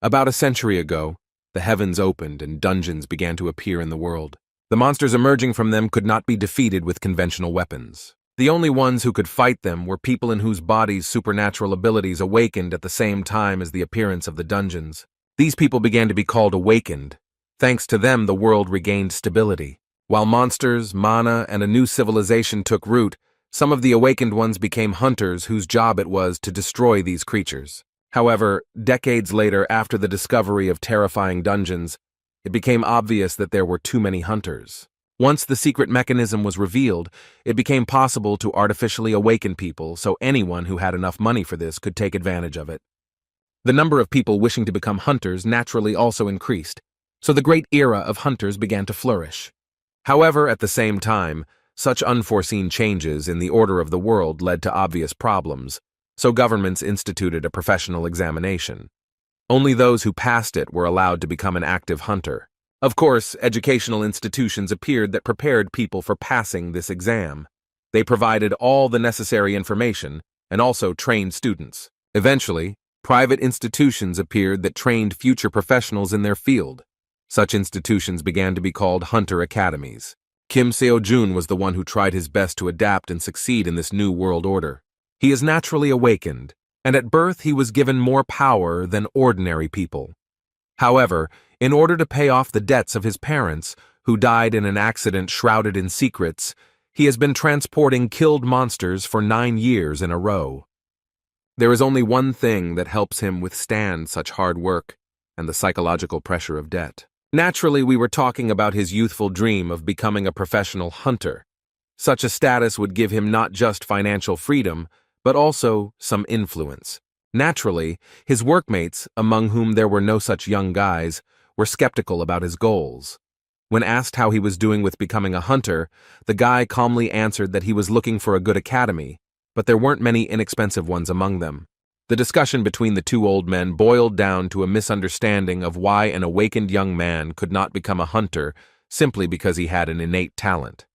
About a century ago, the heavens opened and dungeons began to appear in the world. The monsters emerging from them could not be defeated with conventional weapons. The only ones who could fight them were people in whose bodies supernatural abilities awakened at the same time as the appearance of the dungeons. These people began to be called awakened. Thanks to them, the world regained stability. While monsters, mana, and a new civilization took root, some of the awakened ones became hunters whose job it was to destroy these creatures. However, decades later, after the discovery of terrifying dungeons, it became obvious that there were too many hunters. Once the secret mechanism was revealed, it became possible to artificially awaken people so anyone who had enough money for this could take advantage of it. The number of people wishing to become hunters naturally also increased, so the great era of hunters began to flourish. However, at the same time, such unforeseen changes in the order of the world led to obvious problems, so governments instituted a professional examination. Only those who passed it were allowed to become an active hunter. Of course, educational institutions appeared that prepared people for passing this exam. They provided all the necessary information and also trained students. Eventually, private institutions appeared that trained future professionals in their field. Such institutions began to be called hunter academies. Kim Seo-jun was the one who tried his best to adapt and succeed in this new world order. He is naturally awakened, and at birth he was given more power than ordinary people. However, in order to pay off the debts of his parents, who died in an accident shrouded in secrets, he has been transporting killed monsters for 9 years in a row. There is only one thing that helps him withstand such hard work, and the psychological pressure of debt. Naturally, we were talking about his youthful dream of becoming a professional hunter. Such a status would give him not just financial freedom, but also some influence. Naturally, his workmates, among whom there were no such young guys, were skeptical about his goals. When asked how he was doing with becoming a hunter, the guy calmly answered that he was looking for a good academy, but there weren't many inexpensive ones among them. The discussion between the two old men boiled down to a misunderstanding of why an awakened young man could not become a hunter simply because he had an innate talent.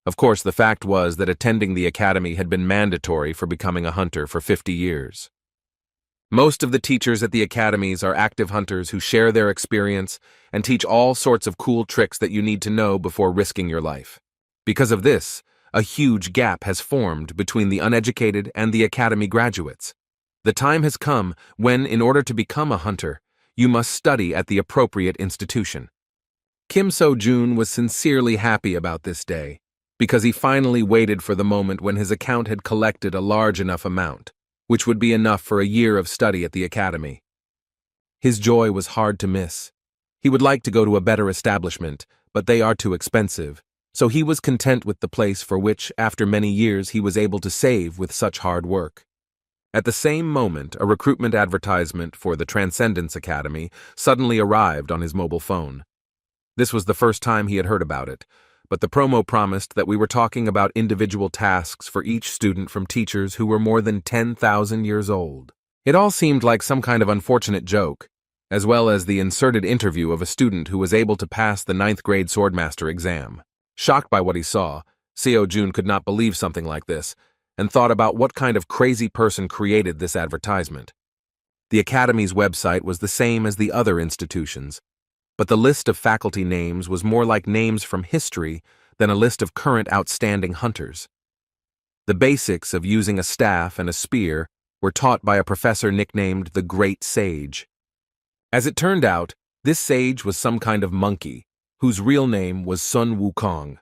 Of course, the fact was that attending the academy had been mandatory for becoming a hunter for 50 years. Most of the teachers at the academies are active hunters who share their experience and teach all sorts of cool tricks that you need to know before risking your life. Because of this, a huge gap has formed between the uneducated and the academy graduates. The time has come when, in order to become a hunter, you must study at the appropriate institution. Kim Seo-jun was sincerely happy about this day, because he finally waited for the moment when his account had collected a large enough amount, which would be enough for a year of study at the academy. His joy was hard to miss. He would like to go to a better establishment, but they are too expensive, so he was content with the place for which, after many years, he was able to save with such hard work. At the same moment, a recruitment advertisement for the Transcendence Academy suddenly arrived on his mobile phone. This was the first time he had heard about it, but the promo promised that we were talking about individual tasks for each student from teachers who were more than 10,000 years old. It all seemed like some kind of unfortunate joke, as well as the inserted interview of a student who was able to pass the 9th grade Swordmaster exam. Shocked by what he saw, Seo-jun could not believe something like this, and thought about what kind of crazy person created this advertisement. The Academy's website was the same as the other institutions, but the list of faculty names was more like names from history than a list of current outstanding hunters. The basics of using a staff and a spear were taught by a professor nicknamed the Great Sage. As it turned out, this sage was some kind of monkey, whose real name was Sun Wukong.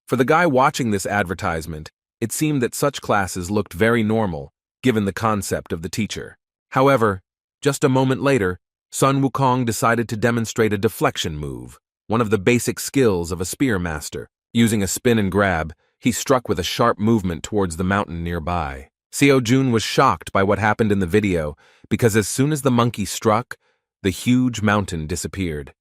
For the guy watching this advertisement, it seemed that such classes looked very normal, given the concept of the teacher. However, just a moment later, Sun Wukong decided to demonstrate a deflection move, one of the basic skills of a spear master. Using a spin and grab, he struck with a sharp movement towards the mountain nearby. Seo-jun was shocked by what happened in the video because as soon as the monkey struck, the huge mountain disappeared.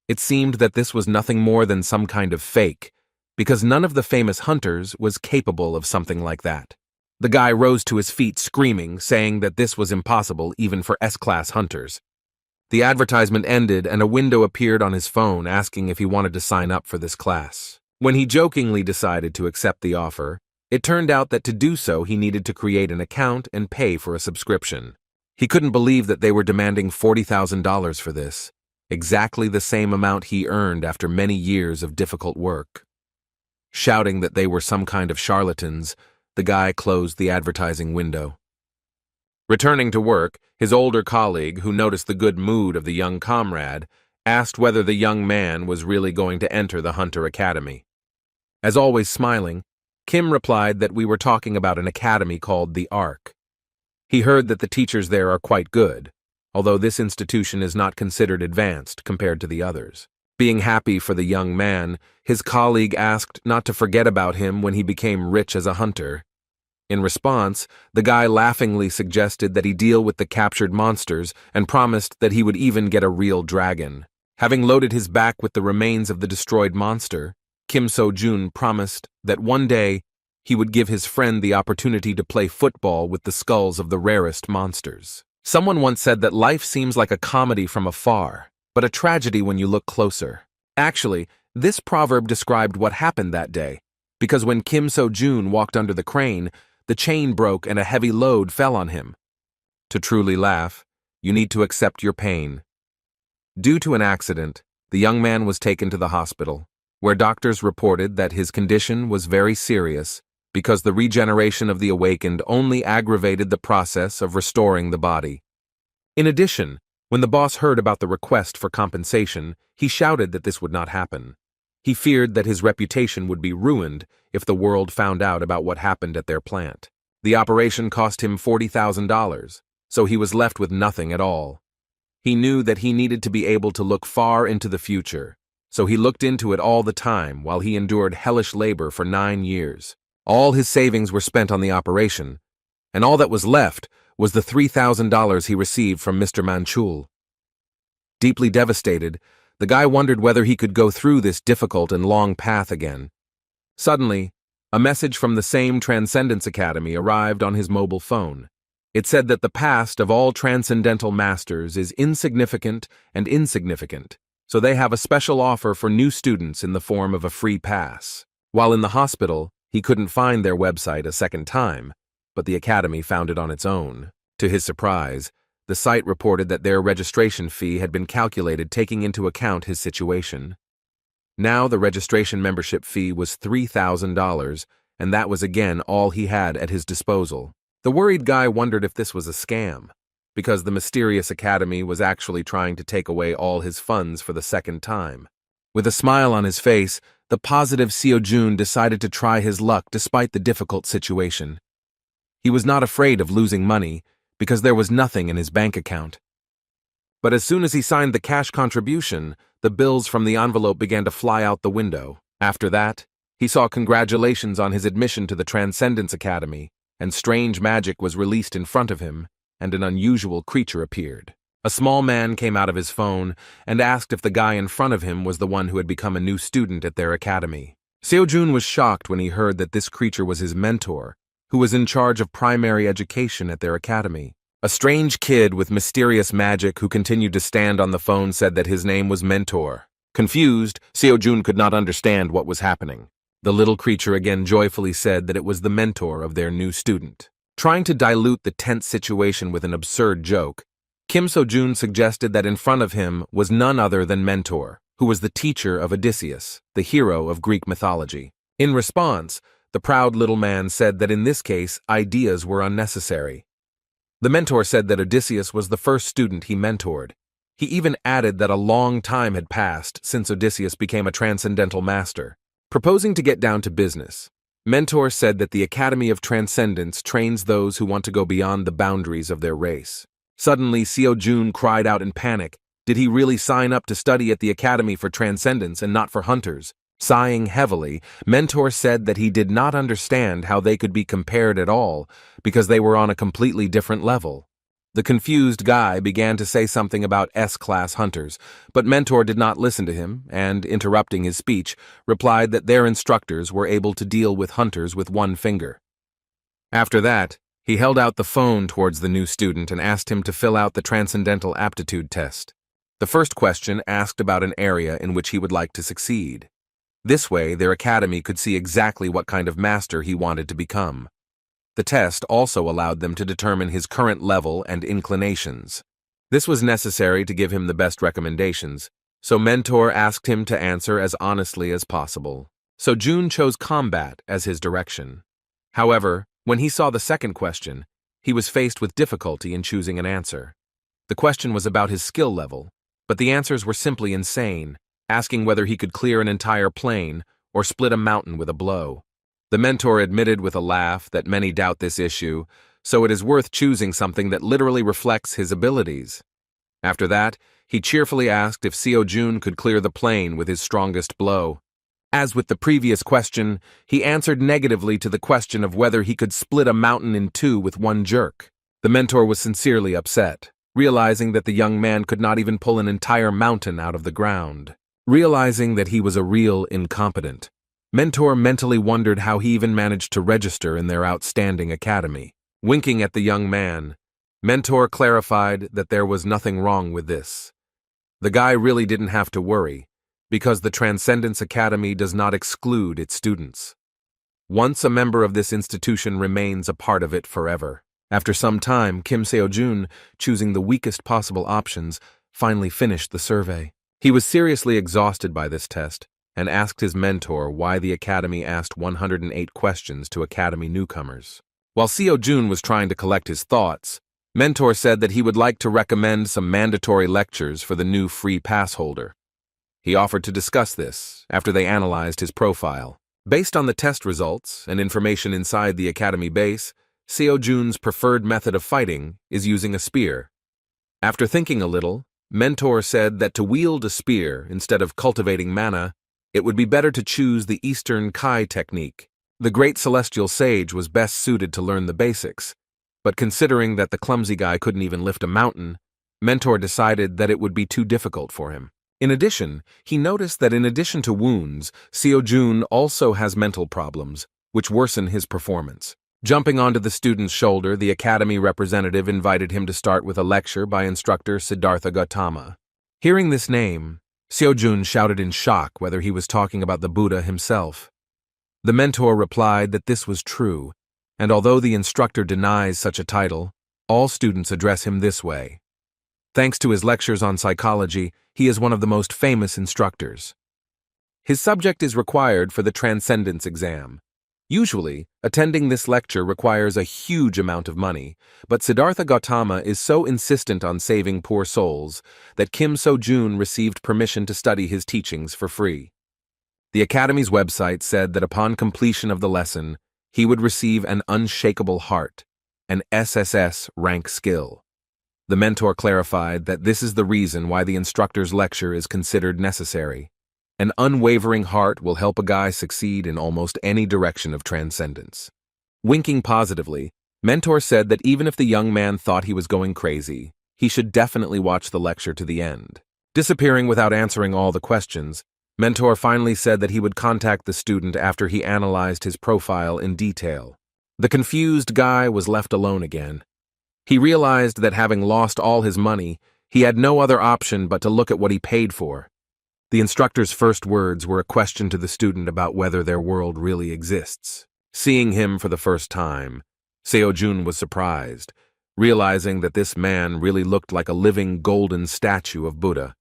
It seemed that this was nothing more than some kind of fake, because none of the famous hunters was capable of something like that. The guy rose to his feet screaming, saying that this was impossible even for S-class hunters. The advertisement ended and a window appeared on his phone asking if he wanted to sign up for this class. When he jokingly decided to accept the offer, it turned out that to do so he needed to create an account and pay for a subscription. He couldn't believe that they were demanding $40,000 for this, exactly the same amount he earned after many years of difficult work. Shouting that they were some kind of charlatans, the guy closed the advertising window. Returning to work, his older colleague, who noticed the good mood of the young comrade, asked whether the young man was really going to enter the Hunter Academy. As always smiling, Kim replied that we were talking about an academy called the Ark. He heard that the teachers there are quite good, although this institution is not considered advanced compared to the others. Being happy for the young man, his colleague asked not to forget about him when he became rich as a hunter. In response, the guy laughingly suggested that he deal with the captured monsters and promised that he would even get a real dragon. Having loaded his back with the remains of the destroyed monster, Kim So-jun promised that one day he would give his friend the opportunity to play football with the skulls of the rarest monsters. Someone once said that life seems like a comedy from afar, but a tragedy when you look closer. Actually, this proverb described what happened that day, because when Kim So-jun walked under the crane, the chain broke and a heavy load fell on him. To truly laugh, you need to accept your pain. Due to an accident, the young man was taken to the hospital, where doctors reported that his condition was very serious because the regeneration of the awakened only aggravated the process of restoring the body. In addition, when the boss heard about the request for compensation, he shouted that this would not happen. He feared that his reputation would be ruined if the world found out about what happened at their plant. The operation cost him $40,000, so he was left with nothing at all. He knew that he needed to be able to look far into the future, so he looked into it all the time while he endured hellish labor for 9 years. All his savings were spent on the operation, and all that was left was the $3,000 he received from Mr. Manchul. Deeply devastated, the guy wondered whether he could go through this difficult and long path again. Suddenly, a message from the same Transcendence Academy arrived on his mobile phone. It said that the past of all transcendental masters is insignificant and insignificant, so they have a special offer for new students in the form of a free pass. While in the hospital, he couldn't find their website a second time, but the academy found it on its own. To his surprise, the site reported that their registration fee had been calculated taking into account his situation. Now the registration membership fee was $3,000, and that was again all he had at his disposal. The worried guy wondered if this was a scam, because the mysterious academy was actually trying to take away all his funds for the second time. With a smile on his face, the positive Seo-jun decided to try his luck despite the difficult situation. He was not afraid of losing money, because there was nothing in his bank account. But as soon as he signed the cash contribution, the bills from the envelope began to fly out the window. After that, he saw congratulations on his admission to the Transcendence Academy, and strange magic was released in front of him, and an unusual creature appeared. A small man came out of his phone and asked if the guy in front of him was the one who had become a new student at their academy. Seo-jun was shocked when he heard that this creature was his mentor, who was in charge of primary education at their academy. A strange kid with mysterious magic who continued to stand on the phone said that his name was Mentor. Confused, Seo-jun could not understand what was happening. The little creature again joyfully said that it was the mentor of their new student. Trying to dilute the tense situation with an absurd joke, Kim So-jun suggested that in front of him was none other than Mentor, who was the teacher of Odysseus, the hero of Greek mythology. In response, the proud little man said that in this case, ideas were unnecessary. The mentor said that Odysseus was the first student he mentored. He even added that a long time had passed since Odysseus became a transcendental master. Proposing to get down to business, Mentor said that the Academy of Transcendence trains those who want to go beyond the boundaries of their race. Suddenly, Seo-jun cried out in panic. Did he really sign up to study at the Academy for Transcendence and not for hunters? Sighing heavily, Mentor said that he did not understand how they could be compared at all because they were on a completely different level. The confused guy began to say something about S-class hunters, but Mentor did not listen to him and, interrupting his speech, replied that their instructors were able to deal with hunters with one finger. After that, he held out the phone towards the new student and asked him to fill out the Transcendental Aptitude Test. The first question asked about an area in which he would like to succeed. This way, their academy could see exactly what kind of master he wanted to become. The test also allowed them to determine his current level and inclinations. This was necessary to give him the best recommendations, so Mentor asked him to answer as honestly as possible. So Jun chose combat as his direction. However, when he saw the second question, he was faced with difficulty in choosing an answer. The question was about his skill level, but the answers were simply insane, asking whether he could clear an entire plane or split a mountain with a blow. The mentor admitted with a laugh that many doubt this issue, so it is worth choosing something that literally reflects his abilities. After that, he cheerfully asked if Seo Jun could clear the plane with his strongest blow. As with the previous question, he answered negatively to the question of whether he could split a mountain in two with one jerk. The mentor was sincerely upset, realizing that the young man could not even pull an entire mountain out of the ground. Realizing that he was a real incompetent, Mentor mentally wondered how he even managed to register in their outstanding academy. Winking at the young man, Mentor clarified that there was nothing wrong with this. The guy really didn't have to worry, because the Transcendence Academy does not exclude its students. Once a member of this institution remains a part of it forever. After some time, Kim Seo-jun, choosing the weakest possible options, finally finished the survey. He was seriously exhausted by this test and asked his mentor why the academy asked 108 questions to academy newcomers. While Seo-jun was trying to collect his thoughts, Mentor said that he would like to recommend some mandatory lectures for the new free pass holder. He offered to discuss this after they analyzed his profile. Based on the test results and information inside the academy base, Seo-jun's preferred method of fighting is using a spear. After thinking a little, Mentor said that to wield a spear instead of cultivating mana, it would be better to choose the Eastern Kai technique. The great celestial sage was best suited to learn the basics, but considering that the clumsy guy couldn't even lift a mountain, Mentor decided that it would be too difficult for him. In addition, he noticed that in addition to wounds, Seo-jun also has mental problems, which worsen his performance. Jumping onto the student's shoulder, the academy representative invited him to start with a lecture by instructor Siddhartha Gautama. Hearing this name, Seo-jun shouted in shock whether he was talking about the Buddha himself. The mentor replied that this was true, and although the instructor denies such a title, all students address him this way. Thanks to his lectures on psychology, he is one of the most famous instructors. His subject is required for the Transcendence exam. Usually, attending this lecture requires a huge amount of money, but Siddhartha Gautama is so insistent on saving poor souls that Kim Seo-jun received permission to study his teachings for free. The Academy's website said that upon completion of the lesson, he would receive an unshakable heart, an SSS-Rank skill. The mentor clarified that this is the reason why the instructor's lecture is considered necessary. An unwavering heart will help a guy succeed in almost any direction of transcendence. Winking positively, Mentor said that even if the young man thought he was going crazy, he should definitely watch the lecture to the end. Disappearing without answering all the questions, Mentor finally said that he would contact the student after he analyzed his profile in detail. The confused guy was left alone again. He realized that having lost all his money, he had no other option but to look at what he paid for. The instructor's first words were a question to the student about whether their world really exists. Seeing him for the first time, Seo-jun was surprised, realizing that this man really looked like a living golden statue of Buddha.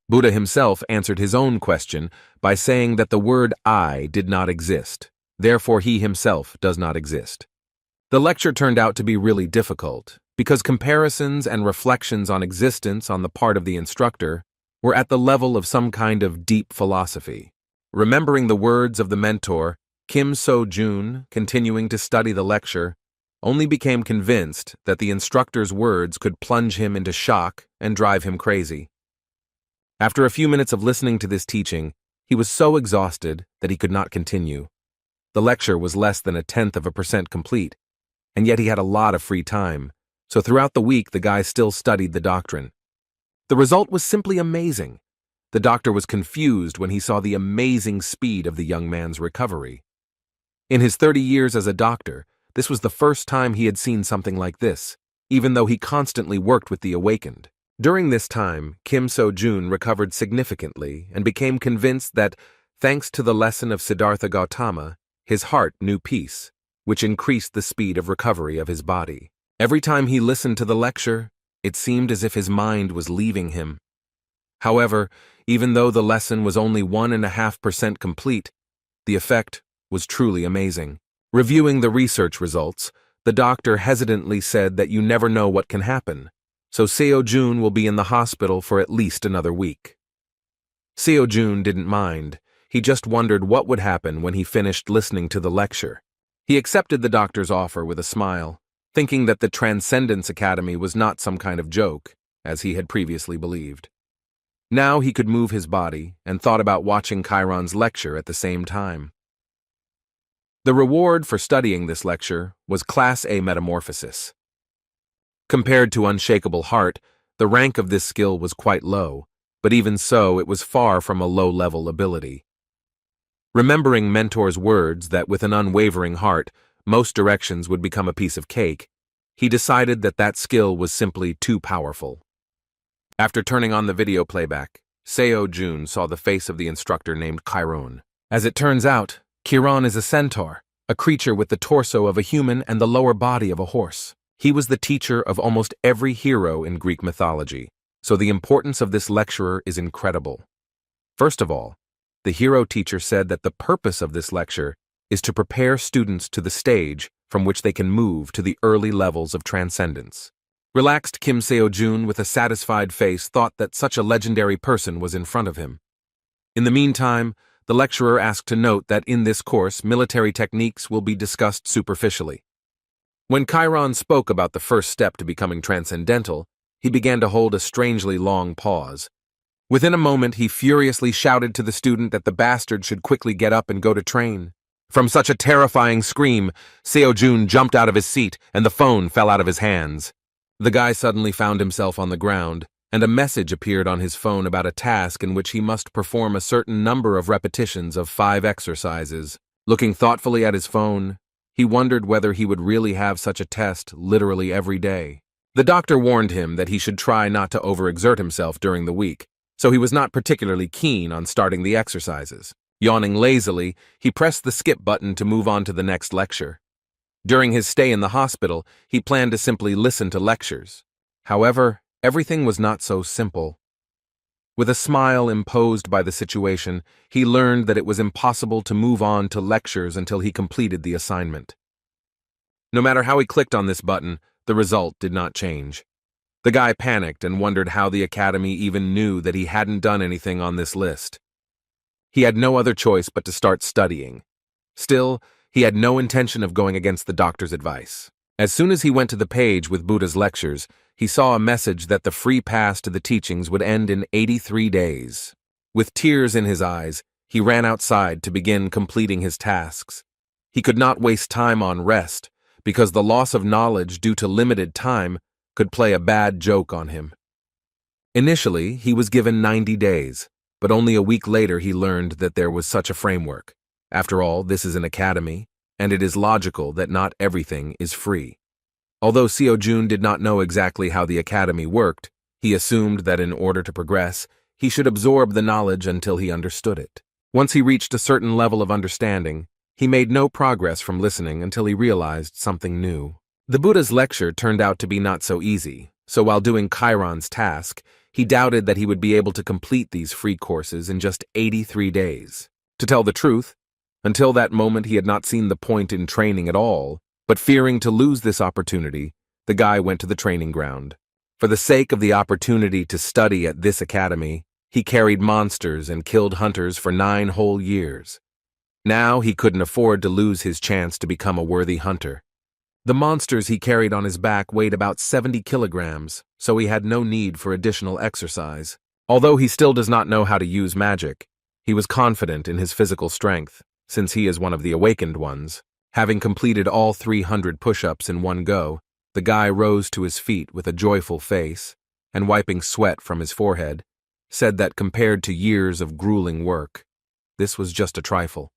Buddha himself answered his own question by saying that the word I did not exist, therefore he himself does not exist. The lecture turned out to be really difficult, because comparisons and reflections on existence on the part of the instructor were at the level of some kind of deep philosophy. Remembering the words of the mentor, Kim Seo-jun, continuing to study the lecture, only became convinced that the instructor's words could plunge him into shock and drive him crazy. After a few minutes of listening to this teaching, he was so exhausted that he could not continue. The lecture was less than 0.1% complete, and yet he had a lot of free time, so throughout the week the guy still studied the doctrine. The result was simply amazing. The doctor was confused when he saw the amazing speed of the young man's recovery. In his 30 years as a doctor, this was the first time he had seen something like this, even though he constantly worked with the awakened. During this time, Kim Seo-jun recovered significantly and became convinced that, thanks to the lesson of Siddhartha Gautama, his heart knew peace. which increased the speed of recovery of his body. Every time he listened to the lecture, it seemed as if his mind was leaving him. However, even though the lesson was only 1.5% complete, the effect was truly amazing. Reviewing the research results, the doctor hesitantly said that you never know what can happen, so Seo-jun will be in the hospital for at least another week. Seo-jun didn't mind. He just wondered what would happen when he finished listening to the lecture. He accepted the doctor's offer with a smile, thinking that the Transcendence Academy was not some kind of joke, as he had previously believed. Now he could move his body and thought about watching Chiron's lecture at the same time. The reward for studying this lecture was Class A Metamorphosis. Compared to Unshakable Heart, the rank of this skill was quite low, but even so, it was far from a low-level ability. Remembering Mentor's words that with an unwavering heart, most directions would become a piece of cake, he decided that that skill was simply too powerful. After turning on the video playback, Seo-jun saw the face of the instructor named Chiron. As it turns out, Chiron is a centaur, a creature with the torso of a human and the lower body of a horse. He was the teacher of almost every hero in Greek mythology, so the importance of this lecturer is incredible. First of all, the hero teacher said that the purpose of this lecture is to prepare students to the stage from which they can move to the early levels of transcendence. Relaxed Kim Seo-jun with a satisfied face thought that such a legendary person was in front of him. In the meantime, the lecturer asked to note that in this course, military techniques will be discussed superficially. When Chiron spoke about the first step to becoming transcendental, he began to hold a strangely long pause. Within a moment, he furiously shouted to the student that the bastard should quickly get up and go to train. From such a terrifying scream, Seo-jun jumped out of his seat and the phone fell out of his hands. The guy suddenly found himself on the ground, and a message appeared on his phone about a task in which he must perform a certain number of repetitions of 5 exercises. Looking thoughtfully at his phone, he wondered whether he would really have such a test literally every day. The doctor warned him that he should try not to overexert himself during the week, so he was not particularly keen on starting the exercises. Yawning lazily, he pressed the skip button to move on to the next lecture. During his stay in the hospital, he planned to simply listen to lectures. However, everything was not so simple. With a smile imposed by the situation, he learned that it was impossible to move on to lectures until he completed the assignment. No matter how he clicked on this button, the result did not change. The guy panicked and wondered how the academy even knew that he hadn't done anything on this list. He had no other choice but to start studying. Still, he had no intention of going against the doctor's advice. As soon as he went to the page with Buddha's lectures, he saw a message that the free pass to the teachings would end in 83 days. With tears in his eyes, he ran outside to begin completing his tasks. He could not waste time on rest, because the loss of knowledge due to limited time could play a bad joke on him. Initially, he was given 90 days, but only a week later he learned that there was such a framework. After all, this is an academy, and it is logical that not everything is free. Although Seo-jun did not know exactly how the academy worked, he assumed that in order to progress, he should absorb the knowledge until he understood it. Once he reached a certain level of understanding, he made no progress from listening until he realized something new. The Buddha's lecture turned out to be not so easy, so while doing Chiron's task, he doubted that he would be able to complete these free courses in just 83 days. To tell the truth, until that moment he had not seen the point in training at all, but fearing to lose this opportunity, the guy went to the training ground. For the sake of the opportunity to study at this academy, he carried monsters and killed hunters for 9 whole years. Now he couldn't afford to lose his chance to become a worthy hunter. The monsters he carried on his back weighed about 70 kilograms, so he had no need for additional exercise. Although he still does not know how to use magic, he was confident in his physical strength, since he is one of the awakened ones. Having completed all 300 push-ups in one go, the guy rose to his feet with a joyful face, and wiping sweat from his forehead, said that compared to years of grueling work, this was just a trifle.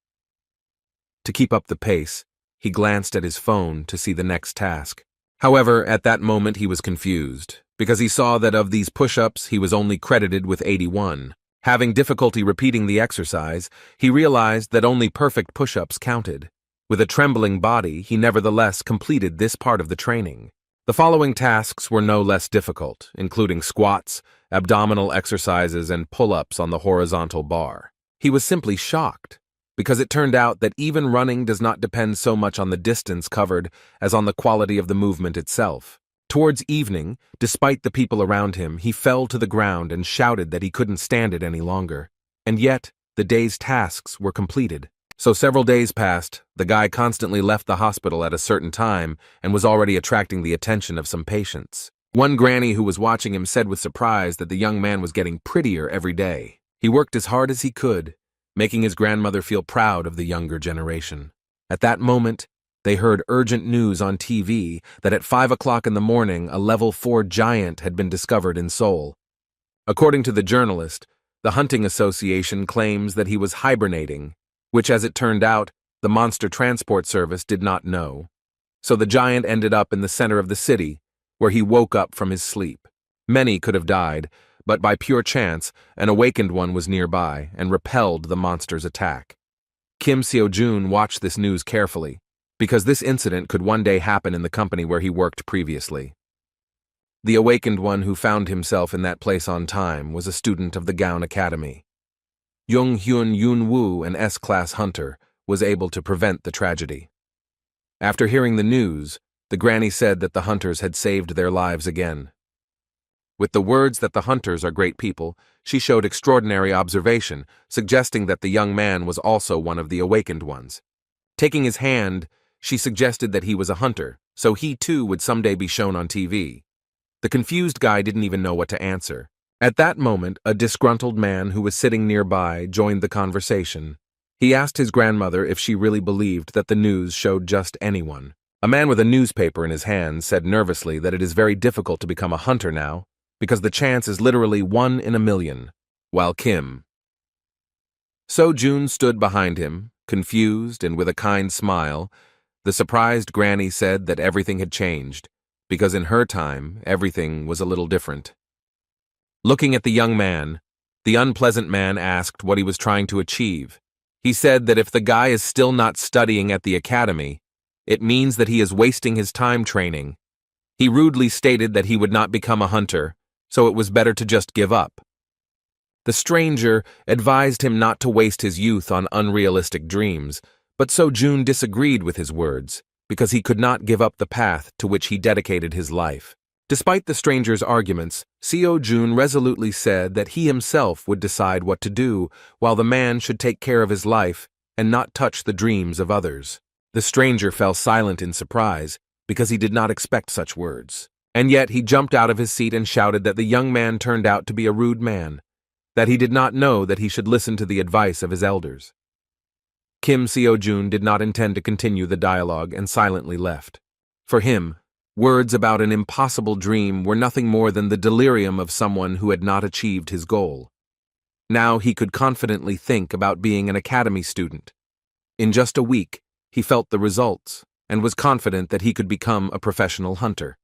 To keep up the pace, he glanced at his phone to see the next task. However, at that moment he was confused, because he saw that of these push-ups he was only credited with 81. Having difficulty repeating the exercise, he realized that only perfect push-ups counted. With a trembling body, he nevertheless completed this part of the training. The following tasks were no less difficult, including squats, abdominal exercises, and pull-ups on the horizontal bar. He was simply shocked, because it turned out that even running does not depend so much on the distance covered as on the quality of the movement itself. Towards evening, despite the people around him, he fell to the ground and shouted that he couldn't stand it any longer. And yet, the day's tasks were completed. So several days passed. The guy constantly left the hospital at a certain time and was already attracting the attention of some patients. One granny who was watching him said with surprise that the young man was getting prettier every day. He worked as hard as he could, making his grandmother feel proud of the younger generation. At that moment, they heard urgent news on TV that at 5 o'clock in the morning, a level 4 giant had been discovered in Seoul. According to the journalist, the Hunting Association claims that he was hibernating, which, as it turned out, the Monster Transport Service did not know. So the giant ended up in the center of the city, where he woke up from his sleep. Many could have died, but by pure chance, an awakened one was nearby and repelled the monster's attack. Kim Seo-jun watched this news carefully, because this incident could one day happen in the company where he worked previously. The awakened one who found himself in that place on time was a student of the Gown Academy. Jung-hyun Yoon-woo, an S-class hunter, was able to prevent the tragedy. After hearing the news, the granny said that the hunters had saved their lives again. With the words that the hunters are great people, she showed extraordinary observation, suggesting that the young man was also one of the awakened ones. Taking his hand, she suggested that he was a hunter, so he too would someday be shown on TV. The confused guy didn't even know what to answer. At that moment, a disgruntled man who was sitting nearby joined the conversation. He asked his grandmother if she really believed that the news showed just anyone. A man with a newspaper in his hand said nervously that it is very difficult to become a hunter now, because the chance is literally 1 in a million, while Kim Seo-jun stood behind him, confused and with a kind smile. The surprised granny said that everything had changed, because in her time, everything was a little different. Looking at the young man, the unpleasant man asked what he was trying to achieve. He said that if the guy is still not studying at the academy, it means that he is wasting his time training. He rudely stated that he would not become a hunter, so it was better to just give up. The stranger advised him not to waste his youth on unrealistic dreams, but Seo-jun disagreed with his words, because he could not give up the path to which he dedicated his life. Despite the stranger's arguments, Seo-jun resolutely said that he himself would decide what to do, while the man should take care of his life and not touch the dreams of others. The stranger fell silent in surprise, because he did not expect such words. And yet he jumped out of his seat and shouted that the young man turned out to be a rude man, that he did not know that he should listen to the advice of his elders. Kim Seo-jun did not intend to continue the dialogue and silently left. For him, words about an impossible dream were nothing more than the delirium of someone who had not achieved his goal. Now he could confidently think about being an academy student. In just a week, he felt the results and was confident that he could become a professional hunter.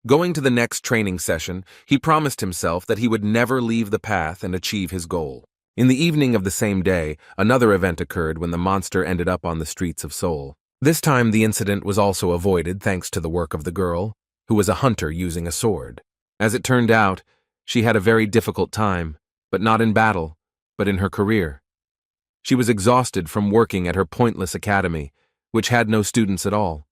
Going to the next training session, he promised himself that he would never leave the path and achieve his goal. In the evening of the same day, another event occurred when the monster ended up on the streets of Seoul. This time the incident was also avoided thanks to the work of the girl, who was a hunter using a sword. As it turned out, she had a very difficult time, but not in battle, but in her career. She was exhausted from working at her pointless academy, which had no students at all.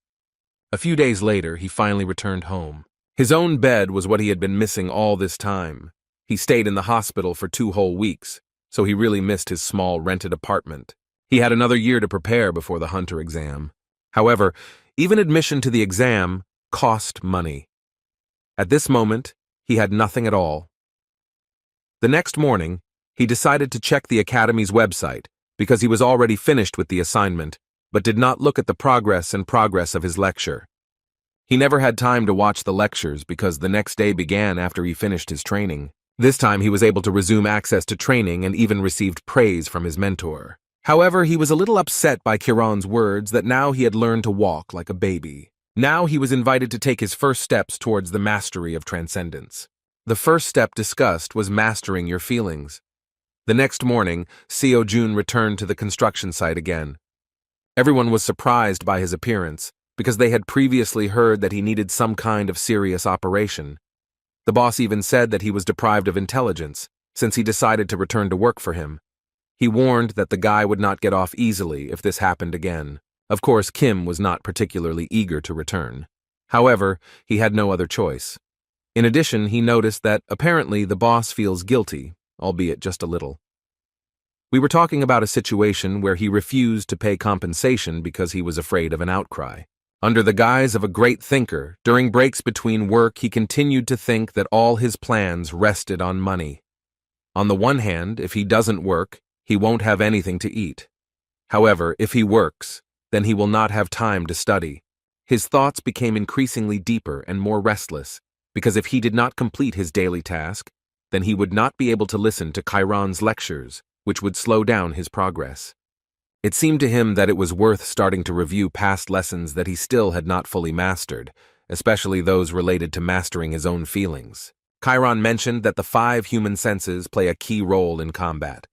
A few days later, he finally returned home. His own bed was what he had been missing all this time. He stayed in the hospital for 2 whole weeks, so he really missed his small rented apartment. He had another year to prepare before the hunter exam. However, even admission to the exam cost money. At this moment, he had nothing at all. The next morning, he decided to check the academy's website because he was already finished with the assignment, but did not look at the progress of his lecture. He never had time to watch the lectures because the next day began after he finished his training. This time he was able to resume access to training and even received praise from his mentor. However, he was a little upset by Kiran's words that now he had learned to walk like a baby. Now he was invited to take his first steps towards the mastery of transcendence. The first step discussed was mastering your feelings. The next morning, Seo-jun returned to the construction site again. Everyone was surprised by his appearance, because they had previously heard that he needed some kind of serious operation. The boss even said that he was deprived of intelligence, since he decided to return to work for him. He warned that the guy would not get off easily if this happened again. Of course, Kim was not particularly eager to return. However, he had no other choice. In addition, he noticed that, apparently, the boss feels guilty, albeit just a little. We were talking about a situation where he refused to pay compensation because he was afraid of an outcry. Under the guise of a great thinker, during breaks between work he continued to think that all his plans rested on money. On the one hand, if he doesn't work, he won't have anything to eat. However, if he works, then he will not have time to study. His thoughts became increasingly deeper and more restless, because if he did not complete his daily task, then he would not be able to listen to Chiron's lectures, which would slow down his progress. It seemed to him that it was worth starting to review past lessons that he still had not fully mastered, especially those related to mastering his own feelings. Chiron mentioned that the 5 human senses play a key role in combat.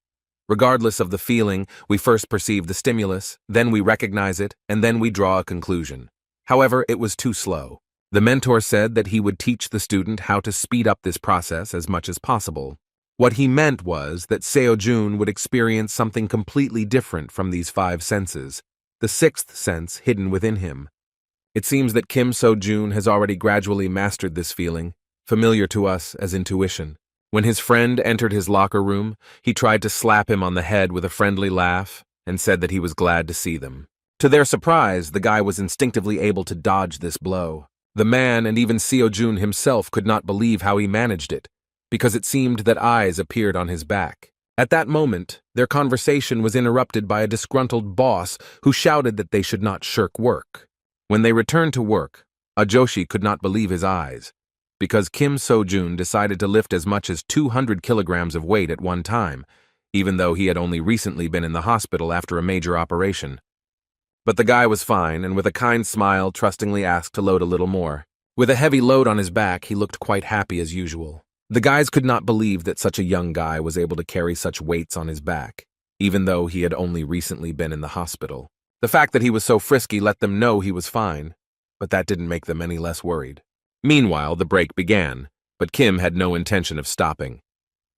Regardless of the feeling, we first perceive the stimulus, then we recognize it, and then we draw a conclusion. However, it was too slow. The mentor said that he would teach the student how to speed up this process as much as possible. What he meant was that Seo-jun would experience something completely different from these 5 senses, the 6th sense hidden within him. It seems that Kim So-jun has already gradually mastered this feeling, familiar to us as intuition. When his friend entered his locker room, he tried to slap him on the head with a friendly laugh and said that he was glad to see them. To their surprise, the guy was instinctively able to dodge this blow. The man and even Seo-jun himself could not believe how he managed it, because it seemed that eyes appeared on his back. At that moment, their conversation was interrupted by a disgruntled boss who shouted that they should not shirk work. When they returned to work, Ajoshi could not believe his eyes, because Kim So-jun decided to lift as much as 200 kilograms of weight at one time, even though he had only recently been in the hospital after a major operation. But the guy was fine, and with a kind smile trustingly asked to load a little more. With a heavy load on his back, he looked quite happy as usual. The guys could not believe that such a young guy was able to carry such weights on his back, even though he had only recently been in the hospital. The fact that he was so frisky let them know he was fine, but that didn't make them any less worried. Meanwhile, the break began, but Kim had no intention of stopping.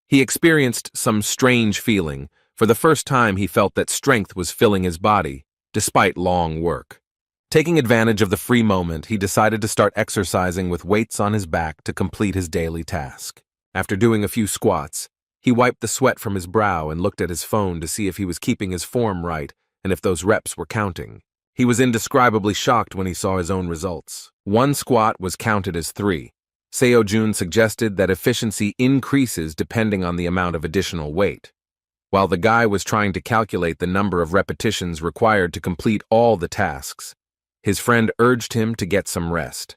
He experienced some strange feeling. For the first time, he felt that strength was filling his body, despite long work. Taking advantage of the free moment, he decided to start exercising with weights on his back to complete his daily task. After doing a few squats, he wiped the sweat from his brow and looked at his phone to see if he was keeping his form right and if those reps were counting. He was indescribably shocked when he saw his own results. 1 squat was counted as 3. Seo-jun suggested that efficiency increases depending on the amount of additional weight. While the guy was trying to calculate the number of repetitions required to complete all the tasks, his friend urged him to get some rest.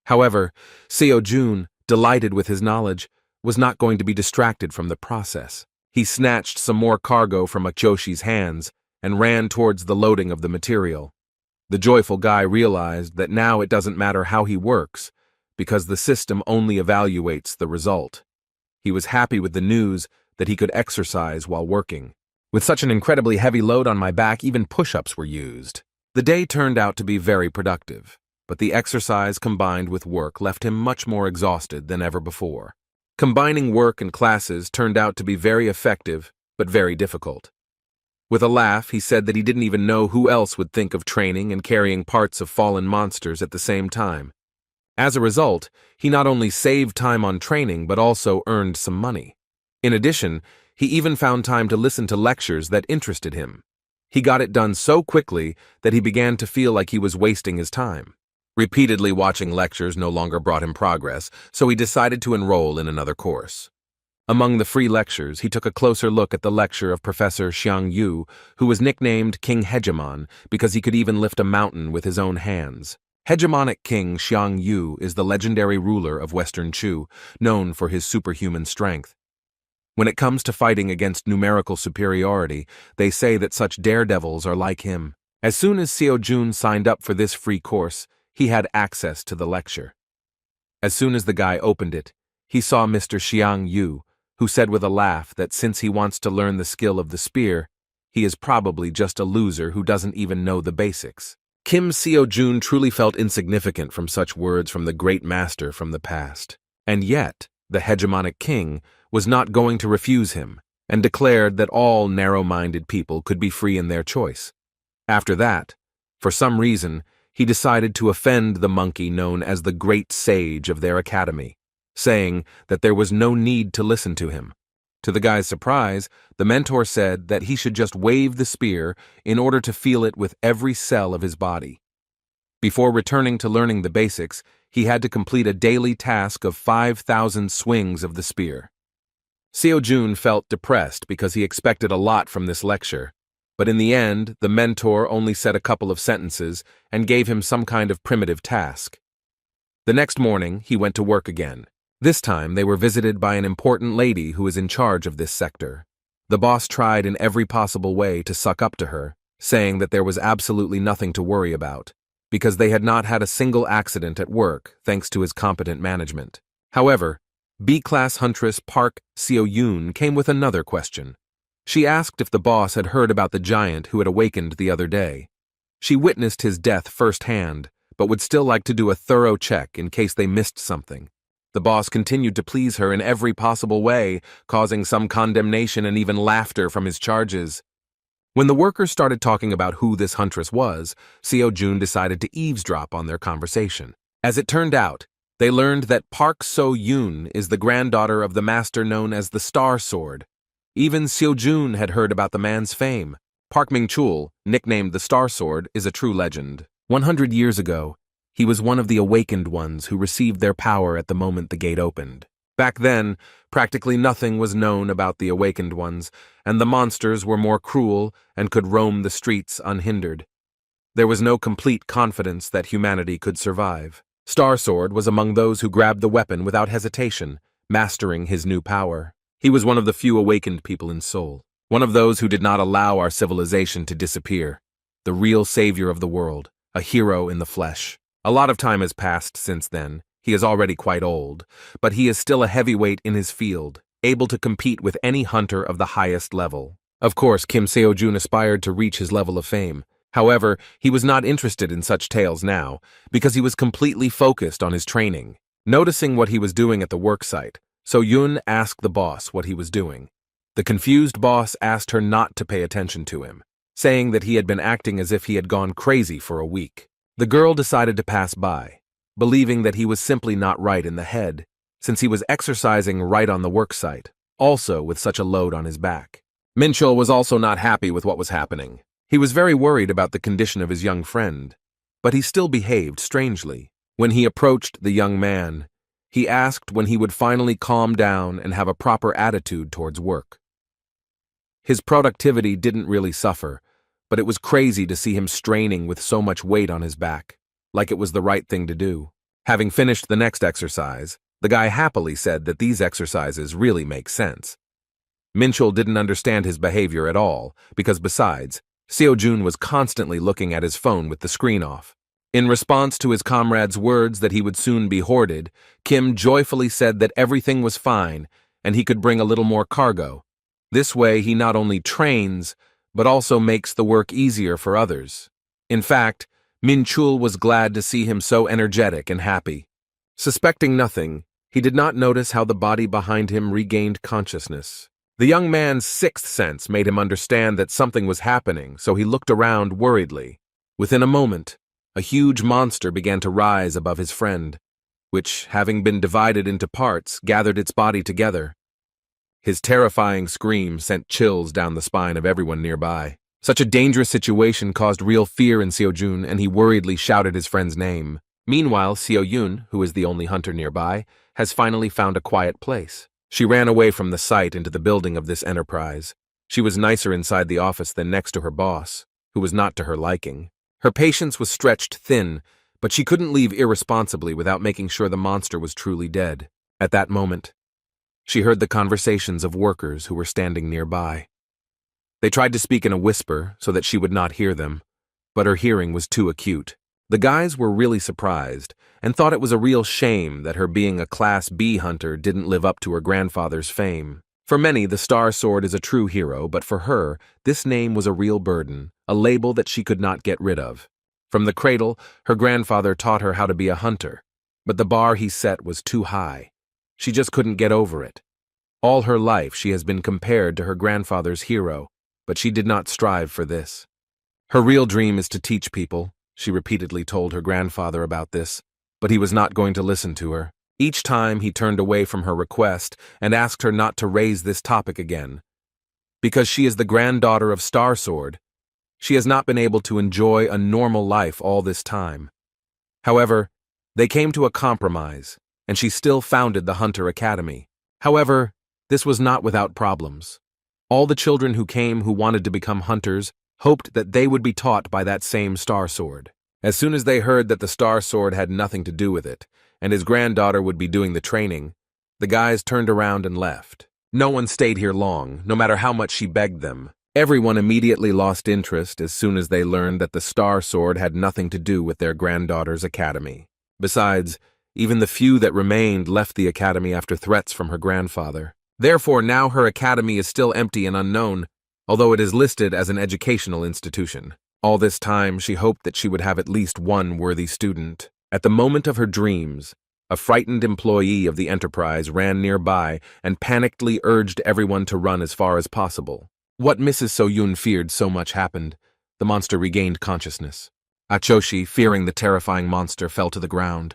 However, Seo-jun, delighted with his knowledge, was not going to be distracted from the process. He snatched some more cargo from Ajoshi's hands and ran towards the loading of the material. The joyful guy realized that now it doesn't matter how he works, because the system only evaluates the result. He was happy with the news that he could exercise while working. With such an incredibly heavy load on my back, even push-ups were used. The day turned out to be very productive, but the exercise combined with work left him much more exhausted than ever before. Combining work and classes turned out to be very effective, but very difficult. With a laugh, he said that he didn't even know who else would think of training and carrying parts of fallen monsters at the same time. As a result, he not only saved time on training but also earned some money. In addition, he even found time to listen to lectures that interested him. He got it done so quickly that he began to feel like he was wasting his time. Repeatedly watching lectures no longer brought him progress, so he decided to enroll in another course. Among the free lectures, he took a closer look at the lecture of Professor Xiang Yu, who was nicknamed King Hegemon because he could even lift a mountain with his own hands. Hegemonic King Xiang Yu is the legendary ruler of Western Chu, known for his superhuman strength. When it comes to fighting against numerical superiority, they say that such daredevils are like him. As soon as Seo-jun signed up for this free course, he had access to the lecture. As soon as the guy opened it, he saw Mr. Xiang Yu, who said with a laugh that since he wants to learn the skill of the spear, he is probably just a loser who doesn't even know the basics. Kim Seo-jun truly felt insignificant from such words from the great master from the past. And yet, the hegemonic king was not going to refuse him, and declared that all narrow-minded people could be free in their choice. After that, for some reason, he decided to offend the monkey known as the Great Sage of their academy, saying that there was no need to listen to him. To the guy's surprise, the mentor said that he should just wave the spear in order to feel it with every cell of his body. Before returning to learning the basics, he had to complete a daily task of 5,000 swings of the spear. Seo-jun felt depressed because he expected a lot from this lecture, but in the end, the mentor only said a couple of sentences and gave him some kind of primitive task. The next morning, he went to work again. This time, they were visited by an important lady who is in charge of this sector. The boss tried in every possible way to suck up to her, saying that there was absolutely nothing to worry about, because they had not had a single accident at work thanks to his competent management. However, B-class huntress Park Seo-yoon came with another question. She asked if the boss had heard about the giant who had awakened the other day. She witnessed his death firsthand, but would still like to do a thorough check in case they missed something. The boss continued to please her in every possible way, causing some condemnation and even laughter from his charges. When the workers started talking about who this huntress was, Seo-jun decided to eavesdrop on their conversation. As it turned out, they learned that Park So-yoon is the granddaughter of the master known as the Star Sword. Even Seo-jun had heard about the man's fame. Park Ming-chul, nicknamed the Star Sword, is a true legend. 100 years ago, he was one of the awakened ones who received their power at the moment the gate opened. Back then, practically nothing was known about the awakened ones, and the monsters were more cruel and could roam the streets unhindered. There was no complete confidence that humanity could survive. Star Sword was among those who grabbed the weapon without hesitation, mastering his new power. He was one of the few awakened people in Seoul, one of those who did not allow our civilization to disappear, the real savior of the world, a hero in the flesh. A lot of time has passed since then. He is already quite old, but he is still a heavyweight in his field, able to compete with any hunter of the highest level. Of course, Kim Seo-jun aspired to reach his level of fame. However, he was not interested in such tales now, because he was completely focused on his training. Noticing what he was doing at the worksite, So-yoon asked the boss what he was doing. The confused boss asked her not to pay attention to him, saying that he had been acting as if he had gone crazy for a week. The girl decided to pass by, believing that he was simply not right in the head, since he was exercising right on the worksite, also with such a load on his back. Min-chul was also not happy with what was happening. He was very worried about the condition of his young friend, but he still behaved strangely. When he approached the young man, he asked when he would finally calm down and have a proper attitude towards work. His productivity didn't really suffer, but it was crazy to see him straining with so much weight on his back, like it was the right thing to do. Having finished the next exercise, the guy happily said that these exercises really make sense. Min-chul didn't understand his behavior at all, because besides, Seo-jun was constantly looking at his phone with the screen off. In response to his comrade's words that he would soon be hoarded, Kim joyfully said that everything was fine and he could bring a little more cargo. This way he not only trains, but also makes the work easier for others. In fact, Min-chul was glad to see him so energetic and happy. Suspecting nothing, he did not notice how the body behind him regained consciousness. The young man's sixth sense made him understand that something was happening, so he looked around worriedly. Within a moment, a huge monster began to rise above his friend, which, having been divided into parts, gathered its body together. His terrifying scream sent chills down the spine of everyone nearby. Such a dangerous situation caused real fear in Seo-jun, and he worriedly shouted his friend's name. Meanwhile, Seo-yoon, who is the only hunter nearby, has finally found a quiet place. She ran away from the site into the building of this enterprise. She was nicer inside the office than next to her boss, who was not to her liking. Her patience was stretched thin, but she couldn't leave irresponsibly without making sure the monster was truly dead. At that moment, she heard the conversations of workers who were standing nearby. They tried to speak in a whisper so that she would not hear them, but her hearing was too acute. The guys were really surprised and thought it was a real shame that her being a Class B hunter didn't live up to her grandfather's fame. For many, the Star Sword is a true hero, but for her, this name was a real burden, a label that she could not get rid of. From the cradle, her grandfather taught her how to be a hunter, but the bar he set was too high. She just couldn't get over it. All her life, she has been compared to her grandfather's hero, but she did not strive for this. Her real dream is to teach people. She repeatedly told her grandfather about this, but he was not going to listen to her. Each time he turned away from her request and asked her not to raise this topic again. Because she is the granddaughter of Star Sword, she has not been able to enjoy a normal life all this time. However, they came to a compromise, and she still founded the Hunter Academy. However, this was not without problems. All the children who came who wanted to become hunters hoped that they would be taught by that same Star Sword. As soon as they heard that the Star Sword had nothing to do with it, and his granddaughter would be doing the training, the guys turned around and left. No one stayed here long, no matter how much she begged them. Everyone immediately lost interest as soon as they learned that the Star Sword had nothing to do with their granddaughter's academy. Besides, even the few that remained left the academy after threats from her grandfather. Therefore, now her academy is still empty and unknown, although it is listed as an educational institution. All this time, she hoped that she would have at least one worthy student. At the moment of her dreams, a frightened employee of the enterprise ran nearby and panickedly urged everyone to run as far as possible. What Mrs. So-Yoon feared so much happened. The monster regained consciousness. Achoshi, fearing the terrifying monster, fell to the ground.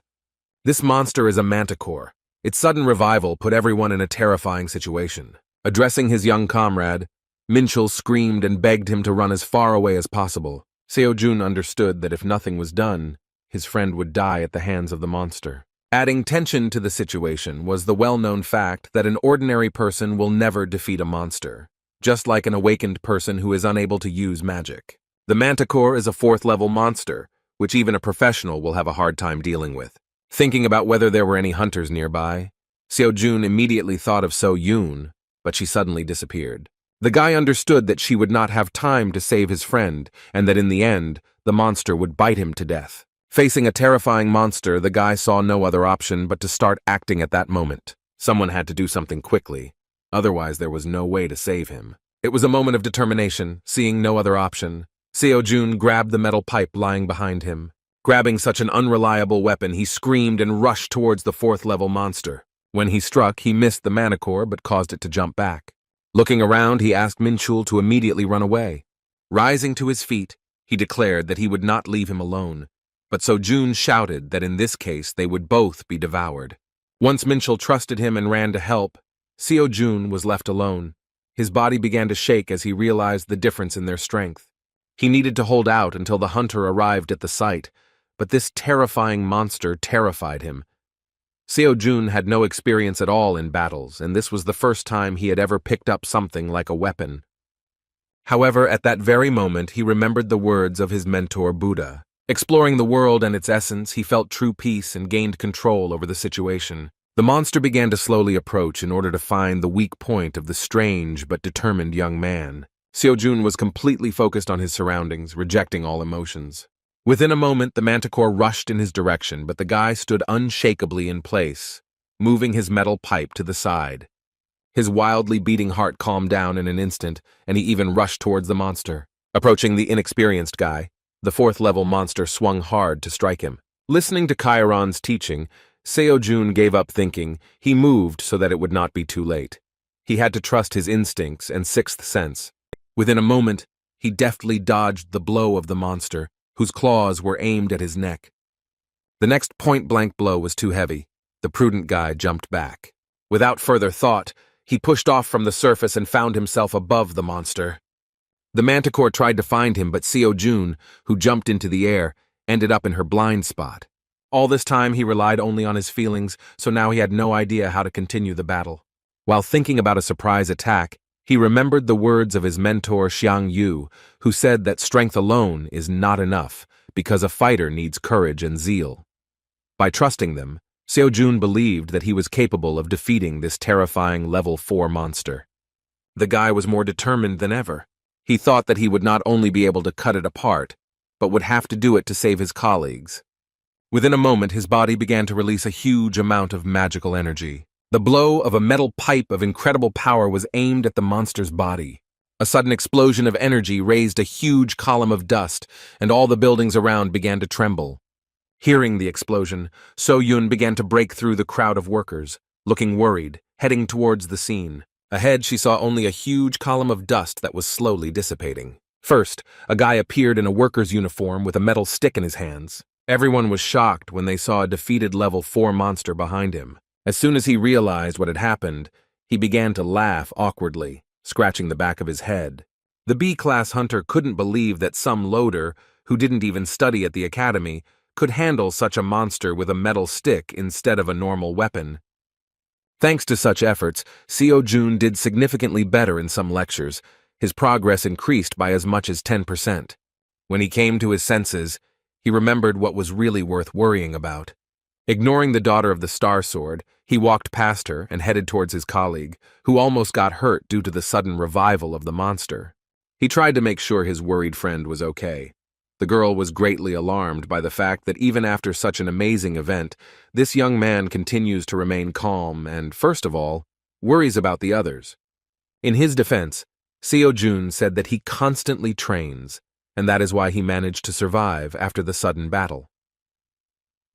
This monster is a manticore. Its sudden revival put everyone in a terrifying situation. Addressing his young comrade, Minchul screamed and begged him to run as far away as possible. Seo-Jun understood that if nothing was done, his friend would die at the hands of the monster. Adding tension to the situation was the well-known fact that an ordinary person will never defeat a monster, just like an awakened person who is unable to use magic. The manticore is a 4th-level monster, which even a professional will have a hard time dealing with. Thinking about whether there were any hunters nearby, Seo-Jun immediately thought of So-Yoon, but she suddenly disappeared. The guy understood that she would not have time to save his friend, and that in the end, the monster would bite him to death. Facing a terrifying monster, the guy saw no other option but to start acting at that moment. Someone had to do something quickly, otherwise there was no way to save him. It was a moment of determination. Seeing no other option, Seo-Jun grabbed the metal pipe lying behind him. Grabbing such an unreliable weapon, he screamed and rushed towards the 4th-level monster. When he struck, he missed the manticore but caused it to jump back. Looking around, he asked Minchul to immediately run away. Rising to his feet, he declared that he would not leave him alone, but So-Jun shouted that in this case they would both be devoured. Once Minchul trusted him and ran to help, Seo-Jun was left alone. His body began to shake as he realized the difference in their strength. He needed to hold out until the hunter arrived at the site, but this terrifying monster terrified him. Seo-Jun had no experience at all in battles, and this was the first time he had ever picked up something like a weapon. However, at that very moment, he remembered the words of his mentor Buddha. Exploring the world and its essence, he felt true peace and gained control over the situation. The monster began to slowly approach in order to find the weak point of the strange but determined young man. Seo-Jun was completely focused on his surroundings, rejecting all emotions. Within a moment, the manticore rushed in his direction, but the guy stood unshakably in place, moving his metal pipe to the side. His wildly beating heart calmed down in an instant, and he even rushed towards the monster. Approaching the inexperienced guy, the 4th-level monster swung hard to strike him. Listening to Chiron's teaching, Seo-Jun gave up thinking. He moved so that it would not be too late. He had to trust his instincts and 6th sense. Within a moment, he deftly dodged the blow of the monster, whose claws were aimed at his neck. The next point-blank blow was too heavy. The prudent guy jumped back. Without further thought, he pushed off from the surface and found himself above the monster. The manticore tried to find him, but Seo-Jun, who jumped into the air, ended up in her blind spot. All this time, he relied only on his feelings, so now he had no idea how to continue the battle. While thinking about a surprise attack, he remembered the words of his mentor Xiang Yu, who said that strength alone is not enough because a fighter needs courage and zeal. By trusting them, Seo-Jun believed that he was capable of defeating this terrifying level 4 monster. The guy was more determined than ever. He thought that he would not only be able to cut it apart, but would have to do it to save his colleagues. Within a moment, his body began to release a huge amount of magical energy. The blow of a metal pipe of incredible power was aimed at the monster's body. A sudden explosion of energy raised a huge column of dust, and all the buildings around began to tremble. Hearing the explosion, So-Yun began to break through the crowd of workers, looking worried, heading towards the scene. Ahead, she saw only a huge column of dust that was slowly dissipating. First, a guy appeared in a worker's uniform with a metal stick in his hands. Everyone was shocked when they saw a defeated level 4 monster behind him. As soon as he realized what had happened, he began to laugh awkwardly, scratching the back of his head. The B-class hunter couldn't believe that some loader, who didn't even study at the academy, could handle such a monster with a metal stick instead of a normal weapon. Thanks to such efforts, Seo-Jun did significantly better in some lectures. His progress increased by as much as 10%. When he came to his senses, he remembered what was really worth worrying about. Ignoring the daughter of the Star Sword, he walked past her and headed towards his colleague, who almost got hurt due to the sudden revival of the monster. He tried to make sure his worried friend was okay. The girl was greatly alarmed by the fact that even after such an amazing event, this young man continues to remain calm and, first of all, worries about the others. In his defense, Seo-Jun said that he constantly trains, and that is why he managed to survive after the sudden battle.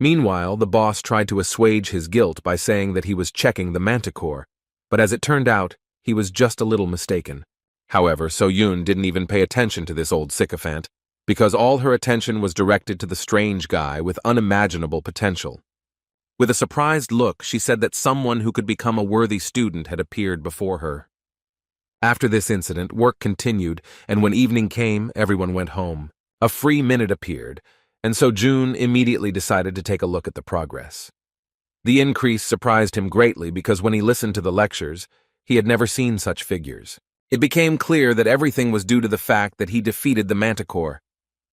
Meanwhile, the boss tried to assuage his guilt by saying that he was checking the manticore, but as it turned out, he was just a little mistaken. However, So-Yun didn't even pay attention to this old sycophant, because all her attention was directed to the strange guy with unimaginable potential. With a surprised look, she said that someone who could become a worthy student had appeared before her. After this incident, work continued, and when evening came, everyone went home. A free minute appeared, and so Jun immediately decided to take a look at the progress. The increase surprised him greatly because when he listened to the lectures, he had never seen such figures. It became clear that everything was due to the fact that he defeated the manticore.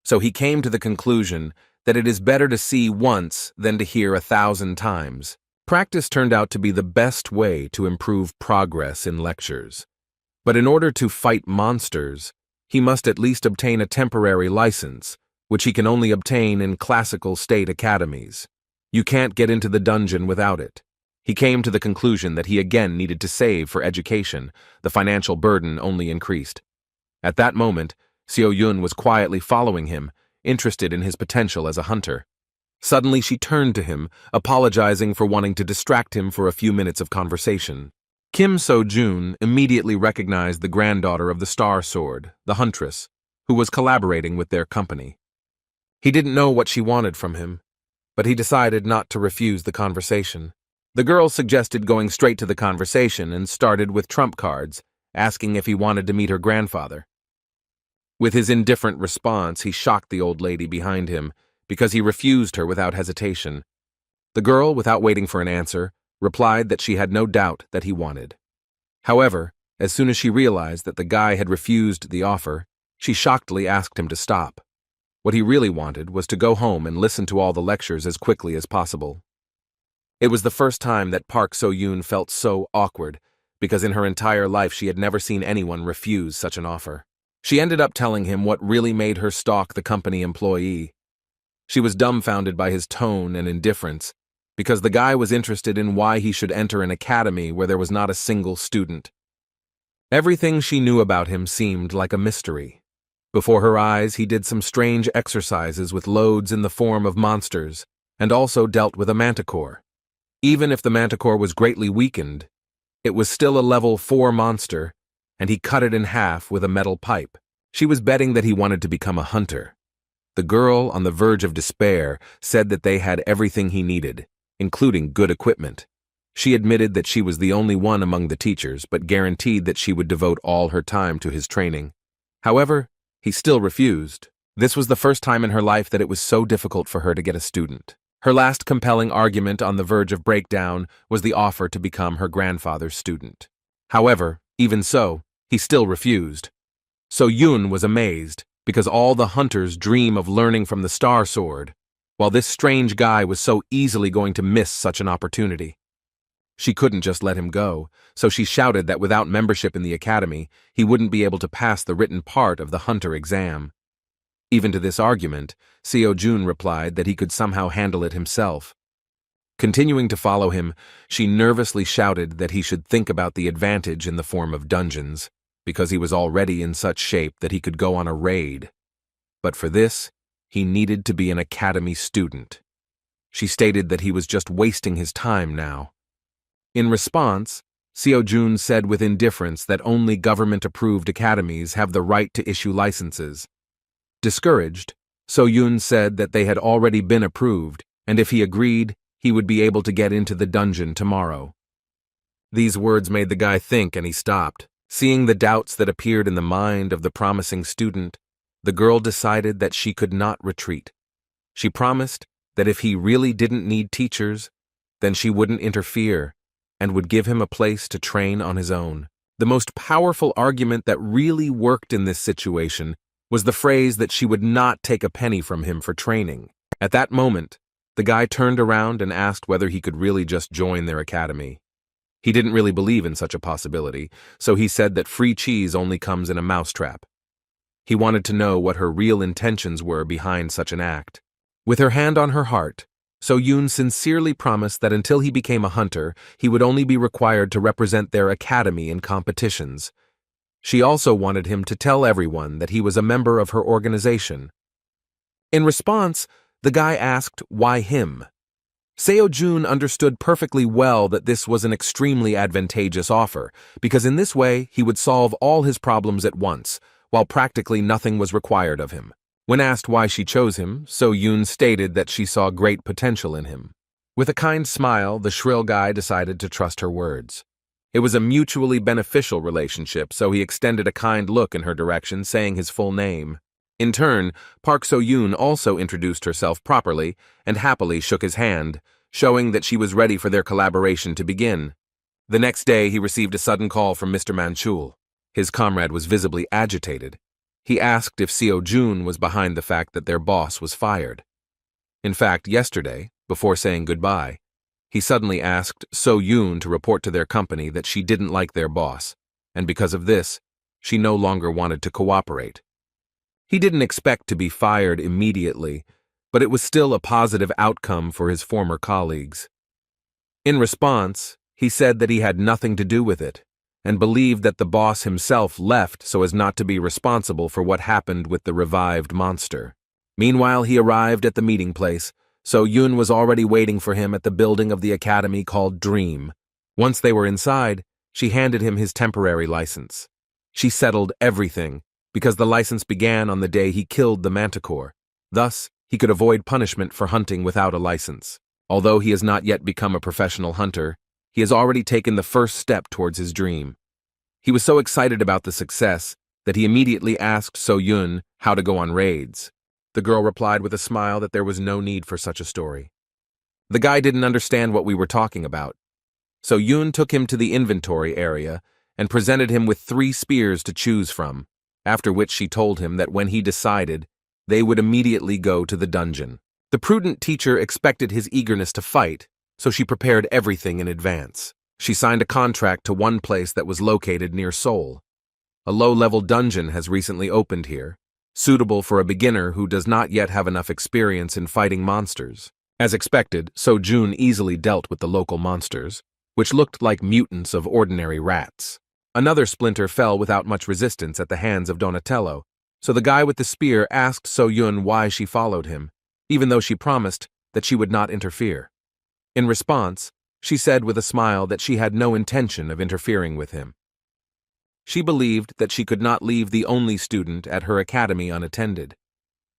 So he came to the conclusion that it is better to see once than to hear 1,000 times. Practice turned out to be the best way to improve progress in lectures. But in order to fight monsters, he must at least obtain a temporary license, which he can only obtain in classical state academies. You can't get into the dungeon without it. He came to the conclusion that he again needed to save for education. The financial burden only increased. At that moment, Seo-Yun was quietly following him, interested in his potential as a hunter. Suddenly she turned to him, apologizing for wanting to distract him for a few minutes of conversation. Kim So-Jun immediately recognized the granddaughter of the Star Sword, the huntress, who was collaborating with their company. He didn't know what she wanted from him, but he decided not to refuse the conversation. The girl suggested going straight to the conversation and started with trump cards, asking if he wanted to meet her grandfather. With his indifferent response, he shocked the old lady behind him because he refused her without hesitation. The girl, without waiting for an answer, replied that she had no doubt that he wanted. However, as soon as she realized that the guy had refused the offer, she shockedly asked him to stop. What he really wanted was to go home and listen to all the lectures as quickly as possible. It was the first time that Park So-Yun felt so awkward, because in her entire life she had never seen anyone refuse such an offer. She ended up telling him what really made her stalk the company employee. She was dumbfounded by his tone and indifference, because the guy was interested in why he should enter an academy where there was not a single student. Everything she knew about him seemed like a mystery. Before her eyes, he did some strange exercises with loads in the form of monsters, and also dealt with a manticore. Even if the manticore was greatly weakened, it was still a level 4 monster, and he cut it in half with a metal pipe. She was betting that he wanted to become a hunter. The girl, on the verge of despair, said that they had everything he needed, including good equipment. She admitted that she was the only one among the teachers, but guaranteed that she would devote all her time to his training. However, he still refused. This was the first time in her life that it was so difficult for her to get a student. Her last compelling argument on the verge of breakdown was the offer to become her grandfather's student. However, even so, he still refused. So Yun was amazed, because all the hunters dream of learning from the Star Sword, while this strange guy was so easily going to miss such an opportunity. She couldn't just let him go, so she shouted that without membership in the academy, he wouldn't be able to pass the written part of the hunter exam. Even to this argument, Seo-Jun replied that he could somehow handle it himself. Continuing to follow him, she nervously shouted that he should think about the advantage in the form of dungeons, because he was already in such shape that he could go on a raid. But for this, he needed to be an academy student. She stated that he was just wasting his time now. In response, Seo-jun said with indifference that only government-approved academies have the right to issue licenses. Discouraged, So-yun said that they had already been approved, and if he agreed, he would be able to get into the dungeon tomorrow. These words made the guy think, and he stopped. Seeing the doubts that appeared in the mind of the promising student, the girl decided that she could not retreat. She promised that if he really didn't need teachers, then she wouldn't interfere and would give him a place to train on his own. The most powerful argument that really worked in this situation was the phrase that she would not take a penny from him for training. At that moment, the guy turned around and asked whether he could really just join their academy. He didn't really believe in such a possibility, so he said that free cheese only comes in a mousetrap. He wanted to know what her real intentions were behind such an act. With her hand on her heart, So-yun sincerely promised that until he became a hunter, he would only be required to represent their academy in competitions. She also wanted him to tell everyone that he was a member of her organization. In response, the guy asked why him. Seo-jun understood perfectly well that this was an extremely advantageous offer, because in this way he would solve all his problems at once, while practically nothing was required of him. When asked why she chose him, So-yun stated that she saw great potential in him. With a kind smile, the shrill guy decided to trust her words. It was a mutually beneficial relationship, so he extended a kind look in her direction, saying his full name. In turn, Park So-yun also introduced herself properly and happily shook his hand, showing that she was ready for their collaboration to begin. The next day, he received a sudden call from Mr. Manchul. His comrade was visibly agitated. He asked if Seo-jun was behind the fact that their boss was fired. In fact, yesterday, before saying goodbye, he suddenly asked So-yun to report to their company that she didn't like their boss, and because of this, she no longer wanted to cooperate. He didn't expect to be fired immediately, but it was still a positive outcome for his former colleagues. In response, he said that he had nothing to do with it, and believed that the boss himself left so as not to be responsible for what happened with the revived monster. Meanwhile, he arrived at the meeting place, so Yun was already waiting for him at the building of the academy called Dream. Once they were inside, she handed him his temporary license. She settled everything, because the license began on the day he killed the manticore. Thus, he could avoid punishment for hunting without a license. Although he has not yet become a professional hunter, he has already taken the first step towards his dream. He was so excited about the success that he immediately asked So-yun how to go on raids. The girl replied with a smile that there was no need for such a story. The guy didn't understand what we were talking about. So-yun took him to the inventory area and presented him with 3 spears to choose from, after which she told him that when he decided, they would immediately go to the dungeon. The prudent teacher expected his eagerness to fight, so she prepared everything in advance. She signed a contract to one place that was located near Seoul. A low-level dungeon has recently opened here, suitable for a beginner who does not yet have enough experience in fighting monsters. As expected, So-jun easily dealt with the local monsters, which looked like mutants of ordinary rats. Another splinter fell without much resistance at the hands of Donatello, so the guy with the spear asked So-yun why she followed him, even though she promised that she would not interfere. In response, she said with a smile that she had no intention of interfering with him. She believed that she could not leave the only student at her academy unattended.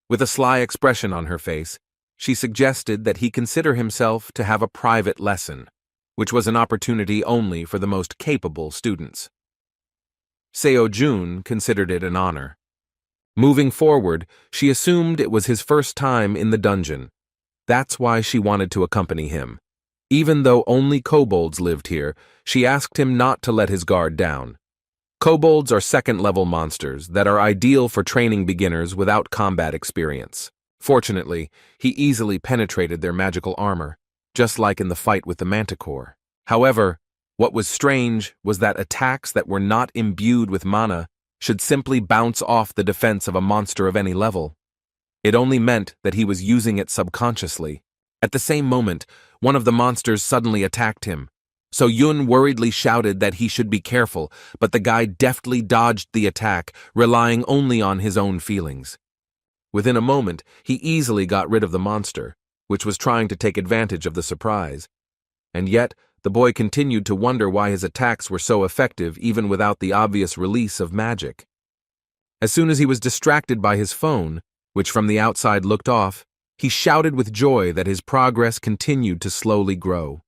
With a sly expression on her face, she suggested that he consider himself to have a private lesson, which was an opportunity only for the most capable students. Seo-jun considered it an honor. Moving forward, she assumed it was his first time in the dungeon. That's why she wanted to accompany him. Even though only kobolds lived here, she asked him not to let his guard down. Kobolds are second-level monsters that are ideal for training beginners without combat experience. Fortunately, he easily penetrated their magical armor, just like in the fight with the manticore. However, what was strange was that attacks that were not imbued with mana should simply bounce off the defense of a monster of any level. It only meant that he was using it subconsciously. At the same moment, one of the monsters suddenly attacked him. So Yun worriedly shouted that he should be careful, but the guy deftly dodged the attack, relying only on his own feelings. Within a moment, he easily got rid of the monster, which was trying to take advantage of the surprise. And yet, the boy continued to wonder why his attacks were so effective even without the obvious release of magic. As soon as he was distracted by his phone, which from the outside looked off, he shouted with joy that his progress continued to slowly grow.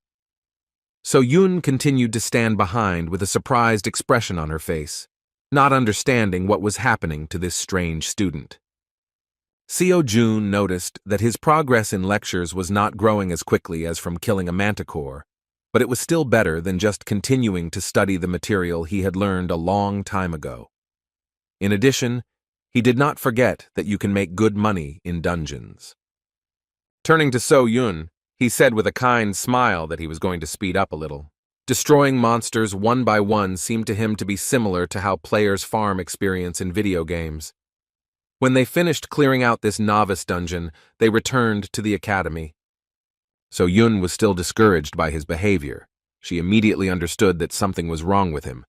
So Yun continued to stand behind with a surprised expression on her face, not understanding what was happening to this strange student. Seo Jun noticed that his progress in lectures was not growing as quickly as from killing a manticore, but it was still better than just continuing to study the material he had learned a long time ago. In addition, he did not forget that you can make good money in dungeons. Turning to So Yun, he said with a kind smile that he was going to speed up a little. Destroying monsters one by one seemed to him to be similar to how players farm experience in video games. When they finished clearing out this novice dungeon, they returned to the academy. So Yun was still discouraged by his behavior. She immediately understood that something was wrong with him,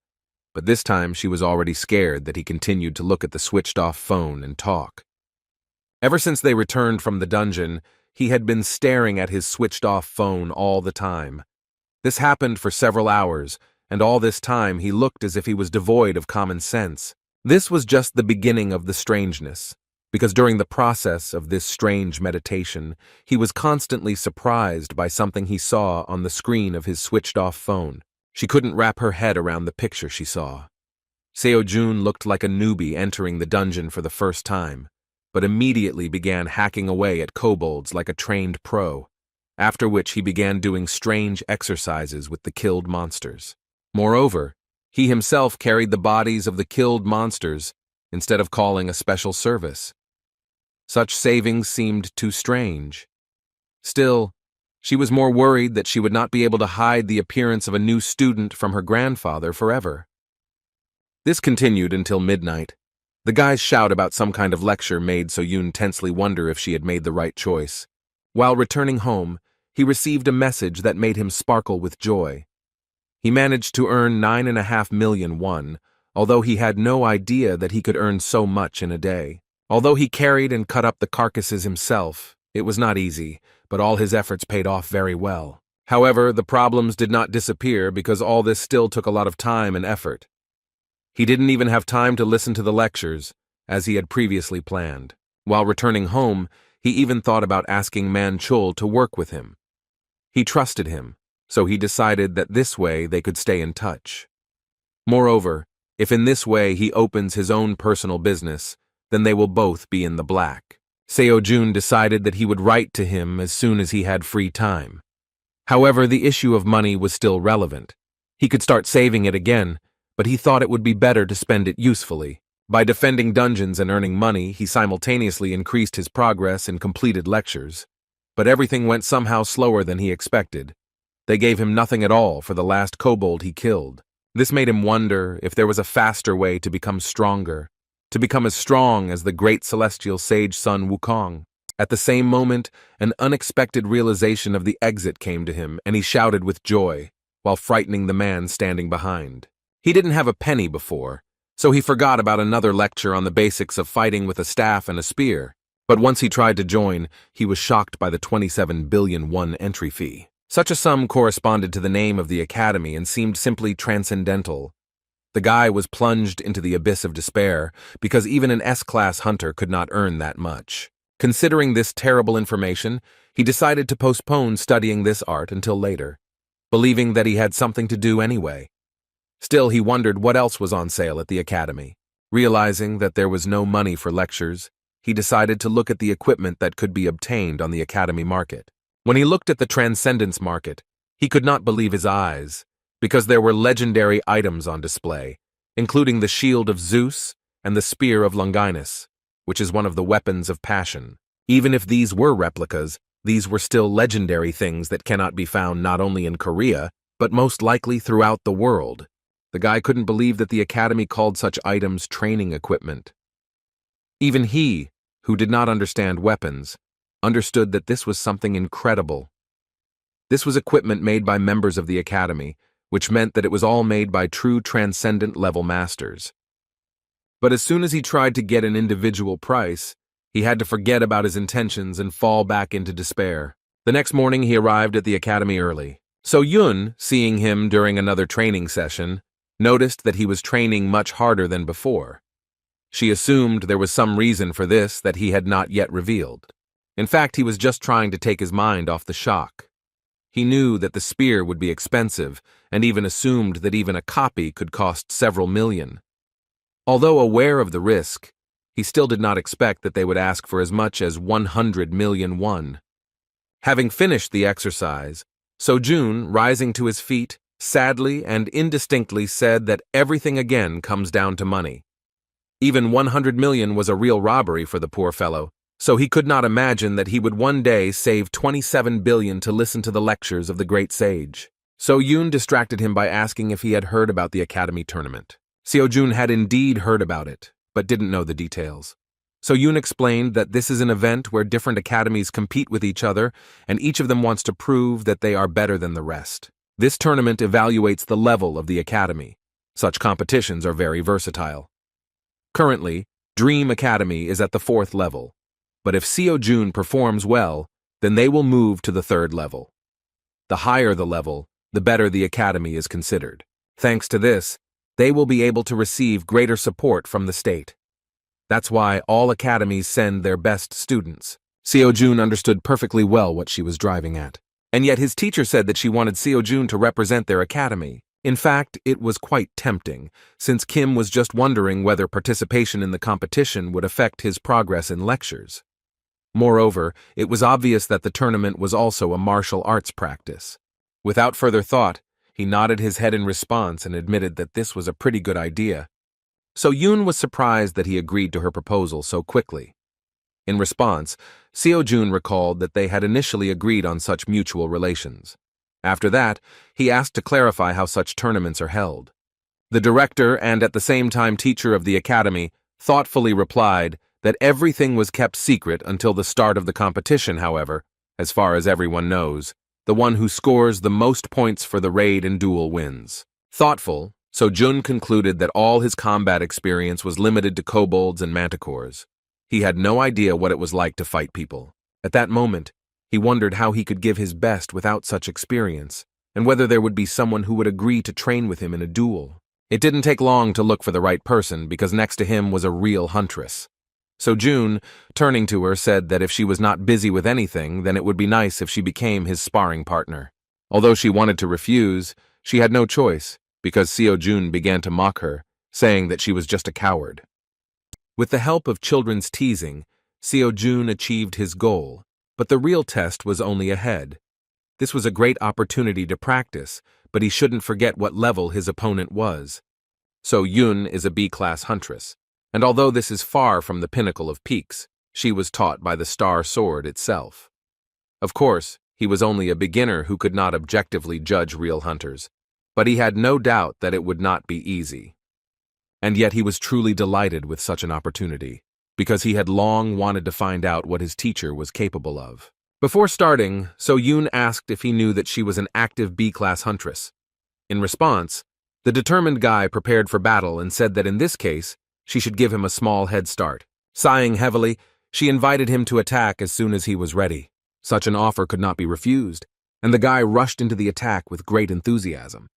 but this time she was already scared that he continued to look at the switched-off phone and talk. Ever since they returned from the dungeon, he had been staring at his switched-off phone all the time. This happened for several hours, and all this time he looked as if he was devoid of common sense. This was just the beginning of the strangeness, because during the process of this strange meditation, he was constantly surprised by something he saw on the screen of his switched-off phone. She couldn't wrap her head around the picture she saw. Seo Jun looked like a newbie entering the dungeon for the first time, but immediately began hacking away at kobolds like a trained pro, after which he began doing strange exercises with the killed monsters. Moreover, he himself carried the bodies of the killed monsters instead of calling a special service. Such savings seemed too strange. Still, she was more worried that she would not be able to hide the appearance of a new student from her grandfather forever. This continued until midnight. The guy's shout about some kind of lecture made So Yun tensely wonder if she had made the right choice. While returning home, he received a message that made him sparkle with joy. He managed to earn 9.5 million won, although he had no idea that he could earn so much in a day. Although he carried and cut up the carcasses himself, it was not easy, but all his efforts paid off very well. However, the problems did not disappear because all this still took a lot of time and effort. He didn't even have time to listen to the lectures, as he had previously planned. While returning home, he even thought about asking Man Chul to work with him. He trusted him, so he decided that this way they could stay in touch. Moreover, if in this way he opens his own personal business, then they will both be in the black. Seo Jun decided that he would write to him as soon as he had free time. However, the issue of money was still relevant. He could start saving it again, but he thought it would be better to spend it usefully. By defending dungeons and earning money, he simultaneously increased his progress in completed lectures. But everything went somehow slower than he expected. They gave him nothing at all for the last kobold he killed. This made him wonder if there was a faster way to become stronger, to become as strong as the great celestial sage Sun Wukong. At the same moment, an unexpected realization of the exit came to him, and he shouted with joy, while frightening the man standing behind. He didn't have a penny before, so he forgot about another lecture on the basics of fighting with a staff and a spear. But once he tried to join, he was shocked by the 27 billion won entry fee. Such a sum corresponded to the name of the academy and seemed simply transcendental. The guy was plunged into the abyss of despair because even an S-class hunter could not earn that much. Considering this terrible information, he decided to postpone studying this art until later, believing that he had something to do anyway. Still, he wondered what else was on sale at the academy. Realizing that there was no money for lectures, he decided to look at the equipment that could be obtained on the academy market. When he looked at the Transcendence market, he could not believe his eyes, because there were legendary items on display, including the shield of Zeus and the spear of Longinus, which is one of the weapons of passion. Even if these were replicas, these were still legendary things that cannot be found not only in Korea, but most likely throughout the world. The guy couldn't believe that the academy called such items training equipment. Even he, who did not understand weapons, understood that this was something incredible. This was equipment made by members of the academy, which meant that it was all made by true transcendent-level masters. But as soon as he tried to get an individual price, he had to forget about his intentions and fall back into despair. The next morning he arrived at the academy early. So Yun, seeing him during another training session, noticed that he was training much harder than before. She assumed there was some reason for this that he had not yet revealed. In fact, he was just trying to take his mind off the shock. He knew that the spear would be expensive, and even assumed that even a copy could cost several million. Although aware of the risk, he still did not expect that they would ask for as much as 100 million won. Having finished the exercise, Sojun, rising to his feet, sadly and indistinctly said that everything again comes down to money. Even 100 million was a real robbery for the poor fellow, so he could not imagine that he would one day save 27 billion to listen to the lectures of the great sage. So Yoon distracted him by asking if he had heard about the academy tournament. Seojun had indeed heard about it, but didn't know the details. So Yoon explained that this is an event where different academies compete with each other, and each of them wants to prove that they are better than the rest. This tournament evaluates the level of the academy. Such competitions are very versatile. Currently, Dream Academy is at the 4th level, but if Seojun performs well, then they will move to the 3rd level. The higher the level, the better the academy is considered. Thanks to this, they will be able to receive greater support from the state. That's why all academies send their best students. Seojun understood perfectly well what she was driving at. And yet his teacher said that she wanted Seojun to represent their academy. In fact, it was quite tempting, since Kim was just wondering whether participation in the competition would affect his progress in lectures. Moreover, it was obvious that the tournament was also a martial arts practice. Without further thought, he nodded his head in response and admitted that this was a pretty good idea. So Yoon was surprised that he agreed to her proposal so quickly. In response, Seojun recalled that they had initially agreed on such mutual relations. After that, he asked to clarify how such tournaments are held. The director and at the same time teacher of the academy thoughtfully replied that everything was kept secret until the start of the competition. However, as far as everyone knows, the one who scores the most points for the raid and duel wins. Thoughtful, so Jun concluded that all his combat experience was limited to kobolds and manticores. He had no idea what it was like to fight people. At that moment, he wondered how he could give his best without such experience, and whether there would be someone who would agree to train with him in a duel. It didn't take long to look for the right person, because next to him was a real huntress. So June, turning to her, said that if she was not busy with anything, then it would be nice if she became his sparring partner. Although she wanted to refuse, she had no choice, because Seo Jun began to mock her, saying that she was just a coward. With the help of children's teasing, Seo Jun achieved his goal, but the real test was only ahead. This was a great opportunity to practice, but he shouldn't forget what level his opponent was. So Yun is a B-class huntress, and although this is far from the pinnacle of peaks, she was taught by the Star Sword itself. Of course, he was only a beginner who could not objectively judge real hunters, but he had no doubt that it would not be easy. And yet he was truly delighted with such an opportunity, because he had long wanted to find out what his teacher was capable of. Before starting, So Yoon asked if he knew that she was an active B-class huntress. In response, the determined guy prepared for battle and said that in this case, she should give him a small head start. Sighing heavily, she invited him to attack as soon as he was ready. Such an offer could not be refused, and the guy rushed into the attack with great enthusiasm.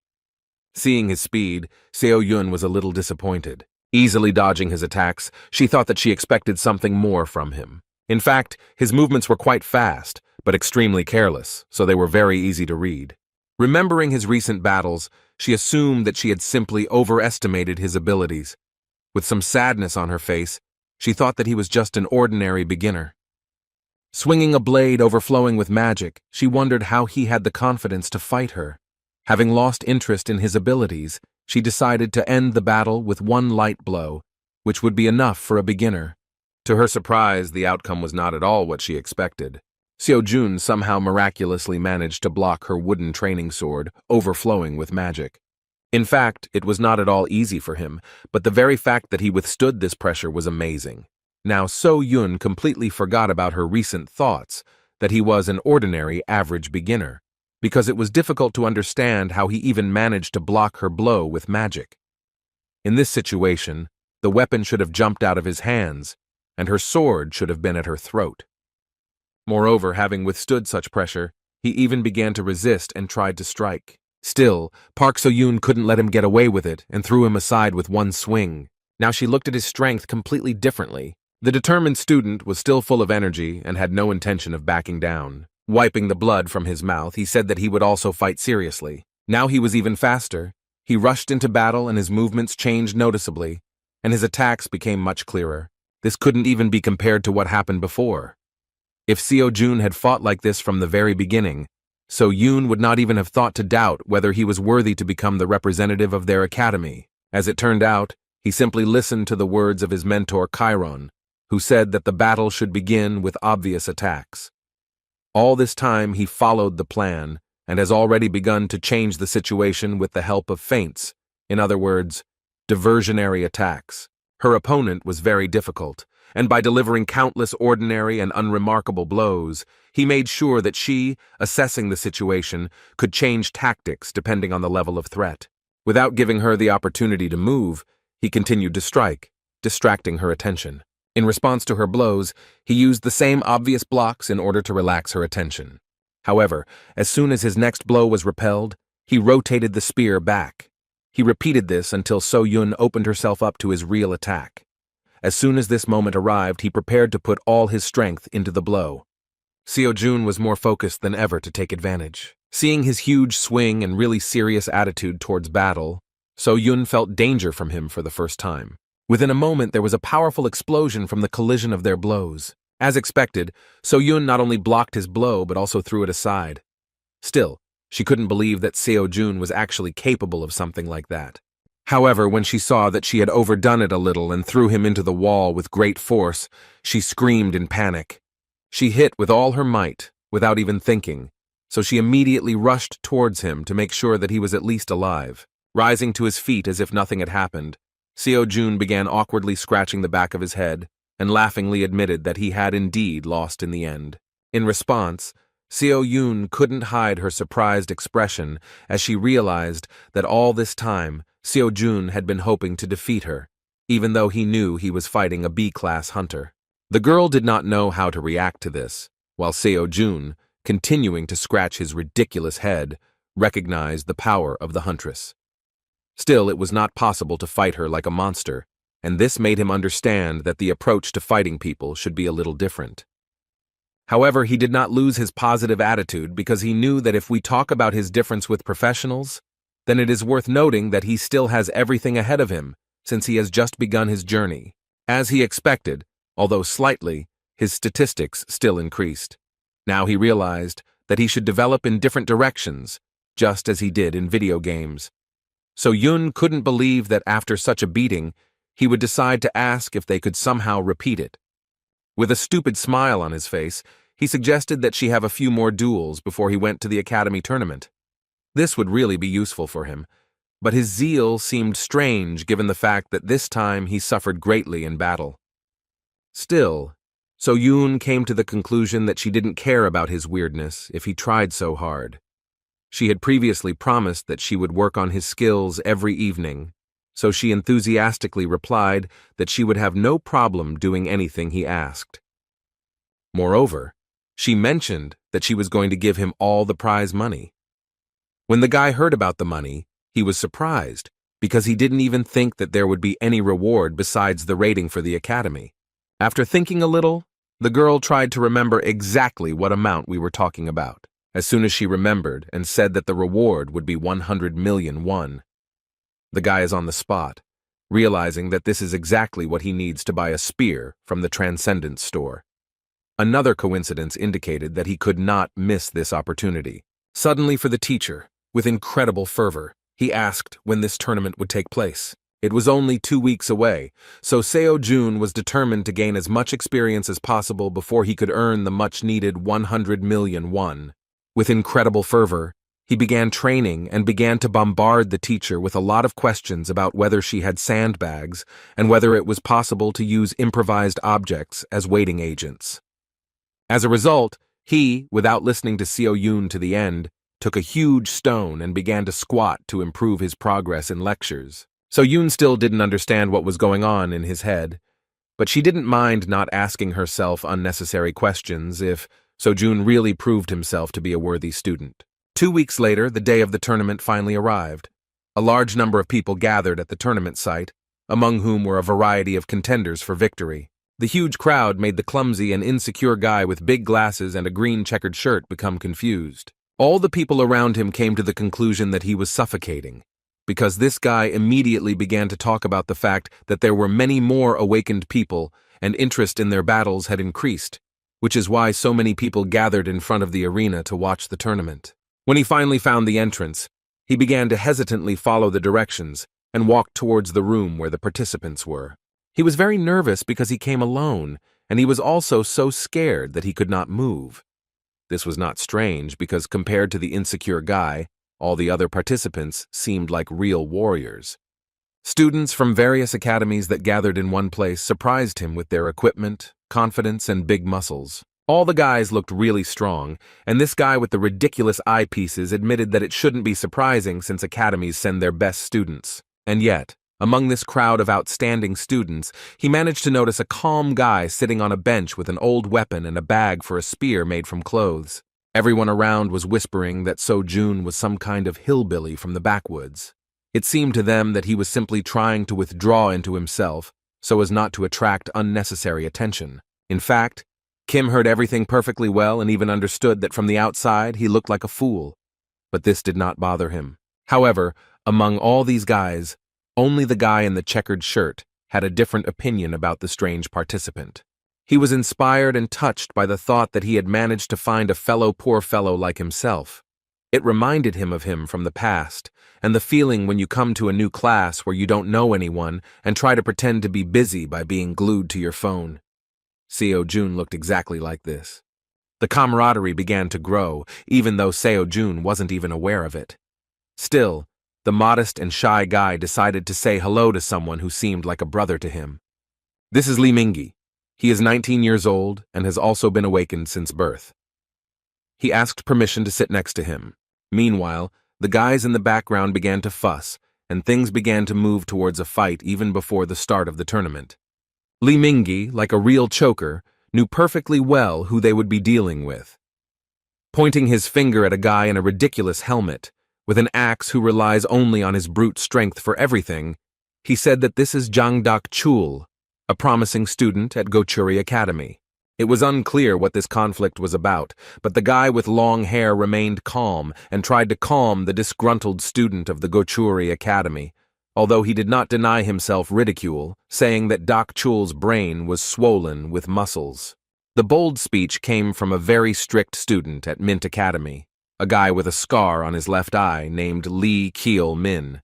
Seeing his speed, Seo Yun was a little disappointed. Easily dodging his attacks, she thought that she expected something more from him. In fact, his movements were quite fast, but extremely careless, so they were very easy to read. Remembering his recent battles, she assumed that she had simply overestimated his abilities. With some sadness on her face, she thought that he was just an ordinary beginner. Swinging a blade overflowing with magic, she wondered how he had the confidence to fight her. Having lost interest in his abilities, she decided to end the battle with one light blow, which would be enough for a beginner. To her surprise, the outcome was not at all what she expected. Seo Jun somehow miraculously managed to block her wooden training sword, overflowing with magic. In fact, it was not at all easy for him, but the very fact that he withstood this pressure was amazing. Now So-Yun completely forgot about her recent thoughts that he was an ordinary average beginner, because it was difficult to understand how he even managed to block her blow with magic. In this situation, the weapon should have jumped out of his hands, and her sword should have been at her throat. Moreover, having withstood such pressure, he even began to resist and tried to strike. Still, Park So-Yun couldn't let him get away with it and threw him aside with one swing. Now she looked at his strength completely differently. The determined student was still full of energy and had no intention of backing down. Wiping the blood from his mouth, he said that he would also fight seriously. Now he was even faster. He rushed into battle and his movements changed noticeably, and his attacks became much clearer. This couldn't even be compared to what happened before. If Seo-Jun had fought like this from the very beginning, So-Yun would not even have thought to doubt whether he was worthy to become the representative of their academy. As it turned out, he simply listened to the words of his mentor Chiron, who said that the battle should begin with obvious attacks. All this time he followed the plan and has already begun to change the situation with the help of feints, in other words, diversionary attacks. Her opponent was very difficult, and by delivering countless ordinary and unremarkable blows, he made sure that she, assessing the situation, could change tactics depending on the level of threat. Without giving her the opportunity to move, he continued to strike, distracting her attention. In response to her blows, he used the same obvious blocks in order to relax her attention. However, as soon as his next blow was repelled, he rotated the spear back. He repeated this until So-Yun opened herself up to his real attack. As soon as this moment arrived, he prepared to put all his strength into the blow. Seo-Jun was more focused than ever to take advantage. Seeing his huge swing and really serious attitude towards battle, So-Yun felt danger from him for the first time. Within a moment, there was a powerful explosion from the collision of their blows. As expected, So-Yun not only blocked his blow but also threw it aside. Still, she couldn't believe that Seo-Jun was actually capable of something like that. However, when she saw that she had overdone it a little and threw him into the wall with great force, she screamed in panic. She hit with all her might, without even thinking, so she immediately rushed towards him to make sure that he was at least alive. Rising to his feet as if nothing had happened, Seo-Jun began awkwardly scratching the back of his head and laughingly admitted that he had indeed lost in the end. In response, Seo-Yun couldn't hide her surprised expression as she realized that all this time, Seo-Jun had been hoping to defeat her, even though he knew he was fighting a B-class hunter. The girl did not know how to react to this, while Seo-Jun, continuing to scratch his ridiculous head, recognized the power of the huntress. Still, it was not possible to fight her like a monster, and this made him understand that the approach to fighting people should be a little different. However, he did not lose his positive attitude because he knew that if we talk about his difference with professionals, then it is worth noting that he still has everything ahead of him since he has just begun his journey. As he expected, although slightly, his statistics still increased. Now he realized that he should develop in different directions, just as he did in video games. So Yun couldn't believe that after such a beating, he would decide to ask if they could somehow repeat it. With a stupid smile on his face, he suggested that she have a few more duels before he went to the academy tournament. This would really be useful for him, but his zeal seemed strange given the fact that this time he suffered greatly in battle. Still, So Yoon came to the conclusion that she didn't care about his weirdness if he tried so hard. She had previously promised that she would work on his skills every evening, so she enthusiastically replied that she would have no problem doing anything he asked. Moreover, she mentioned that she was going to give him all the prize money. When the guy heard about the money, he was surprised because he didn't even think that there would be any reward besides the rating for the academy. After thinking a little, the girl tried to remember exactly what amount we were talking about. As soon as she remembered and said that the reward would be 100 million won. The guy is on the spot, realizing that this is exactly what he needs to buy a spear from the Transcendence store. Another coincidence indicated that he could not miss this opportunity. Suddenly for the teacher, with incredible fervor, he asked when this tournament would take place. It was only 2 weeks away, so Seo Jun was determined to gain as much experience as possible before he could earn the much-needed 100 million won. With incredible fervor, He began training and began to bombard the teacher with a lot of questions about whether she had sandbags and whether it was possible to use improvised objects as waiting agents. As a result, he, without listening to Seo Yoon to the end, took a huge stone and began to squat to improve his progress in lectures. So Yoon still didn't understand what was going on in his head, but she didn't mind not asking herself unnecessary questions if Seo-jun really proved himself to be a worthy student. 2 weeks later, the day of the tournament finally arrived. A large number of people gathered at the tournament site, among whom were a variety of contenders for victory. The huge crowd made the clumsy and insecure guy with big glasses and a green checkered shirt become confused. All the people around him came to the conclusion that he was suffocating, because this guy immediately began to talk about the fact that there were many more awakened people and interest in their battles had increased, which is why so many people gathered in front of the arena to watch the tournament. When he finally found the entrance, he began to hesitantly follow the directions and walked towards the room where the participants were. He was very nervous because he came alone, and he was also so scared that he could not move. This was not strange because compared to the insecure guy, all the other participants seemed like real warriors. Students from various academies that gathered in one place surprised him with their equipment, confidence, and big muscles. All the guys looked really strong, and this guy with the ridiculous eyepieces admitted that it shouldn't be surprising since academies send their best students. And yet, among this crowd of outstanding students, he managed to notice a calm guy sitting on a bench with an old weapon and a bag for a spear made from clothes. Everyone around was whispering that Seo-jun was some kind of hillbilly from the backwoods. It seemed to them that he was simply trying to withdraw into himself so as not to attract unnecessary attention. In fact, Kim heard everything perfectly well and even understood that from the outside he looked like a fool. But this did not bother him. However, among all these guys, only the guy in the checkered shirt had a different opinion about the strange participant. He was inspired and touched by the thought that he had managed to find a poor fellow like himself. It reminded him of him from the past, and the feeling when you come to a new class where you don't know anyone and try to pretend to be busy by being glued to your phone. Seo-jun looked exactly like this. The camaraderie began to grow, even though Seo-jun wasn't even aware of it. Still, the modest and shy guy decided to say hello to someone who seemed like a brother to him. This is Lee Mingi. He is 19 years old and has also been awakened since birth. He asked permission to sit next to him. Meanwhile, the guys in the background began to fuss, and things began to move towards a fight even before the start of the tournament. Lee Mingi, like a real choker, knew perfectly well who they would be dealing with. Pointing his finger at a guy in a ridiculous helmet, with an axe who relies only on his brute strength for everything, he said that this is Jang Dak-chul, a promising student at Gochuri Academy. It was unclear what this conflict was about, but the guy with long hair remained calm and tried to calm the disgruntled student of the Gochuri Academy, although he did not deny himself ridicule, saying that Dak-chul's brain was swollen with muscles. The bold speech came from a very strict student at Mint Academy, a guy with a scar on his left eye named Lee Keel-min.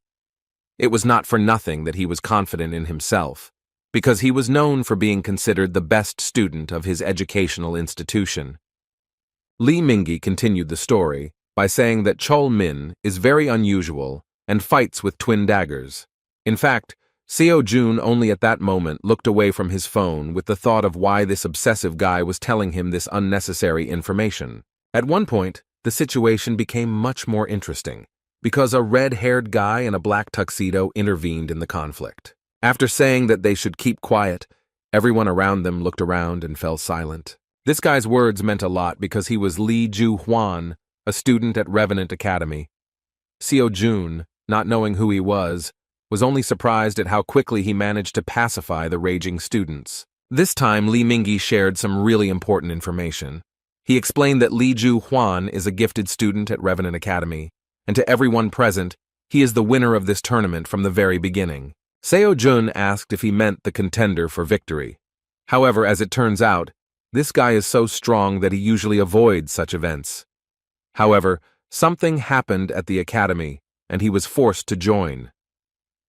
It was not for nothing that he was confident in himself, because he was known for being considered the best student of his educational institution. Lee Mingi continued the story by saying that Chol-min is very unusual and fights with twin daggers. In fact, Seo-jun only at that moment looked away from his phone with the thought of why this obsessive guy was telling him this unnecessary information. At one point, the situation became much more interesting, because a red-haired guy in a black tuxedo intervened in the conflict. After saying that they should keep quiet, everyone around them looked around and fell silent. This guy's words meant a lot because he was Lee Ju-hwan, a student at Revenant Academy. Seo-jun, not knowing who he was only surprised at how quickly he managed to pacify the raging students. This time, Lee Mingi shared some really important information. He explained that Lee Ju-hwan is a gifted student at Revenant Academy, and to everyone present, he is the winner of this tournament from the very beginning. Seo-jun asked if he meant the contender for victory. However, as it turns out, this guy is so strong that he usually avoids such events. However, something happened at the academy, and he was forced to join.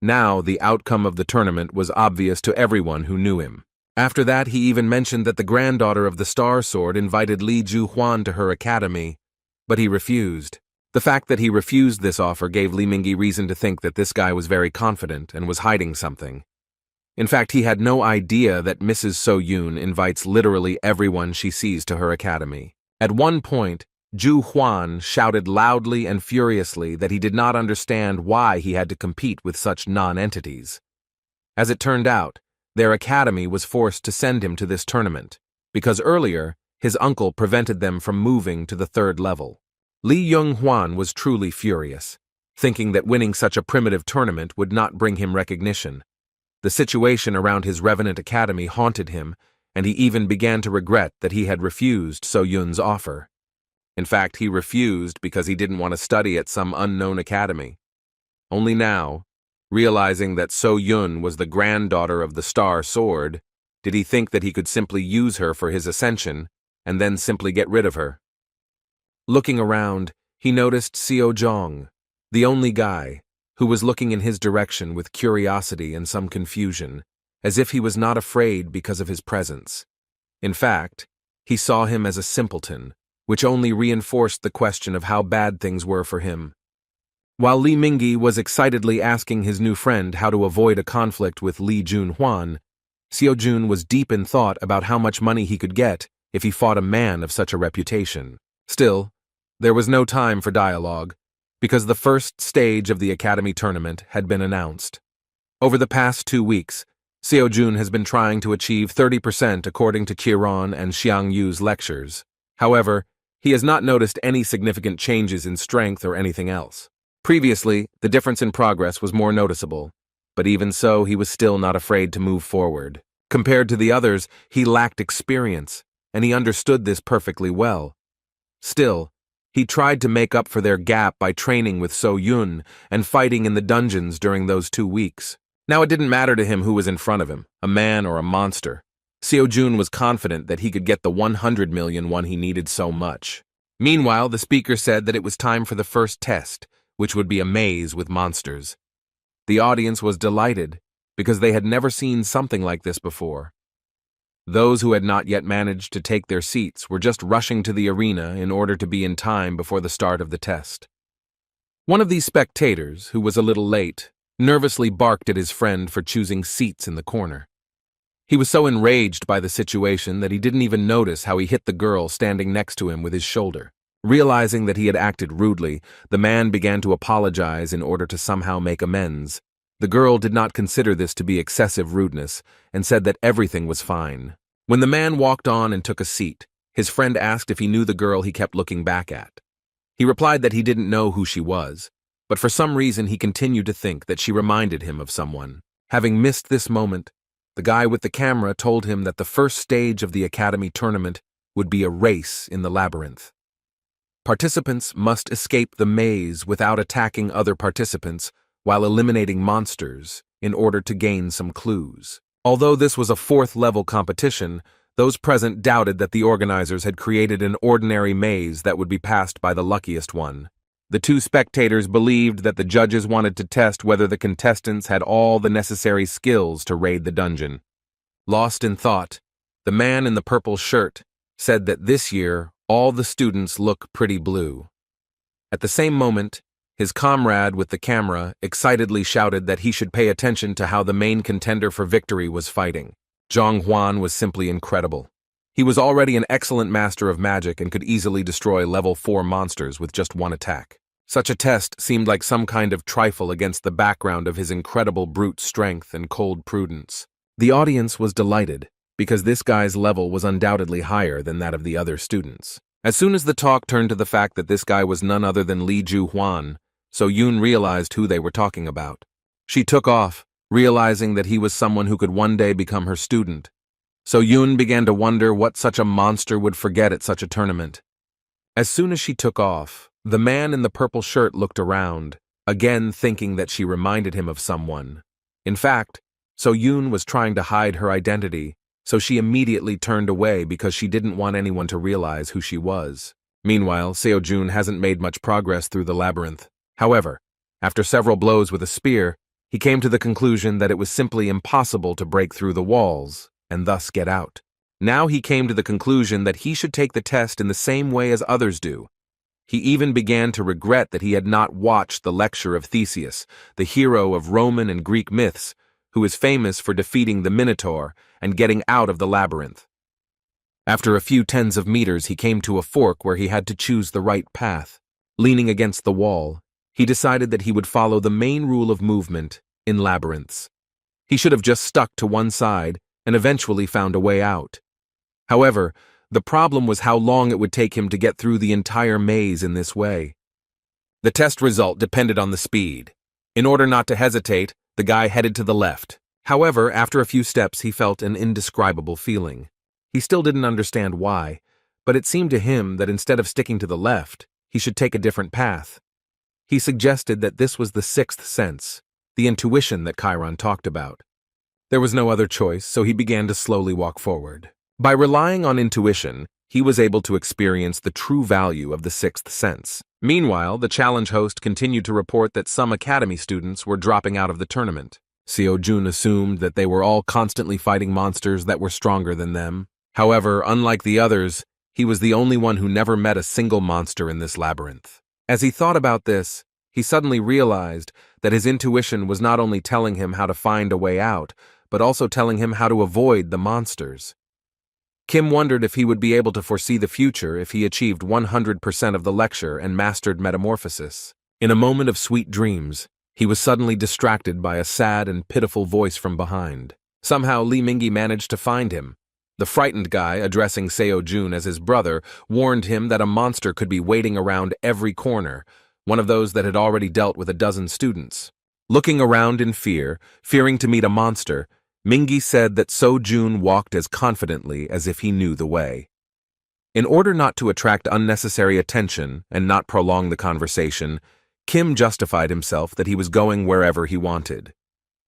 Now, the outcome of the tournament was obvious to everyone who knew him. After that, he even mentioned that the granddaughter of the Star Sword invited Lee Ju-hwan to her academy, but he refused. The fact that he refused this offer gave Li Mingyi reason to think that this guy was very confident and was hiding something. In fact, he had no idea that Mrs. So Yoon invites literally everyone she sees to her academy. At one point, Ju Huan shouted loudly and furiously that he did not understand why he had to compete with such non-entities. As it turned out, their academy was forced to send him to this tournament, because earlier, his uncle prevented them from moving to the 3rd level. Li Yung-hwan was truly furious, thinking that winning such a primitive tournament would not bring him recognition. The situation around his Revenant Academy haunted him, and he even began to regret that he had refused So Yun's offer. In fact, he refused because he didn't want to study at some unknown academy. Only now, realizing that So Yun was the granddaughter of the Star Sword, did he think that he could simply use her for his ascension, and then simply get rid of her. Looking around, he noticed Seo Jong, the only guy, who was looking in his direction with curiosity and some confusion, as if he was not afraid because of his presence. In fact, he saw him as a simpleton, which only reinforced the question of how bad things were for him. While Li Mingyi was excitedly asking his new friend how to avoid a conflict with Li Jun-hwan, Seo Jun was deep in thought about how much money he could get if he fought a man of such a reputation. Still, there was no time for dialogue, because the first stage of the Academy tournament had been announced. Over the past 2 weeks, Seo Jun has been trying to achieve 30% according to Qiron and Xiang Yu's lectures. However, he has not noticed any significant changes in strength or anything else. Previously, the difference in progress was more noticeable, but even so, he was still not afraid to move forward. Compared to the others, he lacked experience, and he understood this perfectly well. Still, he tried to make up for their gap by training with So Yun and fighting in the dungeons during those 2 weeks. Now it didn't matter to him who was in front of him, a man or a monster. Seo Jun was confident that he could get the 100 million one he needed so much. Meanwhile, the speaker said that it was time for the first test, which would be a maze with monsters. The audience was delighted, because they had never seen something like this before. Those who had not yet managed to take their seats were just rushing to the arena in order to be in time before the start of the test. One of these spectators, who was a little late, nervously barked at his friend for choosing seats in the corner. He was so enraged by the situation that he didn't even notice how he hit the girl standing next to him with his shoulder. Realizing that he had acted rudely, the man began to apologize in order to somehow make amends. The girl did not consider this to be excessive rudeness and said that everything was fine. When the man walked on and took a seat, his friend asked if he knew the girl he kept looking back at. He replied that he didn't know who she was, but for some reason he continued to think that she reminded him of someone. Having missed this moment, the guy with the camera told him that the first stage of the Academy tournament would be a race in the labyrinth. Participants must escape the maze without attacking other participants while eliminating monsters in order to gain some clues. Although this was a 4th-level competition, those present doubted that the organizers had created an ordinary maze that would be passed by the luckiest one. The 2 spectators believed that the judges wanted to test whether the contestants had all the necessary skills to raid the dungeon. Lost in thought, the man in the purple shirt said that this year all the students look pretty blue. At the same moment, his comrade with the camera excitedly shouted that he should pay attention to how the main contender for victory was fighting. Zhang Huan was simply incredible. He was already an excellent master of magic and could easily destroy level 4 monsters with just one attack. Such a test seemed like some kind of trifle against the background of his incredible brute strength and cold prudence. The audience was delighted, because this guy's level was undoubtedly higher than that of the other students. As soon as the talk turned to the fact that this guy was none other than Li Ju-hwan, So Yoon realized who they were talking about. She took off, realizing that he was someone who could one day become her student. So Yoon began to wonder what such a monster would forget at such a tournament. As soon as she took off, the man in the purple shirt looked around, again thinking that she reminded him of someone. In fact, So Yoon was trying to hide her identity, so she immediately turned away because she didn't want anyone to realize who she was. Meanwhile, Seo Jun hasn't made much progress through the labyrinth. However, after several blows with a spear, he came to the conclusion that it was simply impossible to break through the walls and thus get out. Now he came to the conclusion that he should take the test in the same way as others do. He even began to regret that he had not watched the lecture of Theseus, the hero of Roman and Greek myths, who is famous for defeating the Minotaur and getting out of the labyrinth. After a few tens of meters, he came to a fork where he had to choose the right path. Leaning against the wall, he decided that he would follow the main rule of movement in labyrinths. He should have just stuck to one side and eventually found a way out. However, the problem was how long it would take him to get through the entire maze in this way. The test result depended on the speed. In order not to hesitate, the guy headed to the left. However, after a few steps, he felt an indescribable feeling. He still didn't understand why, but it seemed to him that instead of sticking to the left, he should take a different path. He suggested that this was the sixth sense, the intuition that Chiron talked about. There was no other choice, so he began to slowly walk forward. By relying on intuition, he was able to experience the true value of the sixth sense. Meanwhile, the challenge host continued to report that some academy students were dropping out of the tournament. Seo-jun assumed that they were all constantly fighting monsters that were stronger than them. However, unlike the others, he was the only one who never met a single monster in this labyrinth. As he thought about this, he suddenly realized that his intuition was not only telling him how to find a way out, but also telling him how to avoid the monsters. Kim wondered if he would be able to foresee the future if he achieved 100% of the lecture and mastered metamorphosis. In a moment of sweet dreams, he was suddenly distracted by a sad and pitiful voice from behind. Somehow Lee Mingi managed to find him. The frightened guy, addressing Seo-jun as his brother, warned him that a monster could be waiting around every corner, one of those that had already dealt with a dozen students. Looking around in fear, fearing to meet a monster, Mingi said that Seo-jun walked as confidently as if he knew the way. In order not to attract unnecessary attention and not prolong the conversation, Kim justified himself that he was going wherever he wanted.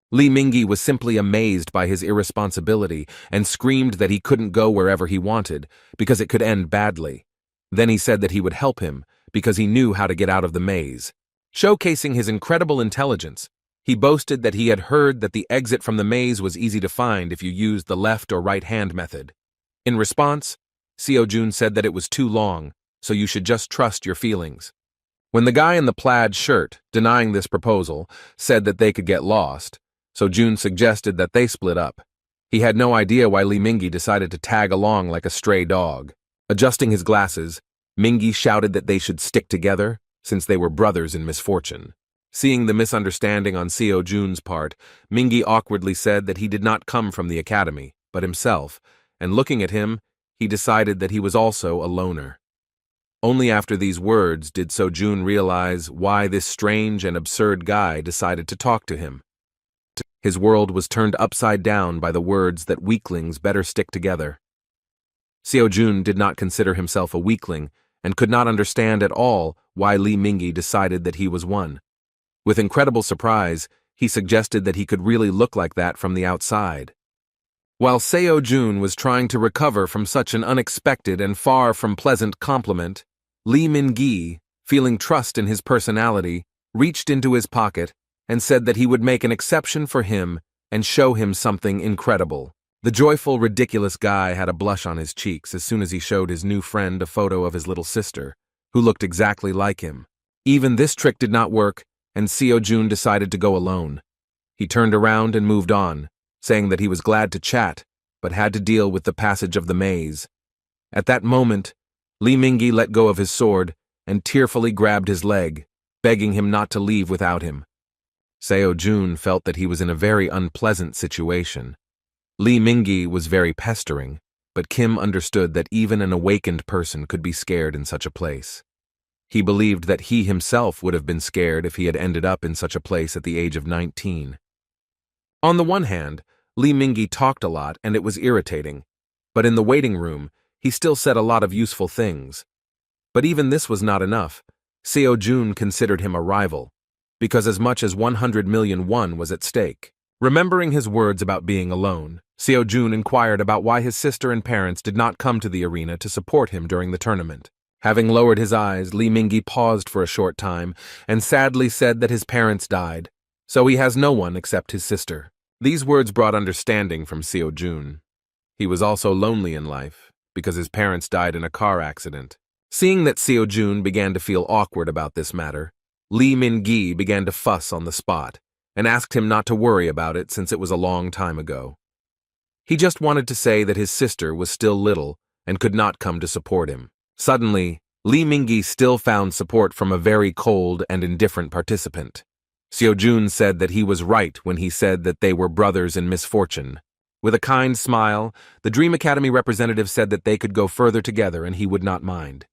Lee Mingi was simply amazed by his irresponsibility and screamed that he couldn't go wherever he wanted because it could end badly. Then he said that he would help him because he knew how to get out of the maze. Showcasing his incredible intelligence, he boasted that he had heard that the exit from the maze was easy to find if you used the left or right hand method. In response, Seo-jun said that it was too long, so you should just trust your feelings. When the guy in the plaid shirt, denying this proposal, said that they could get lost, Seo-jun suggested that they split up. He had no idea why Lee Mingi decided to tag along like a stray dog. Adjusting his glasses, Mingi shouted that they should stick together since they were brothers in misfortune. Seeing the misunderstanding on Seo-jun's part, Mingi awkwardly said that he did not come from the academy, but himself, and looking at him, he decided that he was also a loner. Only after these words did Seo-jun realize why this strange and absurd guy decided to talk to him. His world was turned upside down by the words that weaklings better stick together. Seo-jun did not consider himself a weakling and could not understand at all why Lee Mingi decided that he was one. With incredible surprise, he suggested that he could really look like that from the outside. While Seo-jun was trying to recover from such an unexpected and far from pleasant compliment, Lee Mingi, feeling trust in his personality, reached into his pocket and said that he would make an exception for him and show him something incredible. The joyful, ridiculous guy had a blush on his cheeks as soon as he showed his new friend a photo of his little sister, who looked exactly like him. Even this trick did not work, and Seo-jun decided to go alone. He turned around and moved on, saying that he was glad to chat, but had to deal with the passage of the maze. At that moment, Lee Mingi let go of his sword and tearfully grabbed his leg, begging him not to leave without him. Seo-jun felt that he was in a very unpleasant situation. Lee Mingi was very pestering, but Kim understood that even an awakened person could be scared in such a place. He believed that he himself would have been scared if he had ended up in such a place at the age of 19. On the one hand, Lee Mingi talked a lot and it was irritating, but in the waiting room, he still said a lot of useful things. But even this was not enough. Seo-jun considered him a rival, because as much as 100 million won was at stake. Remembering his words about being alone, Seo-jun inquired about why his sister and parents did not come to the arena to support him during the tournament. Having lowered his eyes, Lee Mingi paused for a short time and sadly said that his parents died, so he has no one except his sister. These words brought understanding from Seo-jun. He was also lonely in life because his parents died in a car accident. Seeing that Seo-jun began to feel awkward about this matter, Lee Min-gi began to fuss on the spot and asked him not to worry about it since it was a long time ago. He just wanted to say that his sister was still little and could not come to support him. Suddenly, Lee Min-gi still found support from a very cold and indifferent participant. Seo-jun said that he was right when he said that they were brothers in misfortune. With a kind smile, the Dream Academy representative said that they could go further together and he would not mind.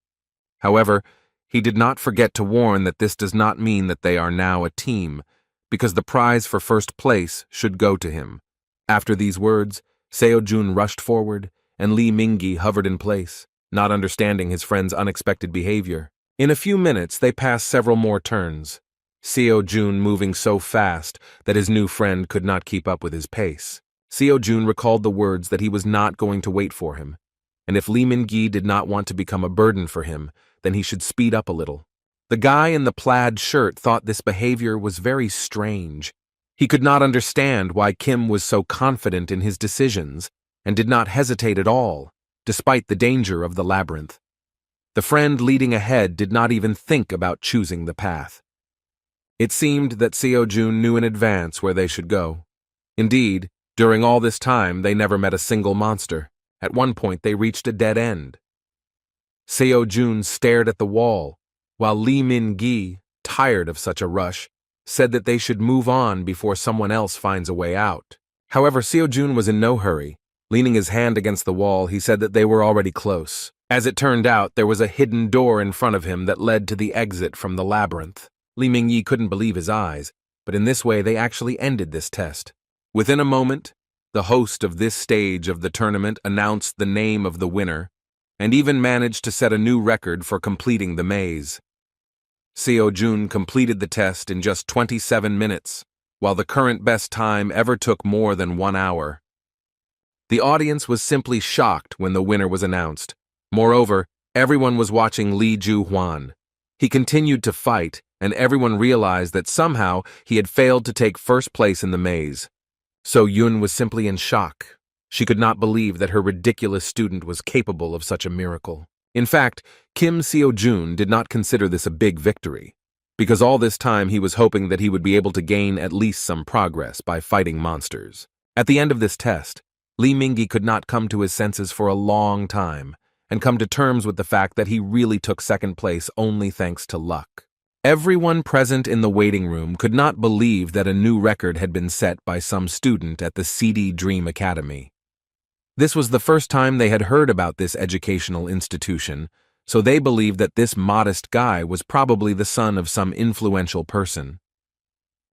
However, he did not forget to warn that this does not mean that they are now a team, because the prize for first place should go to him. After these words, Seo-jun rushed forward, and Lee Min-gi hovered in place, not understanding his friend's unexpected behavior. In a few minutes, they passed several more turns, Seo-jun moving so fast that his new friend could not keep up with his pace. Seo-jun recalled the words that he was not going to wait for him, and if Lee Min-gi did not want to become a burden for him, then he should speed up a little. The guy in the plaid shirt thought this behavior was very strange. He could not understand why Kim was so confident in his decisions and did not hesitate at all, despite the danger of the labyrinth. The friend leading ahead did not even think about choosing the path. It seemed that Seo-jun knew in advance where they should go. Indeed, during all this time, they never met a single monster. At one point, they reached a dead end. Seo-jun stared at the wall, while Lee Min-gi, tired of such a rush, said that they should move on before someone else finds a way out. However, Seo-jun was in no hurry. Leaning his hand against the wall, he said that they were already close. As it turned out, there was a hidden door in front of him that led to the exit from the labyrinth. Lee Min-gi couldn't believe his eyes, but in this way they actually ended this test. Within a moment, the host of this stage of the tournament announced the name of the winner, and even managed to set a new record for completing the maze. Seo-jun completed the test in just 27 minutes, while the current best time ever took more than 1 hour. The audience was simply shocked when the winner was announced. Moreover, everyone was watching Lee Ju-hwan. He continued to fight, and everyone realized that somehow he had failed to take first place in the maze. So-yun was simply in shock. She could not believe that her ridiculous student was capable of such a miracle. In fact, Kim Seo-jun did not consider this a big victory, because all this time he was hoping that he would be able to gain at least some progress by fighting monsters. At the end of this test, Lee Min-gi could not come to his senses for a long time, and come to terms with the fact that he really took second place only thanks to luck. Everyone present in the waiting room could not believe that a new record had been set by some student at the CD Dream Academy. This was the first time they had heard about this educational institution, so they believed that this modest guy was probably the son of some influential person.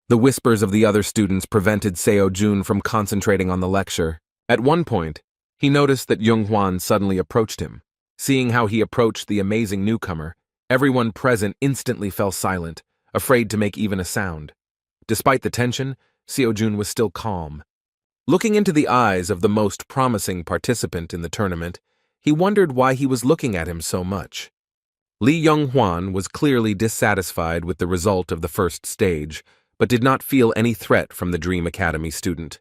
The whispers of the other students prevented Seo-jun from concentrating on the lecture. At one point, he noticed that Young-hwan suddenly approached him. Seeing how he approached the amazing newcomer, everyone present instantly fell silent, afraid to make even a sound. Despite the tension, Seo-jun was still calm. Looking into the eyes of the most promising participant in the tournament, he wondered why he was looking at him so much. Lee Young-hwan was clearly dissatisfied with the result of the first stage, but did not feel any threat from the Dream Academy student.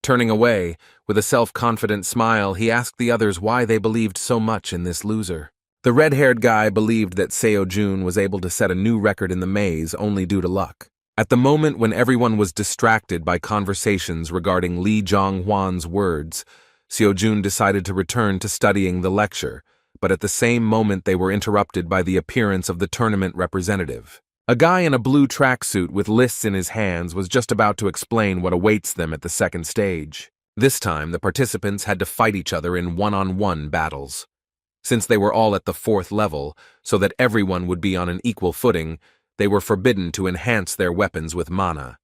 Turning away, with a self-confident smile, he asked the others why they believed so much in this loser. The red-haired guy believed that Seo-jun was able to set a new record in the maze only due to luck. At the moment when everyone was distracted by conversations regarding Lee Jong-hwan's words, Seo-jun decided to return to studying the lecture, but at the same moment they were interrupted by the appearance of the tournament representative. A guy in a blue tracksuit with lists in his hands was just about to explain what awaits them at the second stage. This time, the participants had to fight each other in one-on-one battles. Since they were all at the 4th level, so that everyone would be on an equal footing, they were forbidden to enhance their weapons with mana.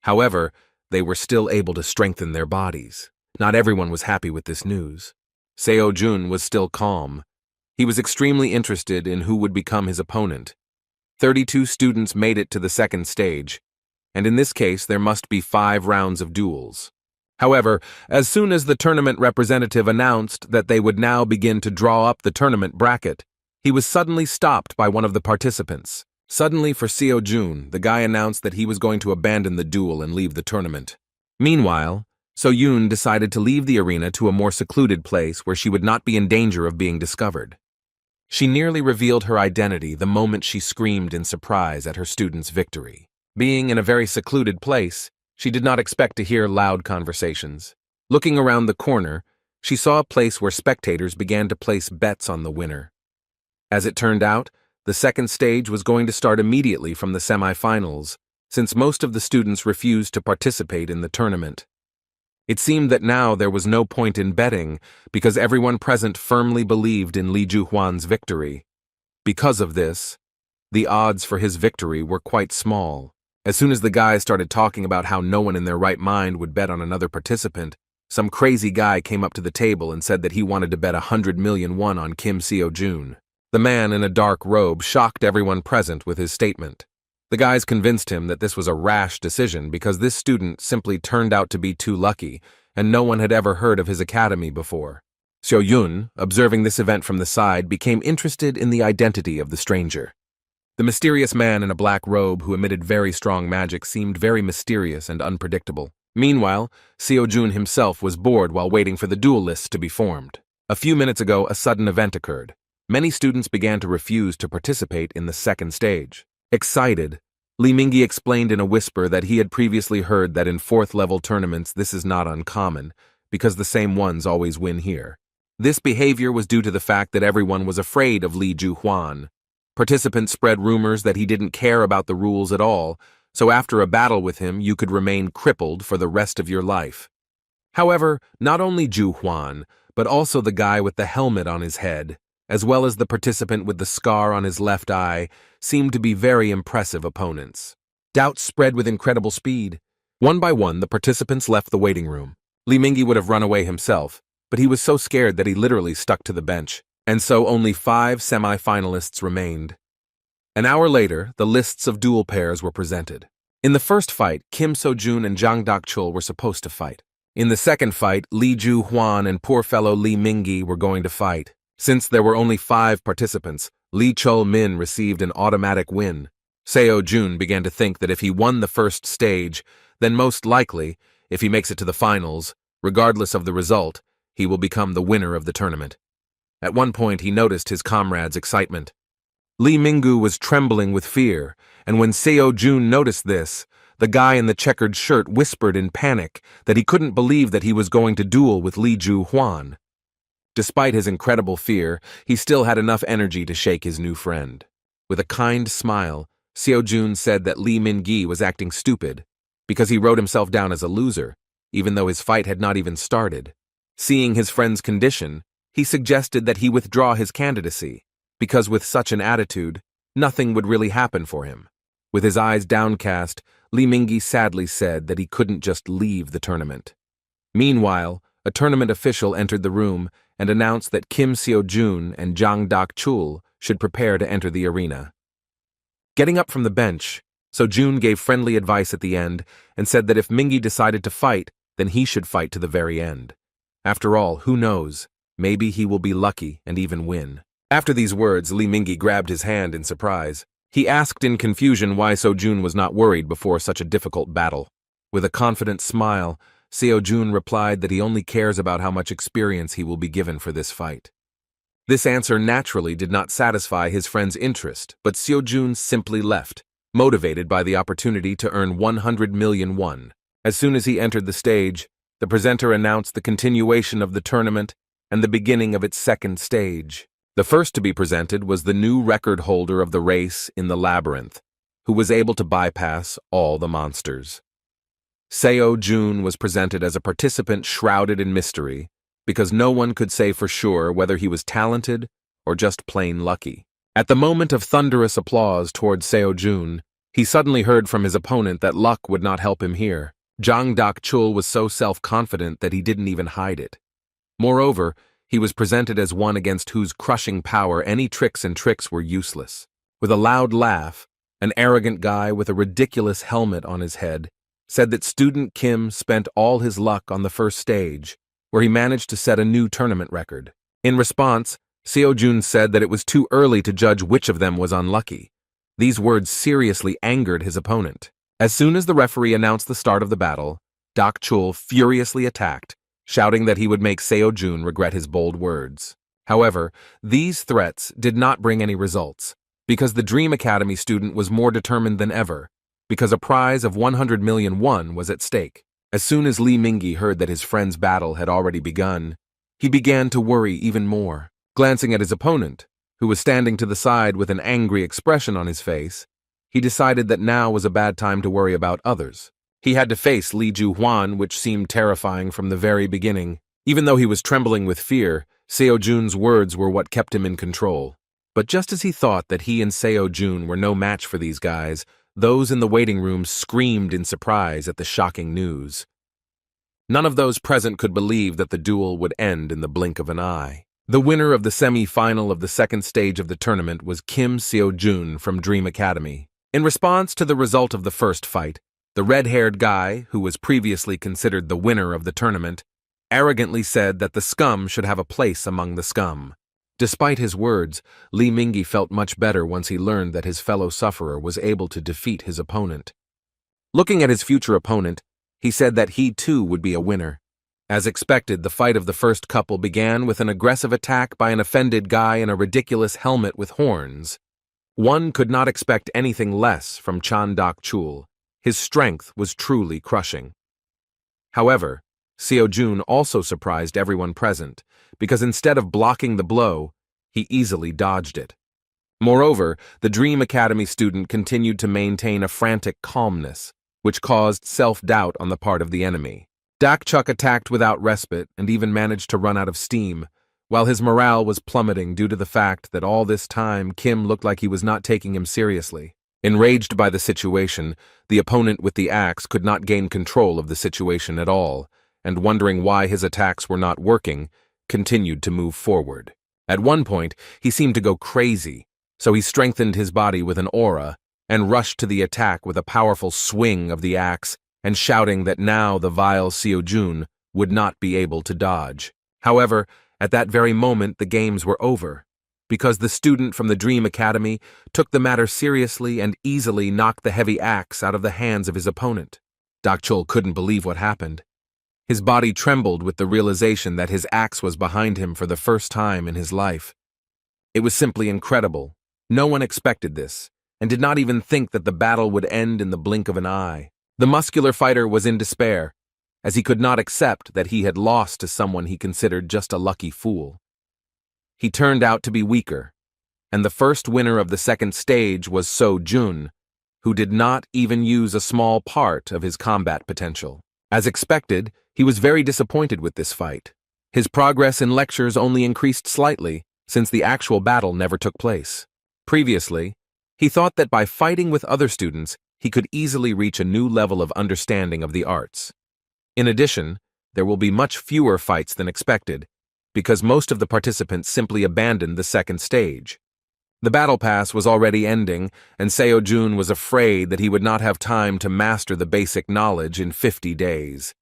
However, they were still able to strengthen their bodies. Not everyone was happy with this news. Seo-jun was still calm. He was extremely interested in who would become his opponent. 32 students made it to the second stage, and in this case there must be 5 rounds of duels. However, as soon as the tournament representative announced that they would now begin to draw up the tournament bracket, he was suddenly stopped by one of the participants. Suddenly for Seo-jun, the guy announced that he was going to abandon the duel and leave the tournament. Meanwhile, So-yun decided to leave the arena to a more secluded place where she would not be in danger of being discovered. She nearly revealed her identity the moment she screamed in surprise at her student's victory. Being in a very secluded place, she did not expect to hear loud conversations. Looking around the corner, she saw a place where spectators began to place bets on the winner. As it turned out, the second stage was going to start immediately from the semifinals, since most of the students refused to participate in the tournament. It seemed that now there was no point in betting because everyone present firmly believed in Li Juhuan's victory. Because of this, the odds for his victory were quite small. As soon as the guys started talking about how no one in their right mind would bet on another participant, some crazy guy came up to the table and said that he wanted to bet 100 million won on Kim Seo-jun. The man in a dark robe shocked everyone present with his statement. The guys convinced him that this was a rash decision because this student simply turned out to be too lucky, and no one had ever heard of his academy before. Seo-yun, observing this event from the side, became interested in the identity of the stranger. The mysterious man in a black robe who emitted very strong magic seemed very mysterious and unpredictable. Meanwhile, Seo-jun himself was bored while waiting for the duel lists to be formed. A few minutes ago, a sudden event occurred. Many students began to refuse to participate in the second stage. Excited, Li Mingyi explained in a whisper that he had previously heard that in fourth-level tournaments this is not uncommon, because the same ones always win here. This behavior was due to the fact that everyone was afraid of Li Juhuan. Participants spread rumors that he didn't care about the rules at all, so after a battle with him you could remain crippled for the rest of your life. However, not only Juhuan, but also the guy with the helmet on his head, as well as the participant with the scar on his left eye, seemed to be very impressive opponents. Doubts spread with incredible speed. One by one, the participants left the waiting room. Li Mingyi would have run away himself, but he was so scared that he literally stuck to the bench, and so only 5 semi-finalists remained. An hour later, the lists of duel pairs were presented. In the first fight, Kim So-jun and Jang Dak-chul were supposed to fight. In the second fight, Li Juhuan and poor fellow Li Mingyi were going to fight. Since there were only 5 participants, Li Chul-min received an automatic win. Seo-jun began to think that if he won the first stage, then most likely, if he makes it to the finals, regardless of the result, he will become the winner of the tournament. At one point, he noticed his comrades' excitement. Li Mingyu was trembling with fear, and when Seo-jun noticed this, the guy in the checkered shirt whispered in panic that he couldn't believe that he was going to duel with Li Juhuan. Despite his incredible fear, he still had enough energy to shake his new friend. With a kind smile, Seo-jun said that Li Mingyi was acting stupid because he wrote himself down as a loser, even though his fight had not even started. Seeing his friend's condition, he suggested that he withdraw his candidacy, because with such an attitude, nothing would really happen for him. With his eyes downcast, Li Mingyi sadly said that he couldn't just leave the tournament. Meanwhile, a tournament official entered the room and announced that Kim Seo-jun and Jang Dak-chul should prepare to enter the arena. Getting up from the bench, So-jun gave friendly advice at the end and said that if Mingyi decided to fight, then he should fight to the very end. After all, who knows, maybe he will be lucky and even win. After these words, Li Mingyi grabbed his hand in surprise. He asked in confusion why So-jun was not worried before such a difficult battle. With a confident smile, Seo-jun replied that he only cares about how much experience he will be given for this fight. This answer naturally did not satisfy his friend's interest, but Seo-jun simply left, motivated by the opportunity to earn 100 million won. As soon as he entered the stage, the presenter announced the continuation of the tournament and the beginning of its second stage. The first to be presented was the new record holder of the race in the labyrinth, who was able to bypass all the monsters. Seo-jun was presented as a participant shrouded in mystery, because no one could say for sure whether he was talented or just plain lucky. At the moment of thunderous applause towards Seo-jun, he suddenly heard from his opponent that luck would not help him here. Jang Dak-chul was so self-confident that he didn't even hide it. Moreover, he was presented as one against whose crushing power any tricks were useless. With a loud laugh, an arrogant guy with a ridiculous helmet on his head said that student Kim spent all his luck on the first stage, where he managed to set a new tournament record. In response, Seo-jun said that it was too early to judge which of them was unlucky. These words seriously angered his opponent. As soon as the referee announced the start of the battle, Dak-chul furiously attacked, shouting that he would make Seo-jun regret his bold words. However, these threats did not bring any results, because the Dream Academy student was more determined than ever, because a prize of 100 million won was at stake. As soon as Li Mingyi heard that his friend's battle had already begun, he began to worry even more. Glancing at his opponent, who was standing to the side with an angry expression on his face, he decided that now was a bad time to worry about others. He had to face Li Juhuan, which seemed terrifying from the very beginning. Even though he was trembling with fear, Seo Jun's words were what kept him in control. But just as he thought that he and Seo Jun were no match for these guys, those in the waiting room screamed in surprise at the shocking news. None of those present could believe that the duel would end in the blink of an eye. The winner of the semi-final of the second stage of the tournament was Kim Seo-jun from Dream Academy. In response to the result of the first fight, the red-haired guy, who was previously considered the winner of the tournament, arrogantly said that the scum should have a place among the scum. Despite his words, Li Mingyi felt much better once he learned that his fellow sufferer was able to defeat his opponent. Looking at his future opponent, he said that he too would be a winner. As expected, the fight of the first couple began with an aggressive attack by an offended guy in a ridiculous helmet with horns. One could not expect anything less from Chan Dak-chul. His strength was truly crushing. However, Seo Jun also surprised everyone present, because instead of blocking the blow, he easily dodged it. Moreover, the Dream Academy student continued to maintain a frantic calmness, which caused self-doubt on the part of the enemy. Dak-chuk attacked without respite and even managed to run out of steam, while his morale was plummeting due to the fact that all this time Kim looked like he was not taking him seriously. Enraged by the situation, the opponent with the axe could not gain control of the situation at all, and wondering why his attacks were not working, continued to move forward. At one point, he seemed to go crazy, so he strengthened his body with an aura and rushed to the attack with a powerful swing of the axe and shouting that now the vile Seo Jun would not be able to dodge. However, at that very moment the games were over, because the student from the Dream Academy took the matter seriously and easily knocked the heavy axe out of the hands of his opponent. Dak-chul couldn't believe what happened. His body trembled with the realization that his axe was behind him for the first time in his life. It was simply incredible. No one expected this, and did not even think that the battle would end in the blink of an eye. The muscular fighter was in despair, as he could not accept that he had lost to someone he considered just a lucky fool. He turned out to be weaker, and the first winner of the second stage was Seo Jun, who did not even use a small part of his combat potential. As expected, he was very disappointed with this fight. His progress in lectures only increased slightly, since the actual battle never took place. Previously, he thought that by fighting with other students, he could easily reach a new level of understanding of the arts. In addition, there will be much fewer fights than expected, because most of the participants simply abandoned the second stage. The battle pass was already ending, and Seo Jun was afraid that he would not have time to master the basic knowledge in 50 days.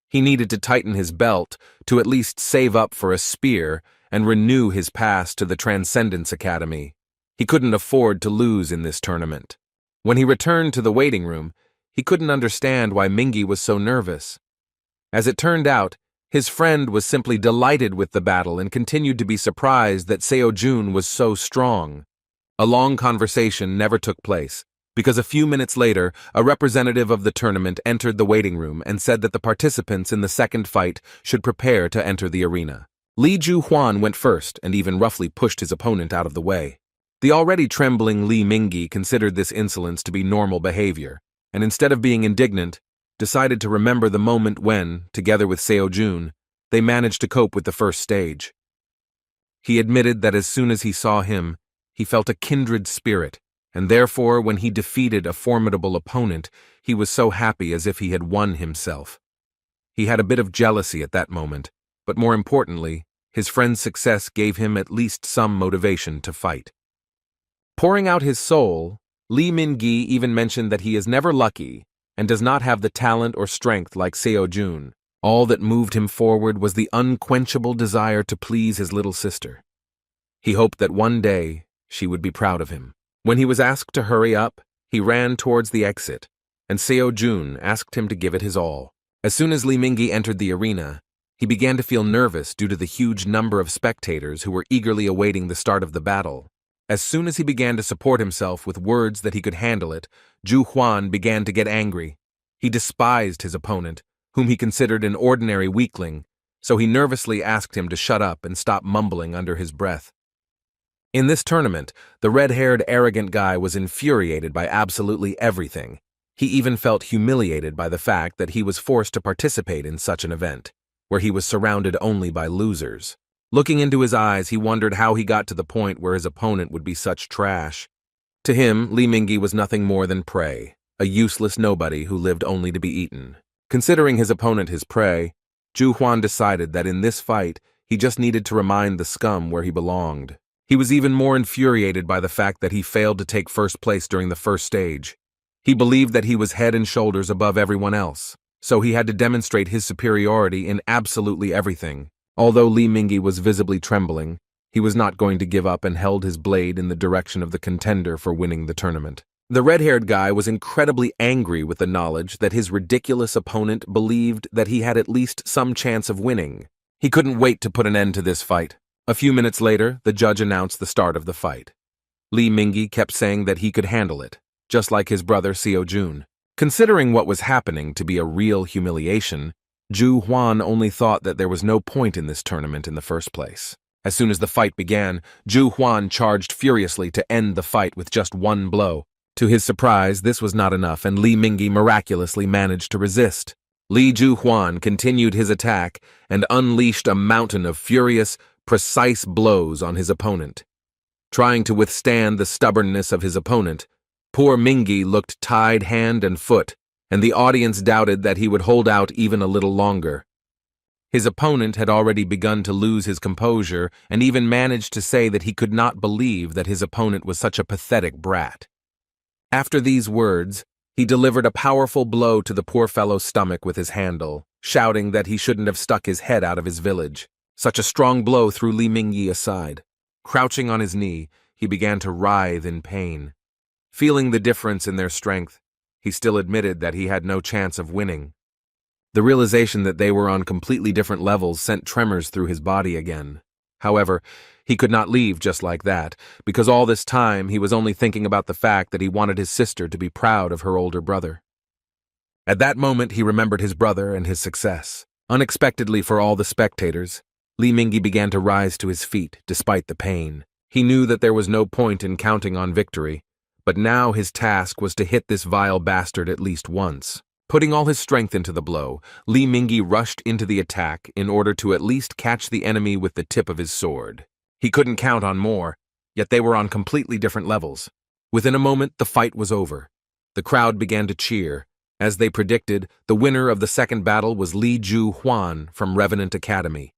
He needed to tighten his belt to at least save up for a spear and renew his pass to the Transcendence Academy. He couldn't afford to lose in this tournament. When he returned to the waiting room, he couldn't understand why Mingyi was so nervous. As it turned out, his friend was simply delighted with the battle and continued to be surprised that Seo Jun was so strong. A long conversation never took place, because a few minutes later, a representative of the tournament entered the waiting room and said that the participants in the second fight should prepare to enter the arena. Li Juhuan went first and even roughly pushed his opponent out of the way. The already trembling Li Mingyi considered this insolence to be normal behavior, and instead of being indignant, decided to remember the moment when, together with Seo Jun, they managed to cope with the first stage. He admitted that as soon as he saw him, he felt a kindred spirit, and therefore when he defeated a formidable opponent, he was so happy as if he had won himself. He had a bit of jealousy at that moment, but more importantly, his friend's success gave him at least some motivation to fight. Pouring out his soul, Li Mingyi even mentioned that he is never lucky and does not have the talent or strength like Seo Jun. All that moved him forward was the unquenchable desire to please his little sister. He hoped that one day she would be proud of him. When he was asked to hurry up, he ran towards the exit, and Seo Jun asked him to give it his all. As soon as Li Mingyi entered the arena, He began to feel nervous due to the huge number of spectators who were eagerly awaiting the start of the battle. As soon as he began to support himself with words that he could handle it, Zhu Huan began to get angry. He despised his opponent, whom he considered an ordinary weakling, so he nervously asked him to shut up and stop mumbling under his breath. In this tournament, the red-haired arrogant guy was infuriated by absolutely everything. He even felt humiliated by the fact that he was forced to participate in such an event, where he was surrounded only by losers. Looking into his eyes, he wondered how he got to the point where his opponent would be such trash. To him, Li Mingyi was nothing more than prey, a useless nobody who lived only to be eaten. Considering his opponent his prey, Zhu Huan decided that in this fight, he just needed to remind the scum where he belonged. He was even more infuriated by the fact that he failed to take first place during the first stage. He believed that he was head and shoulders above everyone else, so he had to demonstrate his superiority in absolutely everything. Although Li Mingyi was visibly trembling, he was not going to give up and held his blade in the direction of the contender for winning the tournament. The red-haired guy was incredibly angry with the knowledge that his ridiculous opponent believed that he had at least some chance of winning. He couldn't wait to put an end to this fight. A few minutes later, the judge announced the start of the fight. Li Mingyi kept saying that he could handle it, just like his brother Xiao Jun. Considering what was happening to be a real humiliation, Zhu Huan only thought that there was no point in this tournament in the first place. As soon as the fight began, Zhu Huan charged furiously to end the fight with just one blow. To his surprise, this was not enough, and Li Mingyi miraculously managed to resist. Li Zhu Huan continued his attack and unleashed a mountain of furious, precise blows on his opponent. Trying to withstand the stubbornness of his opponent, poor Mingyi looked tied hand and foot, and the audience doubted that he would hold out even a little longer. His opponent had already begun to lose his composure and even managed to say that he could not believe that his opponent was such a pathetic brat. After these words, he delivered a powerful blow to the poor fellow's stomach with his handle, shouting that he shouldn't have stuck his head out of his village. Such a strong blow threw Li Mingyi aside. Crouching on his knee, he began to writhe in pain. Feeling the difference in their strength, he still admitted that he had no chance of winning. The realization that they were on completely different levels sent tremors through his body again. However, he could not leave just like that, because all this time he was only thinking about the fact that he wanted his sister to be proud of her older brother. At that moment, he remembered his brother and his success. Unexpectedly for all the spectators, Li Mingyi began to rise to his feet, despite the pain. He knew that there was no point in counting on victory, but now his task was to hit this vile bastard at least once. Putting all his strength into the blow, Li Mingyi rushed into the attack in order to at least catch the enemy with the tip of his sword. He couldn't count on more, yet they were on completely different levels. Within a moment, the fight was over. The crowd began to cheer. As they predicted, the winner of the second battle was Li Zhu Huan from Revenant Academy.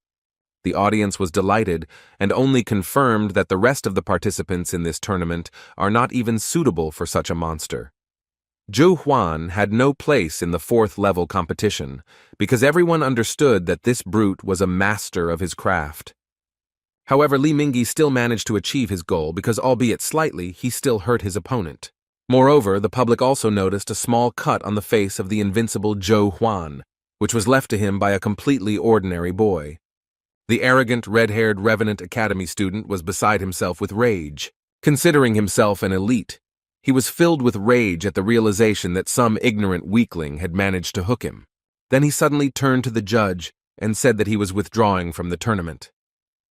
The audience was delighted and only confirmed that the rest of the participants in this tournament are not even suitable for such a monster. Zhu Huan had no place in the fourth-level competition because everyone understood that this brute was a master of his craft. However, Li Mingyi still managed to achieve his goal because, albeit slightly, he still hurt his opponent. Moreover, the public also noticed a small cut on the face of the invincible Zhou Huan, which was left to him by a completely ordinary boy. The arrogant, red-haired Revenant Academy student was beside himself with rage. Considering himself an elite, he was filled with rage at the realization that some ignorant weakling had managed to hook him. Then he suddenly turned to the judge and said that he was withdrawing from the tournament.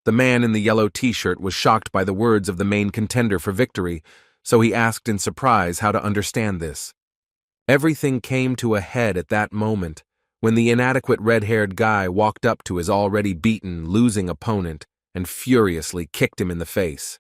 The man in the yellow t-shirt was shocked by the words of the main contender for victory, so he asked in surprise how to understand this. Everything came to a head at that moment, when the inadequate red-haired guy walked up to his already beaten, losing opponent and furiously kicked him in the face.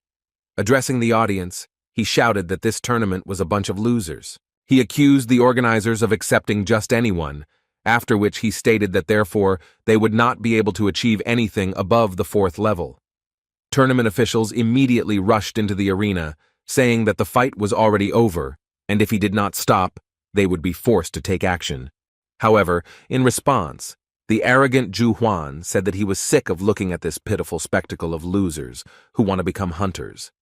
Addressing the audience, he shouted that this tournament was a bunch of losers. He accused the organizers of accepting just anyone, after which he stated that therefore they would not be able to achieve anything above the fourth level. Tournament officials immediately rushed into the arena, saying that the fight was already over, and if he did not stop, they would be forced to take action. However, in response, the arrogant Zhu Huan said that he was sick of looking at this pitiful spectacle of losers who want to become hunters.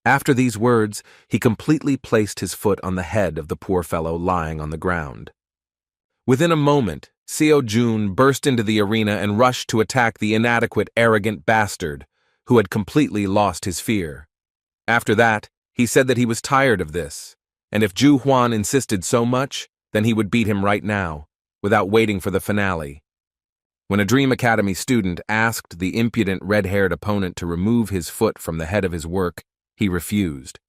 After these words, he completely placed his foot on the head of the poor fellow lying on the ground. Within a moment, Seo-jun burst into the arena and rushed to attack the inadequate, arrogant bastard, who had completely lost his fear. After that, he said that he was tired of this, and if Ju Huan insisted so much, then he would beat him right now, without waiting for the finale. When a Dream Academy student asked the impudent red-haired opponent to remove his foot from the head of his work, he refused.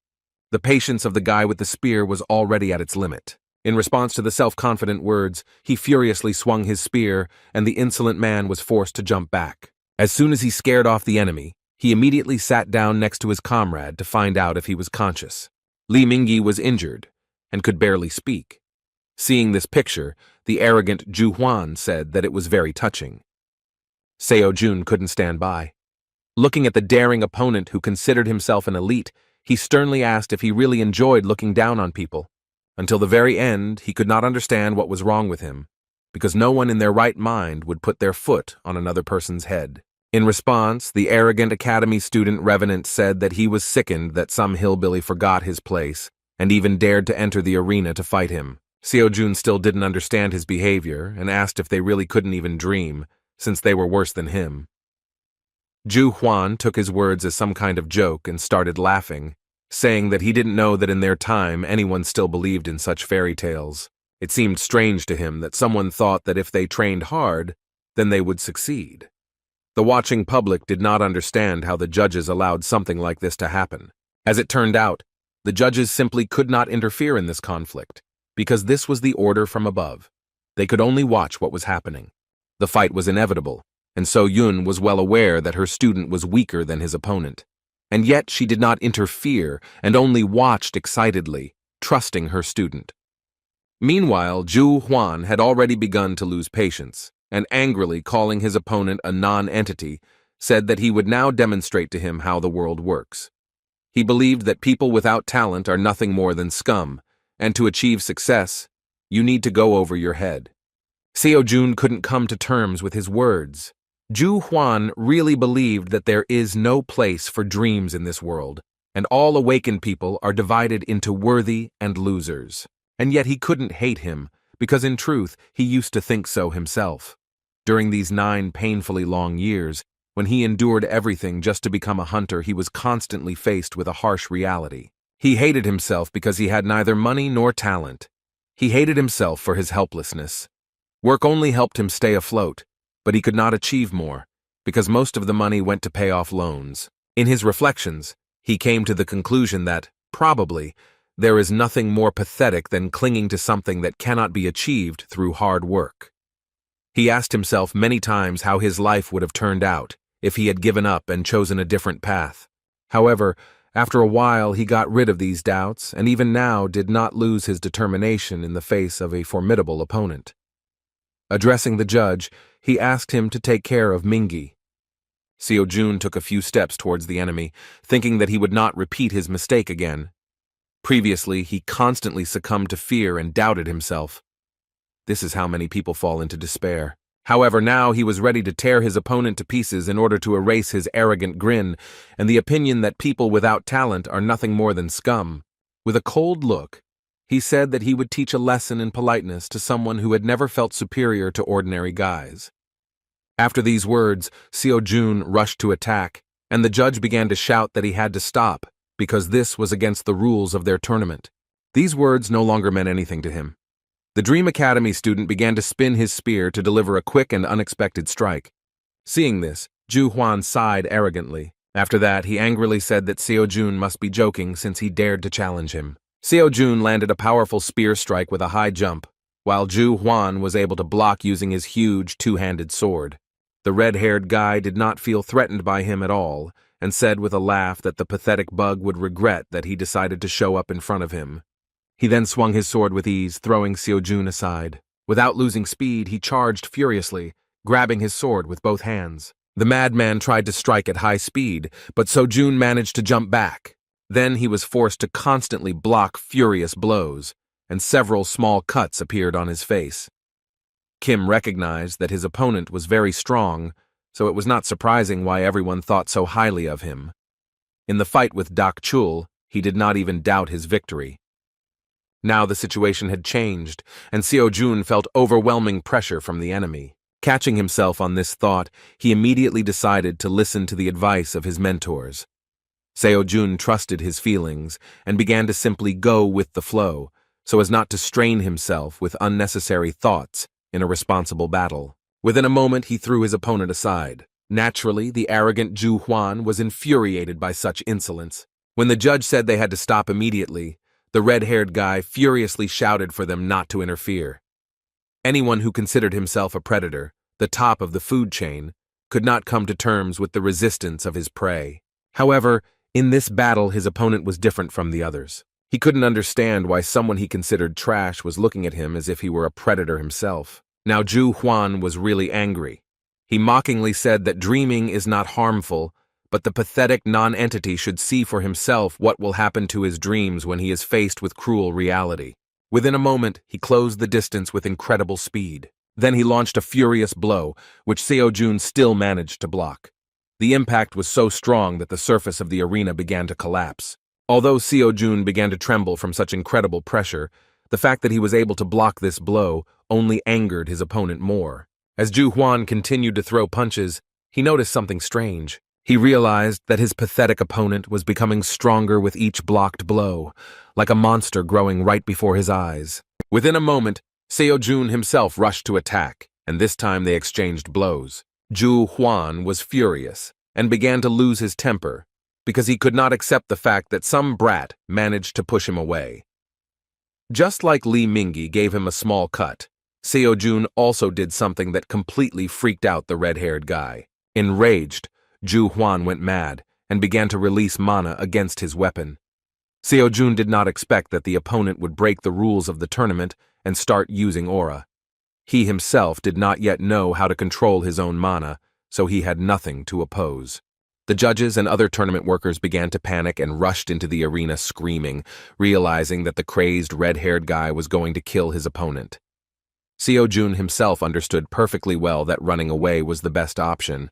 The patience of the guy with the spear was already at its limit. In response to the self-confident words, he furiously swung his spear, and the insolent man was forced to jump back. As soon as he scared off the enemy, he immediately sat down next to his comrade to find out if he was conscious. Li Mingyi was injured and could barely speak. Seeing this picture, the arrogant Ju Huan said that it was very touching. Seo-jun couldn't stand by. Looking at the daring opponent who considered himself an elite, he sternly asked if he really enjoyed looking down on people. Until the very end, he could not understand what was wrong with him, because no one in their right mind would put their foot on another person's head. In response, the arrogant academy student revenant said that he was sickened that some hillbilly forgot his place and even dared to enter the arena to fight him. Seo-jun still didn't understand his behavior and asked if they really couldn't even dream, since they were worse than him. Ju Huan took his words as some kind of joke and started laughing, saying that he didn't know that in their time anyone still believed in such fairy tales. It seemed strange to him that someone thought that if they trained hard, then they would succeed. The watching public did not understand how the judges allowed something like this to happen. As it turned out, the judges simply could not interfere in this conflict, because this was the order from above. They could only watch what was happening. The fight was inevitable, and So-yun was well aware that her student was weaker than his opponent. And yet she did not interfere and only watched excitedly, trusting her student. Meanwhile, Ju Huan had already begun to lose patience, and angrily calling his opponent a non-entity, said that he would now demonstrate to him how the world works. He believed that people without talent are nothing more than scum, and to achieve success, you need to go over your head. Seo-jun couldn't come to terms with his words. Ju Huan really believed that there is no place for dreams in this world, and all awakened people are divided into worthy and losers. And yet he couldn't hate him, because in truth he used to think so himself. During these 9 painfully long years, when he endured everything just to become a hunter, he was constantly faced with a harsh reality. He hated himself because he had neither money nor talent. He hated himself for his helplessness. Work only helped him stay afloat, but he could not achieve more, because most of the money went to pay off loans. In his reflections, he came to the conclusion that, probably, there is nothing more pathetic than clinging to something that cannot be achieved through hard work. He asked himself many times how his life would have turned out if he had given up and chosen a different path. However, after a while he got rid of these doubts and even now did not lose his determination in the face of a formidable opponent. Addressing the judge, he asked him to take care of Mingyi. Seo-jun took a few steps towards the enemy, thinking that he would not repeat his mistake again. Previously, he constantly succumbed to fear and doubted himself. This is how many people fall into despair. However, now he was ready to tear his opponent to pieces in order to erase his arrogant grin and the opinion that people without talent are nothing more than scum. With a cold look, he said that he would teach a lesson in politeness to someone who had never felt superior to ordinary guys. After these words, Seo-jun rushed to attack, and the judge began to shout that he had to stop, because this was against the rules of their tournament. These words no longer meant anything to him. The Dream Academy student began to spin his spear to deliver a quick and unexpected strike. Seeing this, Ju Huan sighed arrogantly. After that, he angrily said that Seo-jun must be joking since he dared to challenge him. Seo-jun landed a powerful spear strike with a high jump, while Ju Huan was able to block using his huge two-handed sword. The red-haired guy did not feel threatened by him at all, and said with a laugh that the pathetic bug would regret that he decided to show up in front of him. He then swung his sword with ease, throwing Seo-jun aside. Without losing speed, he charged furiously, grabbing his sword with both hands. The madman tried to strike at high speed, but Seo-jun managed to jump back. Then he was forced to constantly block furious blows, and several small cuts appeared on his face. Kim recognized that his opponent was very strong, so it was not surprising why everyone thought so highly of him. In the fight with Dak Chul, he did not even doubt his victory. Now the situation had changed, and Seo-jun felt overwhelming pressure from the enemy. Catching himself on this thought, he immediately decided to listen to the advice of his mentors. Seo-jun trusted his feelings and began to simply go with the flow, so as not to strain himself with unnecessary thoughts in a responsible battle. Within a moment, he threw his opponent aside. Naturally, the arrogant Zhu Huan was infuriated by such insolence. When the judge said they had to stop immediately, the red-haired guy furiously shouted for them not to interfere. Anyone who considered himself a predator, the top of the food chain, could not come to terms with the resistance of his prey. However, in this battle, his opponent was different from the others. He couldn't understand why someone he considered trash was looking at him as if he were a predator himself. Now Zhu Huan was really angry. He mockingly said that dreaming is not harmful, but the pathetic non-entity should see for himself what will happen to his dreams when he is faced with cruel reality. Within a moment, he closed the distance with incredible speed. Then he launched a furious blow, which Seo-jun still managed to block. The impact was so strong that the surface of the arena began to collapse. Although Seo-jun began to tremble from such incredible pressure, the fact that he was able to block this blow only angered his opponent more. As Zhu Huan continued to throw punches, he noticed something strange. He realized that his pathetic opponent was becoming stronger with each blocked blow, like a monster growing right before his eyes. Within a moment, Seo-jun himself rushed to attack, and this time they exchanged blows. Zhu Huan was furious and began to lose his temper because he could not accept the fact that some brat managed to push him away. Just like Li Mingyi gave him a small cut, Seo-jun also did something that completely freaked out the red-haired guy. Enraged, Zhu Huan went mad and began to release mana against his weapon. Seo-jun did not expect that the opponent would break the rules of the tournament and start using aura. He himself did not yet know how to control his own mana, so he had nothing to oppose. The judges and other tournament workers began to panic and rushed into the arena screaming, realizing that the crazed red-haired guy was going to kill his opponent. Seo-jun himself understood perfectly well that running away was the best option.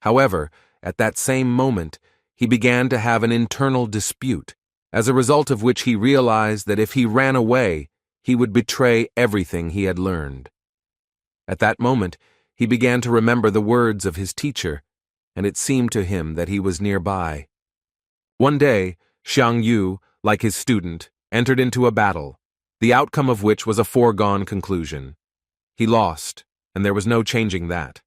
However, at that same moment, he began to have an internal dispute, as a result of which he realized that if he ran away, he would betray everything he had learned. At that moment, he began to remember the words of his teacher, and it seemed to him that he was nearby. One day, Xiang Yu, like his student, entered into a battle, the outcome of which was a foregone conclusion. He lost, and there was no changing that.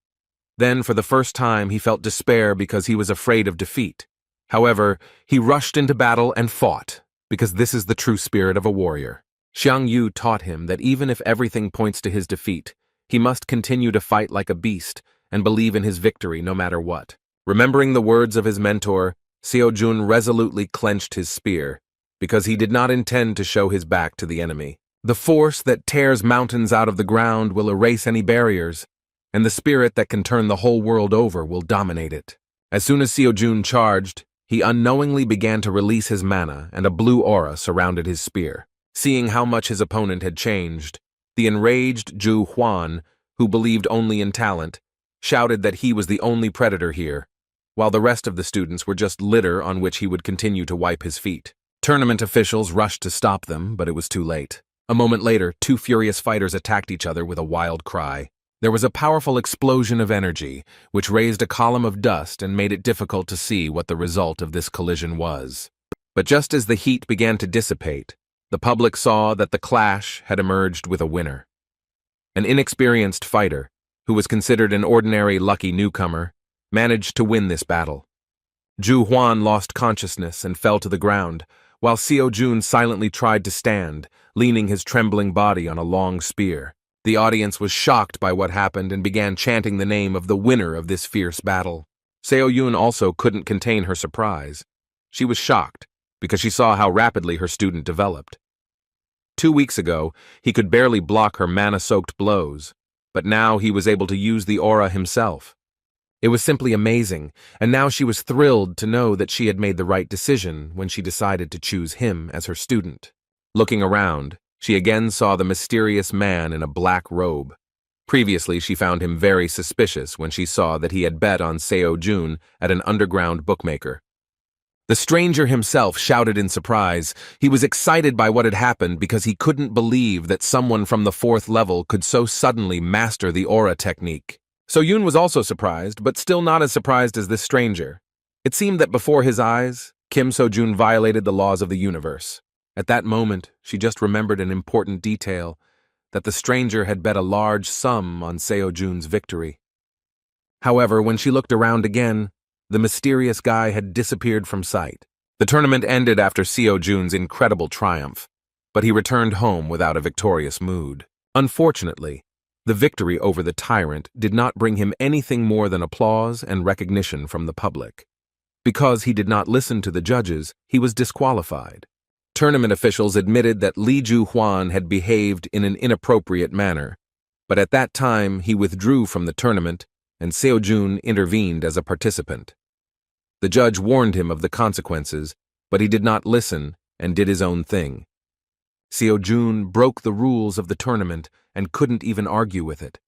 Then, for the first time, he felt despair because he was afraid of defeat. However, he rushed into battle and fought, because this is the true spirit of a warrior. Xiang Yu taught him that even if everything points to his defeat, he must continue to fight like a beast and believe in his victory no matter what. Remembering the words of his mentor, Seo-jun resolutely clenched his spear, because he did not intend to show his back to the enemy. The force that tears mountains out of the ground will erase any barriers, and the spirit that can turn the whole world over will dominate it. As soon as Seo-jun charged, he unknowingly began to release his mana, and a blue aura surrounded his spear. Seeing how much his opponent had changed, the enraged Zhu Huan, who believed only in talent, shouted that he was the only predator here, while the rest of the students were just litter on which he would continue to wipe his feet. Tournament officials rushed to stop them, but it was too late. A moment later, two furious fighters attacked each other with a wild cry. There was a powerful explosion of energy, which raised a column of dust and made it difficult to see what the result of this collision was. But just as the heat began to dissipate, the public saw that the clash had emerged with a winner. An inexperienced fighter, who was considered an ordinary lucky newcomer, managed to win this battle. Zhu Huan lost consciousness and fell to the ground, while Seo-jun silently tried to stand, leaning his trembling body on a long spear. The audience was shocked by what happened and began chanting the name of the winner of this fierce battle. Seo-jun also couldn't contain her surprise. She was shocked, because she saw how rapidly her student developed. 2 weeks ago, he could barely block her mana-soaked blows, but now he was able to use the aura himself. It was simply amazing, and now she was thrilled to know that she had made the right decision when she decided to choose him as her student. Looking around, she again saw the mysterious man in a black robe. Previously, she found him very suspicious when she saw that he had bet on Seo-jun at an underground bookmaker. The stranger himself shouted in surprise. He was excited by what had happened because he couldn't believe that someone from the 4th level could so suddenly master the aura technique. So Yoon was also surprised, but still not as surprised as this stranger. It seemed that before his eyes, Kim So-jun violated the laws of the universe. At that moment, she just remembered an important detail, that the stranger had bet a large sum on Seo-jun's victory. However, when she looked around again, the mysterious guy had disappeared from sight. The tournament ended after Seo-jun's incredible triumph, but he returned home without a victorious mood. Unfortunately, the victory over the tyrant did not bring him anything more than applause and recognition from the public. Because he did not listen to the judges, he was disqualified. Tournament officials admitted that Lee Ju-hwan had behaved in an inappropriate manner, but at that time he withdrew from the tournament and Seo-jun intervened as a participant. The judge warned him of the consequences, but he did not listen and did his own thing. Seo-jun broke the rules of the tournament and couldn't even argue with it.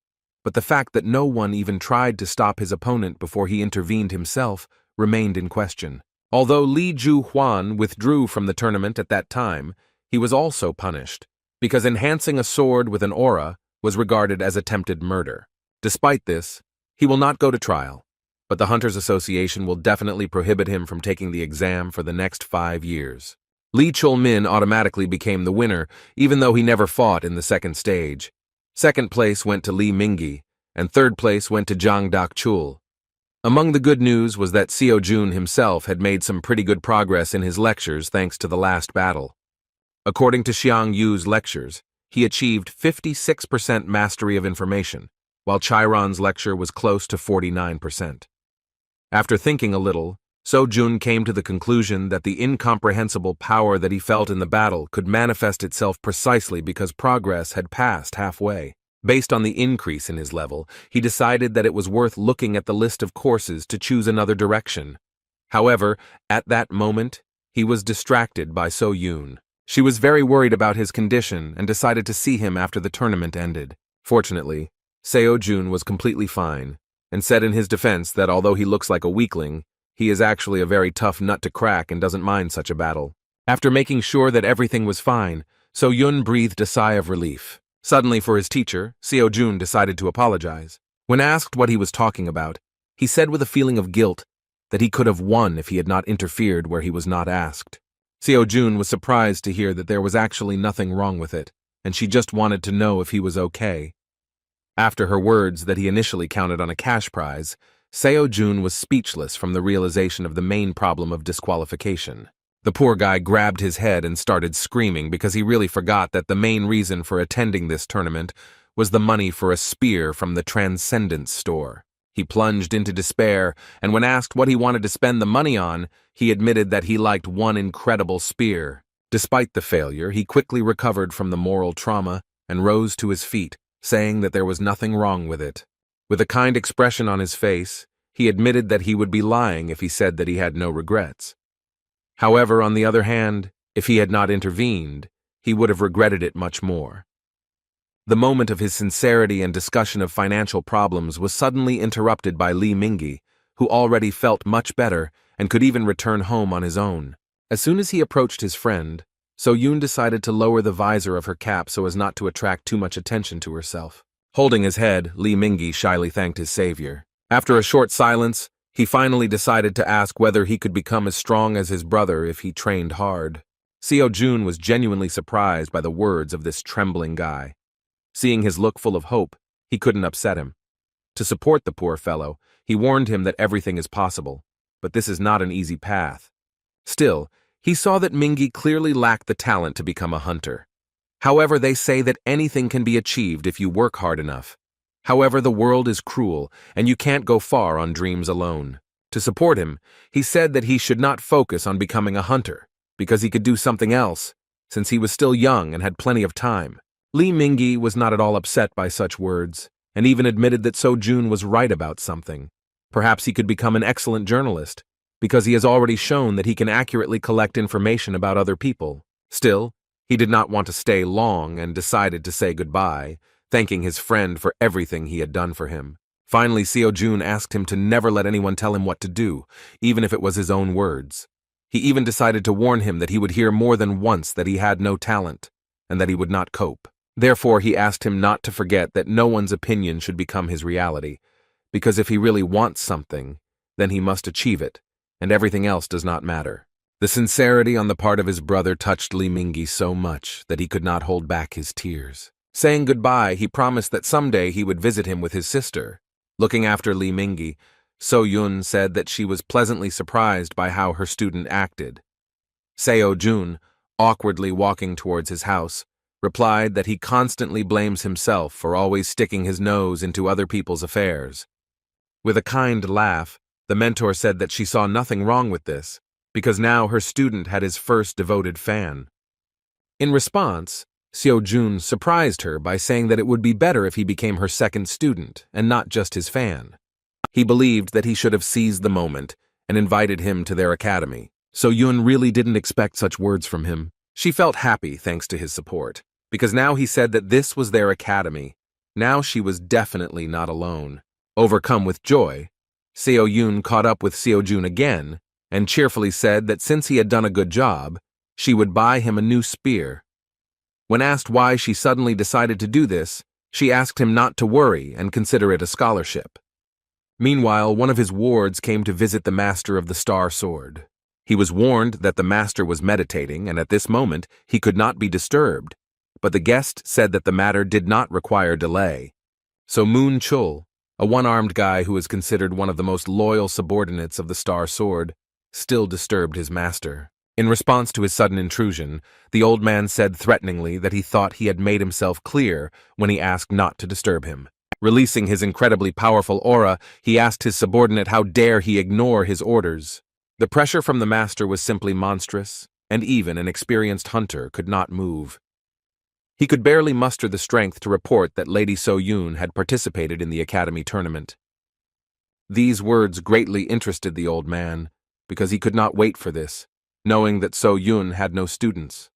But the fact that no one even tried to stop his opponent before he intervened himself remained in question. Although Lee Ju-hwan withdrew from the tournament at that time, he was also punished, because enhancing a sword with an aura was regarded as attempted murder. Despite this, he will not go to trial, but the Hunters Association will definitely prohibit him from taking the exam for the next 5 years. Lee Chul-min automatically became the winner, even though he never fought in the second stage. Second place went to Lee Mingi, and third place went to Jang Dak-chul. Among the good news was that Seo-jun himself had made some pretty good progress in his lectures thanks to the last battle. According to Xiang Yu's lectures, he achieved 56% mastery of information, while Chiron's lecture was close to 49%. After thinking a little, So-jun came to the conclusion that the incomprehensible power that he felt in the battle could manifest itself precisely because progress had passed halfway. Based on the increase in his level, he decided that it was worth looking at the list of courses to choose another direction. However, at that moment, he was distracted by So-yun. She was very worried about his condition and decided to see him after the tournament ended. Fortunately, Seo-jun was completely fine, and said in his defense that although he looks like a weakling, he is actually a very tough nut to crack and doesn't mind such a battle. After making sure that everything was fine, So-yun breathed a sigh of relief. Suddenly, for his teacher, Seo-jun decided to apologize. When asked what he was talking about, he said with a feeling of guilt that he could have won if he had not interfered where he was not asked. Seo-jun was surprised to hear that there was actually nothing wrong with it, and she just wanted to know if he was okay. After her words that he initially counted on a cash prize, Seo-jun was speechless from the realization of the main problem of disqualification. The poor guy grabbed his head and started screaming because he really forgot that the main reason for attending this tournament was the money for a spear from the Transcendence store. He plunged into despair, and when asked what he wanted to spend the money on, he admitted that he liked one incredible spear. Despite the failure, he quickly recovered from the moral trauma and rose to his feet, saying that there was nothing wrong with it. With a kind expression on his face, he admitted that he would be lying if he said that he had no regrets. However, on the other hand, if he had not intervened, he would have regretted it much more. The moment of his sincerity and discussion of financial problems was suddenly interrupted by Lee Mingi, who already felt much better and could even return home on his own. As soon as he approached his friend, So-yun decided to lower the visor of her cap so as not to attract too much attention to herself. Holding his head, Lee Mingi shyly thanked his savior. After a short silence, he finally decided to ask whether he could become as strong as his brother if he trained hard. Seo-jun was genuinely surprised by the words of this trembling guy. Seeing his look full of hope, he couldn't upset him. To support the poor fellow, he warned him that everything is possible, but this is not an easy path. Still, he saw that Mingi clearly lacked the talent to become a hunter. However, they say that anything can be achieved if you work hard enough. However, the world is cruel, and you can't go far on dreams alone. To support him, he said that he should not focus on becoming a hunter, because he could do something else, since he was still young and had plenty of time. Lee Mingi was not at all upset by such words, and even admitted that So-jun was right about something. Perhaps he could become an excellent journalist, because he has already shown that he can accurately collect information about other people. Still, he did not want to stay long and decided to say goodbye, thanking his friend for everything he had done for him. Finally, Seo-jun asked him to never let anyone tell him what to do, even if it was his own words. He even decided to warn him that he would hear more than once that he had no talent, and that he would not cope. Therefore, he asked him not to forget that no one's opinion should become his reality, because if he really wants something, then he must achieve it, and everything else does not matter. The sincerity on the part of his brother touched Li Mingyi so much that he could not hold back his tears. Saying goodbye, he promised that someday he would visit him with his sister. Looking after Li Mingyi, So Yun said that she was pleasantly surprised by how her student acted. Seo Jun, awkwardly walking towards his house, replied that he constantly blames himself for always sticking his nose into other people's affairs. With a kind laugh, the mentor said that she saw nothing wrong with this, because now her student had his first devoted fan. In response, Seo Jun surprised her by saying that it would be better if he became her second student and not just his fan. He believed that he should have seized the moment and invited him to their academy. So Yun really didn't expect such words from him. She felt happy thanks to his support, because now he said that this was their academy. Now she was definitely not alone. Overcome with joy, Seo Yun caught up with Seo Jun again and cheerfully said that since he had done a good job, she would buy him a new spear. When asked why she suddenly decided to do this, she asked him not to worry and consider it a scholarship. Meanwhile, one of his wards came to visit the master of the Star Sword. He was warned that the master was meditating, and at this moment he could not be disturbed, but the guest said that the matter did not require delay. So Moon Chul, a one-armed guy who is considered one of the most loyal subordinates of the Star Sword, still disturbed his master. In response to his sudden intrusion, the old man said threateningly that he thought he had made himself clear when he asked not to disturb him. Releasing his incredibly powerful aura, he asked his subordinate how dare he ignore his orders. The pressure from the master was simply monstrous, and even an experienced hunter could not move. He could barely muster the strength to report that Lady So Yun had participated in the academy tournament. These words greatly interested the old man, because he could not wait for this, knowing that So Yun had no students.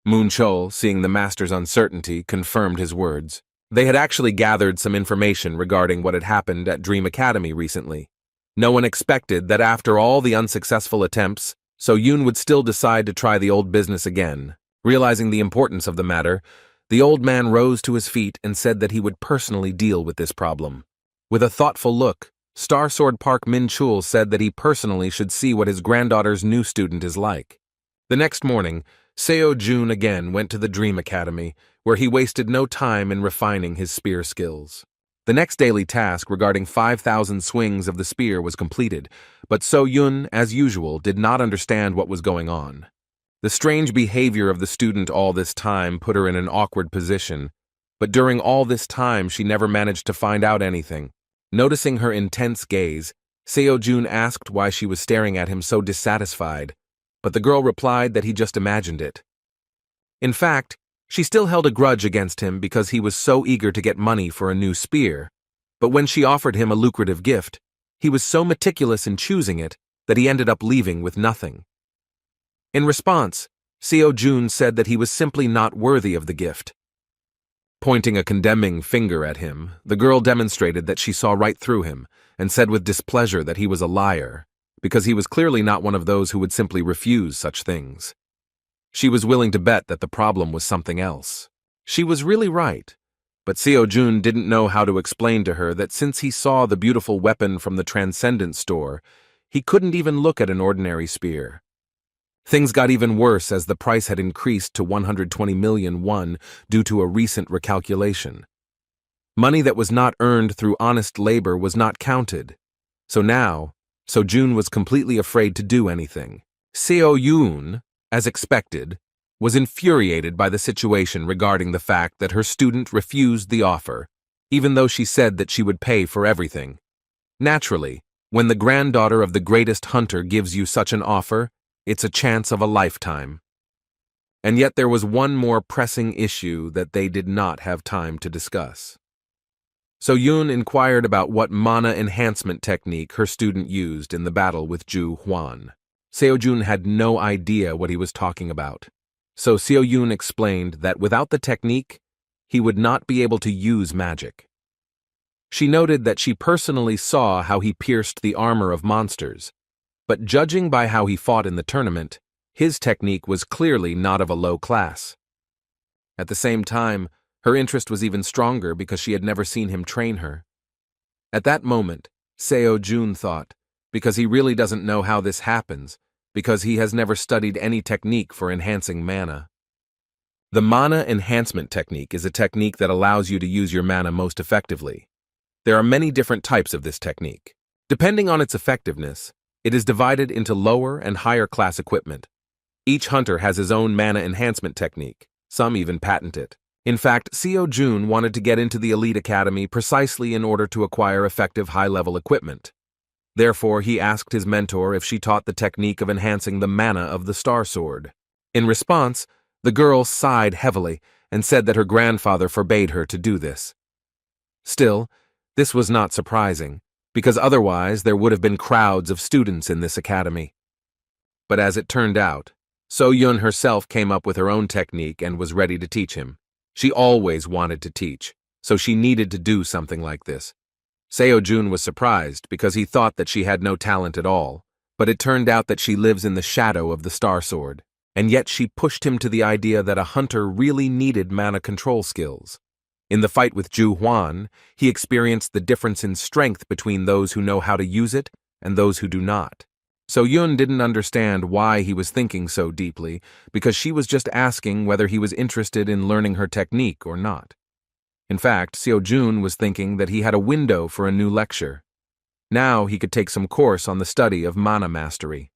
Moon Chul, seeing the master's uncertainty, confirmed his words. They had actually gathered some information regarding what had happened at Dream Academy recently. No one expected that after all the unsuccessful attempts, So Yun would still decide to try the old business again. Realizing the importance of the matter, the old man rose to his feet and said that he would personally deal with this problem. With a thoughtful look, Star Sword Park Min Chul said that he personally should see what his granddaughter's new student is like. The next morning, Seo Jun again went to the Dream Academy, where he wasted no time in refining his spear skills. The next daily task regarding 5,000 swings of the spear was completed, but So Yun, as usual, did not understand what was going on. The strange behavior of the student all this time put her in an awkward position, but during all this time she never managed to find out anything. Noticing her intense gaze, Seo Jun asked why she was staring at him so dissatisfied, but the girl replied that he just imagined it. In fact, she still held a grudge against him because he was so eager to get money for a new spear, but when she offered him a lucrative gift, he was so meticulous in choosing it that he ended up leaving with nothing. In response, Seo Jun said that he was simply not worthy of the gift. Pointing a condemning finger at him, the girl demonstrated that she saw right through him and said with displeasure that he was a liar, because he was clearly not one of those who would simply refuse such things. She was willing to bet that the problem was something else. She was really right, but Seo Jun didn't know how to explain to her that since he saw the beautiful weapon from the Transcendent store, he couldn't even look at an ordinary spear. Things got even worse as the price had increased to 120 million won due to a recent recalculation. Money that was not earned through honest labor was not counted. So now, So Jun was completely afraid to do anything. Seo Yun, as expected, was infuriated by the situation regarding the fact that her student refused the offer, even though she said that she would pay for everything. Naturally, when the granddaughter of the greatest hunter gives you such an offer, it's a chance of a lifetime. And yet there was one more pressing issue that they did not have time to discuss. So Yun inquired about what mana enhancement technique her student used in the battle with Zhu Huan. Seo Jun had no idea what he was talking about. So Seo Yun explained that without the technique, he would not be able to use magic. She noted that she personally saw how he pierced the armor of monsters, but judging by how he fought in the tournament, his technique was clearly not of a low class. At the same time, her interest was even stronger because she had never seen him train her. At that moment, Seo-jun thought, because he really doesn't know how this happens, because he has never studied any technique for enhancing mana. The mana enhancement technique is a technique that allows you to use your mana most effectively. There are many different types of this technique. Depending on its effectiveness, it is divided into lower and higher class equipment. Each hunter has his own mana enhancement technique. Some even patent it. In fact, Seo-jun wanted to get into the elite academy precisely in order to acquire effective high-level equipment. Therefore, he asked his mentor if she taught the technique of enhancing the mana of the Star Sword. In response, the girl sighed heavily and said that her grandfather forbade her to do this. Still, this was not surprising, because otherwise there would have been crowds of students in this academy. But as it turned out, So-yun herself came up with her own technique and was ready to teach him. She always wanted to teach, so she needed to do something like this. Seo-jun was surprised because he thought that she had no talent at all, but it turned out that she lives in the shadow of the Star Sword, and yet she pushed him to the idea that a hunter really needed mana control skills. In the fight with Ju Huan, he experienced the difference in strength between those who know how to use it and those who do not. So-yun didn't understand why he was thinking so deeply, because she was just asking whether he was interested in learning her technique or not. In fact, Seo-jun was thinking that he had a window for a new lecture. Now he could take some course on the study of mana mastery.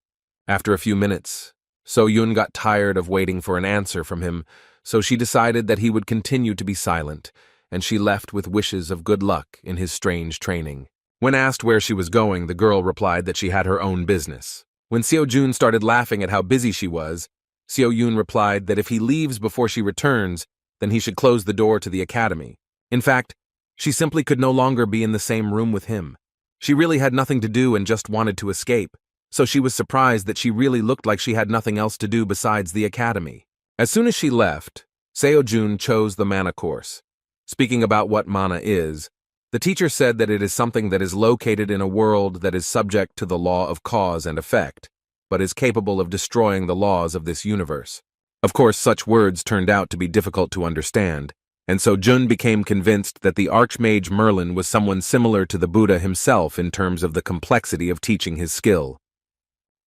After a few minutes, So-yun got tired of waiting for an answer from him, so she decided that he would continue to be silent, and she left with wishes of good luck in his strange training. When asked where she was going, the girl replied that she had her own business. When Seo-jun started laughing at how busy she was, Seo-yun replied that if he leaves before she returns, then he should close the door to the academy. In fact, she simply could no longer be in the same room with him. She really had nothing to do and just wanted to escape, so she was surprised that she really looked like she had nothing else to do besides the academy. As soon as she left, Seo-jun chose the mana course. Speaking about what mana is, the teacher said that it is something that is located in a world that is subject to the law of cause and effect, but is capable of destroying the laws of this universe. Of course, such words turned out to be difficult to understand, and so Jun became convinced that the Archmage Merlin was someone similar to the Buddha himself in terms of the complexity of teaching his skill.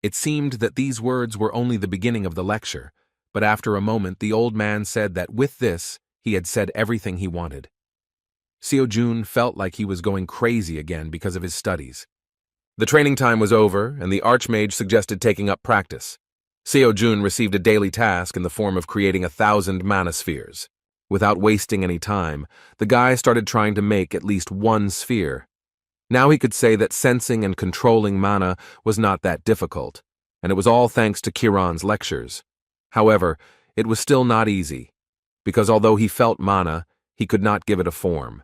It seemed that these words were only the beginning of the lecture, but after a moment the old man said that with this, he had said everything he wanted. Seo-jun felt like he was going crazy again because of his studies. The training time was over, and the Archmage suggested taking up practice. Seo-jun received a daily task in the form of creating 1,000 mana spheres. Without wasting any time, the guy started trying to make at least one sphere. Now he could say that sensing and controlling mana was not that difficult, and it was all thanks to Kiran's lectures. However, it was still not easy, because although he felt mana, he could not give it a form.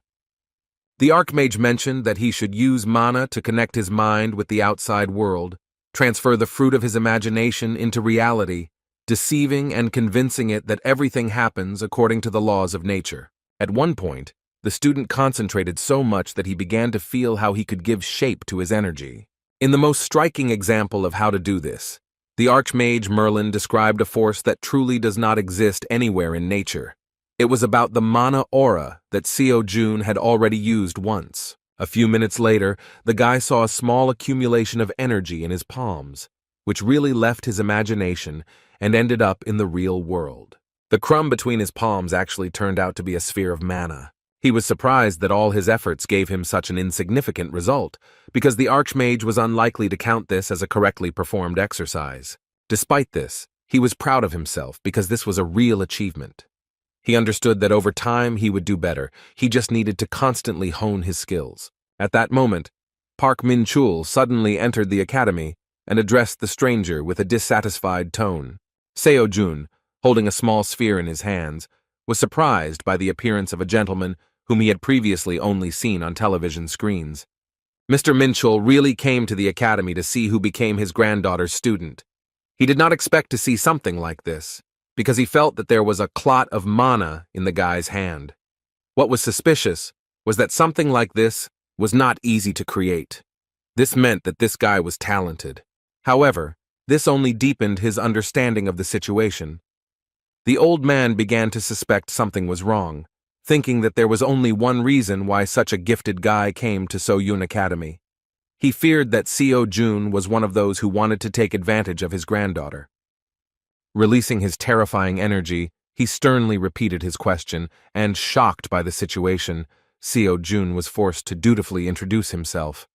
The Archmage mentioned that he should use mana to connect his mind with the outside world, transfer the fruit of his imagination into reality, deceiving and convincing it that everything happens according to the laws of nature. At one point, the student concentrated so much that he began to feel how he could give shape to his energy. In the most striking example of how to do this, the Archmage Merlin described a force that truly does not exist anywhere in nature. It was about the mana aura that Seo-jun had already used once. A few minutes later, the guy saw a small accumulation of energy in his palms, which really left his imagination and ended up in the real world. The crumb between his palms actually turned out to be a sphere of mana. He was surprised that all his efforts gave him such an insignificant result, because the Archmage was unlikely to count this as a correctly performed exercise. Despite this, he was proud of himself because this was a real achievement. He understood that over time he would do better. He just needed to constantly hone his skills. At that moment, Park Min-chul suddenly entered the academy and addressed the stranger with a dissatisfied tone. Seo-jun, holding a small sphere in his hands, was surprised by the appearance of a gentleman whom he had previously only seen on television screens. Mr. Min-chul really came to the academy to see who became his granddaughter's student. He did not expect to see something like this, because he felt that there was a clot of mana in the guy's hand. What was suspicious was that something like this was not easy to create. This meant that this guy was talented. However, this only deepened his understanding of the situation. The old man began to suspect something was wrong, thinking that there was only one reason why such a gifted guy came to So-Yun Academy. He feared that Seo-Jun was one of those who wanted to take advantage of his granddaughter. Releasing his terrifying energy, he sternly repeated his question, and, shocked by the situation, Seo-Jun was forced to dutifully introduce himself.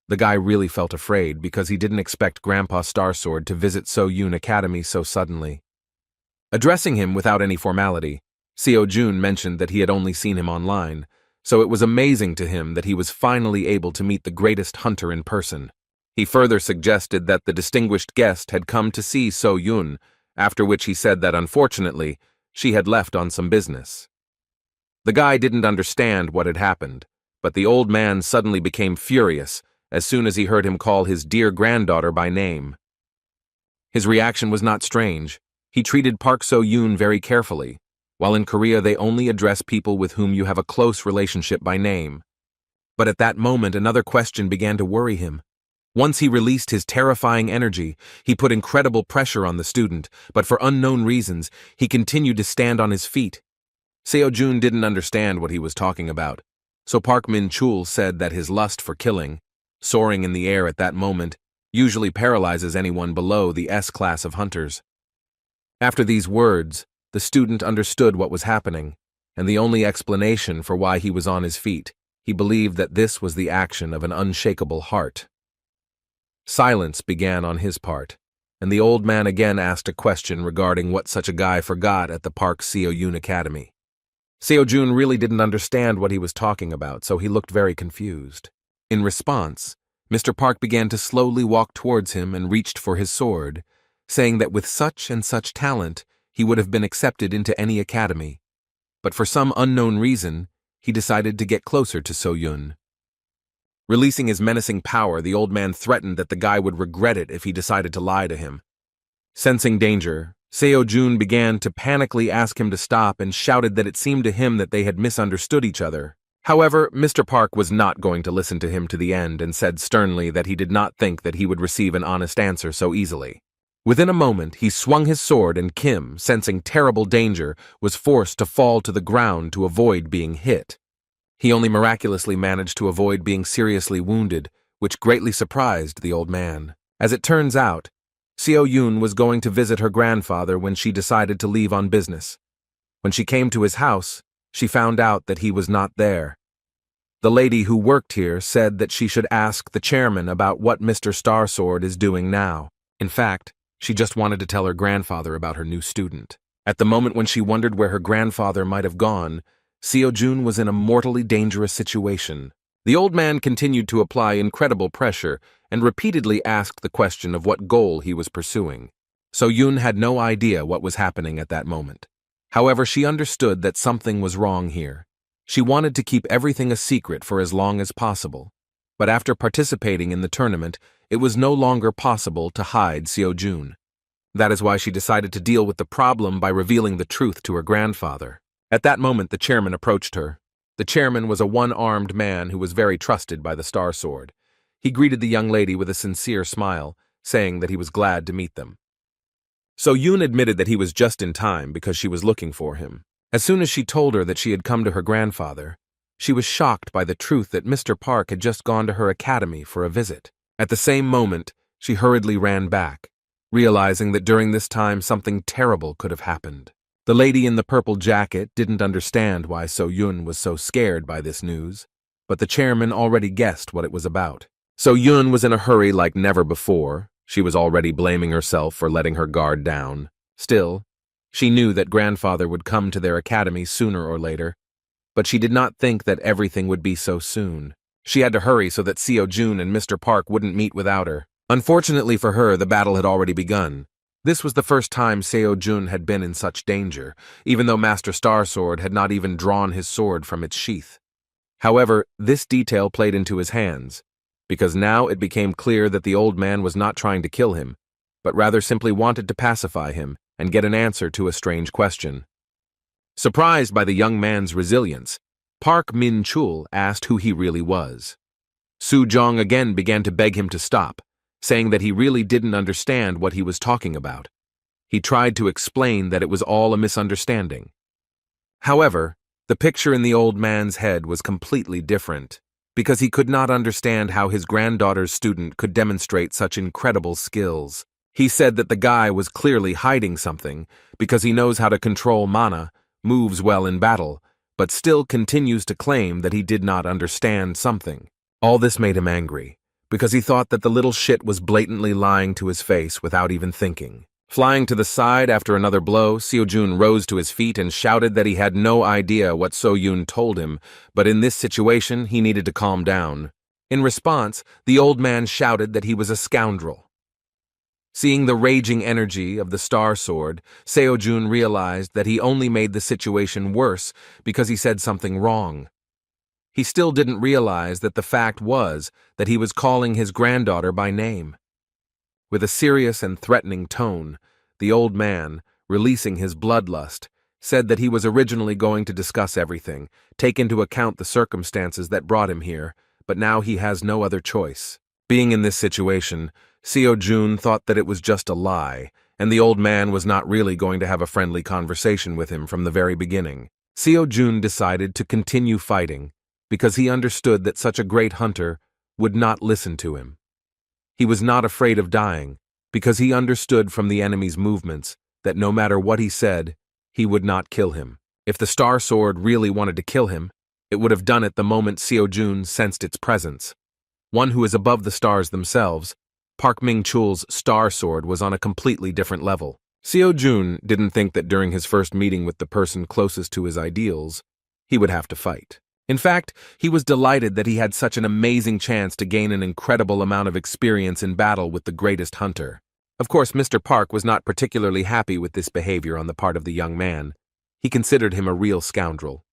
The guy really felt afraid because he didn't expect Grandpa Starsword to visit So-Yun Academy so suddenly. Addressing him without any formality, Seo-Jun mentioned that he had only seen him online, so it was amazing to him that he was finally able to meet the greatest hunter in person. He further suggested that the distinguished guest had come to see So-Yun, after which he said that unfortunately, she had left on some business. The guy didn't understand what had happened, but the old man suddenly became furious as soon as he heard him call his dear granddaughter by name. His reaction was not strange. He treated Park So-Yun very carefully. While in Korea they only address people with whom you have a close relationship by name. But at that moment another question began to worry him. Once he released his terrifying energy, he put incredible pressure on the student, but for unknown reasons, he continued to stand on his feet. Seo-Jun didn't understand what he was talking about, so Park Min-chul said that his lust for killing, soaring in the air at that moment, usually paralyzes anyone below the S-class of hunters. After these words, the student understood what was happening, and the only explanation for why he was on his feet, he believed that this was the action of an unshakable heart. Silence began on his part, and the old man again asked a question regarding what such a guy forgot at the Park So-Yun Academy. Seo-Jun really didn't understand what he was talking about, so he looked very confused. In response, Mr. Park began to slowly walk towards him and reached for his sword, saying that with such and such talent, he would have been accepted into any academy. But for some unknown reason, he decided to get closer to So-Yun. Releasing his menacing power, the old man threatened that the guy would regret it if he decided to lie to him. Sensing danger, Seo-Jun began to panically ask him to stop and shouted that it seemed to him that they had misunderstood each other. However, Mr. Park was not going to listen to him to the end and said sternly that he did not think that he would receive an honest answer so easily. Within a moment, he swung his sword and Kim, sensing terrible danger, was forced to fall to the ground to avoid being hit. He only miraculously managed to avoid being seriously wounded, which greatly surprised the old man. As it turns out, Seo-Yun was going to visit her grandfather when she decided to leave on business. When she came to his house, she found out that he was not there. The lady who worked here said that she should ask the chairman about what Mr. Starsword is doing now. In fact, she just wanted to tell her grandfather about her new student. At the moment when she wondered where her grandfather might have gone, Seo-Jun was in a mortally dangerous situation. The old man continued to apply incredible pressure and repeatedly asked the question of what goal he was pursuing. So-Yun had no idea what was happening at that moment. However, she understood that something was wrong here. She wanted to keep everything a secret for as long as possible. But after participating in the tournament, it was no longer possible to hide Seo-Jun. That is why she decided to deal with the problem by revealing the truth to her grandfather. At that moment, the chairman approached her. The chairman was a one-armed man who was very trusted by the Star Sword. He greeted the young lady with a sincere smile, saying that he was glad to meet them. So-Yun admitted that he was just in time because she was looking for him. As soon as she told her that she had come to her grandfather, she was shocked by the truth that Mr. Park had just gone to her academy for a visit. At the same moment, she hurriedly ran back, realizing that during this time something terrible could have happened. The lady in the purple jacket didn't understand why So-Yun was so scared by this news, but the chairman already guessed what it was about. So-Yun was in a hurry like never before. She was already blaming herself for letting her guard down. Still, she knew that grandfather would come to their academy sooner or later, but she did not think that everything would be so soon. She had to hurry so that Seo-Jun and Mr. Park wouldn't meet without her. Unfortunately for her, the battle had already begun. This was the first time Seo-Jun had been in such danger, even though Master Starsword had not even drawn his sword from its sheath. However, this detail played into his hands, because now it became clear that the old man was not trying to kill him, but rather simply wanted to pacify him and get an answer to a strange question. Surprised by the young man's resilience, Park Min-chul asked who he really was. Su-jong again began to beg him to stop, saying that he really didn't understand what he was talking about. He tried to explain that it was all a misunderstanding. However, the picture in the old man's head was completely different, because he could not understand how his granddaughter's student could demonstrate such incredible skills. He said that the guy was clearly hiding something, because he knows how to control mana, moves well in battle, but still continues to claim that he did not understand something. All this made him angry, because he thought that the little shit was blatantly lying to his face without even thinking. Flying to the side after another blow, Seo-jun rose to his feet and shouted that he had no idea what So-yoon told him, but in this situation he needed to calm down. In response, the old man shouted that he was a scoundrel. Seeing the raging energy of the Star Sword, Seo-jun realized that he only made the situation worse because he said something wrong. He still didn't realize that the fact was that he was calling his granddaughter by name. With a serious and threatening tone, the old man, releasing his bloodlust, said that he was originally going to discuss everything, take into account the circumstances that brought him here, but now he has no other choice. Being in this situation, Seo-jun thought that it was just a lie, and the old man was not really going to have a friendly conversation with him from the very beginning. Seo-jun decided to continue fighting, because he understood that such a great hunter would not listen to him. He was not afraid of dying, because he understood from the enemy's movements that no matter what he said, he would not kill him. If the Star Sword really wanted to kill him, it would have done it the moment Seo-jun sensed its presence. One who is above the stars themselves, Park Ming-chul's Star Sword was on a completely different level. Seo-jun didn't think that during his first meeting with the person closest to his ideals, he would have to fight. In fact, he was delighted that he had such an amazing chance to gain an incredible amount of experience in battle with the greatest hunter. Of course, Mr. Park was not particularly happy with this behavior on the part of the young man. He considered him a real scoundrel.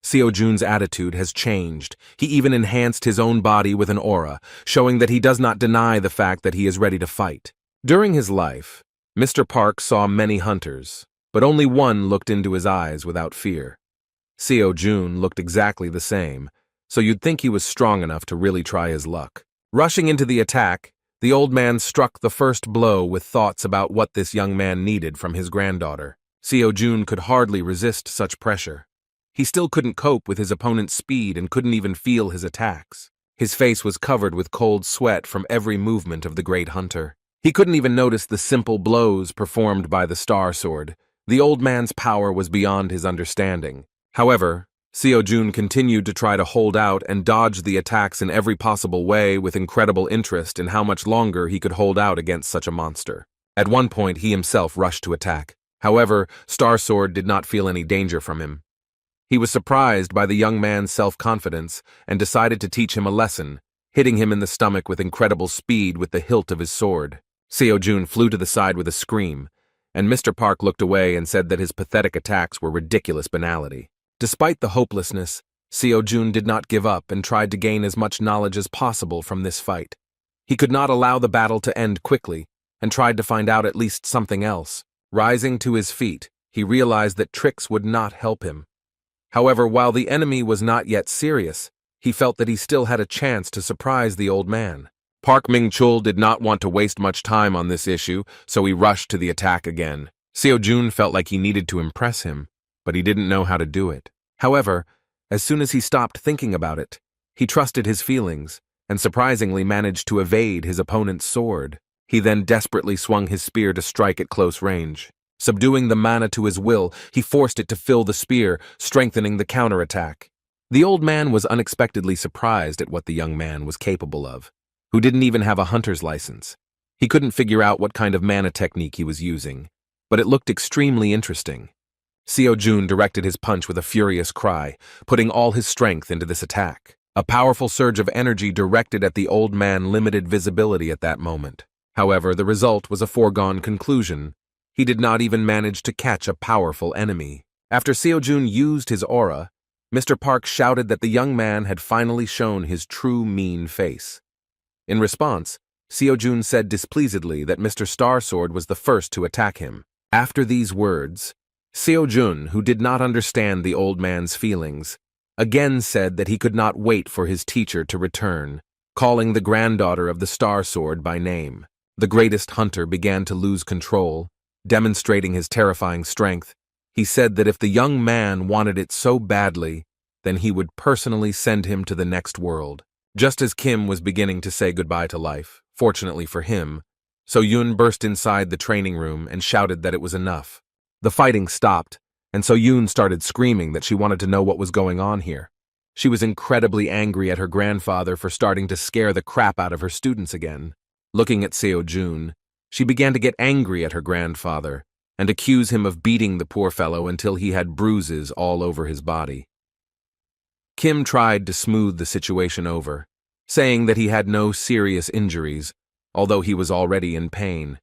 Seo-jun's attitude has changed. He even enhanced his own body with an aura, showing that he does not deny the fact that he is ready to fight. During his life, Mr. Park saw many hunters, but only one looked into his eyes without fear. Seo-jun looked exactly the same, so you'd think he was strong enough to really try his luck. Rushing into the attack, the old man struck the first blow with thoughts about what this young man needed from his granddaughter. Seo-jun could hardly resist such pressure. He still couldn't cope with his opponent's speed and couldn't even feel his attacks. His face was covered with cold sweat from every movement of the great hunter. He couldn't even notice the simple blows performed by the Star Sword. The old man's power was beyond his understanding. However, Seo-jun continued to try to hold out and dodge the attacks in every possible way with incredible interest in how much longer he could hold out against such a monster. At one point, he himself rushed to attack. However, Star Sword did not feel any danger from him. He was surprised by the young man's self-confidence and decided to teach him a lesson, hitting him in the stomach with incredible speed with the hilt of his sword. Seo-jun flew to the side with a scream, and Mr. Park looked away and said that his pathetic attacks were ridiculous banality. Despite the hopelessness, Seo-jun did not give up and tried to gain as much knowledge as possible from this fight. He could not allow the battle to end quickly, and tried to find out at least something else. Rising to his feet, he realized that tricks would not help him. However, while the enemy was not yet serious, he felt that he still had a chance to surprise the old man. Park Ming-chul did not want to waste much time on this issue, so he rushed to the attack again. Seo-jun felt like he needed to impress him, but he didn't know how to do it. However, as soon as he stopped thinking about it, he trusted his feelings and surprisingly managed to evade his opponent's sword. He then desperately swung his spear to strike at close range. Subduing the mana to his will, he forced it to fill the spear, strengthening the counterattack. The old man was unexpectedly surprised at what the young man was capable of, who didn't even have a hunter's license. He couldn't figure out what kind of mana technique he was using, but it looked extremely interesting. Seo-jun directed his punch with a furious cry, putting all his strength into this attack. A powerful surge of energy directed at the old man limited visibility at that moment. However, the result was a foregone conclusion. He did not even manage to catch a powerful enemy. After Seo-jun used his aura, Mr. Park shouted that the young man had finally shown his true mean face. In response, Seo-jun said displeasedly that Mr. Star Sword was the first to attack him. After these words, Seo-jun, who did not understand the old man's feelings, again said that he could not wait for his teacher to return. calling the granddaughter of the Star Sword by name. The greatest hunter began to lose control, demonstrating his terrifying strength. He said that if the young man wanted it so badly, then he would personally send him to the next world. Just as Kim was beginning to say goodbye to life, fortunately for him, So-Yoon burst inside the training room and shouted that it was enough. The fighting stopped, and So-Yoon started screaming that she wanted to know what was going on here. She was incredibly angry at her grandfather for starting to scare the crap out of her students again. Looking at Seo-Jun, she began to get angry at her grandfather and accuse him of beating the poor fellow until he had bruises all over his body. Kim tried to smooth the situation over, saying that he had no serious injuries, although he was already in pain.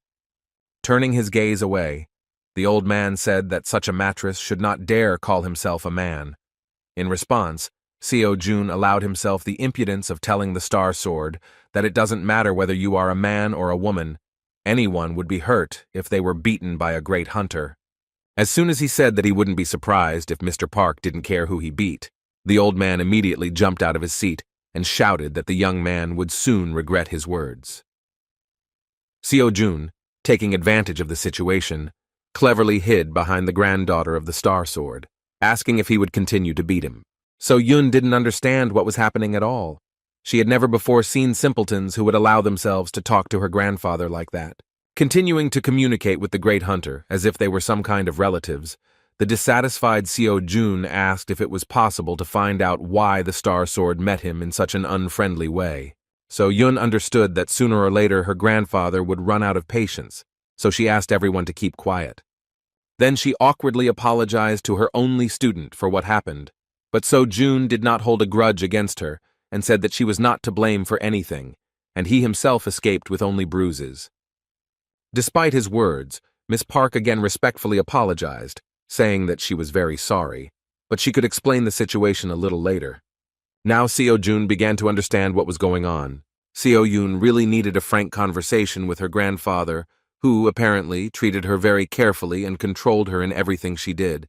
Turning his gaze away, the old man said that such a mattress should not dare call himself a man. In response, Seo-Jun allowed himself the impudence of telling the Star Sword that it doesn't matter whether you are a man or a woman, anyone would be hurt if they were beaten by a great hunter. As soon as he said that he wouldn't be surprised if Mr. Park didn't care who he beat, the old man immediately jumped out of his seat and shouted that the young man would soon regret his words. Seo-Jun, taking advantage of the situation, cleverly hid behind the granddaughter of the Star Sword, asking if he would continue to beat him. So-Yoon didn't understand what was happening at all. She had never before seen simpletons who would allow themselves to talk to her grandfather like that. Continuing to communicate with the great hunter as if they were some kind of relatives, the dissatisfied Seo-Jun asked if it was possible to find out why the Star Sword met him in such an unfriendly way. So-Yoon understood that sooner or later her grandfather would run out of patience, so she asked everyone to keep quiet. Then she awkwardly apologized to her only student for what happened, but So-Jun did not hold a grudge against her and said that she was not to blame for anything, and he himself escaped with only bruises. Despite his words, Miss Park again respectfully apologized, saying that she was very sorry, but she could explain the situation a little later. Now Seo-Jun began to understand what was going on. Seo-Yoon really needed a frank conversation with her grandfather, who, apparently, treated her very carefully and controlled her in everything she did.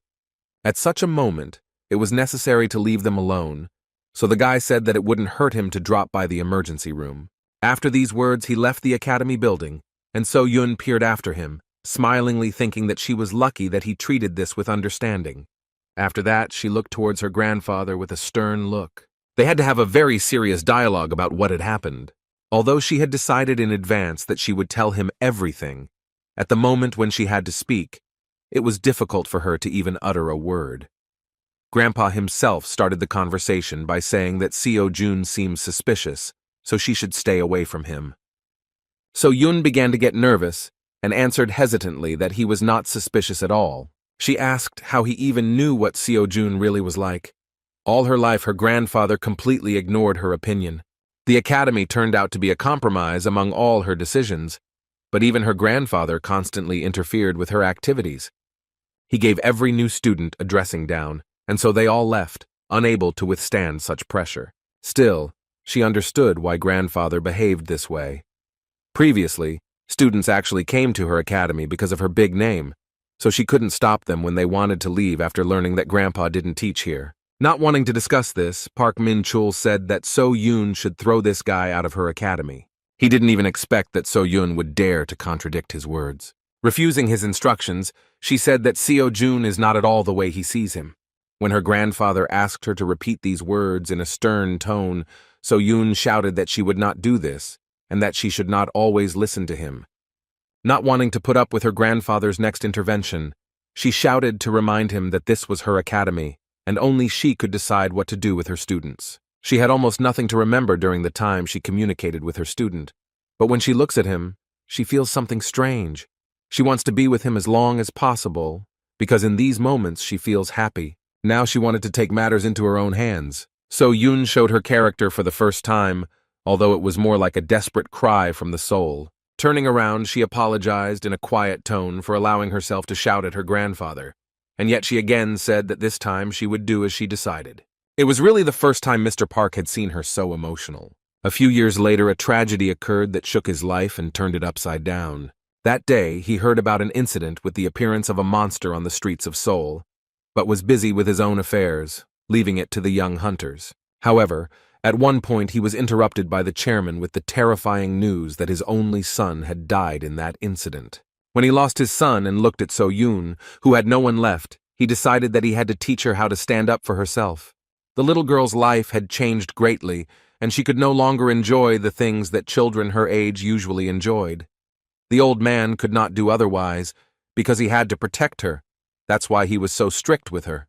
At such a moment, it was necessary to leave them alone, so the guy said that it wouldn't hurt him to drop by the emergency room. After these words, he left the academy building, and So-Yoon peered after him, smilingly thinking that she was lucky that he treated this with understanding. After that, she looked towards her grandfather with a stern look. They had to have a very serious dialogue about what had happened. Although she had decided in advance that she would tell him everything, at the moment when she had to speak, it was difficult for her to even utter a word. Grandpa himself started the conversation by saying that Seo-Jun seemed suspicious, so she should stay away from him. So-Yoon began to get nervous and answered hesitantly that he was not suspicious at all. She asked how he even knew what Seo-Jun really was like. All her life, her grandfather completely ignored her opinion. The academy turned out to be a compromise among all her decisions, but even her grandfather constantly interfered with her activities. He gave every new student a dressing down, and so they all left, unable to withstand such pressure. Still, she understood why grandfather behaved this way. Previously, students actually came to her academy because of her big name, so she couldn't stop them when they wanted to leave after learning that grandpa didn't teach here. Not wanting to discuss this, Park Min-chul said that So-Yoon should throw this guy out of her academy. He didn't even expect that So-Yoon would dare to contradict his words. Refusing his instructions, she said that Seo-Jun is not at all the way he sees him. When her grandfather asked her to repeat these words in a stern tone, So-Yoon shouted that she would not do this, and that she should not always listen to him. Not wanting to put up with her grandfather's next intervention, she shouted to remind him that this was her academy, and only she could decide what to do with her students. She had almost nothing to remember during the time she communicated with her student, but when she looks at him, she feels something strange. She wants to be with him as long as possible, because in these moments she feels happy. Now she wanted to take matters into her own hands. So-Yoon showed her character for the first time, although it was more like a desperate cry from the soul. Turning around, she apologized in a quiet tone for allowing herself to shout at her grandfather, and yet she again said that this time she would do as she decided. It was really the first time Mr. Park had seen her so emotional. A few years later, a tragedy occurred that shook his life and turned it upside down. That day, he heard about an incident with the appearance of a monster on the streets of Seoul, but was busy with his own affairs, leaving it to the young hunters. However, At one point, he was interrupted by the chairman with the terrifying news that his only son had died in that incident. When he lost his son and looked at So-yoon, who had no one left, he decided that he had to teach her how to stand up for herself. The little girl's life had changed greatly, and she could no longer enjoy the things that children her age usually enjoyed. The old man could not do otherwise, because he had to protect her. That's why he was so strict with her.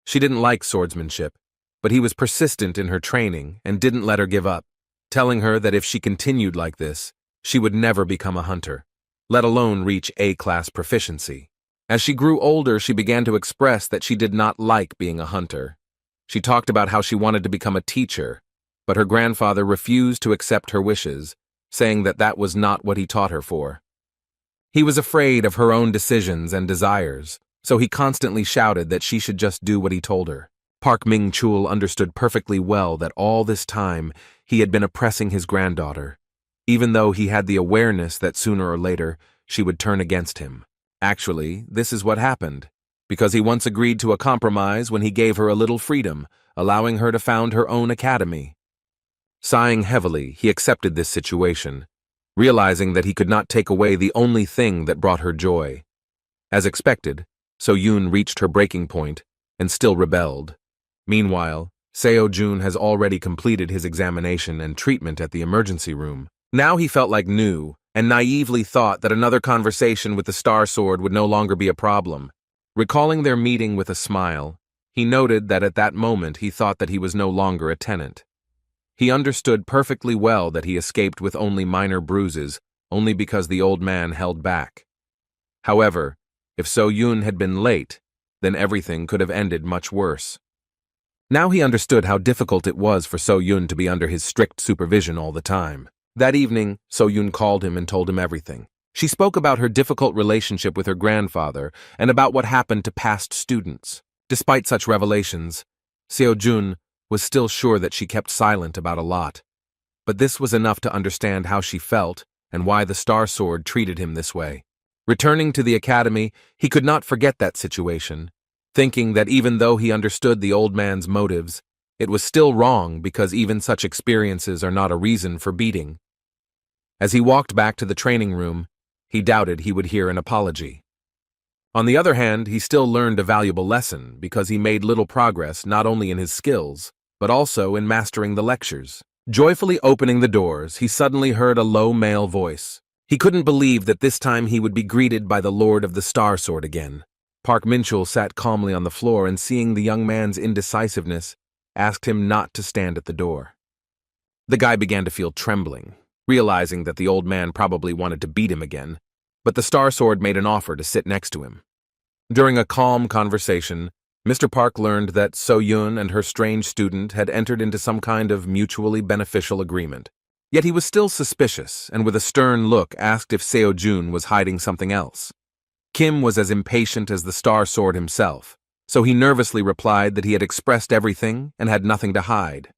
She didn't like swordsmanship, but he was persistent in her training and didn't let her give up, telling her that if she continued like this, she would never become a hunter, let alone reach A-class proficiency. As she grew older, she began to express that she did not like being a hunter. She talked about how she wanted to become a teacher, but her grandfather refused to accept her wishes, saying that that was not what he taught her for. He was afraid of her own decisions and desires, so he constantly shouted that she should just do what he told her. Park Min-chul understood perfectly well that all this time he had been oppressing his granddaughter, even though he had the awareness that sooner or later she would turn against him. Actually, this is what happened, because he once agreed to a compromise when he gave her a little freedom, allowing her to found her own academy. Sighing heavily, he accepted this situation, realizing that he could not take away the only thing that brought her joy. As expected, So-yoon reached her breaking point and still rebelled. Meanwhile, Seo-jun has already completed his examination and treatment at the emergency room. Now he felt like new and naively thought that another conversation with the Star Sword would no longer be a problem. Recalling their meeting with a smile, he noted that at that moment he thought that he was no longer a tenant. He understood perfectly well that he escaped with only minor bruises, only because the old man held back. However, if So-yoon had been late, then everything could have ended much worse. Now he understood how difficult it was for So-yoon to be under his strict supervision all the time. That evening, So-yoon called him and told him everything. She spoke about her difficult relationship with her grandfather and about what happened to past students. Despite such revelations, Seo-jun was still sure that she kept silent about a lot. But this was enough to understand how she felt and why the Star Sword treated him this way. Returning to the academy, he could not forget that situation, thinking that even though he understood the old man's motives, it was still wrong because even such experiences are not a reason for beating. As he walked back to the training room, he doubted he would hear an apology. On the other hand, he still learned a valuable lesson because he made little progress not only in his skills, but also in mastering the lectures. Joyfully opening the doors, he suddenly heard a low male voice. He couldn't believe that this time he would be greeted by the Lord of the Star Sword again. Park Min-chul sat calmly on the floor and, seeing the young man's indecisiveness, asked him not to stand at the door. The guy began to feel trembling, realizing that the old man probably wanted to beat him again, but the Star Sword made an offer to sit next to him. During a calm conversation, Mr. Park learned that So-yoon and her strange student had entered into some kind of mutually beneficial agreement. Yet he was still suspicious and with a stern look asked if Seo-jun was hiding something else. Kim was as impatient as the Star Sword himself, so he nervously replied that he had expressed everything and had nothing to hide.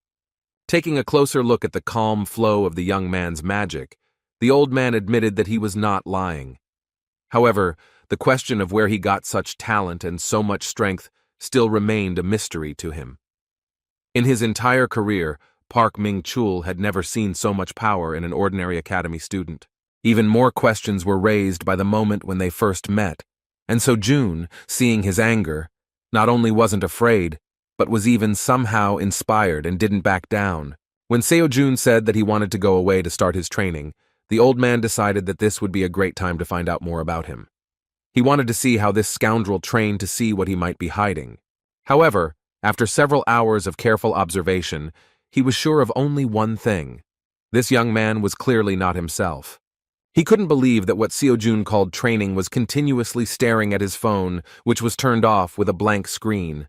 Taking a closer look at the calm flow of the young man's magic, the old man admitted that he was not lying. However, the question of where he got such talent and so much strength still remained a mystery to him. In his entire career, Park Min-chul had never seen so much power in an ordinary academy student. Even more questions were raised by the moment when they first met, and so June, seeing his anger, not only wasn't afraid, but was even somehow inspired and didn't back down. When Seo-jun said that he wanted to go away to start his training, the old man decided that this would be a great time to find out more about him. He wanted to see how this scoundrel trained to see what he might be hiding. However, after several hours of careful observation, he was sure of only one thing. This young man was clearly not himself. He couldn't believe that what Seo-jun called training was continuously staring at his phone, which was turned off with a blank screen.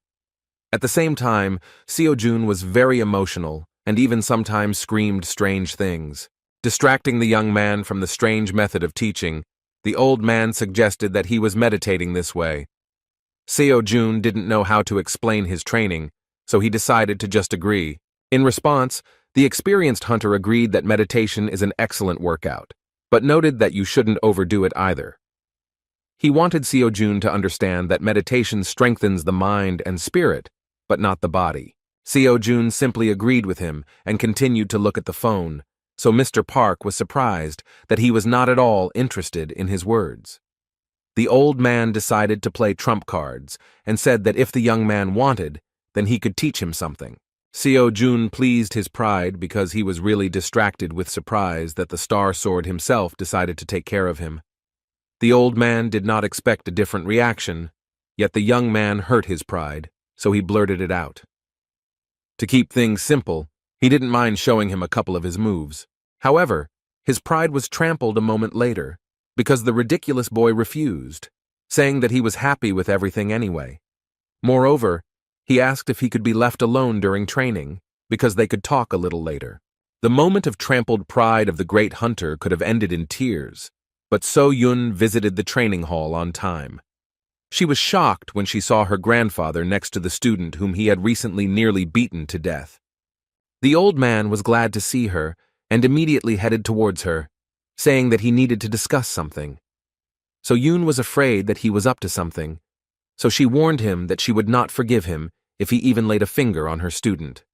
At the same time, Seo-jun was very emotional and even sometimes screamed strange things. Distracting the young man from the strange method of teaching, the old man suggested that he was meditating this way. Seo-jun didn't know how to explain his training, so he decided to just agree. In response, the experienced hunter agreed that meditation is an excellent workout, but noted that you shouldn't overdo it either. He wanted Seo-jun to understand that meditation strengthens the mind and spirit, but not the body. Seo-jun simply agreed with him and continued to look at the phone, so Mr. Park was surprised that he was not at all interested in his words. The old man decided to play trump cards and said that if the young man wanted, then he could teach him something. Seo-jun pleased his pride because he was really distracted with surprise that the Star Sword himself decided to take care of him. The old man did not expect a different reaction, yet the young man hurt his pride, so he blurted it out. To keep things simple, he didn't mind showing him a couple of his moves. However, his pride was trampled a moment later, because the ridiculous boy refused, saying that he was happy with everything anyway. Moreover, he asked if he could be left alone during training, because they could talk a little later. The moment of trampled pride of the great hunter could have ended in tears, but So-yun visited the training hall on time. She was shocked when she saw her grandfather next to the student whom he had recently nearly beaten to death. The old man was glad to see her and immediately headed towards her, saying that he needed to discuss something. So-yun was afraid that he was up to something, so she warned him that she would not forgive him if he even laid a finger on her student.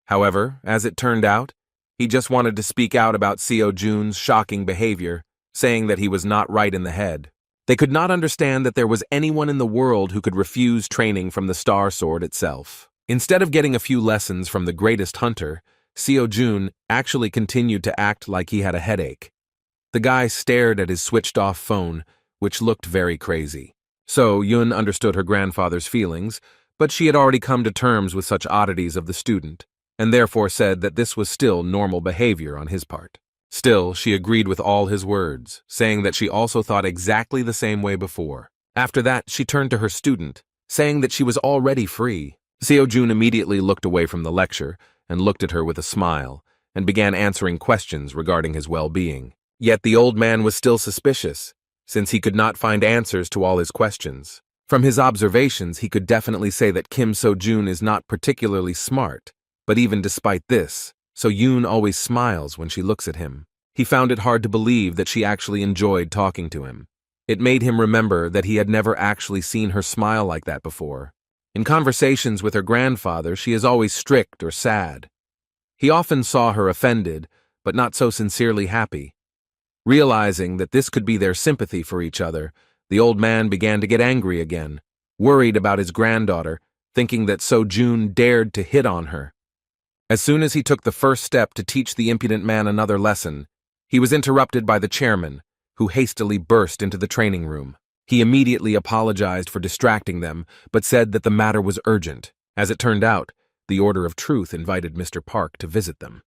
However, as it turned out, he just wanted to speak out about Seo-jun's shocking behavior, saying that he was not right in the head. They could not understand that there was anyone in the world who could refuse training from the Star Sword itself. Instead of getting a few lessons from the greatest hunter, Seo-jun actually continued to act like he had a headache. The guy stared at his switched-off phone, which looked very crazy. So-yun understood her grandfather's feelings, but she had already come to terms with such oddities of the student, and therefore said that this was still normal behavior on his part. Still, she agreed with all his words, saying that she also thought exactly the same way before. After that, she turned to her student, saying that she was already free. Seo-jun immediately looked away from the lecture and looked at her with a smile, and began answering questions regarding his well-being. Yet the old man was still suspicious, since he could not find answers to all his questions. From his observations, he could definitely say that Kim So-jun is not particularly smart, but even despite this, So-yun always smiles when she looks at him. He found it hard to believe that she actually enjoyed talking to him. It made him remember that he had never actually seen her smile like that before. In conversations with her grandfather, she is always strict or sad. He often saw her offended, but not so sincerely happy. Realizing that this could be their sympathy for each other, the old man began to get angry again, worried about his granddaughter, thinking that So-jun dared to hit on her. As soon as he took the first step to teach the impudent man another lesson, he was interrupted by the chairman, who hastily burst into the training room. He immediately apologized for distracting them, but said that the matter was urgent. As it turned out, the Order of Truth invited Mr. Park to visit them.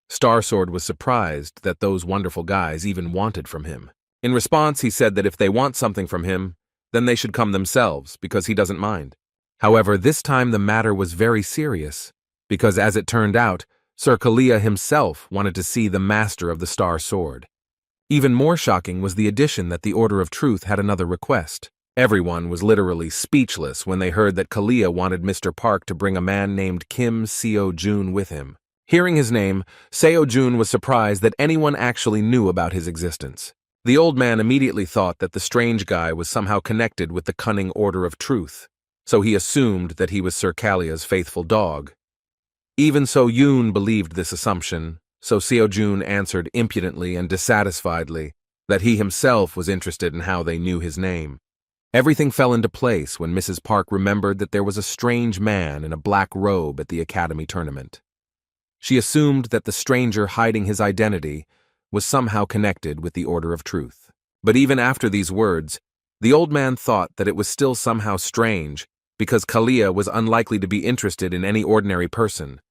Star Sword was surprised that those wonderful guys even wanted from him. In response, he said that if they want something from him, then they should come themselves, because he doesn't mind. However, this time the matter was very serious, because as it turned out, Sir Kalia himself wanted to see the master of the Star Sword. Even more shocking was the addition that the Order of Truth had another request. Everyone was literally speechless when they heard that Kalia wanted Mr. Park to bring a man named Kim Seo-jun with him. Hearing his name, Seo-jun was surprised that anyone actually knew about his existence. The old man immediately thought that the strange guy was somehow connected with the cunning Order of Truth, so he assumed that he was Sir Kalia's faithful dog. Even So-yun believed this assumption, so Seo-jun answered impudently and dissatisfiedly that he himself was interested in how they knew his name. Everything fell into place when Mrs. Park remembered that there was a strange man in a black robe at the academy tournament. She assumed that the stranger hiding his identity was somehow connected with the Order of Truth. But even after these words, the old man thought that it was still somehow strange because Kalia was unlikely to be interested in any ordinary person.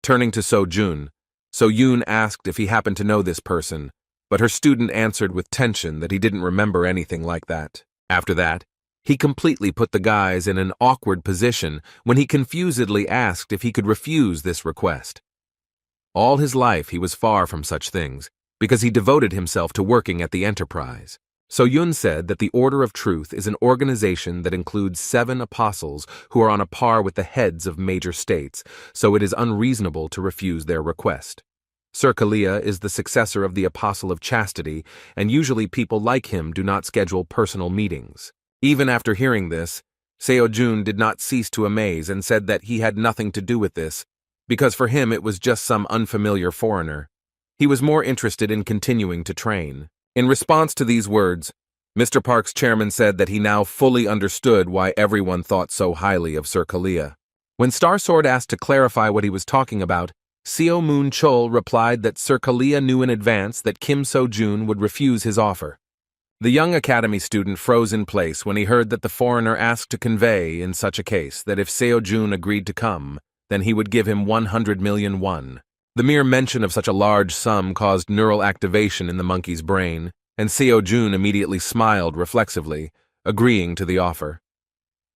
Turning to So-jun, So-yun asked if he happened to know this person, but her student answered with tension that he didn't remember anything like that. After that, he completely put the guys in an awkward position when he confusedly asked if he could refuse this request. All his life he was far from such things, because he devoted himself to working at the Enterprise. So-yun said that the Order of Truth is an organization that includes 7 apostles who are on a par with the heads of major states, so it is unreasonable to refuse their request. Sir Kalia is the successor of the Apostle of Chastity, and usually people like him do not schedule personal meetings. Even after hearing this, Seo-jun did not cease to amaze and said that he had nothing to do with this, because for him it was just some unfamiliar foreigner. He was more interested in continuing to train. In response to these words, Mr. Park's chairman said that he now fully understood why everyone thought so highly of Sir Kalia. When Starsword asked to clarify what he was talking about, Seo Moon Chol replied that Sir Kalia knew in advance that Kim So-jun would refuse his offer. The young academy student froze in place when he heard that the foreigner asked to convey, in such a case, that if Seo-jun agreed to come, then he would give him 100 million won. The mere mention of such a large sum caused neural activation in the monkey's brain, and Seo-jun immediately smiled reflexively, agreeing to the offer.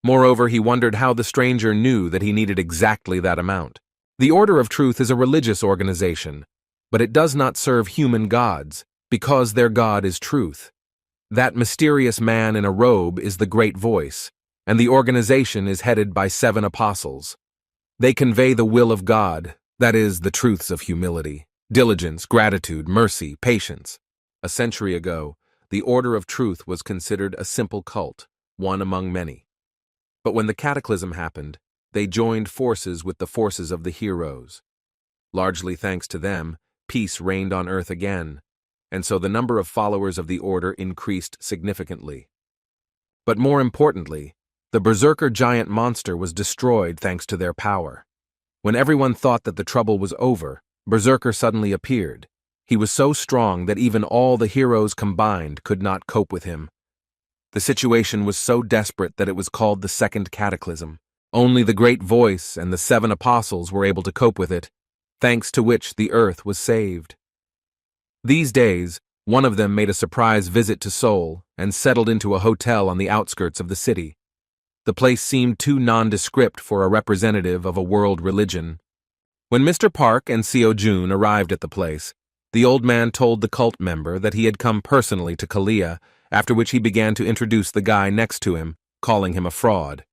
Moreover, he wondered how the stranger knew that he needed exactly that amount. The Order of Truth is a religious organization, but it does not serve human gods, because their god is truth. That mysterious man in a robe is the Great Voice, and the organization is headed by 7 apostles. They convey the will of God, that is, the truths of humility, diligence, gratitude, mercy, patience. A century ago, the Order of Truth was considered a simple cult, one among many. But when the cataclysm happened, they joined forces with the forces of the heroes. Largely thanks to them, peace reigned on Earth again, and so the number of followers of the Order increased significantly. But more importantly, the berserker giant monster was destroyed thanks to their power. When everyone thought that the trouble was over, Berserker suddenly appeared. He was so strong that even all the heroes combined could not cope with him. The situation was so desperate that it was called the Second Cataclysm. Only the Great Voice and the 7 apostles were able to cope with it, thanks to which the Earth was saved. These days, one of them made a surprise visit to Seoul and settled into a hotel on the outskirts of the city. The place seemed too nondescript for a representative of a world religion. When Mr. Park and Seo-jun arrived at the place, the old man told the cult member that he had come personally to Kalia, after which he began to introduce the guy next to him, calling him a fraud.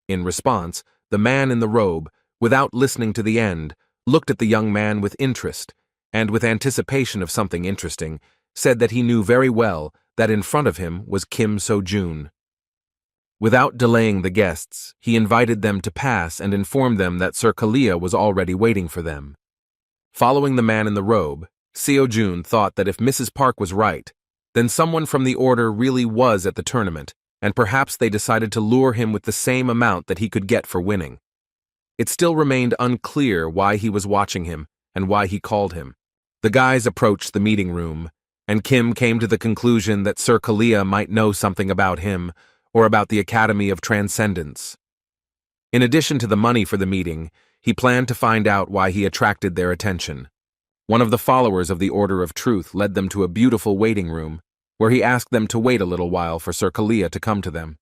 In response, the man in the robe, without listening to the end, looked at the young man with interest, and with anticipation of something interesting, said that he knew very well that in front of him was Kim So-jun. Without delaying the guests, he invited them to pass and informed them that Sir Kalia was already waiting for them. Following the man in the robe, Seo-jun thought that if Mrs. Park was right, then someone from the Order really was at the tournament, and perhaps they decided to lure him with the same amount that he could get for winning. It still remained unclear why he was watching him and why he called him. The guys approached the meeting room, and Kim came to the conclusion that Sir Kalia might know something about him or about the Academy of Transcendence. In addition to the money for the meeting, he planned to find out why he attracted their attention. One of the followers of the Order of Truth led them to a beautiful waiting room, where he asked them to wait a little while for Sir Kalia to come to them.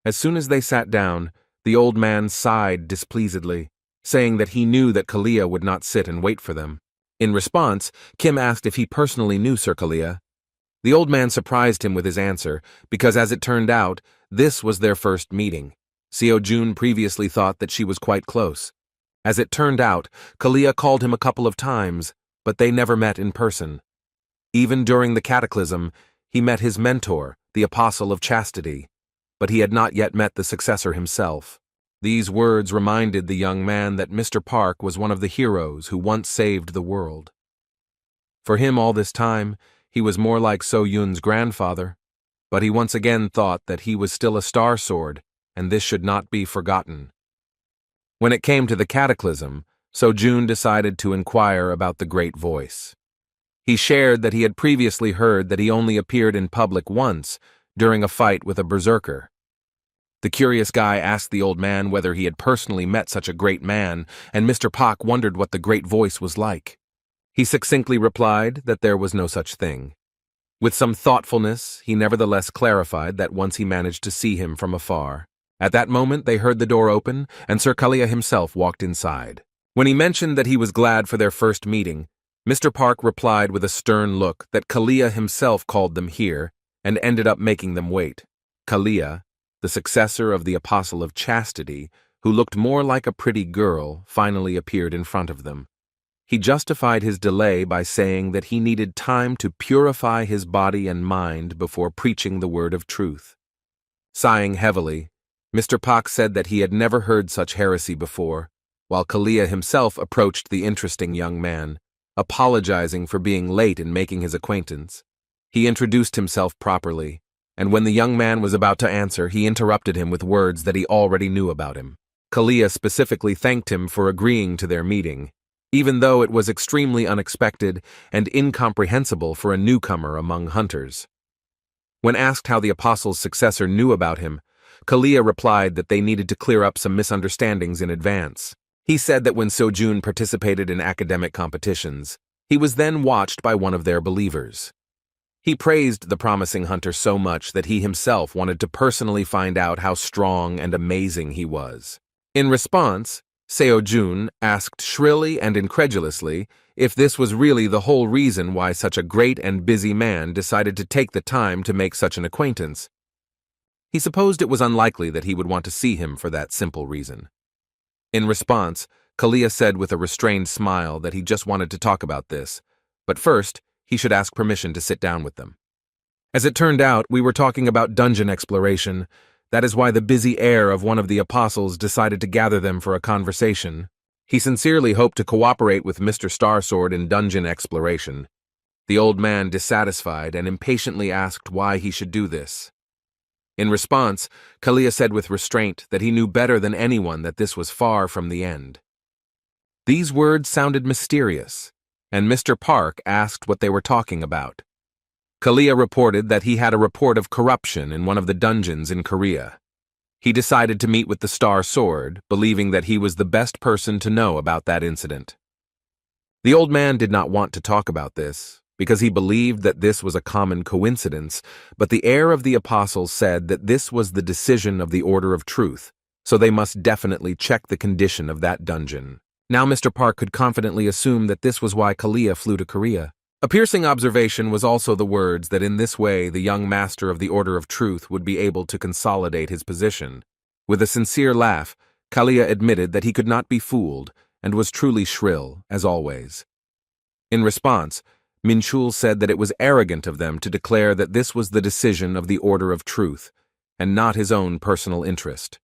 As soon as they sat down, the old man sighed displeasedly, saying that he knew that Kalia would not sit and wait for them. In response, Kim asked if he personally knew Sir Kalia. The old man surprised him with his answer, because as it turned out, this was their first meeting. Seo-jun previously thought that she was quite close. As it turned out, Kalia called him a couple of times, but they never met in person. Even during the cataclysm, he met his mentor, the Apostle of Chastity, but he had not yet met the successor himself. These words reminded the young man that Mr. Park was one of the heroes who once saved the world. For him all this time, he was more like So-yun's grandfather, but he once again thought that he was still a star sword, and this should not be forgotten. When it came to the cataclysm, So-jun decided to inquire about the Great Voice. He shared that he had previously heard that he only appeared in public once, during a fight with a berserker. The curious guy asked the old man whether he had personally met such a great man, and Mr. Park wondered what the Great Voice was like. He succinctly replied that there was no such thing. With some thoughtfulness, he nevertheless clarified that once he managed to see him from afar. At that moment, they heard the door open, and Sir Kalia himself walked inside. When he mentioned that he was glad for their first meeting, Mr. Park replied with a stern look that Kalia himself called them here, and ended up making them wait. Kalia, the successor of the Apostle of Chastity, who looked more like a pretty girl, finally appeared in front of them. He justified his delay by saying that he needed time to purify his body and mind before preaching the word of truth. Sighing heavily, Mr. Pak said that he had never heard such heresy before, while Kalia himself approached the interesting young man, apologizing for being late in making his acquaintance. He introduced himself properly, and when the young man was about to answer, he interrupted him with words that he already knew about him. Kalia specifically thanked him for agreeing to their meeting, even though it was extremely unexpected and incomprehensible for a newcomer among hunters. When asked how the apostle's successor knew about him, Kalia replied that they needed to clear up some misunderstandings in advance. He said that when Sojun participated in academic competitions, he was then watched by one of their believers. He praised the promising hunter so much that he himself wanted to personally find out how strong and amazing he was. In response, Seo-jun asked shrilly and incredulously if this was really the whole reason why such a great and busy man decided to take the time to make such an acquaintance. He supposed it was unlikely that he would want to see him for that simple reason. In response, Kalia said with a restrained smile that he just wanted to talk about this, but first, he should ask permission to sit down with them. As it turned out, we were talking about dungeon exploration. That is why the busy heir of one of the apostles decided to gather them for a conversation. He sincerely hoped to cooperate with Mr. Starsword in dungeon exploration. The old man, dissatisfied and impatiently, asked why he should do this. In response, Kalia said with restraint that he knew better than anyone that this was far from the end. These words sounded mysterious, and Mr. Park asked what they were talking about. Kalia reported that he had a report of corruption in one of the dungeons in Korea. He decided to meet with the Star Sword, believing that he was the best person to know about that incident. The old man did not want to talk about this, because he believed that this was a common coincidence, but the heir of the apostles said that this was the decision of the Order of Truth, so they must definitely check the condition of that dungeon. Now Mr. Park could confidently assume that this was why Kalia flew to Korea. A piercing observation was also the words that in this way the young master of the Order of Truth would be able to consolidate his position. With a sincere laugh, Kalia admitted that he could not be fooled and was truly shrill, as always. In response, Minchul said that it was arrogant of them to declare that this was the decision of the Order of Truth, and not his own personal interest.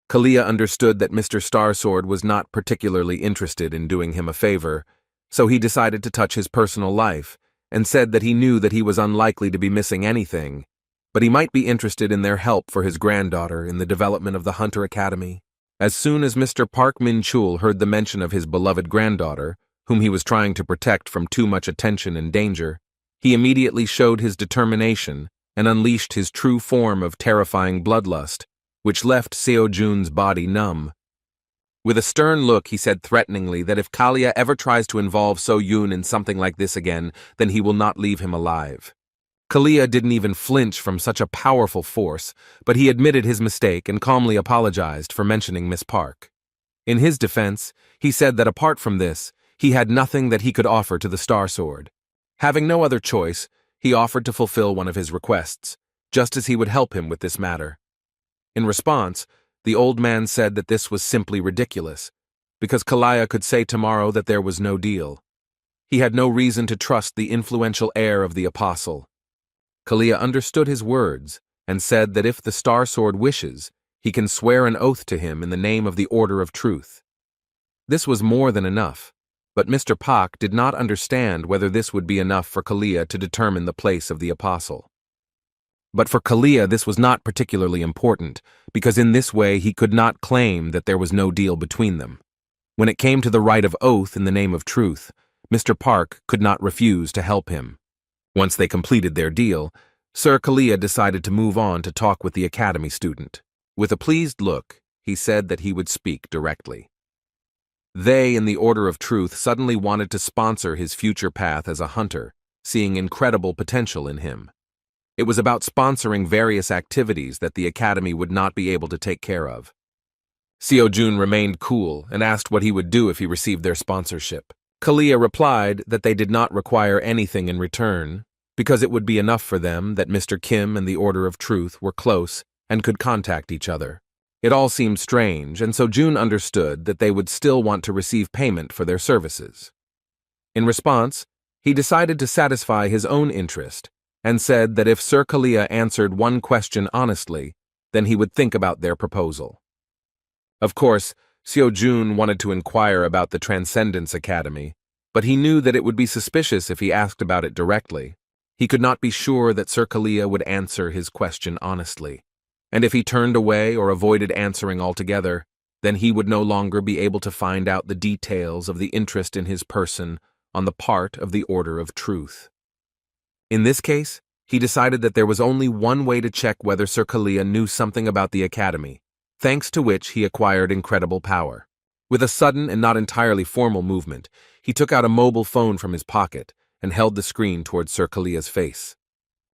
Kalia understood that Mr. Starsword was not particularly interested in doing him a favor, so he decided to touch his personal life, and said that he knew that he was unlikely to be missing anything, but he might be interested in their help for his granddaughter in the development of the Hunter Academy. As soon as Mr. Park Min-chul heard the mention of his beloved granddaughter, whom he was trying to protect from too much attention and danger, he immediately showed his determination and unleashed his true form of terrifying bloodlust, which left Seo-jun's body numb. With a stern look, he said threateningly that if Kalia ever tries to involve So-yun in something like this again, then he will not leave him alive. Kalia didn't even flinch from such a powerful force, but he admitted his mistake and calmly apologized for mentioning Miss Park. In his defense, he said that apart from this, he had nothing that he could offer to the Star Sword. Having no other choice, he offered to fulfill one of his requests, just as he would help him with this matter. In response, the old man said that this was simply ridiculous, because Kalia could say tomorrow that there was no deal. He had no reason to trust the influential heir of the apostle. Kalia understood his words and said that if the Star Sword wishes, he can swear an oath to him in the name of the Order of Truth. This was more than enough, but Mr. Pak did not understand whether this would be enough for Kalia to determine the place of the apostle. But for Kalia this was not particularly important, because in this way he could not claim that there was no deal between them. When it came to the right of oath in the name of truth, Mr. Park could not refuse to help him. Once they completed their deal, Sir Kalia decided to move on to talk with the academy student. With a pleased look, he said that he would speak directly. They in the Order of Truth suddenly wanted to sponsor his future path as a hunter, seeing incredible potential in him. It was about sponsoring various activities that the academy would not be able to take care of. Seo-jun remained cool and asked what he would do if he received their sponsorship. Kalia replied that they did not require anything in return, because it would be enough for them that Mr. Kim and the Order of Truth were close and could contact each other. It all seemed strange, and so Jun understood that they would still want to receive payment for their services. In response, he decided to satisfy his own interest and said that if Sir Kalia answered one question honestly, then he would think about their proposal. Of course, Seo-jun wanted to inquire about the Transcendence Academy, but he knew that it would be suspicious if he asked about it directly. He could not be sure that Sir Kalia would answer his question honestly, and if he turned away or avoided answering altogether, then he would no longer be able to find out the details of the interest in his person on the part of the Order of Truth. In this case, he decided that there was only one way to check whether Sir Kalia knew something about the Academy, thanks to which he acquired incredible power. With a sudden and not entirely formal movement, he took out a mobile phone from his pocket and held the screen towards Sir Kalia's face.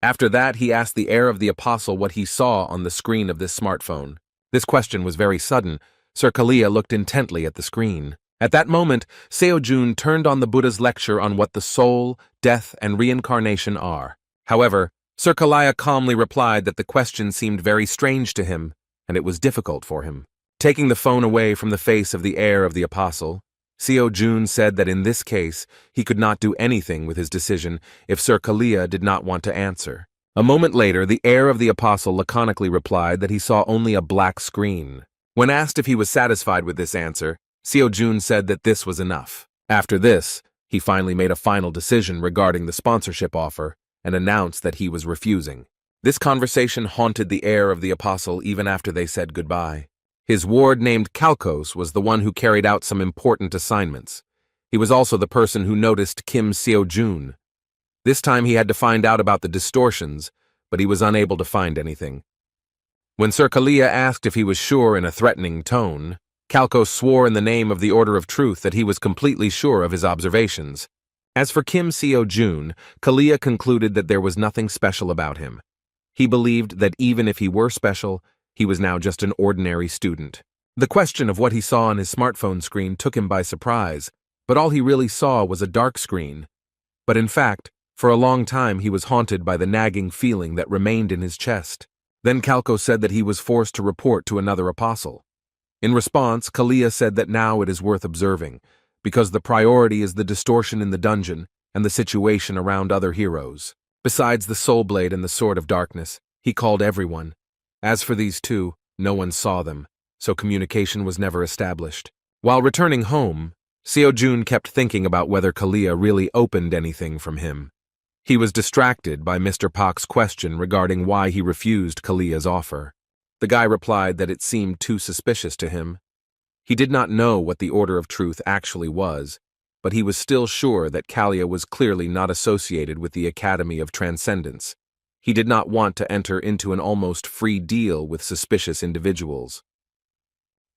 After that, he asked the heir of the Apostle what he saw on the screen of this smartphone. This question was very sudden. Sir Kalia looked intently at the screen. At that moment, Seo-jun turned on the Buddha's lecture on what the soul, death, and reincarnation are. However, Sir Kalia calmly replied that the question seemed very strange to him, and it was difficult for him. Taking the phone away from the face of the heir of the Apostle, Seo-jun said that in this case, he could not do anything with his decision if Sir Kalia did not want to answer. A moment later, the heir of the Apostle laconically replied that he saw only a black screen. When asked if he was satisfied with this answer, Seo-jun said that this was enough. After this, he finally made a final decision regarding the sponsorship offer and announced that he was refusing. This conversation haunted the heir of the Apostle even after they said goodbye. His ward named Kalkos was the one who carried out some important assignments. He was also the person who noticed Kim Seo-jun. This time he had to find out about the distortions, but he was unable to find anything. When Sir Kalia asked if he was sure in a threatening tone, Kalkos swore in the name of the Order of Truth that he was completely sure of his observations. As for Kim Seo-jun, Kalia concluded that there was nothing special about him. He believed that even if he were special, he was now just an ordinary student. The question of what he saw on his smartphone screen took him by surprise, but all he really saw was a dark screen. But in fact, for a long time he was haunted by the nagging feeling that remained in his chest. Then Kalkos said that he was forced to report to another apostle. In response, Kalia said that now it is worth observing, because the priority is the distortion in the dungeon and the situation around other heroes. Besides the Soul Blade and the Sword of Darkness, he called everyone. As for these two, no one saw them, so communication was never established. While returning home, Seo-jun kept thinking about whether Kalia really opened anything from him. He was distracted by Mr. Pak's question regarding why he refused Kalia's offer. The guy replied that it seemed too suspicious to him. He did not know what the Order of Truth actually was, but he was still sure that Kalia was clearly not associated with the Academy of Transcendence. He did not want to enter into an almost free deal with suspicious individuals.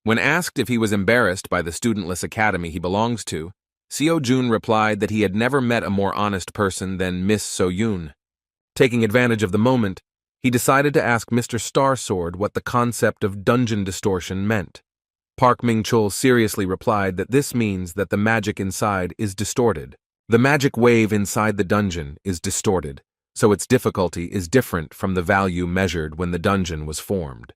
When asked if he was embarrassed by the studentless academy he belongs to, Seo-jun replied that he had never met a more honest person than Miss So-yun. Taking advantage of the moment, he decided to ask Mr. Starsword what the concept of dungeon distortion meant. Park Ming-chul seriously replied that this means that the magic inside is distorted. The magic wave inside the dungeon is distorted, so its difficulty is different from the value measured when the dungeon was formed.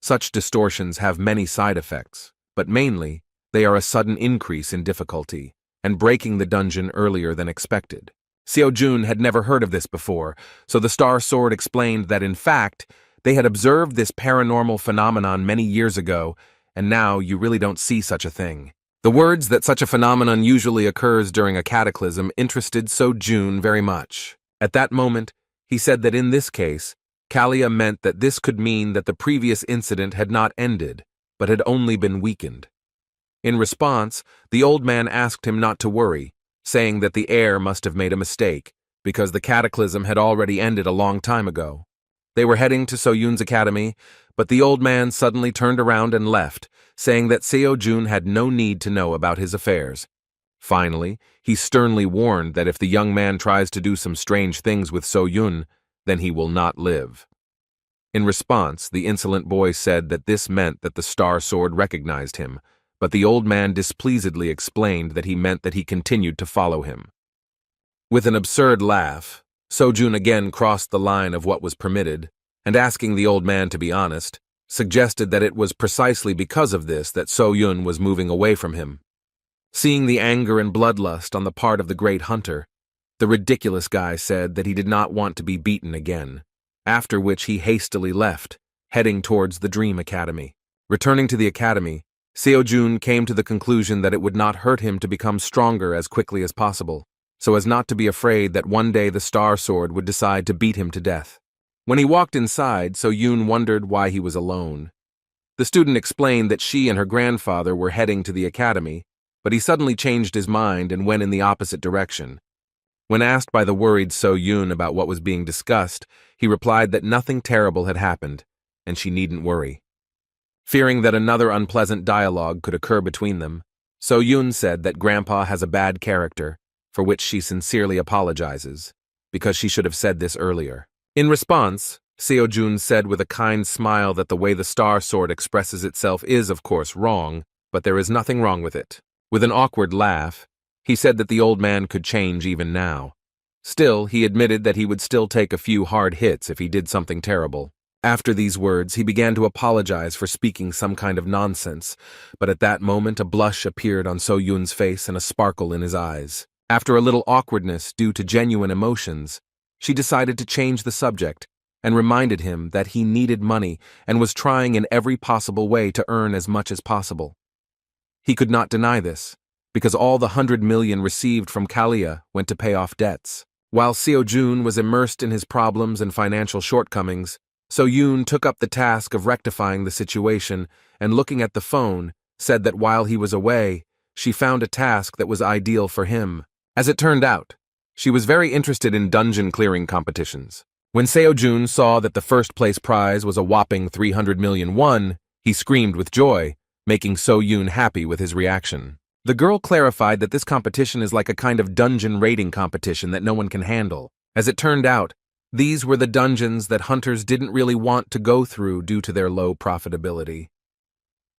Such distortions have many side effects, but mainly, they are a sudden increase in difficulty and breaking the dungeon earlier than expected. Seo-jun had never heard of this before, so the Star Sword explained that in fact, they had observed this paranormal phenomenon many years ago, and now you really don't see such a thing. The words that such a phenomenon usually occurs during a cataclysm interested Seo-jun very much. At that moment, he said that in this case, Kalia meant that this could mean that the previous incident had not ended, but had only been weakened. In response, the old man asked him not to worry, saying that the heir must have made a mistake, because the cataclysm had already ended a long time ago. They were heading to So-yun's academy, but the old man suddenly turned around and left, saying that Seo-jun had no need to know about his affairs. Finally, he sternly warned that if the young man tries to do some strange things with So-yun, then he will not live. In response, the insolent boy said that this meant that the Star Sword recognized him, but the old man displeasedly explained that he meant that he continued to follow him. With an absurd laugh, Seo-jun again crossed the line of what was permitted, and asking the old man to be honest, suggested that it was precisely because of this that So-yun was moving away from him. Seeing the anger and bloodlust on the part of the great hunter, the ridiculous guy said that he did not want to be beaten again, after which he hastily left, heading towards the Dream Academy. Returning to the academy, Seo-jun came to the conclusion that it would not hurt him to become stronger as quickly as possible, so as not to be afraid that one day the Star Sword would decide to beat him to death. When he walked inside, Seo-jun wondered why he was alone. The student explained that she and her grandfather were heading to the academy, but he suddenly changed his mind and went in the opposite direction. When asked by the worried Seo-jun about what was being discussed, he replied that nothing terrible had happened, and she needn't worry. Fearing that another unpleasant dialogue could occur between them, Seo-jun said that Grandpa has a bad character, for which she sincerely apologizes, because she should have said this earlier. In response, Seo-jun said with a kind smile that the way the Star Sword expresses itself is, of course, wrong, but there is nothing wrong with it. With an awkward laugh, he said that the old man could change even now. Still, he admitted that he would still take a few hard hits if he did something terrible. After these words, he began to apologize for speaking some kind of nonsense, but at that moment a blush appeared on Seo-jun's face and a sparkle in his eyes. After a little awkwardness due to genuine emotions, she decided to change the subject and reminded him that he needed money and was trying in every possible way to earn as much as possible. He could not deny this, because all the 100 million received from Kalia went to pay off debts. While Seo-jun was immersed in his problems and financial shortcomings, Seo-jun took up the task of rectifying the situation and, looking at the phone, said that while he was away, she found a task that was ideal for him. As it turned out, she was very interested in dungeon clearing competitions. When Seo-jun saw that the first-place prize was a whopping 300 million won, he screamed with joy, making Seo-jun happy with his reaction. The girl clarified that this competition is like a kind of dungeon raiding competition that no one can handle. As it turned out, these were the dungeons that hunters didn't really want to go through due to their low profitability.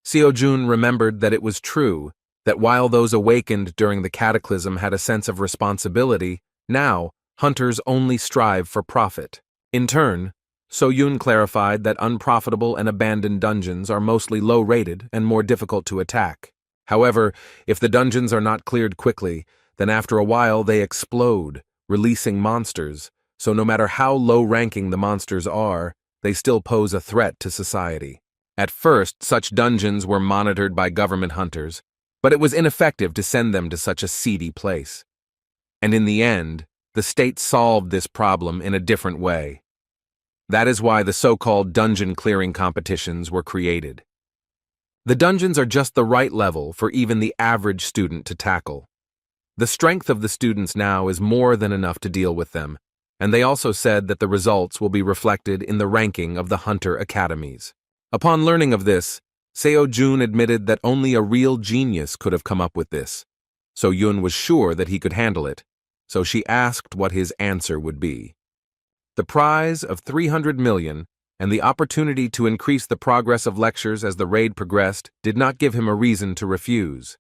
Seo-jun remembered that it was true that while those awakened during the cataclysm had a sense of responsibility, now hunters only strive for profit. In turn, Seo-jun clarified that unprofitable and abandoned dungeons are mostly low-rated and more difficult to attack. However, if the dungeons are not cleared quickly, then after a while they explode, releasing monsters, so no matter how low-ranking the monsters are, they still pose a threat to society. At first, such dungeons were monitored by government hunters, but it was ineffective to send them to such a seedy place. And in the end, the state solved this problem in a different way. That is why the so-called dungeon clearing competitions were created. The dungeons are just the right level for even the average student to tackle. The strength of the students now is more than enough to deal with them, and they also said that the results will be reflected in the ranking of the hunter academies. Upon learning of this, Seo-jun admitted that only a real genius could have come up with this. Seo-jun was sure that he could handle it, so she asked what his answer would be. The prize of 300 million and the opportunity to increase the progress of lectures as the raid progressed did not give him a reason to refuse.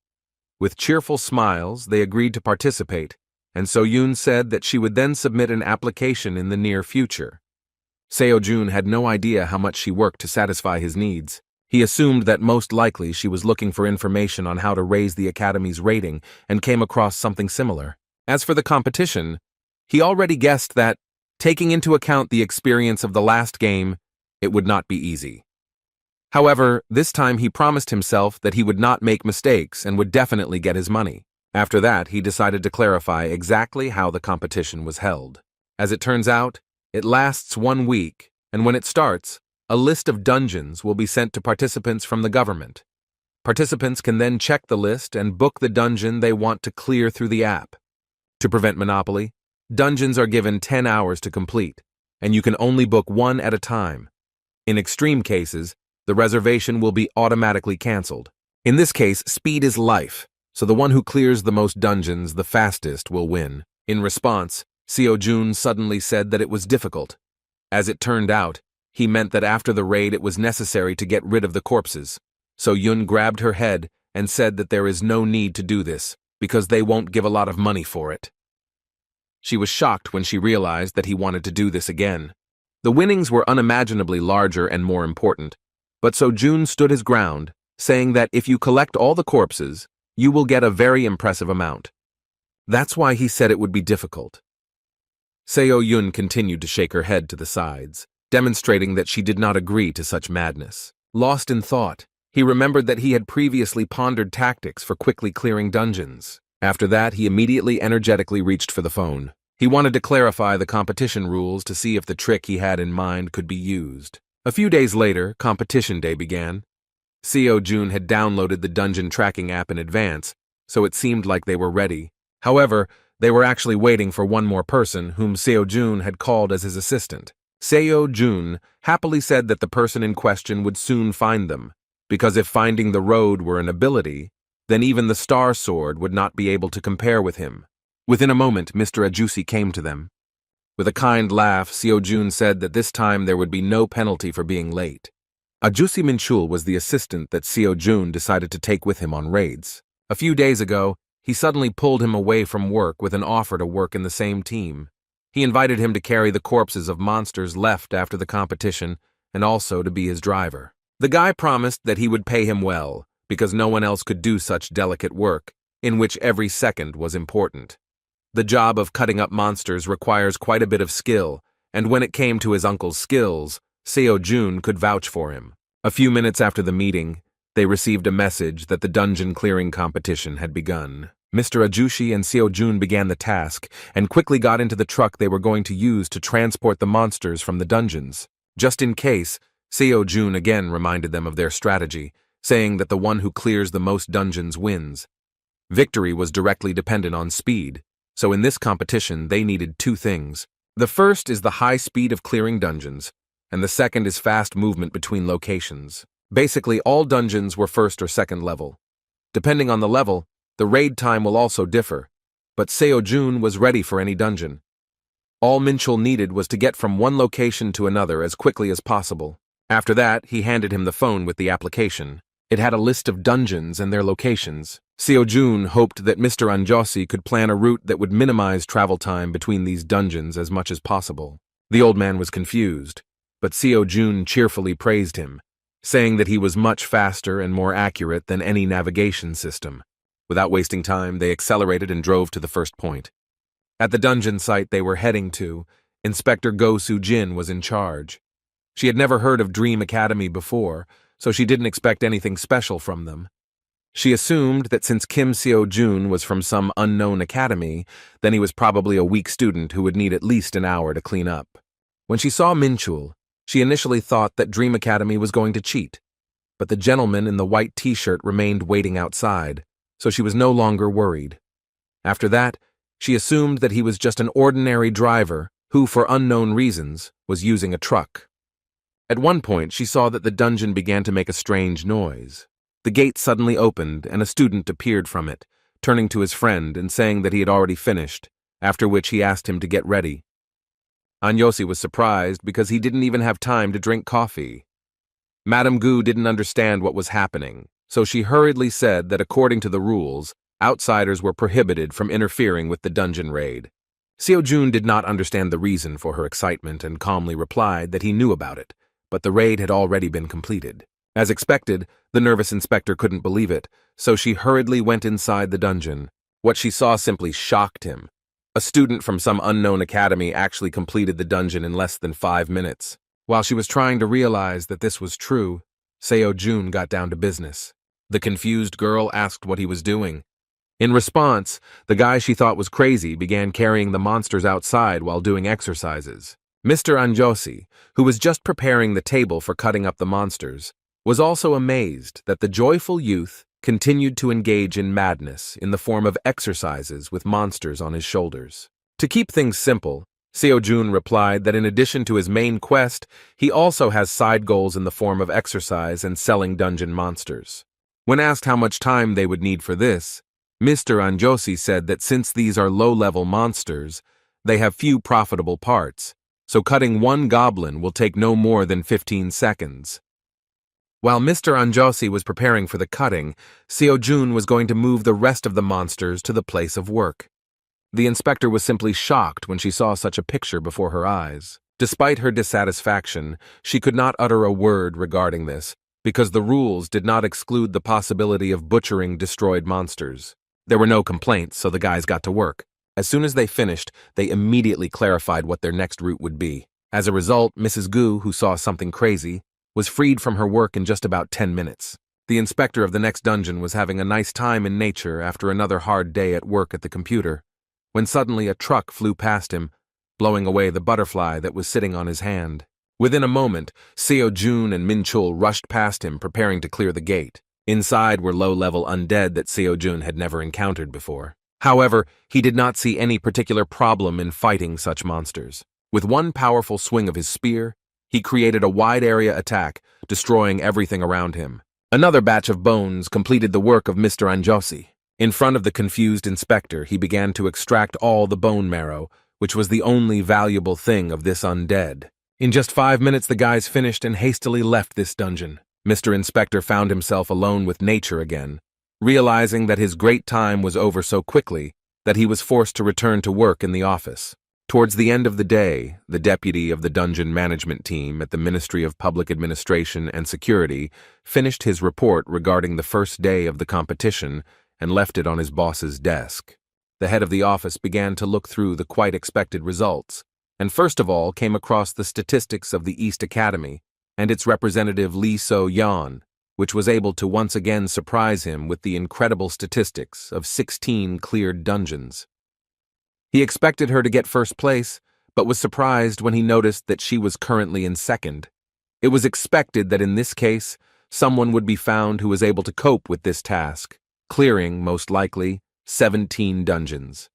With cheerful smiles, they agreed to participate, and Seo-jun said that she would then submit an application in the near future. Seo-jun had no idea how much she worked to satisfy his needs. He assumed that most likely she was looking for information on how to raise the academy's rating and came across something similar. As for the competition, he already guessed that, taking into account the experience of the last game, it would not be easy. However, this time he promised himself that he would not make mistakes and would definitely get his money. After that, he decided to clarify exactly how the competition was held. As it turns out, it lasts 1 week, and when it starts, a list of dungeons will be sent to participants from the government. Participants can then check the list and book the dungeon they want to clear through the app. To prevent monopoly, dungeons are given 10 hours to complete, and you can only book one at a time. In extreme cases, the reservation will be automatically canceled. In this case, speed is life, so the one who clears the most dungeons the fastest will win. In response, Seo-jun suddenly said that it was difficult. As it turned out, he meant that after the raid it was necessary to get rid of the corpses. Seo-jun grabbed her head and said that there is no need to do this, because they won't give a lot of money for it. She was shocked when she realized that he wanted to do this again. The winnings were unimaginably larger and more important, but Seo-jun stood his ground, saying that if you collect all the corpses, you will get a very impressive amount. That's why he said it would be difficult. Seo-jun continued to shake her head to the sides, demonstrating that she did not agree to such madness. Lost in thought, he remembered that he had previously pondered tactics for quickly clearing dungeons. After that, he immediately energetically reached for the phone. He wanted to clarify the competition rules to see if the trick he had in mind could be used. A few days later, competition day began. Seo Jun had downloaded the dungeon tracking app in advance, so it seemed like they were ready. However, they were actually waiting for one more person whom Seo Jun had called as his assistant. Seo Jun happily said that the person in question would soon find them, because if finding the road were an ability, then even the Star Sword would not be able to compare with him. Within a moment, Mr. Ajusi came to them. With a kind laugh, Seo Jun said that this time there would be no penalty for being late. Ajusi Minchul was the assistant that Seo Jun decided to take with him on raids. A few days ago, he suddenly pulled him away from work with an offer to work in the same team. He invited him to carry the corpses of monsters left after the competition and also to be his driver. The guy promised that he would pay him well, because no one else could do such delicate work, in which every second was important. The job of cutting up monsters requires quite a bit of skill, and when it came to his uncle's skills, Seo Jun could vouch for him. A few minutes after the meeting, they received a message that the dungeon clearing competition had begun. Mr. Ajushi and Seo Jun began the task and quickly got into the truck they were going to use to transport the monsters from the dungeons. Just in case, Seo Jun again reminded them of their strategy, saying that the one who clears the most dungeons wins. Victory was directly dependent on speed, so in this competition they needed two things. The first is the high speed of clearing dungeons, and the second is fast movement between locations. Basically, all dungeons were first or second level. Depending on the level, the raid time will also differ, but Seo Jun was ready for any dungeon. All Minchul needed was to get from one location to another as quickly as possible. After that, he handed him the phone with the application. It had a list of dungeons and their locations. Seo Jun hoped that Mr. Anjosi could plan a route that would minimize travel time between these dungeons as much as possible. The old man was confused, but Seo Jun cheerfully praised him, saying that he was much faster and more accurate than any navigation system. Without wasting time, they accelerated and drove to the first point. At the dungeon site they were heading to, Inspector Go Soo-jin was in charge. She had never heard of Dream Academy before, so she didn't expect anything special from them. She assumed that since Kim Seo Jun was from some unknown academy, then he was probably a weak student who would need at least an hour to clean up. When she saw Minchul, she initially thought that Dream Academy was going to cheat, but the gentleman in the white t-shirt remained waiting outside, so she was no longer worried. After that, she assumed that he was just an ordinary driver who, for unknown reasons, was using a truck. At one point, she saw that the dungeon began to make a strange noise. The gate suddenly opened and a student appeared from it, turning to his friend and saying that he had already finished, after which he asked him to get ready. Anjosi was surprised because he didn't even have time to drink coffee. Madame Gu didn't understand what was happening, so she hurriedly said that according to the rules, outsiders were prohibited from interfering with the dungeon raid. Seo Jun did not understand the reason for her excitement and calmly replied that he knew about it, but the raid had already been completed. As expected, the nervous inspector couldn't believe it, so she hurriedly went inside the dungeon. What she saw simply shocked him. A student from some unknown academy actually completed the dungeon in less than 5 minutes. While she was trying to realize that this was true, Seo Jun got down to business. The confused girl asked what he was doing. In response, the guy she thought was crazy began carrying the monsters outside while doing exercises. Mr. Anjosi, who was just preparing the table for cutting up the monsters, was also amazed that the joyful youth continued to engage in madness in the form of exercises with monsters on his shoulders. To keep things simple, Seo Jun replied that in addition to his main quest, he also has side goals in the form of exercise and selling dungeon monsters. When asked how much time they would need for this, Mr. Anjosi said that since these are low-level monsters, they have few profitable parts, so cutting one goblin will take no more than 15 seconds. While Mr. Anjosi was preparing for the cutting, Seo Jun was going to move the rest of the monsters to the place of work. The inspector was simply shocked when she saw such a picture before her eyes. Despite her dissatisfaction, she could not utter a word regarding this, because the rules did not exclude the possibility of butchering destroyed monsters. There were no complaints, so the guys got to work. As soon as they finished, they immediately clarified what their next route would be. As a result, Mrs. Gu, who saw something crazy, was freed from her work in just about 10 minutes. The inspector of the next dungeon was having a nice time in nature after another hard day at work at the computer, when suddenly a truck flew past him, blowing away the butterfly that was sitting on his hand. Within a moment, Seo Jun and Min Chul rushed past him, preparing to clear the gate. Inside were low-level undead that Seo Jun had never encountered before. However, he did not see any particular problem in fighting such monsters. With one powerful swing of his spear, he created a wide-area attack, destroying everything around him. Another batch of bones completed the work of Mr. Anjosi. In front of the confused inspector, he began to extract all the bone marrow, which was the only valuable thing of this undead. In just 5 minutes, the guys finished and hastily left this dungeon. Mr. Inspector found himself alone with nature again, realizing that his great time was over so quickly that he was forced to return to work in the office. Towards the end of the day, the deputy of the dungeon management team at the Ministry of Public Administration and Security finished his report regarding the first day of the competition and left it on his boss's desk. The head of the office began to look through the quite expected results, and first of all came across the statistics of the East Academy and its representative Lee So-yeon, which was able to once again surprise him with the incredible statistics of 16 cleared dungeons. He expected her to get first place, but was surprised when he noticed that she was currently in second. It was expected that in this case, someone would be found who was able to cope with this task, clearing, most likely, 17 dungeons.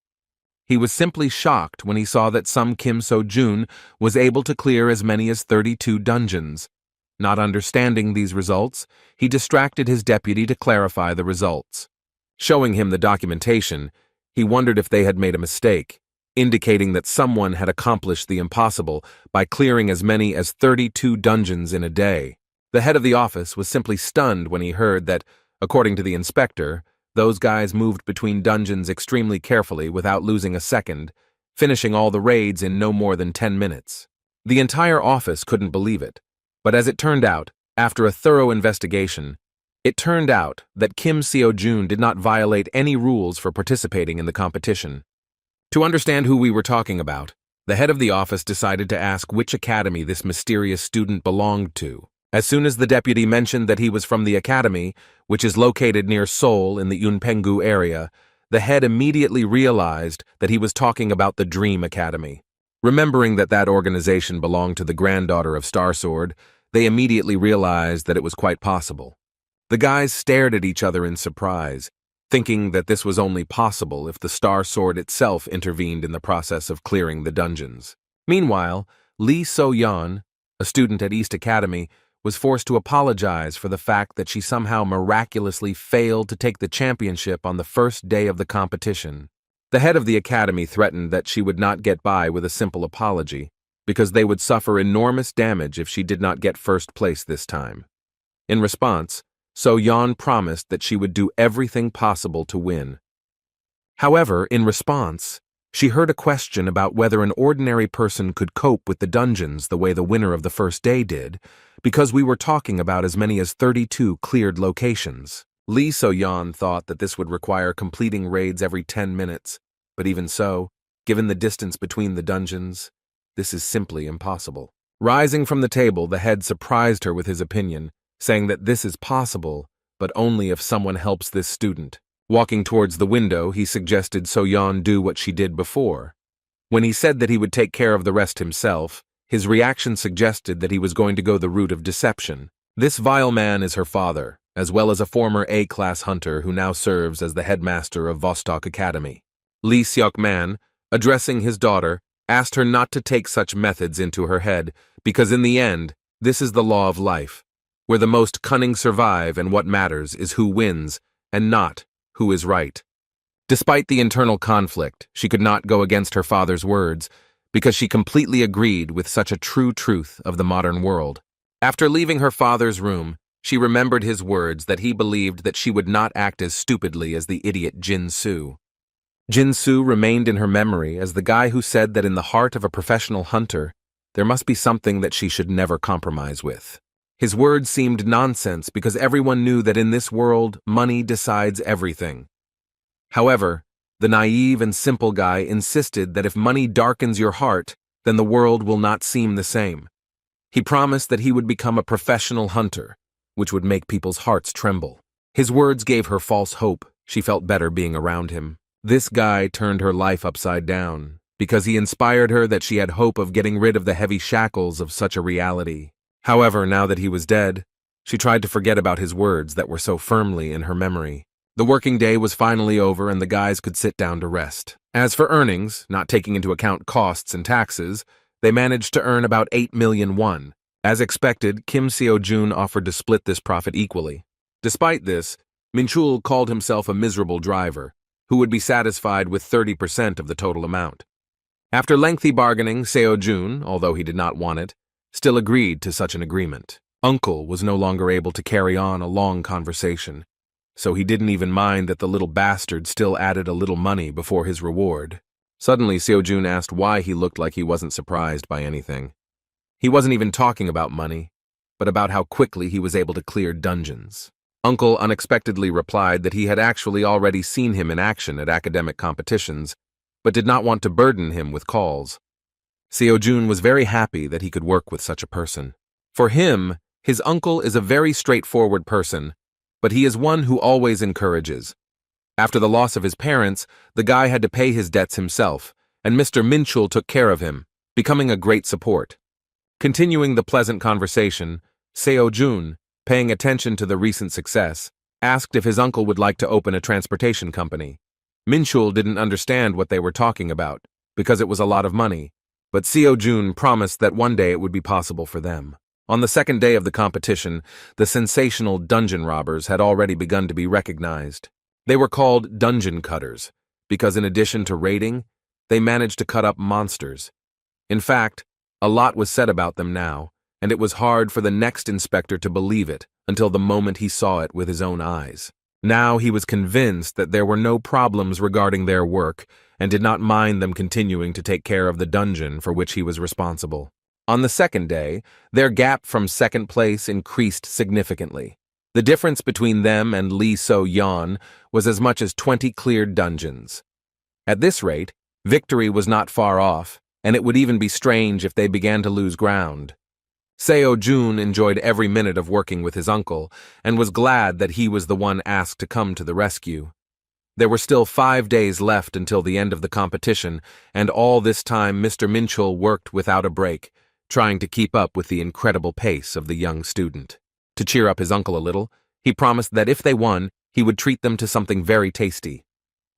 He was simply shocked when he saw that some Kim So-jun was able to clear as many as 32 dungeons. Not understanding these results, he distracted his deputy to clarify the results. Showing him the documentation, he wondered if they had made a mistake, indicating that someone had accomplished the impossible by clearing as many as 32 dungeons in a day. The head of the office was simply stunned when he heard that, according to the inspector, those guys moved between dungeons extremely carefully without losing a second, finishing all the raids in no more than 10 minutes. The entire office couldn't believe it, but as it turned out, after a thorough investigation, it turned out that Kim Seo-jun did not violate any rules for participating in the competition. To understand who we were talking about, the head of the office decided to ask which academy this mysterious student belonged to. As soon as the deputy mentioned that he was from the academy, which is located near Seoul in the Yunpenggu area, the head immediately realized that he was talking about the Dream Academy. Remembering that that organization belonged to the granddaughter of Starsword, they immediately realized that it was quite possible. The guys stared at each other in surprise, thinking that this was only possible if the Star Sword itself intervened in the process of clearing the dungeons. Meanwhile, Lee So-yeon, a student at East Academy, was forced to apologize for the fact that she somehow miraculously failed to take the championship on the first day of the competition. The head of the academy threatened that she would not get by with a simple apology, because they would suffer enormous damage if she did not get first place this time. In response, So-yeon promised that she would do everything possible to win. However, in response, she heard a question about whether an ordinary person could cope with the dungeons the way the winner of the first day did, because we were talking about as many as 32 cleared locations. Lee So-yeon thought that this would require completing raids every 10 minutes, but even so, given the distance between the dungeons, this is simply impossible. Rising from the table, the head surprised her with his opinion, saying that this is possible, but only if someone helps this student. Walking towards the window, he suggested So-yeon do what she did before. When he said that he would take care of the rest himself, his reaction suggested that he was going to go the route of deception. This vile man is her father, as well as a former A-class hunter who now serves as the headmaster of Vostok Academy. Lee Seok-man, addressing his daughter, asked her not to take such methods into her head, because in the end, this is the law of life, where the most cunning survive and what matters is who wins, and not who is right. Despite the internal conflict, she could not go against her father's words, because she completely agreed with such a true truth of the modern world. After leaving her father's room, she remembered his words that he believed that she would not act as stupidly as the idiot Jin-soo. Jin-soo remained in her memory as the guy who said that in the heart of a professional hunter, there must be something that she should never compromise with. His words seemed nonsense because everyone knew that in this world, money decides everything. However, the naive and simple guy insisted that if money darkens your heart, then the world will not seem the same. He promised that he would become a professional hunter, which would make people's hearts tremble. His words gave her false hope. She felt better being around him. This guy turned her life upside down, because he inspired her that she had hope of getting rid of the heavy shackles of such a reality. However, now that he was dead, she tried to forget about his words that were so firmly in her memory. The working day was finally over and the guys could sit down to rest. As for earnings, not taking into account costs and taxes, they managed to earn about 8 million won. As expected, Kim Seo-jun offered to split this profit equally. Despite this, Min-chul called himself a miserable driver, who would be satisfied with 30% of the total amount. After lengthy bargaining, Seo-jun, although he did not want it, still agreed to such an agreement. Uncle was no longer able to carry on a long conversation, so he didn't even mind that the little bastard still added a little money before his reward. Suddenly, Seo-jun asked why he looked like he wasn't surprised by anything. He wasn't even talking about money, but about how quickly he was able to clear dungeons. Uncle unexpectedly replied that he had actually already seen him in action at academic competitions, but did not want to burden him with calls. Seo-jun was very happy that he could work with such a person. For him, his uncle is a very straightforward person, but he is one who always encourages. After the loss of his parents, the guy had to pay his debts himself, and Mr. Min-chul took care of him, becoming a great support. Continuing the pleasant conversation, Seo-jun, paying attention to the recent success, asked if his uncle would like to open a transportation company. Min-chul didn't understand what they were talking about, because it was a lot of money, but Seo-jun promised that one day it would be possible for them. On the second day of the competition, the sensational dungeon robbers had already begun to be recognized. They were called dungeon cutters, because in addition to raiding, they managed to cut up monsters. In fact, a lot was said about them now, and it was hard for the next inspector to believe it until the moment he saw it with his own eyes. Now he was convinced that there were no problems regarding their work and did not mind them continuing to take care of the dungeon for which he was responsible. On the second day, their gap from second place increased significantly. The difference between them and Lee So-yeon was as much as 20 cleared dungeons. At this rate, victory was not far off, and it would even be strange if they began to lose ground. Seo-jun enjoyed every minute of working with his uncle and was glad that he was the one asked to come to the rescue. There were still 5 days left until the end of the competition, and all this time Mr. Min-chul worked without a break, trying to keep up with the incredible pace of the young student. To cheer up his uncle a little, he promised that if they won, he would treat them to something very tasty.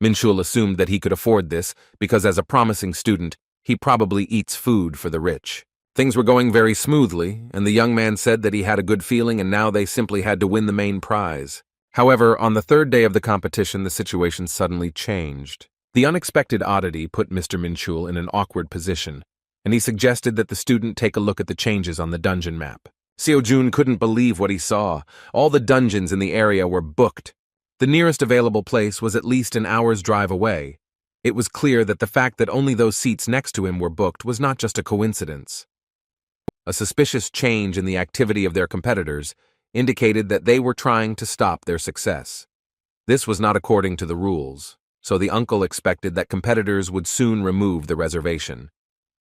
Min-chul assumed that he could afford this because as a promising student, he probably eats food for the rich. Things were going very smoothly, and the young man said that he had a good feeling and now they simply had to win the main prize. However, on the third day of the competition, the situation suddenly changed. The unexpected oddity put Mr. Min-chul in an awkward position, and he suggested that the student take a look at the changes on the dungeon map. Seo-jun couldn't believe what he saw. All the dungeons in the area were booked. The nearest available place was at least an hour's drive away. It was clear that the fact that only those seats next to him were booked was not just a coincidence. A suspicious change in the activity of their competitors indicated that they were trying to stop their success. This was not according to the rules, so the uncle expected that competitors would soon remove the reservation.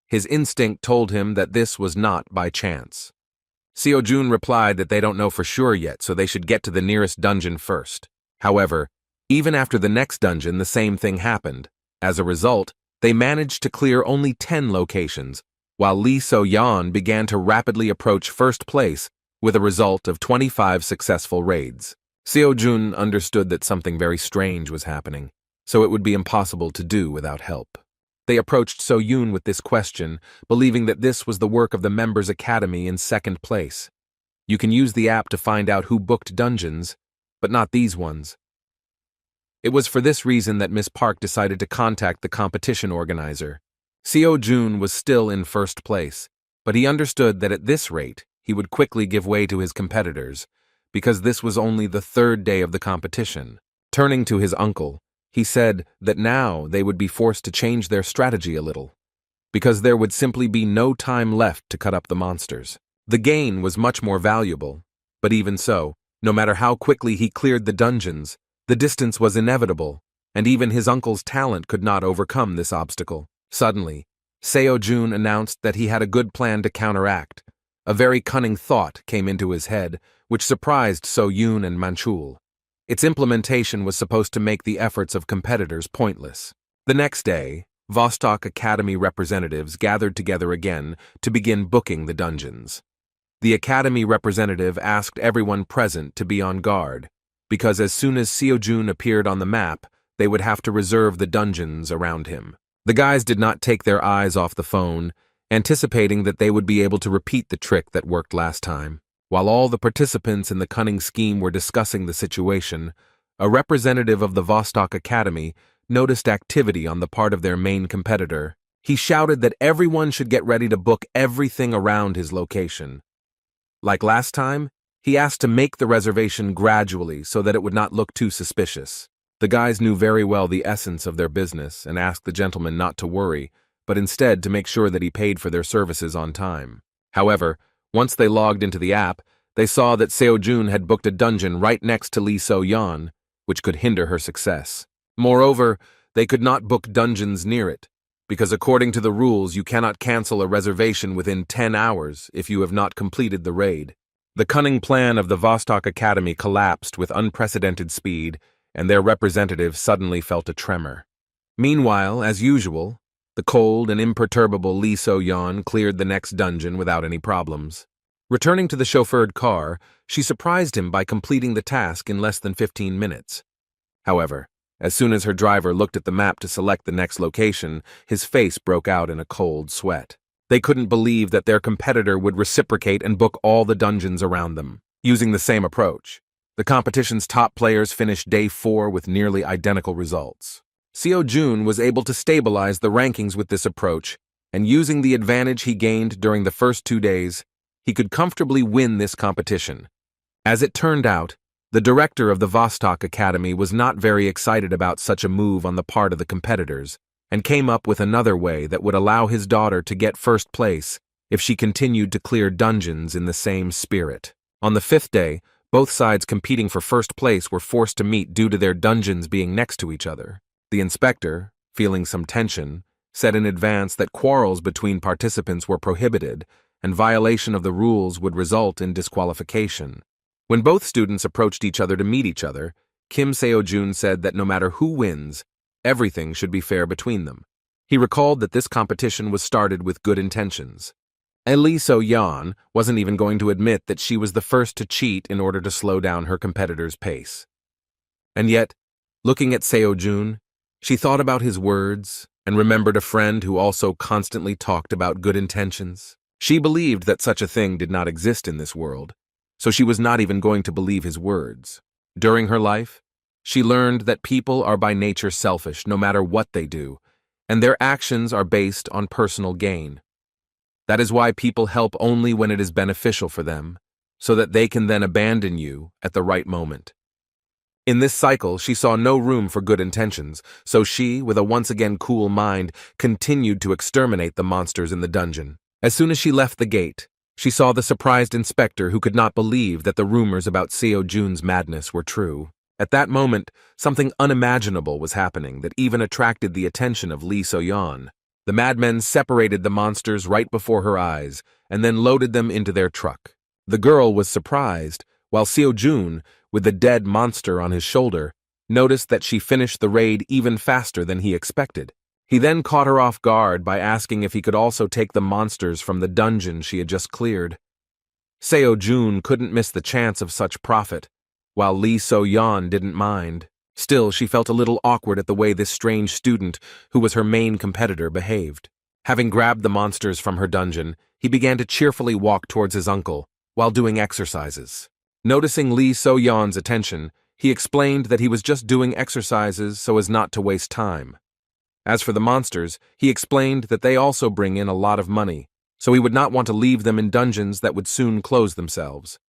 His instinct told him that this was not by chance. Seo-jun replied that they don't know for sure yet, so they should get to the nearest dungeon first. However, even after the next dungeon, the same thing happened. As a result, they managed to clear only 10 locations, while Lee So-yeon began to rapidly approach first place with a result of 25 successful raids. Seo-jun understood that something very strange was happening, so it would be impossible to do without help. They approached So-yoon with this question, believing that this was the work of the Members Academy in second place. You can use the app to find out who booked dungeons, but not these ones. It was for this reason that Miss Park decided to contact the competition organizer. Seo-jun was still in first place, but he understood that at this rate, he would quickly give way to his competitors, because this was only the third day of the competition. Turning to his uncle, he said that now they would be forced to change their strategy a little, because there would simply be no time left to cut up the monsters. The gain was much more valuable, but even so, no matter how quickly he cleared the dungeons, the distance was inevitable, and even his uncle's talent could not overcome this obstacle. Suddenly, Seo-jun announced that he had a good plan to counteract. A very cunning thought came into his head, which surprised So-yoon and Manchul. Its implementation was supposed to make the efforts of competitors pointless. The next day, Vostok Academy representatives gathered together again to begin booking the dungeons. The Academy representative asked everyone present to be on guard, because as soon as Seo-jun appeared on the map, they would have to reserve the dungeons around him. The guys did not take their eyes off the phone, anticipating that they would be able to repeat the trick that worked last time. While all the participants in the cunning scheme were discussing the situation, a representative of the Vostok Academy noticed activity on the part of their main competitor. He shouted that everyone should get ready to book everything around his location. Like last time, he asked to make the reservation gradually so that it would not look too suspicious. The guys knew very well the essence of their business and asked the gentleman not to worry, but instead to make sure that he paid for their services on time. However, once they logged into the app, they saw that Seo-jun had booked a dungeon right next to Lee So-yeon, which could hinder her success. Moreover, they could not book dungeons near it, because according to the rules you cannot cancel a reservation within 10 hours if you have not completed the raid. The cunning plan of the Vostok Academy collapsed with unprecedented speed, and their representative suddenly felt a tremor. Meanwhile, as usual, the cold and imperturbable Lee So-yeon cleared the next dungeon without any problems. Returning to the chauffeured car, she surprised him by completing the task in less than 15 minutes. However, as soon as her driver looked at the map to select the next location, his face broke out in a cold sweat. They couldn't believe that their competitor would reciprocate and book all the dungeons around them, using the same approach. The competition's top players finished day 4 with nearly identical results. Seo-jun was able to stabilize the rankings with this approach, and using the advantage he gained during the first 2 days, he could comfortably win this competition. As it turned out, the director of the Vostok Academy was not very excited about such a move on the part of the competitors, and came up with another way that would allow his daughter to get first place if she continued to clear dungeons in the same spirit. On the 5th day, both sides competing for first place were forced to meet due to their dungeons being next to each other. The inspector, feeling some tension, said in advance that quarrels between participants were prohibited and violation of the rules would result in disqualification. When both students approached each other to meet each other, Kim Seo-jun said that no matter who wins, everything should be fair between them. He recalled that this competition was started with good intentions. Lee So-yeon wasn't even going to admit that she was the first to cheat in order to slow down her competitor's pace. And yet, looking at Seo-jun, she thought about his words and remembered a friend who also constantly talked about good intentions. She believed that such a thing did not exist in this world, so she was not even going to believe his words. During her life, she learned that people are by nature selfish no matter what they do, and their actions are based on personal gain. That is why people help only when it is beneficial for them, so that they can then abandon you at the right moment. In this cycle, she saw no room for good intentions, so she, with a once again cool mind, continued to exterminate the monsters in the dungeon. As soon as she left the gate, she saw the surprised inspector who could not believe that the rumors about Seo-jun's madness were true. At that moment, something unimaginable was happening that even attracted the attention of Lee So-yeon. The madmen separated the monsters right before her eyes and then loaded them into their truck. The girl was surprised, while Seo-jun, with the dead monster on his shoulder, noticed that she finished the raid even faster than he expected. He then caught her off guard by asking if he could also take the monsters from the dungeon she had just cleared. Seo-jun couldn't miss the chance of such profit, while Lee So-yeon didn't mind. Still, she felt a little awkward at the way this strange student, who was her main competitor, behaved. Having grabbed the monsters from her dungeon, he began to cheerfully walk towards his uncle, while doing exercises. Noticing Lee So-yeon's attention, he explained that he was just doing exercises so as not to waste time. As for the monsters, he explained that they also bring in a lot of money, so he would not want to leave them in dungeons that would soon close themselves.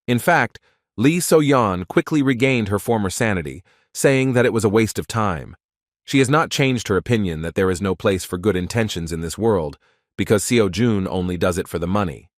In fact, Lee So-yeon quickly regained her former sanity, saying that it was a waste of time. She has not changed her opinion that there is no place for good intentions in this world, because Seo-jun only does it for the money.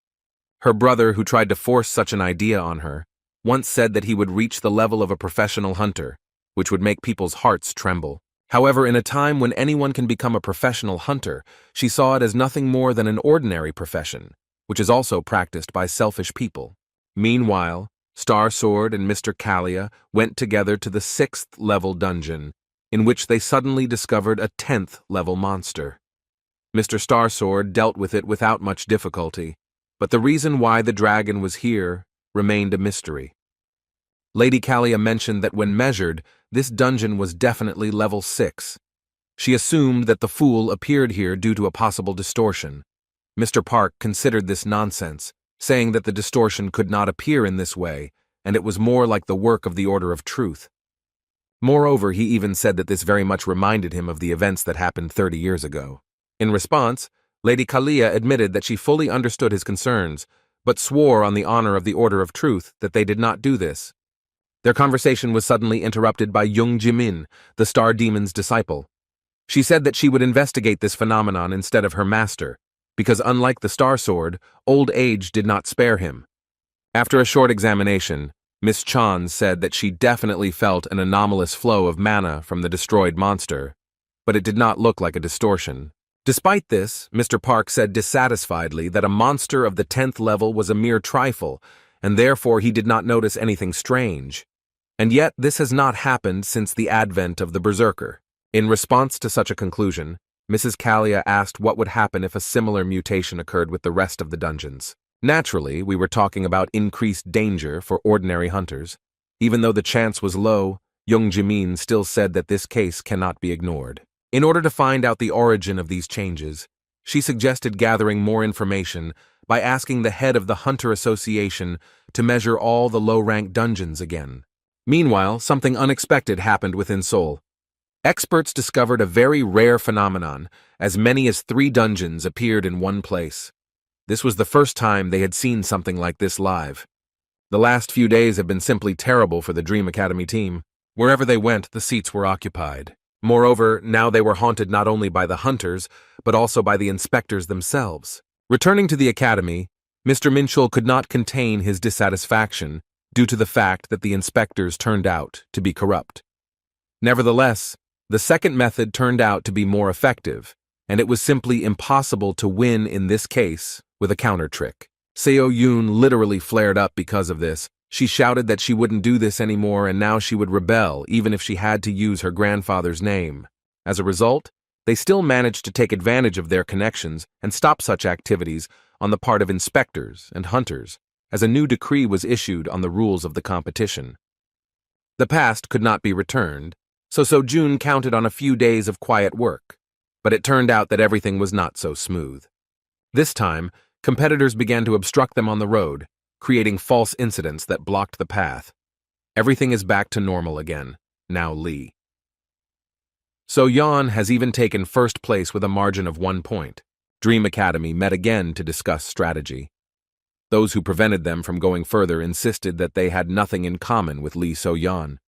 Her brother, who tried to force such an idea on her, once said that he would reach the level of a professional hunter, which would make people's hearts tremble. However, in a time when anyone can become a professional hunter, she saw it as nothing more than an ordinary profession, which is also practiced by selfish people. Meanwhile, Star Sword and Mr. Kalia went together to the 6th level dungeon, in which they suddenly discovered a 10th level monster. Mr. Star Sword dealt with it without much difficulty, but the reason why the dragon was here remained a mystery. Lady Kalia mentioned that when measured, this dungeon was definitely level 6. She assumed that the fool appeared here due to a possible distortion. Mr. Park considered this nonsense, saying that the distortion could not appear in this way, and it was more like the work of the Order of Truth. Moreover, he even said that this very much reminded him of the events that happened 30 years ago. In response, Lady Kalia admitted that she fully understood his concerns, but swore on the honor of the Order of Truth that they did not do this. Their conversation was suddenly interrupted by Young Jimin, the Star Demon's disciple. She said that she would investigate this phenomenon instead of her master, because unlike the Star Sword, old age did not spare him. After a short examination, Miss Chan said that she definitely felt an anomalous flow of mana from the destroyed monster, but it did not look like a distortion. Despite this, Mr. Park said dissatisfiedly that a monster of the 10th level was a mere trifle, and therefore he did not notice anything strange. And yet this has not happened since the advent of the Berserker. In response to such a conclusion, Mrs. Kalia asked what would happen if a similar mutation occurred with the rest of the dungeons. Naturally, we were talking about increased danger for ordinary hunters. Even though the chance was low, Young Jimin still said that this case cannot be ignored. In order to find out the origin of these changes, she suggested gathering more information by asking the head of the Hunter Association to measure all the low-rank dungeons again. Meanwhile, something unexpected happened within Seoul. Experts discovered a very rare phenomenon, as many as 3 dungeons appeared in one place. This was the first time they had seen something like this live. The last few days have been simply terrible for the Dream Academy team. Wherever they went, the seats were occupied. Moreover, now they were haunted not only by the hunters, but also by the inspectors themselves. Returning to the academy, Mr. Minchul could not contain his dissatisfaction due to the fact that the inspectors turned out to be corrupt. Nevertheless, the second method turned out to be more effective, and it was simply impossible to win in this case with a counter trick. Seo Yoon literally flared up because of this. She shouted that she wouldn't do this anymore and now she would rebel even if she had to use her grandfather's name. As a result, they still managed to take advantage of their connections and stop such activities on the part of inspectors and hunters, as a new decree was issued on the rules of the competition. The past could not be returned, so Seo-jun counted on a few days of quiet work, but it turned out that everything was not so smooth. This time, competitors began to obstruct them on the road, creating false incidents that blocked the path. Everything is back to normal again, now Lee. So-yeon has even taken first place with a margin of 1 point. Dream Academy met again to discuss strategy. Those who prevented them from going further insisted that they had nothing in common with Lee So-yeon.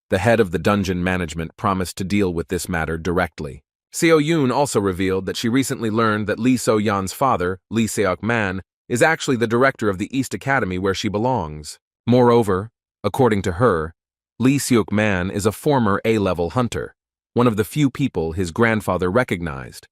The head of the dungeon management promised to deal with this matter directly. Seo-yoon also revealed that she recently learned that Lee So-yeon's father, Lee Seok-man, is actually the director of the East Academy where she belongs. Moreover, according to her, Lee Seok-man is a former A-level hunter, one of the few people his grandfather recognized.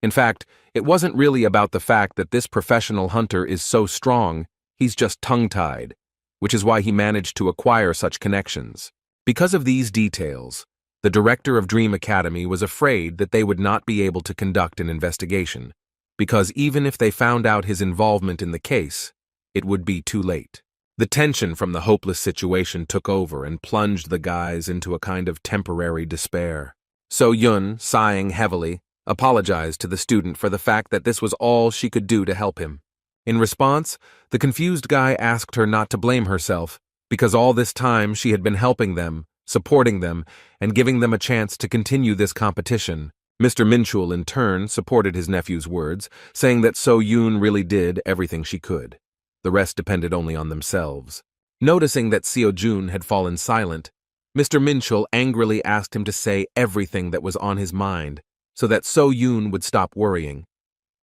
In fact, it wasn't really about the fact that this professional hunter is so strong, he's just tongue-tied, which is why he managed to acquire such connections. Because of these details, the director of Dream Academy was afraid that they would not be able to conduct an investigation, because even if they found out his involvement in the case, it would be too late. The tension from the hopeless situation took over and plunged the guys into a kind of temporary despair. So-yoon, sighing heavily, apologized to the student for the fact that this was all she could do to help him. In response, the confused guy asked her not to blame herself, because all this time she had been helping them, supporting them, and giving them a chance to continue this competition. Mr. Minchul, in turn, supported his nephew's words, saying that So-yoon really did everything she could. The rest depended only on themselves. Noticing that Seo-jun had fallen silent, Mr. Minchul angrily asked him to say everything that was on his mind, so that So-yoon would stop worrying.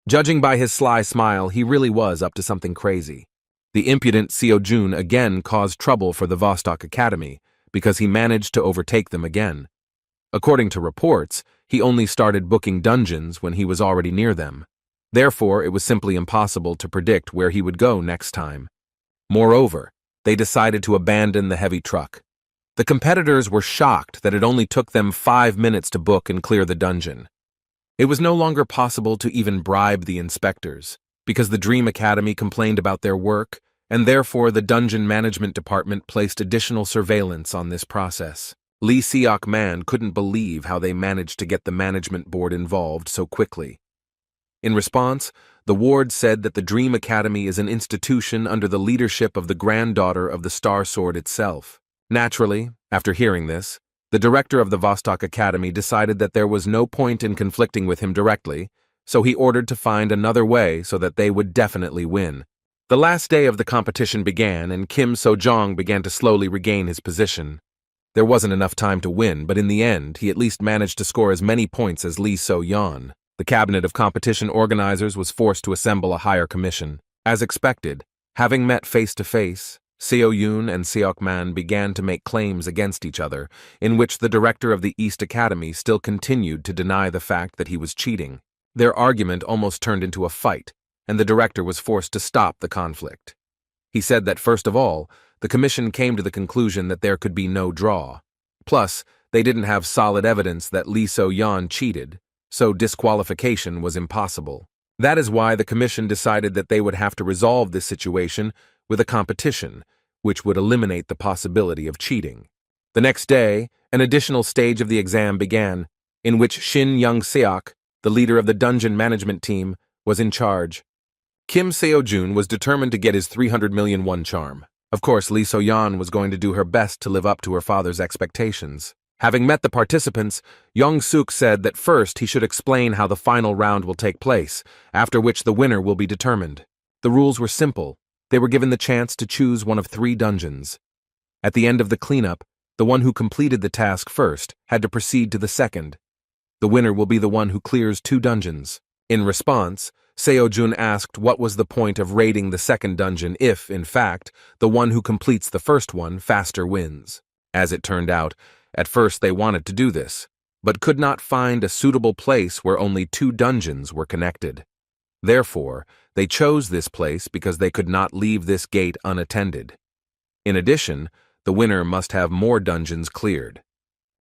Judging by his sly smile, he really was up to something crazy. The impudent Seo-jun again caused trouble for the Vostok Academy, because he managed to overtake them again. According to reports, he only started booking dungeons when he was already near them. Therefore, it was simply impossible to predict where he would go next time. Moreover, they decided to abandon the heavy truck. The competitors were shocked that it only took them 5 minutes to book and clear the dungeon. It was no longer possible to even bribe the inspectors, because the Dream Academy complained about their work, and therefore the Dungeon Management Department placed additional surveillance on this process. Lee Seok-man couldn't believe how they managed to get the management board involved so quickly. In response, the ward said that the Dream Academy is an institution under the leadership of the granddaughter of the Star Sword itself. Naturally, after hearing this, the director of the Vostok Academy decided that there was no point in conflicting with him directly, so he ordered to find another way so that they would definitely win. The last day of the competition began, and Kim So-jong began to slowly regain his position. There wasn't enough time to win, but in the end, he at least managed to score as many points as Lee So-yeon. The cabinet of competition organizers was forced to assemble a higher commission. As expected, having met face-to-face, Seo-yoon and Seok-man began to make claims against each other, in which the director of the East Academy still continued to deny the fact that he was cheating. Their argument almost turned into a fight, and the director was forced to stop the conflict. He said that, first of all, the commission came to the conclusion that there could be no draw. Plus, they didn't have solid evidence that Lee So-yeon cheated, so disqualification was impossible. That is why the commission decided that they would have to resolve this situation with a competition, which would eliminate the possibility of cheating. The next day, an additional stage of the exam began, in which Shin Young-seok, the leader of the dungeon management team, was in charge. Kim Seo-jun was determined to get his 300 million won charm. Of course, Lee So-yeon was going to do her best to live up to her father's expectations. Having met the participants, Young-suk said that first he should explain how the final round will take place, after which the winner will be determined. The rules were simple. They were given the chance to choose one of 3 dungeons. At the end of the cleanup, the one who completed the task first had to proceed to the second. The winner will be the one who clears 2 dungeons. In response, Seo-jun asked what was the point of raiding the second dungeon if, in fact, the one who completes the first one faster wins. As it turned out, at first they wanted to do this, but could not find a suitable place where only 2 dungeons were connected. Therefore, they chose this place because they could not leave this gate unattended. In addition, the winner must have more dungeons cleared.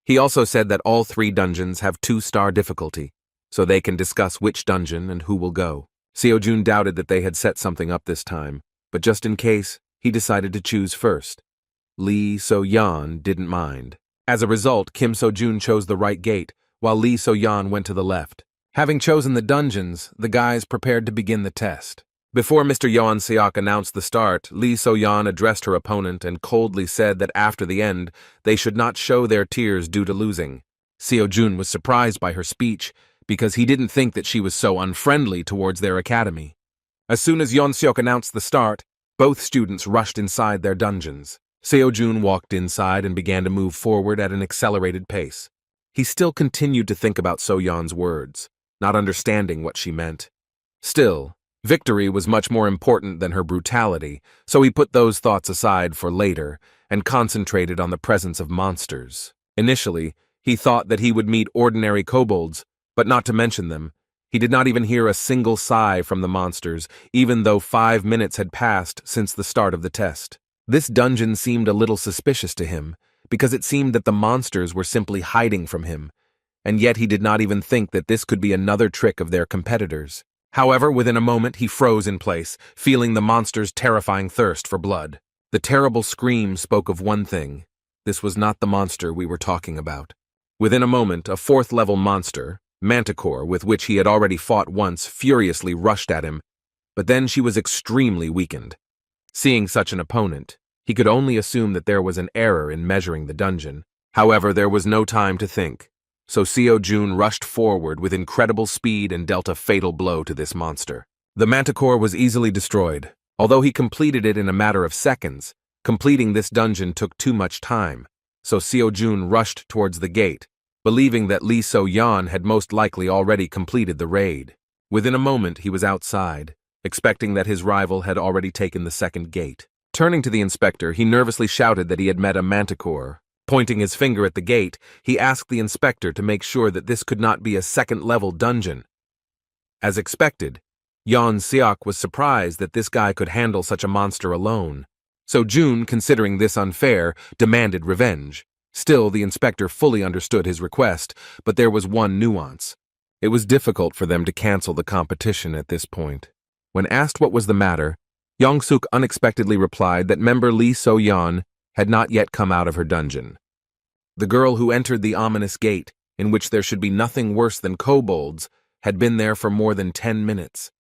He also said that all 3 dungeons have 2-star difficulty, so they can discuss which dungeon and who will go. Seo-jun doubted that they had set something up this time, but just in case, he decided to choose first. Lee So-yeon didn't mind. As a result, Kim So-jun chose the right gate, while Lee So-yeon went to the left. Having chosen the dungeons, the guys prepared to begin the test. Before Mr. Yeon-seok announced the start, Lee So-yeon addressed her opponent and coldly said that after the end, they should not show their tears due to losing. Seo-jun was surprised by her speech, because he didn't think that she was so unfriendly towards their academy. As soon as Yeon-seok announced the start, both students rushed inside their dungeons. Seo-jun walked inside and began to move forward at an accelerated pace. He still continued to think about So-yeon's words, not understanding what she meant. Still, victory was much more important than her brutality, so he put those thoughts aside for later and concentrated on the presence of monsters. Initially, he thought that he would meet ordinary kobolds, but not to mention them. He did not even hear a single sigh from the monsters, even though 5 minutes had passed since the start of the test. This dungeon seemed a little suspicious to him, because it seemed that the monsters were simply hiding from him, and yet he did not even think that this could be another trick of their competitors. However, within a moment he froze in place, feeling the monster's terrifying thirst for blood. The terrible scream spoke of one thing. This was not the monster we were talking about. Within a moment, a 4th-level monster, Manticore, with which he had already fought once, furiously rushed at him, but then she was extremely weakened. Seeing such an opponent, he could only assume that there was an error in measuring the dungeon. However, there was no time to think, so Seo-jun rushed forward with incredible speed and dealt a fatal blow to this monster. The Manticore was easily destroyed. Although he completed it in a matter of seconds, completing this dungeon took too much time, so Seo-jun rushed towards the gate, believing that Lee So-yeon had most likely already completed the raid. Within a moment he was outside, expecting that his rival had already taken the second gate. Turning to the inspector, he nervously shouted that he had met a Manticore, Pointing his finger at the gate, he asked the inspector to make sure that this could not be a second-level dungeon. As expected, Yeon Seok was surprised that this guy could handle such a monster alone. So June, considering this unfair, demanded revenge. Still, the inspector fully understood his request, but there was one nuance. It was difficult for them to cancel the competition at this point. When asked what was the matter, Young-suk unexpectedly replied that member Lee So-yeon had not yet come out of her dungeon. The girl who entered the ominous gate, in which there should be nothing worse than kobolds, had been there for more than 10 minutes.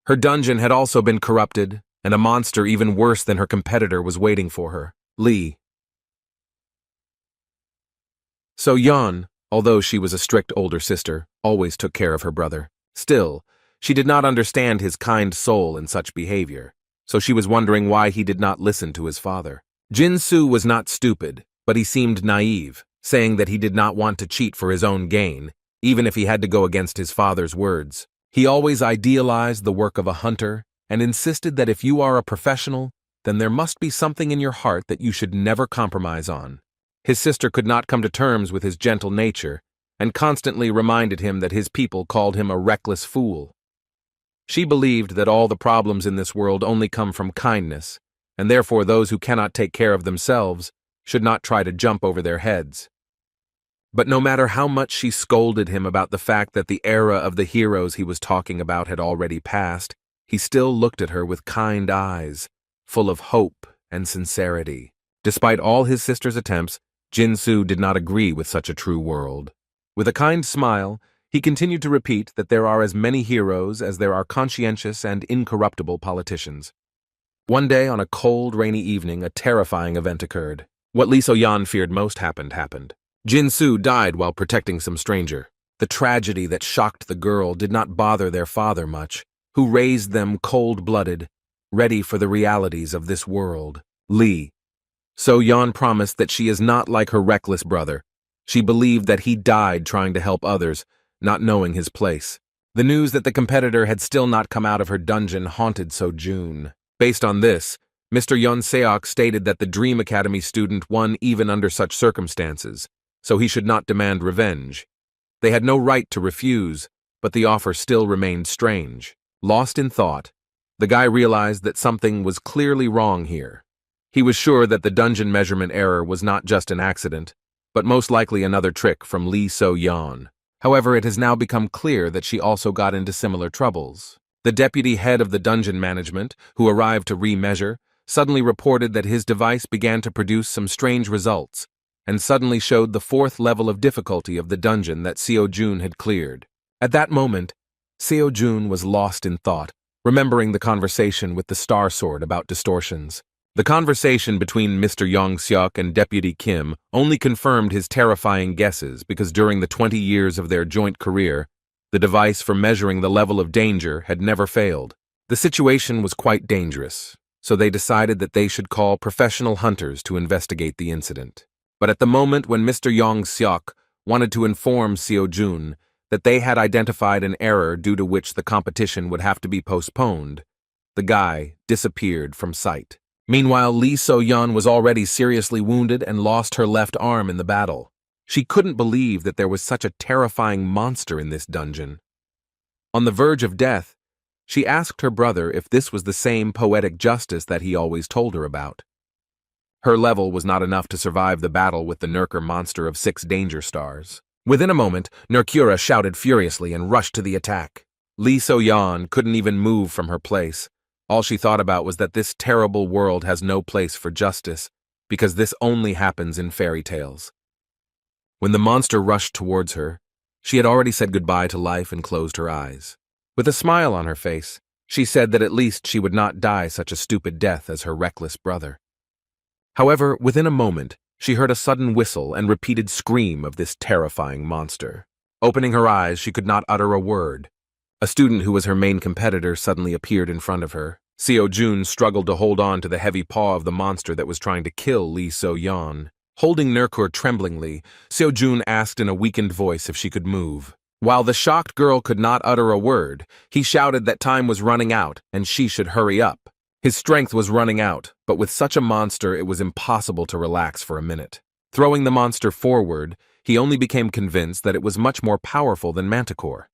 Her dungeon had also been corrupted, and a monster even worse than her competitor was waiting for her, Lee. So-yeon, although she was a strict older sister, always took care of her brother. Still, she did not understand his kind soul in such behavior, so she was wondering why he did not listen to his father. Jin-soo was not stupid, but he seemed naive, saying that he did not want to cheat for his own gain, even if he had to go against his father's words. He always idealized the work of a hunter and insisted that if you are a professional, then there must be something in your heart that you should never compromise on. His sister could not come to terms with his gentle nature and constantly reminded him that his people called him a reckless fool. She believed that all the problems in this world only come from kindness, and therefore those who cannot take care of themselves should not try to jump over their heads. But no matter how much she scolded him about the fact that the era of the heroes he was talking about had already passed, he still looked at her with kind eyes, full of hope and sincerity. Despite all his sister's attempts, Jin-soo did not agree with such a true world. With a kind smile, he continued to repeat that there are as many heroes as there are conscientious and incorruptible politicians. One day, on a cold, rainy evening, a terrifying event occurred. What Lee So-yeon feared most happened. Jin-soo died while protecting some stranger. The tragedy that shocked the girl did not bother their father much, who raised them cold-blooded, ready for the realities of this world. Lee. So-yeon promised that she is not like her reckless brother. She believed that he died trying to help others, not knowing his place. The news that the competitor had still not come out of her dungeon haunted So-jun. Based on this, Mr. Yeon Seok stated that the Dream Academy student won even under such circumstances, so he should not demand revenge. They had no right to refuse, but the offer still remained strange. Lost in thought, the guy realized that something was clearly wrong here. He was sure that the dungeon measurement error was not just an accident, but most likely another trick from Lee So-yeon. However, it has now become clear that she also got into similar troubles. The deputy head of the dungeon management, who arrived to remeasure, suddenly reported that his device began to produce some strange results, and suddenly showed the 4th level of difficulty of the dungeon that Seo-jun had cleared. At that moment, Seo-jun was lost in thought, remembering the conversation with the Star Sword about distortions. The conversation between Mr. Yong-seok and Deputy Kim only confirmed his terrifying guesses because during the 20 years of their joint career, the device for measuring the level of danger had never failed. The situation was quite dangerous, so they decided that they should call professional hunters to investigate the incident. But at the moment when Mr. Yong-seok wanted to inform Seo-jun that they had identified an error due to which the competition would have to be postponed, the guy disappeared from sight. Meanwhile, Lee So-yeon was already seriously wounded and lost her left arm in the battle. She couldn't believe that there was such a terrifying monster in this dungeon. On the verge of death, she asked her brother if this was the same poetic justice that he always told her about. Her level was not enough to survive the battle with the Nurker monster of 6 danger stars. Within a moment, Nurkura shouted furiously and rushed to the attack. Lee So-yeon couldn't even move from her place. All she thought about was that this terrible world has no place for justice, because this only happens in fairy tales. When the monster rushed towards her, she had already said goodbye to life and closed her eyes. With a smile on her face, she said that at least she would not die such a stupid death as her reckless brother. However, within a moment, she heard a sudden whistle and repeated scream of this terrifying monster. Opening her eyes, she could not utter a word. A student who was her main competitor suddenly appeared in front of her. Seo-jun struggled to hold on to the heavy paw of the monster that was trying to kill Lee So-yeon. Holding Nurkur tremblingly, Seo-jun asked in a weakened voice if she could move. While the shocked girl could not utter a word, he shouted that time was running out and she should hurry up. His strength was running out, but with such a monster it was impossible to relax for a minute. Throwing the monster forward, he only became convinced that it was much more powerful than Manticore.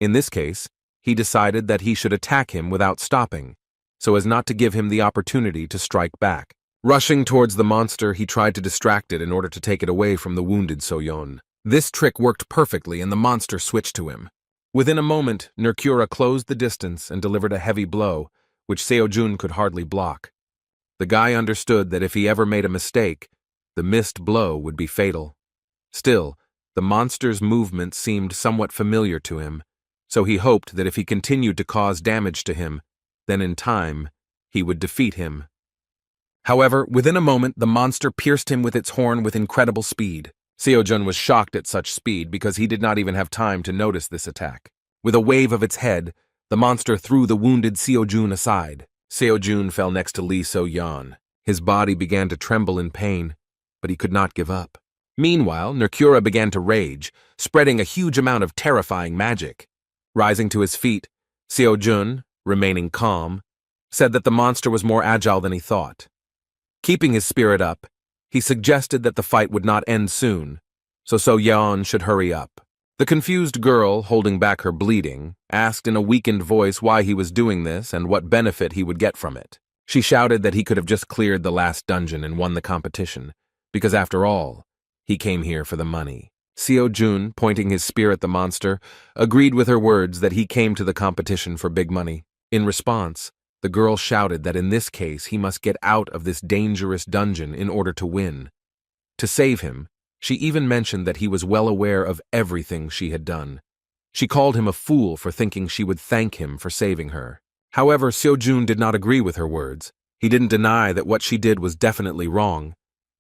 In this case, he decided that he should attack him without stopping, so as not to give him the opportunity to strike back. Rushing towards the monster, he tried to distract it in order to take it away from the wounded Soyeon. This trick worked perfectly and the monster switched to him. Within a moment, Mercura closed the distance and delivered a heavy blow, which Seojun could hardly block. The guy understood that if he ever made a mistake, the missed blow would be fatal. Still, the monster's movement seemed somewhat familiar to him, so he hoped that if he continued to cause damage to him, then in time, he would defeat him. However, within a moment, the monster pierced him with its horn with incredible speed. Seojun was shocked at such speed because he did not even have time to notice this attack. With a wave of its head, the monster threw the wounded Seojun aside. Seojun fell next to Lee So-yeon. His body began to tremble in pain, but he could not give up. Meanwhile, Mercura began to rage, spreading a huge amount of terrifying magic. Rising to his feet, Seojun, remaining calm, said that the monster was more agile than he thought. Keeping his spirit up, he suggested that the fight would not end soon, so So-yeon should hurry up. The confused girl, holding back her bleeding, asked in a weakened voice why he was doing this and what benefit he would get from it. She shouted that he could have just cleared the last dungeon and won the competition, because after all, he came here for the money. Seojun, pointing his spear at the monster, agreed with her words that he came to the competition for big money. In response, the girl shouted that in this case he must get out of this dangerous dungeon in order to win. To save him, she even mentioned that he was well aware of everything she had done. She called him a fool for thinking she would thank him for saving her. However, Seojun did not agree with her words. He didn't deny that what she did was definitely wrong,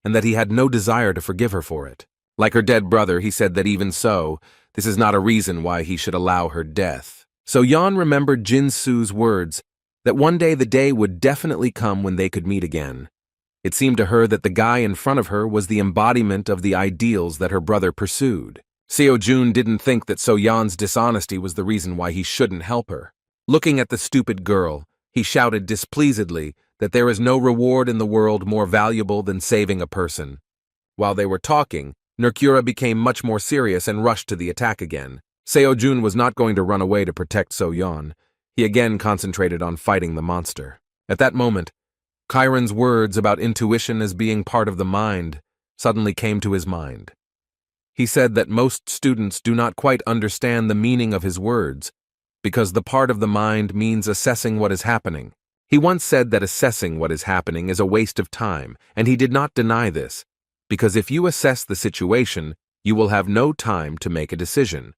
and that he had no desire to forgive her for it. Like her dead brother, he said that even so, this is not a reason why he should allow her death. So-yeon remembered Jin-soo's words, that one day the day would definitely come when they could meet again. It seemed to her that the guy in front of her was the embodiment of the ideals that her brother pursued. Seojun didn't think that So-yeon's dishonesty was the reason why he shouldn't help her. Looking at the stupid girl, he shouted displeasedly that there is no reward in the world more valuable than saving a person. While they were talking, Mercura became much more serious and rushed to the attack again. Seojun was not going to run away to protect So-yeon. He again concentrated on fighting the monster. At that moment, Chiron's words about intuition as being part of the mind suddenly came to his mind. He said that most students do not quite understand the meaning of his words because the part of the mind means assessing what is happening. He once said that assessing what is happening is a waste of time, and he did not deny this, because if you assess the situation, you will have no time to make a decision.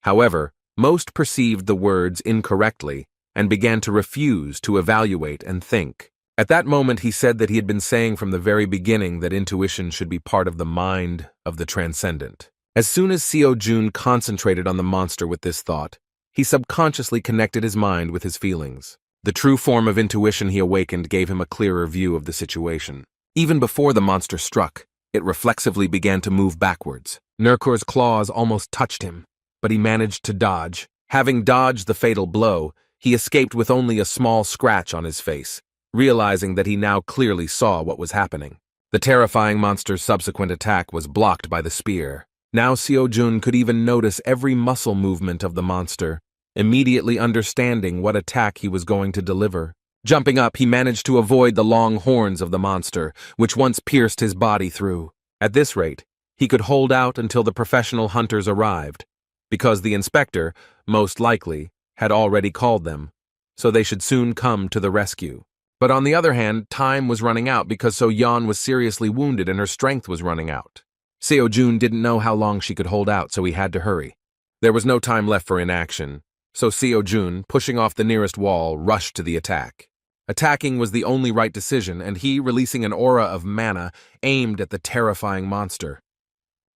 However, most perceived the words incorrectly and began to refuse to evaluate and think. At that moment, he said that he had been saying from the very beginning that intuition should be part of the mind of the transcendent. As soon as Seojun concentrated on the monster with this thought, he subconsciously connected his mind with his feelings. The true form of intuition he awakened gave him a clearer view of the situation. Even before the monster struck, it reflexively began to move backwards. Mercura's claws almost touched him, but he managed to dodge. Having dodged the fatal blow, he escaped with only a small scratch on his face, realizing that he now clearly saw what was happening. The terrifying monster's subsequent attack was blocked by the spear. Now Seojun could even notice every muscle movement of the monster, immediately understanding what attack he was going to deliver. Jumping up, he managed to avoid the long horns of the monster, which once pierced his body through. At this rate, he could hold out until the professional hunters arrived, because the inspector, most likely, had already called them, so they should soon come to the rescue. But on the other hand, time was running out because So-yeon was seriously wounded and her strength was running out. Seojun didn't know how long she could hold out, so he had to hurry. There was no time left for inaction, so Seojun, pushing off the nearest wall, rushed to the attack. Attacking was the only right decision, and he, releasing an aura of mana, aimed at the terrifying monster.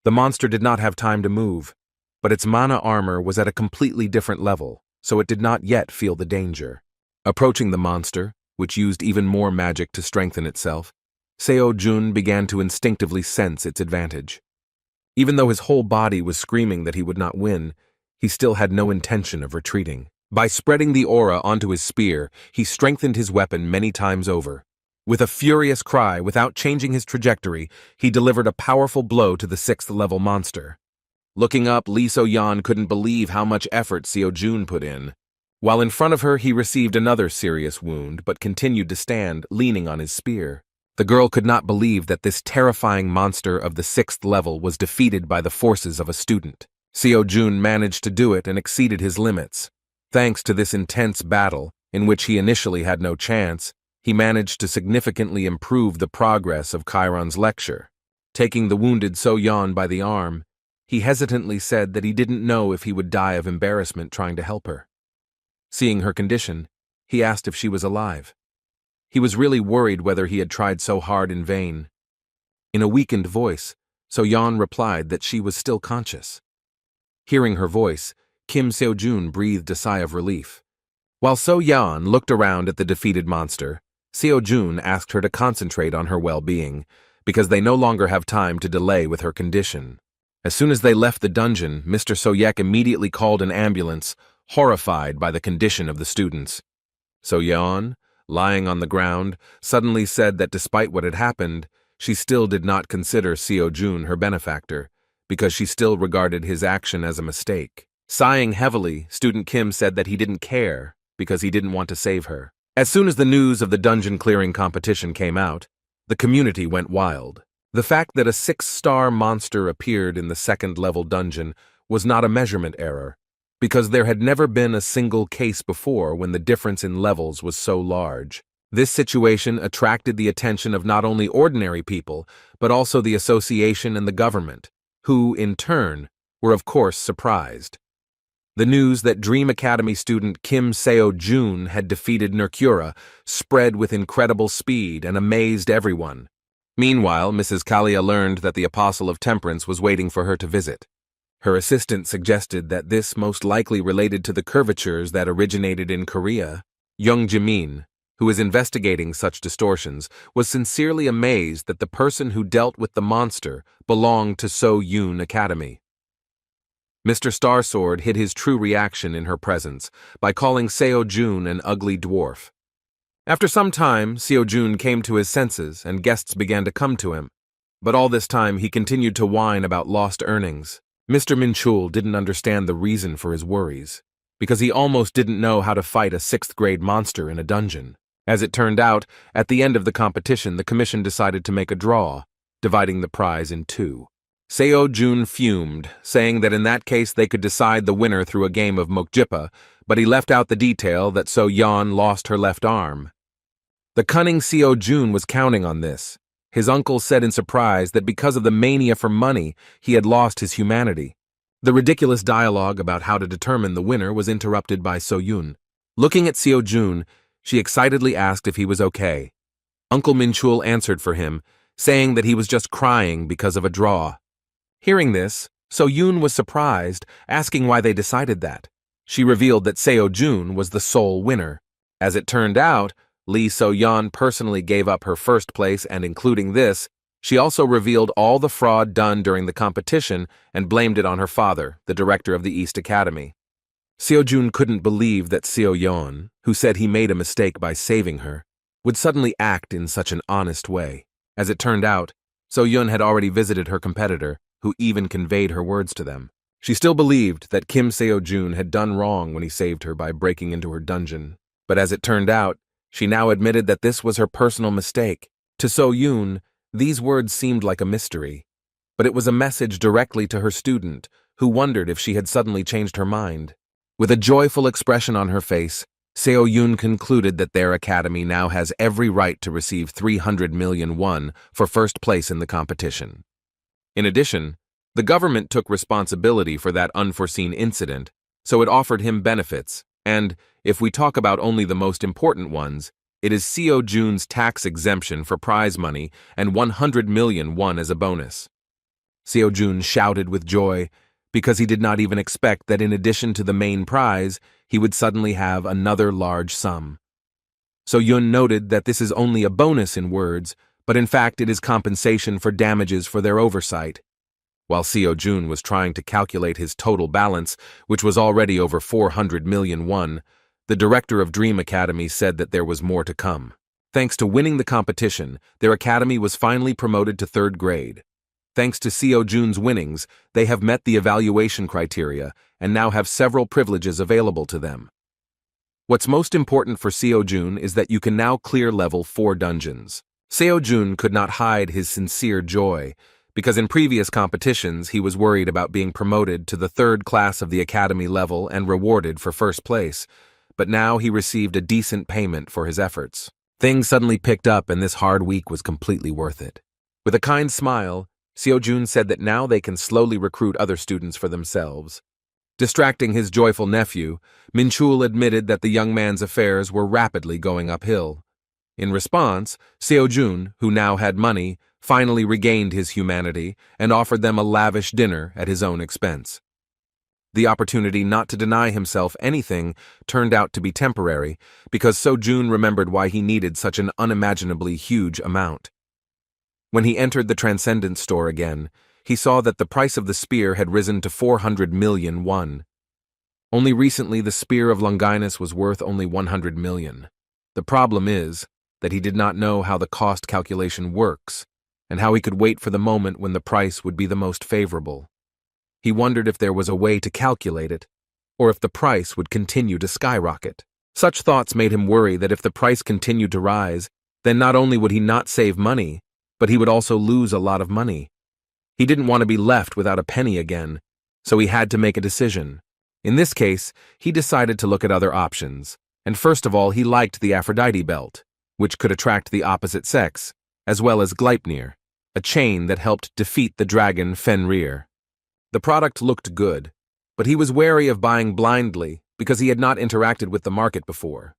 The monster did not have time to move, but its mana armor was at a completely different level, so it did not yet feel the danger. Approaching the monster, which used even more magic to strengthen itself, Seojun began to instinctively sense its advantage. Even though his whole body was screaming that he would not win, he still had no intention of retreating. By spreading the aura onto his spear, he strengthened his weapon many times over. With a furious cry, without changing his trajectory, he delivered a powerful blow to the 6th-level monster. Looking up, Lee So-yeon couldn't believe how much effort Seo-jun put in. While in front of her, he received another serious wound, but continued to stand, leaning on his spear. The girl could not believe that this terrifying monster of the 6th level was defeated by the forces of a student. Seo-jun managed to do it and exceeded his limits. Thanks to this intense battle, in which he initially had no chance, he managed to significantly improve the progress of Chiron's lecture. Taking the wounded So-yeon by the arm, he hesitantly said that he didn't know if he would die of embarrassment trying to help her. Seeing her condition, he asked if she was alive. He was really worried whether he had tried so hard in vain. In a weakened voice, So-yeon replied that she was still conscious. Hearing her voice, Kim Seo-jun breathed a sigh of relief. While So-yeon looked around at the defeated monster, Seo-jun asked her to concentrate on her well-being, because they no longer have time to delay with her condition. As soon as they left the dungeon, Mr. Soyek immediately called an ambulance, horrified by the condition of the students. So-yeon, lying on the ground, suddenly said that despite what had happened, she still did not consider Seo-jun her benefactor, because she still regarded his action as a mistake. Sighing heavily, student Kim said that he didn't care, because he didn't want to save her. As soon as the news of the dungeon-clearing competition came out, the community went wild. The fact that a 6-star monster appeared in the 2nd-level dungeon was not a measurement error, because there had never been a single case before when the difference in levels was so large. This situation attracted the attention of not only ordinary people, but also the association and the government, who, in turn, were of course surprised. The news that Dream Academy student Kim Seo-jun had defeated Nercura spread with incredible speed and amazed everyone. Meanwhile, Mrs. Kalia learned that the Apostle of Temperance was waiting for her to visit. Her assistant suggested that this most likely related to the curvatures that originated in Korea. Young Jimin, who is investigating such distortions, was sincerely amazed that the person who dealt with the monster belonged to So-yoon Academy. Mr. Starsword hid his true reaction in her presence by calling Seo-jun an ugly dwarf. After some time, Seo-jun came to his senses and guests began to come to him. But all this time he continued to whine about lost earnings. Mr. Minchul didn't understand the reason for his worries, because he almost didn't know how to fight a 6th-grade monster in a dungeon. As it turned out, at the end of the competition, the commission decided to make a draw, dividing the prize in 2. Seo-jun fumed, saying that in that case they could decide the winner through a game of mokjipa, but he left out the detail that So-yeon lost her left arm. The cunning Seo-jun was counting on this. His uncle said in surprise that because of the mania for money, he had lost his humanity. The ridiculous dialogue about how to determine the winner was interrupted by So-yeon. Looking at Seo-jun, she excitedly asked if he was okay. Uncle Minchul answered for him, saying that he was just crying because of a draw. Hearing this, So-yeon was surprised, asking why they decided that. She revealed that Seo-jun was the sole winner. As it turned out, Lee So-yeon personally gave up her first place, and including this, she also revealed all the fraud done during the competition and blamed it on her father, the director of the East Academy. Seo-jun couldn't believe that Seo-yeon, who said he made a mistake by saving her, would suddenly act in such an honest way. As it turned out, So-yeon had already visited her competitor, who even conveyed her words to them. She still believed that Kim Seo-jun had done wrong when he saved her by breaking into her dungeon. But as it turned out, she now admitted that this was her personal mistake. To So-yeon, these words seemed like a mystery, but it was a message directly to her student, who wondered if she had suddenly changed her mind. With a joyful expression on her face, Seo-yeon concluded that their academy now has every right to receive 300 million won for first place in the competition. In addition, the government took responsibility for that unforeseen incident, so it offered him benefits, and, if we talk about only the most important ones, it is Seo-jun's tax exemption for prize money and 100 million won as a bonus. Seo-jun shouted with joy, because he did not even expect that in addition to the main prize, he would suddenly have another large sum. So-yeon noted that this is only a bonus in words, but in fact it is compensation for damages for their oversight. While Seo-jun was trying to calculate his total balance, which was already over 400 million won, the director of Dream Academy said that there was more to come. Thanks to winning the competition, their academy was finally promoted to 3rd grade. Thanks to Seo Jun's winnings, they have met the evaluation criteria and now have several privileges available to them. What's most important for Seo Jun is that you can now clear level 4 dungeons. Seo Jun could not hide his sincere joy, because in previous competitions he was worried about being promoted to the 3rd class of the academy level and rewarded for 1st place, but now he received a decent payment for his efforts. Things suddenly picked up and this hard week was completely worth it. With a kind smile, Seo Jun said that now they can slowly recruit other students for themselves. Distracting his joyful nephew, Minchul admitted that the young man's affairs were rapidly going uphill. In response, Seo Jun, who now had money, finally regained his humanity and offered them a lavish dinner at his own expense. The opportunity not to deny himself anything turned out to be temporary because Seo Jun remembered why he needed such an unimaginably huge amount. When he entered the Transcendence store again, he saw that the price of the spear had risen to 400 million won. Only recently the spear of Longinus was worth only 100 million. The problem is that he did not know how the cost calculation works and how he could wait for the moment when the price would be the most favorable. He wondered if there was a way to calculate it, or if the price would continue to skyrocket. Such thoughts made him worry that if the price continued to rise, then not only would he not save money, but he would also lose a lot of money. He didn't want to be left without a penny again, so he had to make a decision. In this case, he decided to look at other options, and first of all he liked the Aphrodite belt, which could attract the opposite sex, as well as Gleipnir, a chain that helped defeat the dragon Fenrir. The product looked good, but he was wary of buying blindly because he had not interacted with the market before.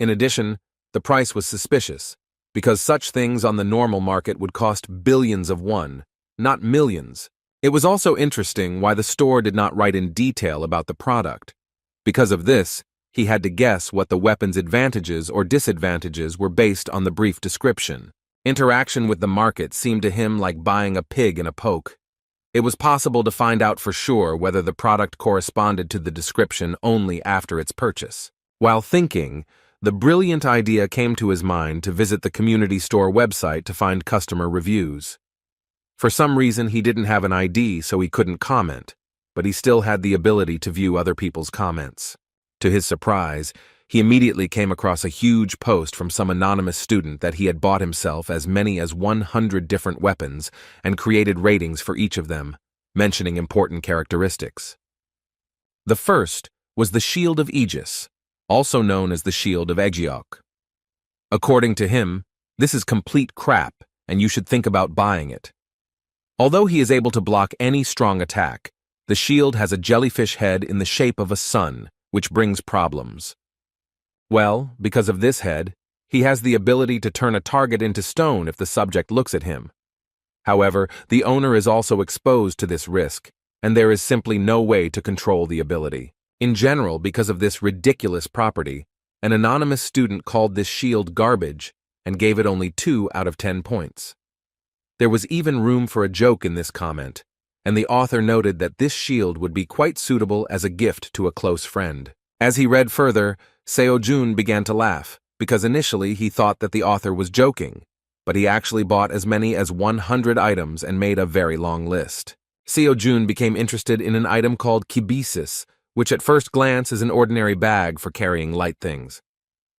In addition, the price was suspicious, because such things on the normal market would cost billions of won, not millions. It was also interesting why the store did not write in detail about the product. Because of this, he had to guess what the weapon's advantages or disadvantages were based on the brief description. Interaction with the market seemed to him like buying a pig in a poke. It was possible to find out for sure whether the product corresponded to the description only after its purchase. While thinking, the brilliant idea came to his mind to visit the community store website to find customer reviews. For some reason, he didn't have an ID, so he couldn't comment, but he still had the ability to view other people's comments. To his surprise, he immediately came across a huge post from some anonymous student that he had bought himself as many as 100 different weapons and created ratings for each of them, mentioning important characteristics. The first was the Shield of Aegis, also known as the Shield of Aeggiok. According to him, this is complete crap, and you should think about buying it. Although he is able to block any strong attack, the shield has a jellyfish head in the shape of a sun, which brings problems. Well, because of this head, he has the ability to turn a target into stone if the subject looks at him. However, the owner is also exposed to this risk, and there is simply no way to control the ability. In general, because of this ridiculous property, an anonymous student called this shield garbage and gave it only 2 out of 10 points. There was even room for a joke in this comment, and the author noted that this shield would be quite suitable as a gift to a close friend. As he read further, Seo Jun began to laugh, because initially he thought that the author was joking, but he actually bought as many as 100 items and made a very long list. Seo Jun became interested in an item called kibisis, which at first glance is an ordinary bag for carrying light things.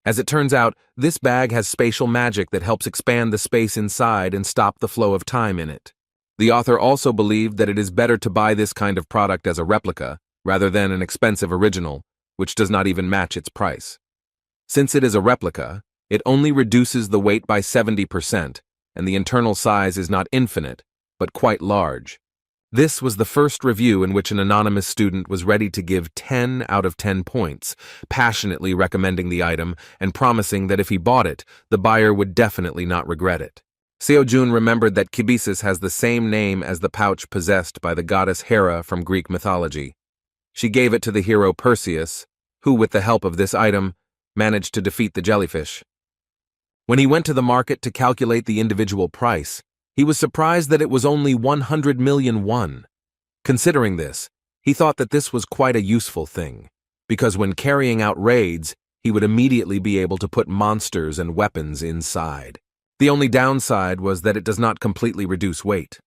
As it turns out, this bag has spatial magic that helps expand the space inside and stop the flow of time in it. The author also believed that it is better to buy this kind of product as a replica, rather than an expensive original, which does not even match its price. Since it is a replica, it only reduces the weight by 70%, and the internal size is not infinite, but quite large. This was the first review in which an anonymous student was ready to give 10 out of 10 points, passionately recommending the item and promising that if he bought it, the buyer would definitely not regret it. Seo Jun remembered that kibisis has the same name as the pouch possessed by the goddess Hera from Greek mythology. She gave it to the hero Perseus, who, with the help of this item, managed to defeat the jellyfish. When he went to the market to calculate the individual price, he was surprised that it was only 100 million won. Considering this, he thought that this was quite a useful thing, because when carrying out raids, he would immediately be able to put monsters and weapons inside. The only downside was that it does not completely reduce weight.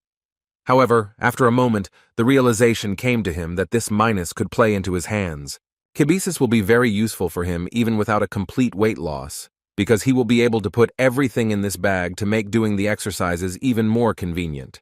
However, after a moment, the realization came to him that this minus could play into his hands. Kibisis will be very useful for him even without a complete weight loss, because he will be able to put everything in this bag to make doing the exercises even more convenient.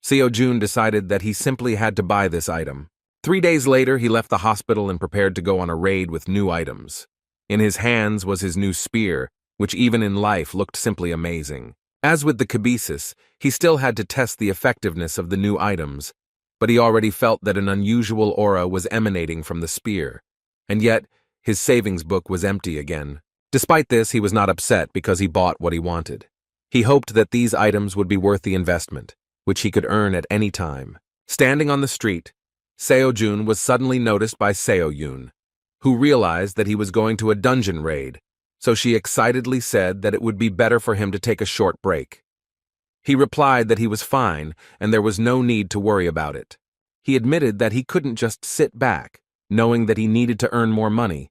Seo-jun decided that he simply had to buy this item. 3 days later, he left the hospital and prepared to go on a raid with new items. In his hands was his new spear, which even in life looked simply amazing. As with the Kibisis, he still had to test the effectiveness of the new items, but he already felt that an unusual aura was emanating from the spear. And yet, his savings book was empty again. Despite this, he was not upset because he bought what he wanted. He hoped that these items would be worth the investment, which he could earn at any time. Standing on the street, Seo-jun was suddenly noticed by Seo-yoon, who realized that he was going to a dungeon raid, so she excitedly said that it would be better for him to take a short break. He replied that he was fine and there was no need to worry about it. He admitted that he couldn't just sit back, knowing that he needed to earn more money.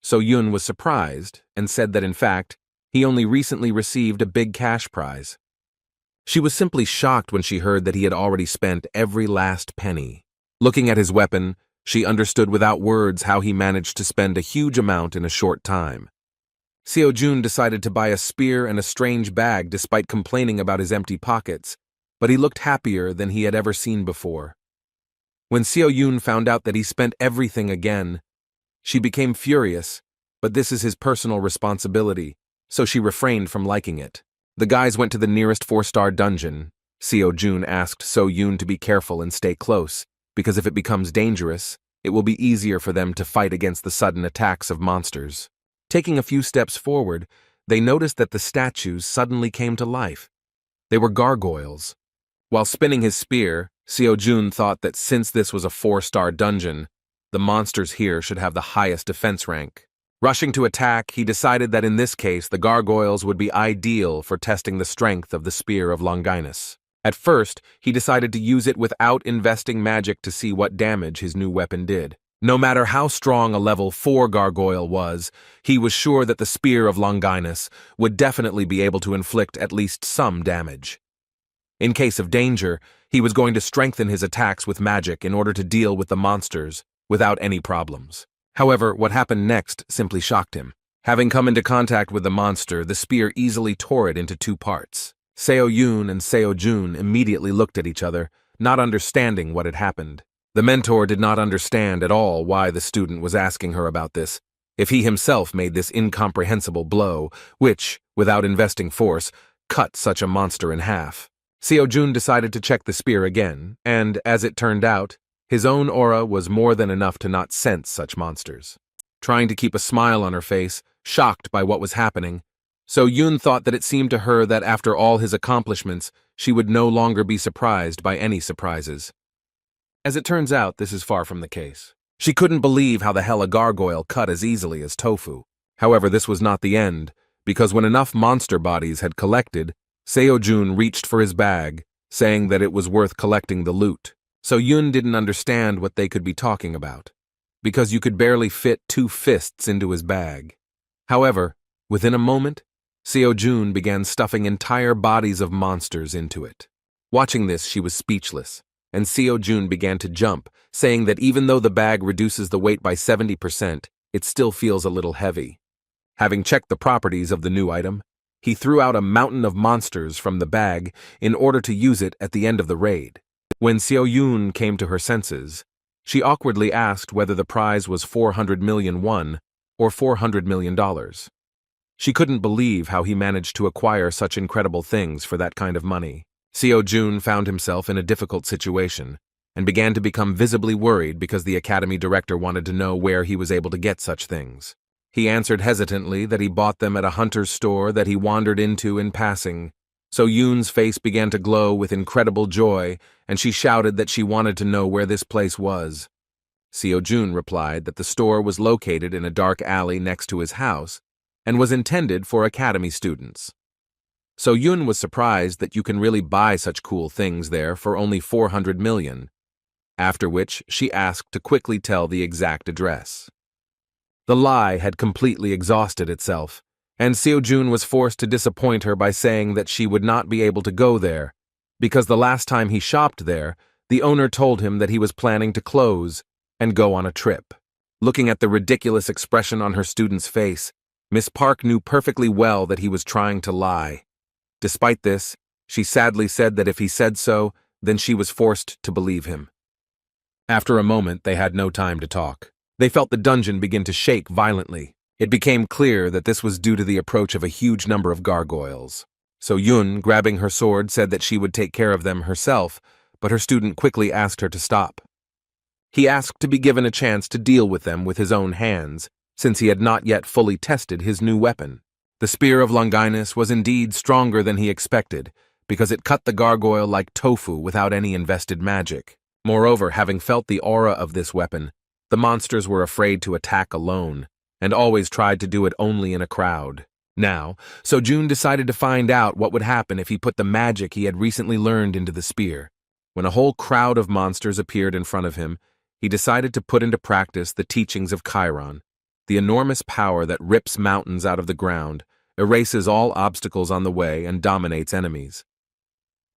So Yoon was surprised and said that in fact, he only recently received a big cash prize. She was simply shocked when she heard that he had already spent every last penny. Looking at his weapon, she understood without words how he managed to spend a huge amount in a short time. Seo-jun decided to buy a spear and a strange bag despite complaining about his empty pockets, but he looked happier than he had ever seen before. When Seo-yoon found out that he spent everything again, she became furious, but this is his personal responsibility, so she refrained from liking it. The guys went to the nearest 4-star dungeon. Seo-jun asked So-yoon to be careful and stay close, because if it becomes dangerous, it will be easier for them to fight against the sudden attacks of monsters. Taking a few steps forward, they noticed that the statues suddenly came to life. They were gargoyles. While spinning his spear, Seo-jun thought that since this was a 4-star dungeon, the monsters here should have the highest defense rank. Rushing to attack, he decided that in this case the gargoyles would be ideal for testing the strength of the Spear of Longinus. At first, he decided to use it without investing magic to see what damage his new weapon did. No matter how strong a level 4 gargoyle was, he was sure that the Spear of Longinus would definitely be able to inflict at least some damage. In case of danger, he was going to strengthen his attacks with magic in order to deal with the monsters without any problems. However, what happened next simply shocked him. Having come into contact with the monster, the spear easily tore it into 2 parts. Seo-yoon and Seo-jun immediately looked at each other, not understanding what had happened. The mentor did not understand at all why the student was asking her about this, if he himself made this incomprehensible blow, which, without investing force, cut such a monster in half. Seo-jun decided to check the spear again, and, as it turned out, his own aura was more than enough to not sense such monsters. Trying to keep a smile on her face, shocked by what was happening, So-yoon thought that it seemed to her that after all his accomplishments, she would no longer be surprised by any surprises. As it turns out, this is far from the case. She couldn't believe how the hell a gargoyle cut as easily as tofu. However, this was not the end, because when enough monster bodies had collected, Seo-jun reached for his bag, saying that it was worth collecting the loot. So-yoon didn't understand what they could be talking about, because you could barely fit 2 fists into his bag. However, within a moment, Seo-jun began stuffing entire bodies of monsters into it. Watching this, she was speechless, and Seo-jun began to jump, saying that even though the bag reduces the weight by 70%, it still feels a little heavy. Having checked the properties of the new item, he threw out a mountain of monsters from the bag in order to use it at the end of the raid. When Seo-yoon came to her senses, she awkwardly asked whether the prize was 400 million won or $400 million. She couldn't believe how he managed to acquire such incredible things for that kind of money. Seo-jun found himself in a difficult situation and began to become visibly worried because the academy director wanted to know where he was able to get such things. He answered hesitantly that he bought them at a hunter's store that he wandered into in passing. So-yoon's face began to glow with incredible joy, and she shouted that she wanted to know where this place was. Seo-jun replied that the store was located in a dark alley next to his house and was intended for academy students. So-yoon was surprised that you can really buy such cool things there for only 400 million, after which she asked to quickly tell the exact address. The lie had completely exhausted itself, and Seo-jun was forced to disappoint her by saying that she would not be able to go there, because the last time he shopped there, the owner told him that he was planning to close and go on a trip. Looking at the ridiculous expression on her student's face, Miss Park knew perfectly well that he was trying to lie. Despite this, she sadly said that if he said so, then she was forced to believe him. After a moment, they had no time to talk. They felt the dungeon begin to shake violently. It became clear that this was due to the approach of a huge number of gargoyles. So Yun, grabbing her sword, said that she would take care of them herself, but her student quickly asked her to stop. He asked to be given a chance to deal with them with his own hands, since he had not yet fully tested his new weapon. The Spear of Longinus was indeed stronger than he expected, because it cut the gargoyle like tofu without any invested magic. Moreover, having felt the aura of this weapon, the monsters were afraid to attack alone, and always tried to do it only in a crowd. Now, Seo-jun decided to find out what would happen if he put the magic he had recently learned into the spear. When a whole crowd of monsters appeared in front of him, he decided to put into practice the teachings of Chiron, the enormous power that rips mountains out of the ground, erases all obstacles on the way, and dominates enemies.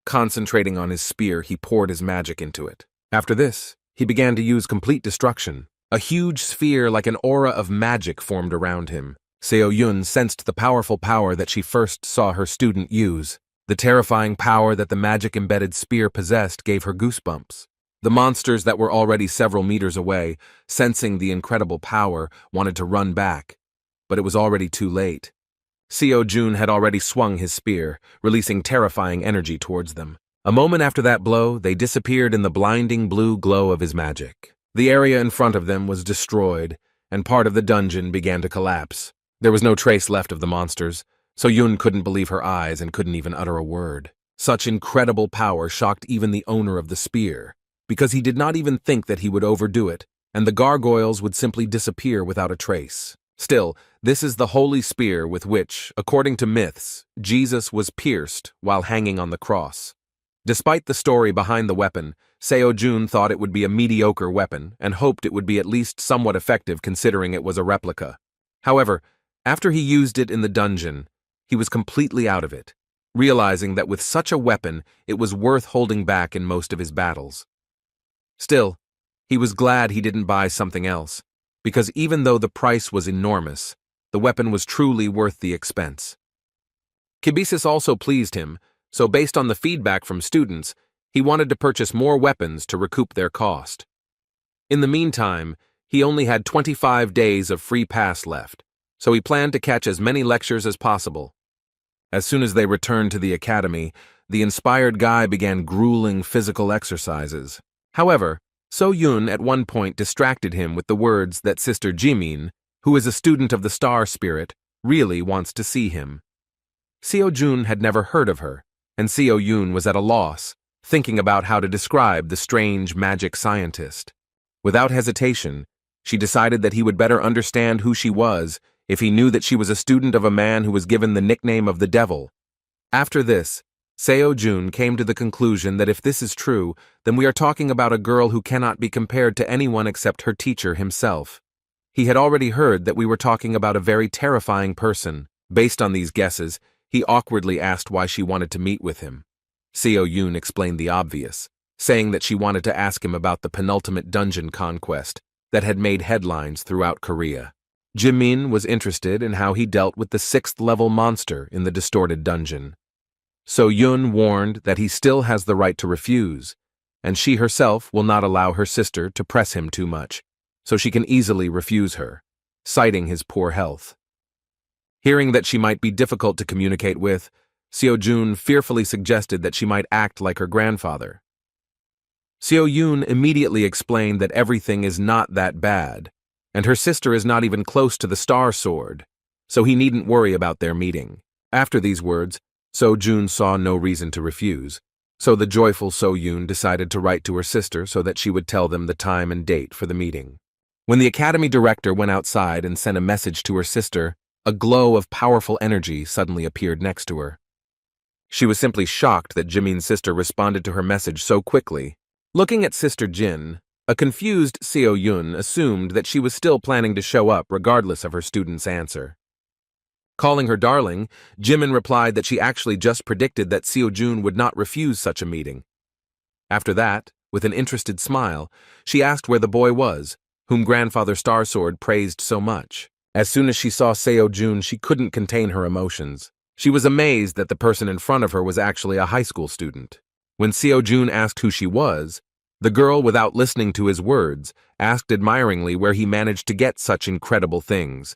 Concentrating on his spear, he poured his magic into it. After this, he began to use complete destruction. A huge sphere like an aura of magic formed around him. Seo-jun sensed the powerful power that she first saw her student use. The terrifying power that the magic-embedded spear possessed gave her goosebumps. The monsters that were already several meters away, sensing the incredible power, wanted to run back. But it was already too late. Seo-jun had already swung his spear, releasing terrifying energy towards them. A moment after that blow, they disappeared in the blinding blue glow of his magic. The area in front of them was destroyed, and part of the dungeon began to collapse. There was no trace left of the monsters, so Yun couldn't believe her eyes and couldn't even utter a word. Such incredible power shocked even the owner of the spear, because he did not even think that he would overdo it, and the gargoyles would simply disappear without a trace. Still, this is the holy spear with which, according to myths, Jesus was pierced while hanging on the cross. Despite the story behind the weapon, Seo-jun thought it would be a mediocre weapon and hoped it would be at least somewhat effective considering it was a replica. However, after he used it in the dungeon, he was completely out of it, realizing that with such a weapon it was worth holding back in most of his battles. Still, he was glad he didn't buy something else, because even though the price was enormous, the weapon was truly worth the expense. Kibisis also pleased him, so based on the feedback from students, he wanted to purchase more weapons to recoup their cost. In the meantime, he only had 25 days of free pass left, so he planned to catch as many lectures as possible. As soon as they returned to the academy, the inspired guy began grueling physical exercises. However, So-yun at one point distracted him with the words that Sister Jimin, who is a student of the Star Spirit, really wants to see him. Seo-jun had never heard of her, and Seo-yun was at a loss, thinking about how to describe the strange magic scientist. Without hesitation, she decided that he would better understand who she was if he knew that she was a student of a man who was given the nickname of the Devil. After this, Seo-jun came to the conclusion that if this is true, then we are talking about a girl who cannot be compared to anyone except her teacher himself. He had already heard that we were talking about a very terrifying person. Based on these guesses, he awkwardly asked why she wanted to meet with him. Seo-yun explained the obvious, saying that she wanted to ask him about the penultimate dungeon conquest that had made headlines throughout Korea. Jimin was interested in how he dealt with the 6th-level monster in the distorted dungeon. So-yun warned that he still has the right to refuse, and she herself will not allow her sister to press him too much, so she can easily refuse her, citing his poor health. Hearing that she might be difficult to communicate with, Seo-jun fearfully suggested that she might act like her grandfather. Seo-yun immediately explained that everything is not that bad, and her sister is not even close to the Star Sword, so he needn't worry about their meeting. After these words, So-jun saw no reason to refuse, so the joyful So-yun decided to write to her sister so that she would tell them the time and date for the meeting. When the academy director went outside and sent a message to her sister, a glow of powerful energy suddenly appeared next to her. She was simply shocked that Jimin's sister responded to her message so quickly. Looking at Sister Jin, A confused Seo Yun assumed that she was still planning to show up regardless of her student's answer. Calling her darling, Jimin replied that she actually just predicted that Seo Jun would not refuse such a meeting. After that, with an interested smile, she asked where the boy was, whom Grandfather Starsword praised so much. As soon as she saw Seo Jun, she couldn't contain her emotions. She was amazed that the person in front of her was actually a high school student. When Seo Jun asked who she was, the girl, without listening to his words, asked admiringly where he managed to get such incredible things.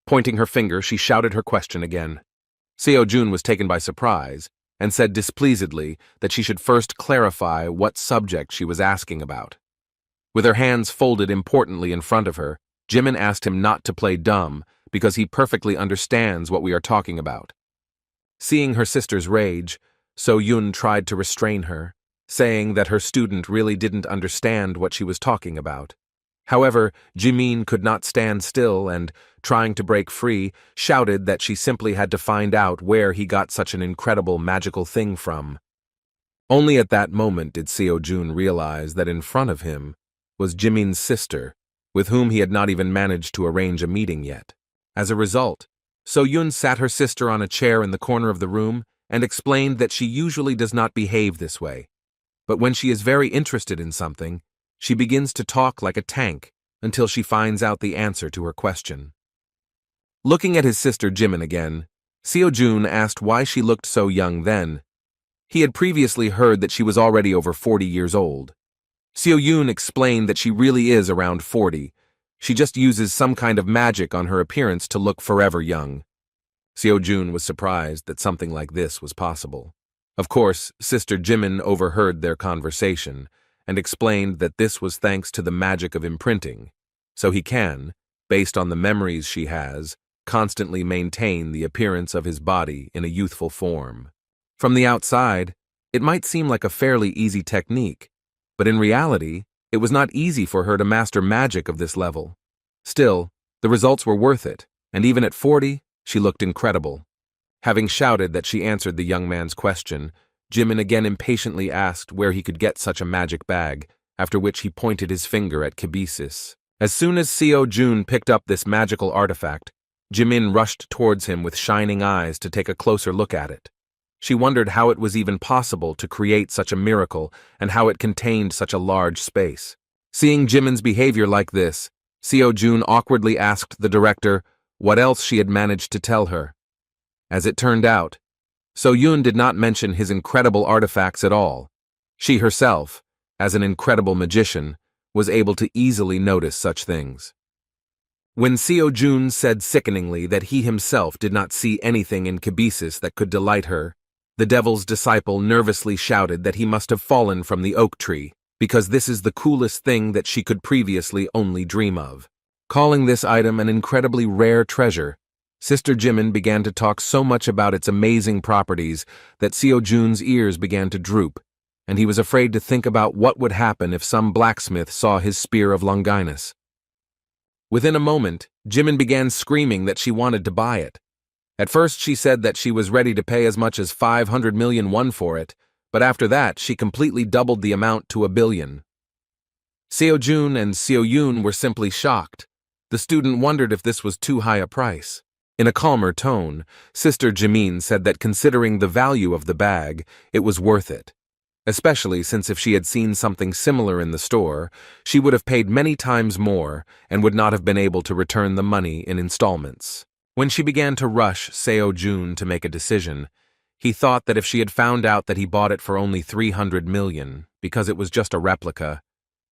Pointing her finger, she shouted her question again. Seo Jun was taken by surprise and said displeasedly that she should first clarify what subject she was asking about. With her hands folded importantly in front of her, Jimin asked him not to play dumb because he perfectly understands what we are talking about. Seeing her sister's rage, Seo Yun tried to restrain her, saying that her student really didn't understand what she was talking about. However, Jimin could not stand still and, trying to break free, shouted that she simply had to find out where he got such an incredible magical thing from. Only at that moment did Seo Jun realize that in front of him was Jimin's sister, with whom he had not even managed to arrange a meeting yet. As a result, Seo Yun sat her sister on a chair in the corner of the room and explained that she usually does not behave this way. But when she is very interested in something, she begins to talk like a tank until she finds out the answer to her question. Looking at his sister Jimin again, Seo Jun asked why she looked so young then. He had previously heard that she was already over 40 years old. Seo Yun explained that she really is around 40. She just uses some kind of magic on her appearance to look forever young. Seo Jun was surprised that something like this was possible. Of course, Sister Jimin overheard their conversation and explained that this was thanks to the magic of imprinting, so he can, based on the memories she has, constantly maintain the appearance of his body in a youthful form. From the outside, it might seem like a fairly easy technique, but in reality, it was not easy for her to master magic of this level. Still, the results were worth it, and even at 40, she looked incredible. Having shouted that she answered the young man's question, Jimin again impatiently asked where he could get such a magic bag, after which he pointed his finger at Kibisis. As soon as Seo Jun picked up this magical artifact, Jimin rushed towards him with shining eyes to take a closer look at it. She wondered how it was even possible to create such a miracle and how it contained such a large space. Seeing Jimin's behavior like this, Seo Jun awkwardly asked the director what else she had managed to tell her. As it turned out, Seo Yun did not mention his incredible artifacts at all. She herself, as an incredible magician, was able to easily notice such things. When Seo Jun said sickeningly that he himself did not see anything in Kibisis that could delight her, the devil's disciple nervously shouted that he must have fallen from the oak tree, because this is the coolest thing that she could previously only dream of. Calling this item an incredibly rare treasure, Sister Jimin began to talk so much about its amazing properties that Seo Jun's ears began to droop, and he was afraid to think about what would happen if some blacksmith saw his spear of Longinus. Within a moment, Jimin began screaming that she wanted to buy it. At first she said that she was ready to pay as much as 500 million won for it, but after that she completely doubled the amount to 1 billion. Seo Jun and Seo Yun were simply shocked. The student wondered if this was too high a price. In a calmer tone, Sister Jimin said that considering the value of the bag, it was worth it. Especially since if she had seen something similar in the store, she would have paid many times more and would not have been able to return the money in installments. When she began to rush Seo Jun to make a decision, he thought that if she had found out that he bought it for only 300 million, because it was just a replica,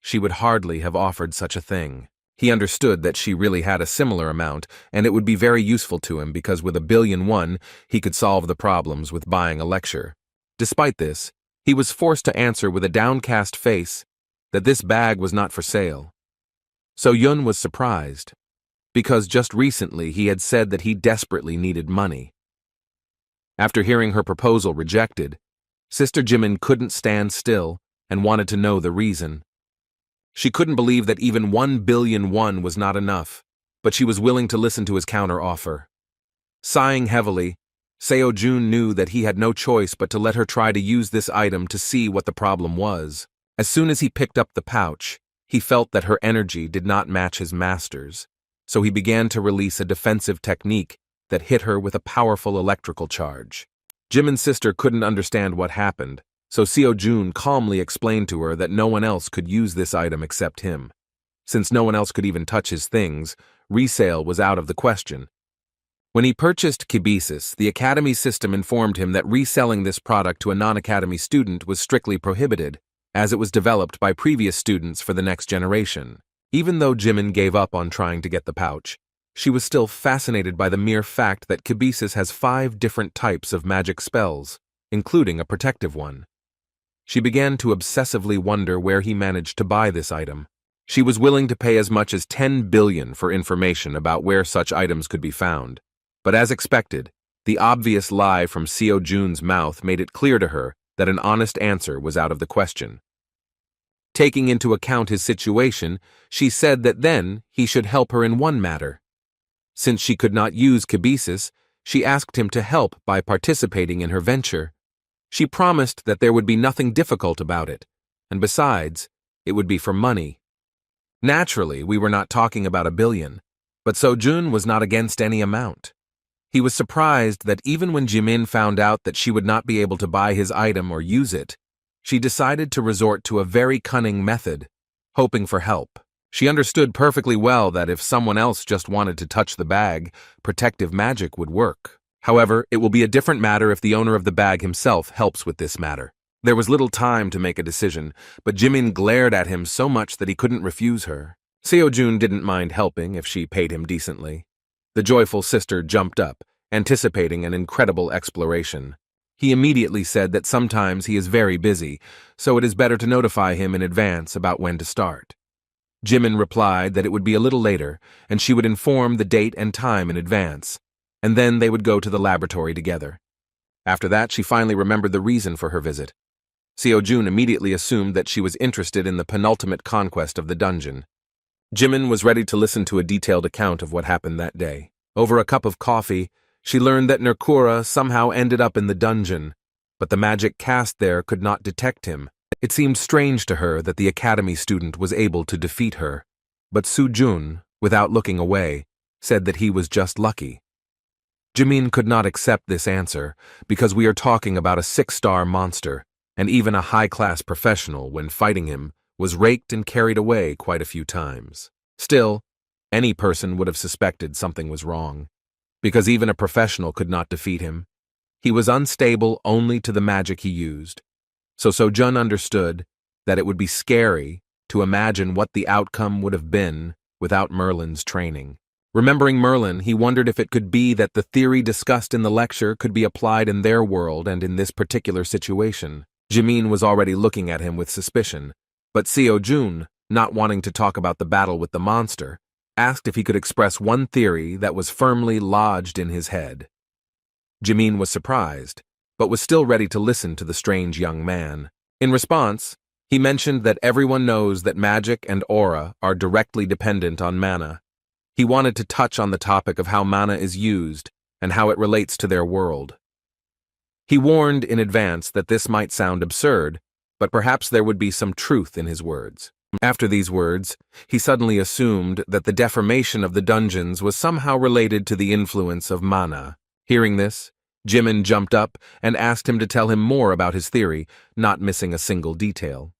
she would hardly have offered such a thing. He understood that she really had a similar amount, and it would be very useful to him because with 1 billion won, he could solve the problems with buying a lecture. Despite this, he was forced to answer with a downcast face that this bag was not for sale. So Yun was surprised, because just recently he had said that he desperately needed money. After hearing her proposal rejected, Sister Jimin couldn't stand still and wanted to know the reason. She couldn't believe that even 1 billion won was not enough, but she was willing to listen to his counter-offer. Sighing heavily, Seo Jun knew that he had no choice but to let her try to use this item to see what the problem was. As soon as he picked up the pouch, He felt that her energy did not match his master's, so he began to release a defensive technique that hit her with a powerful electrical charge. Jimin's sister couldn't understand what happened, so Seo-jun calmly explained to her that no one else could use this item except him. Since no one else could even touch his things, resale was out of the question. When he purchased Kibisis, the Academy system informed him that reselling this product to a non-Academy student was strictly prohibited, as it was developed by previous students for the next generation. Even though Jimin gave up on trying to get the pouch, she was still fascinated by the mere fact that Kibisis has 5 different types of magic spells, including a protective one. She began to obsessively wonder where he managed to buy this item. She was willing to pay as much as 10 billion for information about where such items could be found. But as expected, the obvious lie from Seo-jun's mouth made it clear to her that an honest answer was out of the question. Taking into account his situation, she said that then he should help her in one matter. Since she could not use Kibisis, she asked him to help by participating in her venture. She promised that there would be nothing difficult about it, and besides, it would be for money. Naturally, we were not talking about 1 billion, but Seo-jun was not against any amount. He was surprised that even when Jimin found out that she would not be able to buy his item or use it, she decided to resort to a very cunning method, hoping for help. She understood perfectly well that if someone else just wanted to touch the bag, protective magic would work. However, it will be a different matter if the owner of the bag himself helps with this matter. There was little time to make a decision, but Jimin glared at him so much that he couldn't refuse her. Seo-jun didn't mind helping if she paid him decently. The joyful sister jumped up, anticipating an incredible exploration. He immediately said that sometimes he is very busy, so it is better to notify him in advance about when to start. Jimin replied that it would be a little later, and she would inform the date and time in advance, and then they would go to the laboratory together. After that, she finally remembered the reason for her visit. Seo-jun immediately assumed that she was interested in the penultimate conquest of the dungeon. Jimin was ready to listen to a detailed account of what happened that day. Over a cup of coffee, she learned that Nerkura somehow ended up in the dungeon, but the magic cast there could not detect him. It seemed strange to her that the academy student was able to defeat her, but Seo-jun, without looking away, said that he was just lucky. Jimin could not accept this answer because we are talking about a 6-star monster, and even a high-class professional, when fighting him, was raked and carried away quite a few times. Still, any person would have suspected something was wrong, because even a professional could not defeat him. He was unstable only to the magic he used. So Seo-jun understood that it would be scary to imagine what the outcome would have been without Merlin's training. Remembering Merlin, he wondered if it could be that the theory discussed in the lecture could be applied in their world and in this particular situation. Jimin was already looking at him with suspicion, but Seo-jun, not wanting to talk about the battle with the monster, asked if he could express one theory that was firmly lodged in his head. Jimin was surprised, but was still ready to listen to the strange young man. In response, he mentioned that everyone knows that magic and aura are directly dependent on mana. He wanted to touch on the topic of how mana is used and how it relates to their world. He warned in advance that this might sound absurd, but perhaps there would be some truth in his words. After these words, he suddenly assumed that the deformation of the dungeons was somehow related to the influence of mana. Hearing this, Jimin jumped up and asked him to tell him more about his theory, not missing a single detail.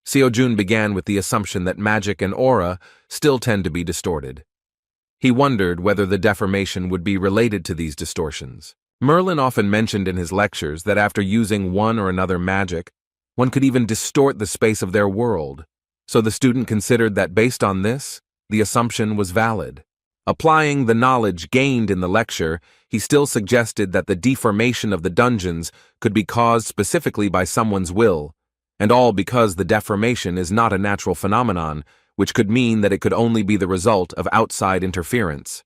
Seo-jun began with the assumption that magic and aura still tend to be distorted. He wondered whether the deformation would be related to these distortions. Merlin often mentioned in his lectures that after using one or another magic, one could even distort the space of their world, so the student considered that based on this, the assumption was valid. Applying the knowledge gained in the lecture, he still suggested that the deformation of the dungeons could be caused specifically by someone's will, and all because the deformation is not a natural phenomenon, which could mean that it could only be the result of outside interference.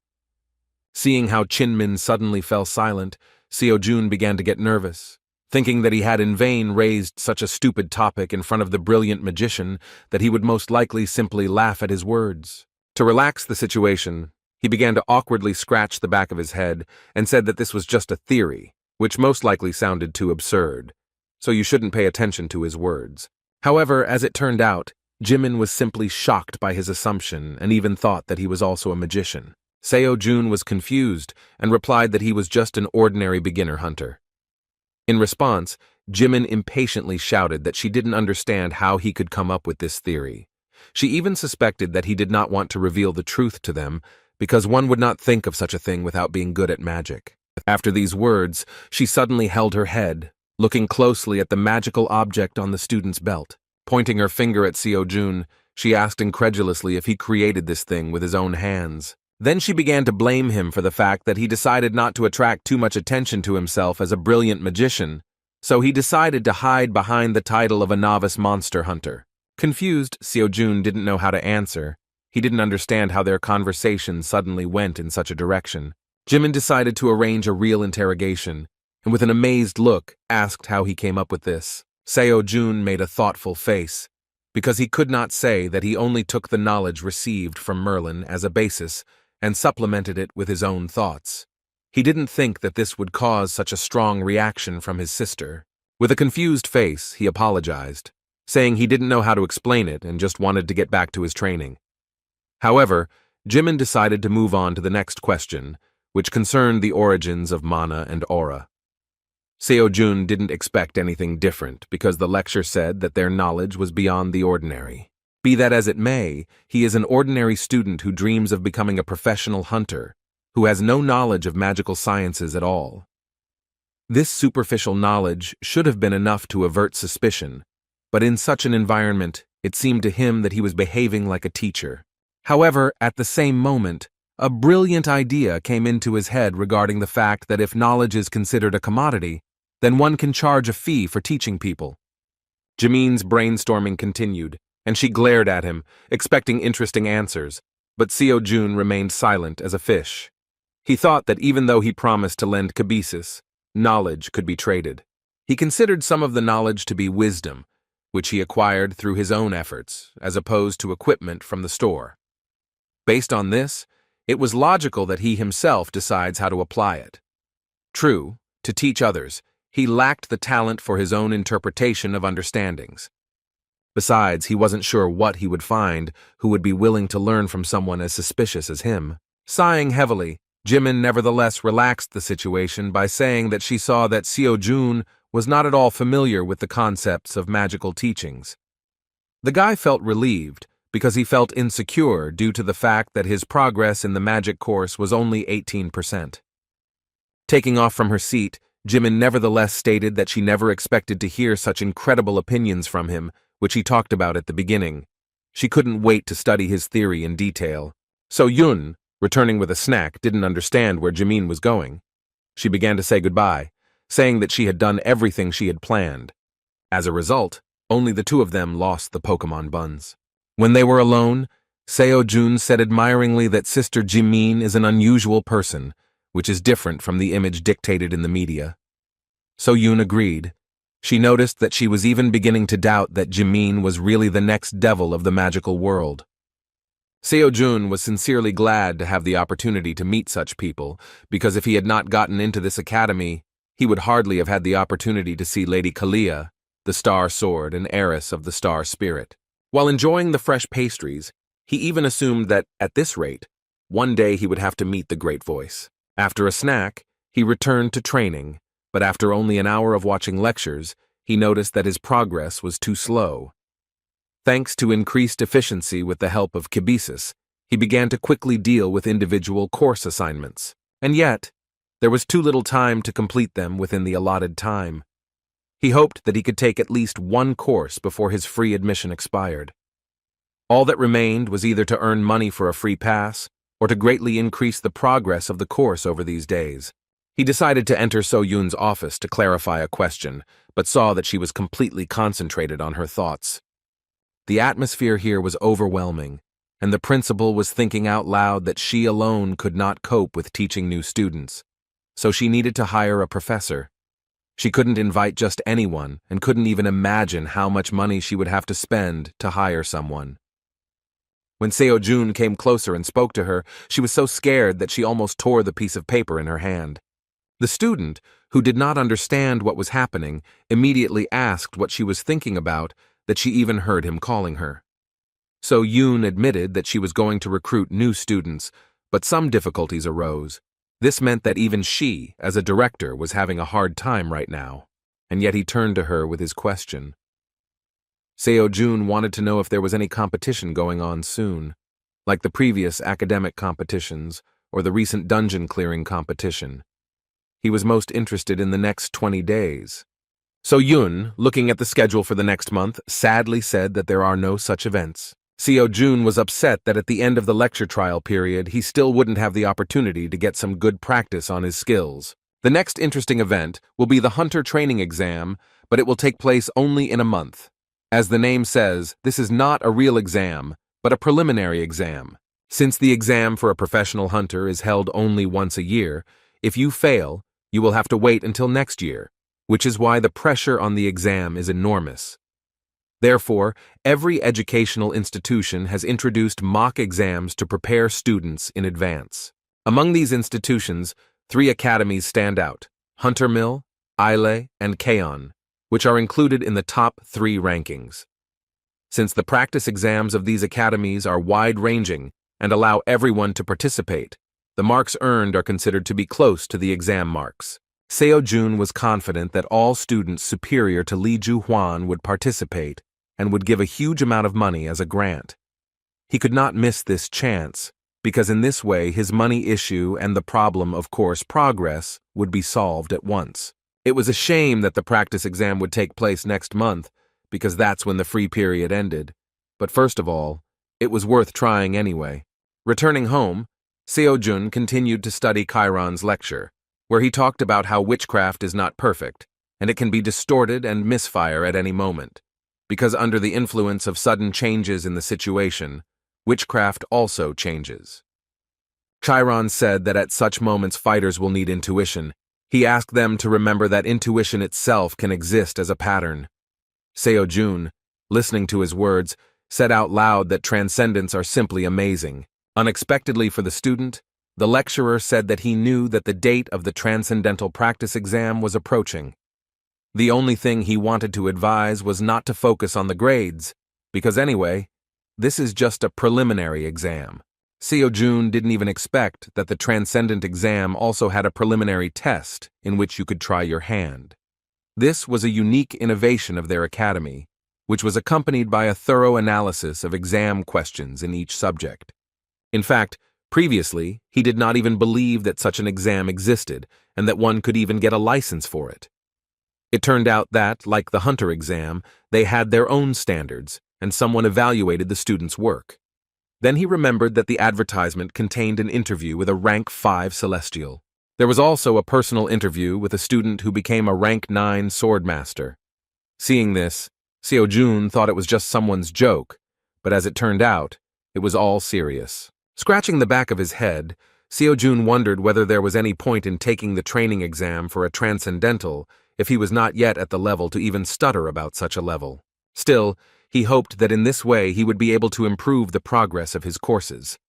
Seeing how Chinmin suddenly fell silent, Seo-jun began to get nervous, thinking that he had in vain raised such a stupid topic in front of the brilliant magician that he would most likely simply laugh at his words. To relax the situation, he began to awkwardly scratch the back of his head and said that this was just a theory, which most likely sounded too absurd, so you shouldn't pay attention to his words. However, as it turned out, Jimin was simply shocked by his assumption and even thought that he was also a magician. Seo-jun was confused and replied that he was just an ordinary beginner hunter. In response, Jimin impatiently shouted that she didn't understand how he could come up with this theory. She even suspected that he did not want to reveal the truth to them because one would not think of such a thing without being good at magic. After these words, she suddenly held her head, looking closely at the magical object on the student's belt. Pointing her finger at Seo-jun, she asked incredulously if he created this thing with his own hands. Then she began to blame him for the fact that he decided not to attract too much attention to himself as a brilliant magician, so he decided to hide behind the title of a novice monster hunter. Confused, Seo-jun didn't know how to answer. He didn't understand how their conversation suddenly went in such a direction. Jimin decided to arrange a real interrogation, and with an amazed look, asked how he came up with this. Seo-jun made a thoughtful face, because he could not say that he only took the knowledge received from Merlin as a basis and supplemented it with his own thoughts. He didn't think that this would cause such a strong reaction from his sister. With a confused face, he apologized, saying he didn't know how to explain it and just wanted to get back to his training. However, Jimin decided to move on to the next question, which concerned the origins of mana and aura. Seo-jun didn't expect anything different because the lecture said that their knowledge was beyond the ordinary. Be that as it may, he is an ordinary student who dreams of becoming a professional hunter, who has no knowledge of magical sciences at all. This superficial knowledge should have been enough to avert suspicion, but in such an environment, it seemed to him that he was behaving like a teacher. However, at the same moment, a brilliant idea came into his head regarding the fact that if knowledge is considered a commodity, then one can charge a fee for teaching people. Jimin's brainstorming continued, and she glared at him, expecting interesting answers, but Seo-jun remained silent as a fish. He thought that even though he promised to lend kibisis, knowledge could be traded. He considered some of the knowledge to be wisdom, which he acquired through his own efforts, as opposed to equipment from the store. Based on this, it was logical that he himself decides how to apply it. True, to teach others, he lacked the talent for his own interpretation of understandings. Besides, he wasn't sure what he would find who would be willing to learn from someone as suspicious as him. Sighing heavily, Jimin nevertheless relaxed the situation by saying that she saw that Seo-jun was not at all familiar with the concepts of magical teachings. The guy felt relieved because he felt insecure due to the fact that his progress in the magic course was only 18%. Taking off from her seat, Jimin nevertheless stated that she never expected to hear such incredible opinions from him, which he talked about at the beginning. She couldn't wait to study his theory in detail. So Yun, returning with a snack, didn't understand where Jimin was going. She began to say goodbye, saying that she had done everything she had planned. As a result, only the two of them lost the Pokemon buns. When they were alone, Seo-jun said admiringly that Sister Jimin is an unusual person, which is different from the image dictated in the media. So Yun agreed. She noticed that she was even beginning to doubt that Jimin was really the next devil of the magical world. Seo-jun was sincerely glad to have the opportunity to meet such people, because if he had not gotten into this academy, he would hardly have had the opportunity to see Lady Kalia, the Star Sword and heiress of the Star Spirit. While enjoying the fresh pastries, he even assumed that, at this rate, one day he would have to meet the Great Voice. After a snack, he returned to training, but after only an hour of watching lectures, he noticed that his progress was too slow. Thanks to increased efficiency with the help of kibisis, he began to quickly deal with individual course assignments. And yet, there was too little time to complete them within the allotted time. He hoped that he could take at least one course before his free admission expired. All that remained was either to earn money for a free pass or to greatly increase the progress of the course over these days. He decided to enter So-yun's office to clarify a question, but saw that she was completely concentrated on her thoughts. The atmosphere here was overwhelming, and the principal was thinking out loud that she alone could not cope with teaching new students, so she needed to hire a professor. She couldn't invite just anyone and couldn't even imagine how much money she would have to spend to hire someone. When Seo-jun came closer and spoke to her, she was so scared that she almost tore the piece of paper in her hand. The student, who did not understand what was happening, immediately asked what she was thinking about, that she even heard him calling her. So Yoon admitted that she was going to recruit new students, but some difficulties arose. This meant that even she, as a director, was having a hard time right now, and yet he turned to her with his question. Seo-jun wanted to know if there was any competition going on soon, like the previous academic competitions or the recent dungeon clearing competition. He was most interested in the next 20 days. So Yoon, looking at the schedule for the next month, sadly said that there are no such events. Seo-jun was upset that at the end of the lecture trial period, he still wouldn't have the opportunity to get some good practice on his skills. The next interesting event will be the Hunter Training Exam, but it will take place only in a month. As the name says, this is not a real exam, but a preliminary exam. Since the exam for a professional hunter is held only once a year, if you fail, you will have to wait until next year, which is why the pressure on the exam is enormous. Therefore, every educational institution has introduced mock exams to prepare students in advance. Among these institutions, 3 academies stand out: Hunter Mill, Ile, and Kaon, which are included in the top 3 rankings. Since the practice exams of these academies are wide-ranging and allow everyone to participate, the marks earned are considered to be close to the exam marks. Seo-jun was confident that all students superior to Lee Ju-hwan would participate and would give a huge amount of money as a grant. He could not miss this chance, because in this way his money issue and the problem of course progress would be solved at once. It was a shame that the practice exam would take place next month, because that's when the free period ended. But first of all, it was worth trying anyway. Returning home, Seo-jun continued to study Chiron's lecture, where he talked about how witchcraft is not perfect, and it can be distorted and misfire at any moment. Because under the influence of sudden changes in the situation, witchcraft also changes. Chiron said that at such moments fighters will need intuition. He asked them to remember that intuition itself can exist as a pattern. Seo-jun, listening to his words, said out loud that transcendents are simply amazing. Unexpectedly for the student, the lecturer said that he knew that the date of the transcendental practice exam was approaching. The only thing he wanted to advise was not to focus on the grades, because anyway, this is just a preliminary exam. Seo-jun didn't even expect that the transcendent exam also had a preliminary test in which you could try your hand. This was a unique innovation of their academy, which was accompanied by a thorough analysis of exam questions in each subject. In fact, previously, he did not even believe that such an exam existed and that one could even get a license for it. It turned out that, like the Hunter exam, they had their own standards, and someone evaluated the student's work. Then he remembered that the advertisement contained an interview with a rank 5 celestial. There was also a personal interview with a student who became a rank 9 swordmaster. Seeing this, Seo-jun thought it was just someone's joke, but as it turned out, it was all serious. Scratching the back of his head, Seo-jun wondered whether there was any point in taking the training exam for a transcendental if he was not yet at the level to even stutter about such a level. Still, he hoped that in this way he would be able to improve the progress of his courses.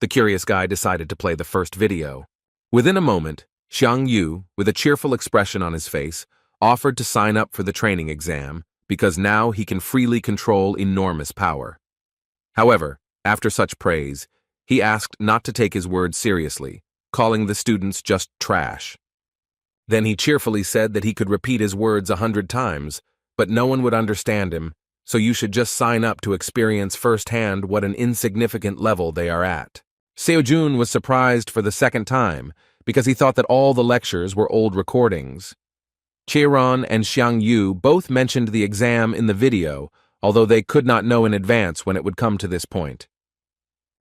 The curious guy decided to play the first video. Within a moment, Xiang Yu, with a cheerful expression on his face, offered to sign up for the training exam because now he can freely control enormous power. However, after such praise, he asked not to take his words seriously, calling the students just trash. Then he cheerfully said that he could repeat his words 100 times, but no one would understand him, so you should just sign up to experience firsthand what an insignificant level they are at. Seo-jun was surprised for the second time, because he thought that all the lectures were old recordings. Chiron and Xiang Yu both mentioned the exam in the video, although they could not know in advance when it would come to this point.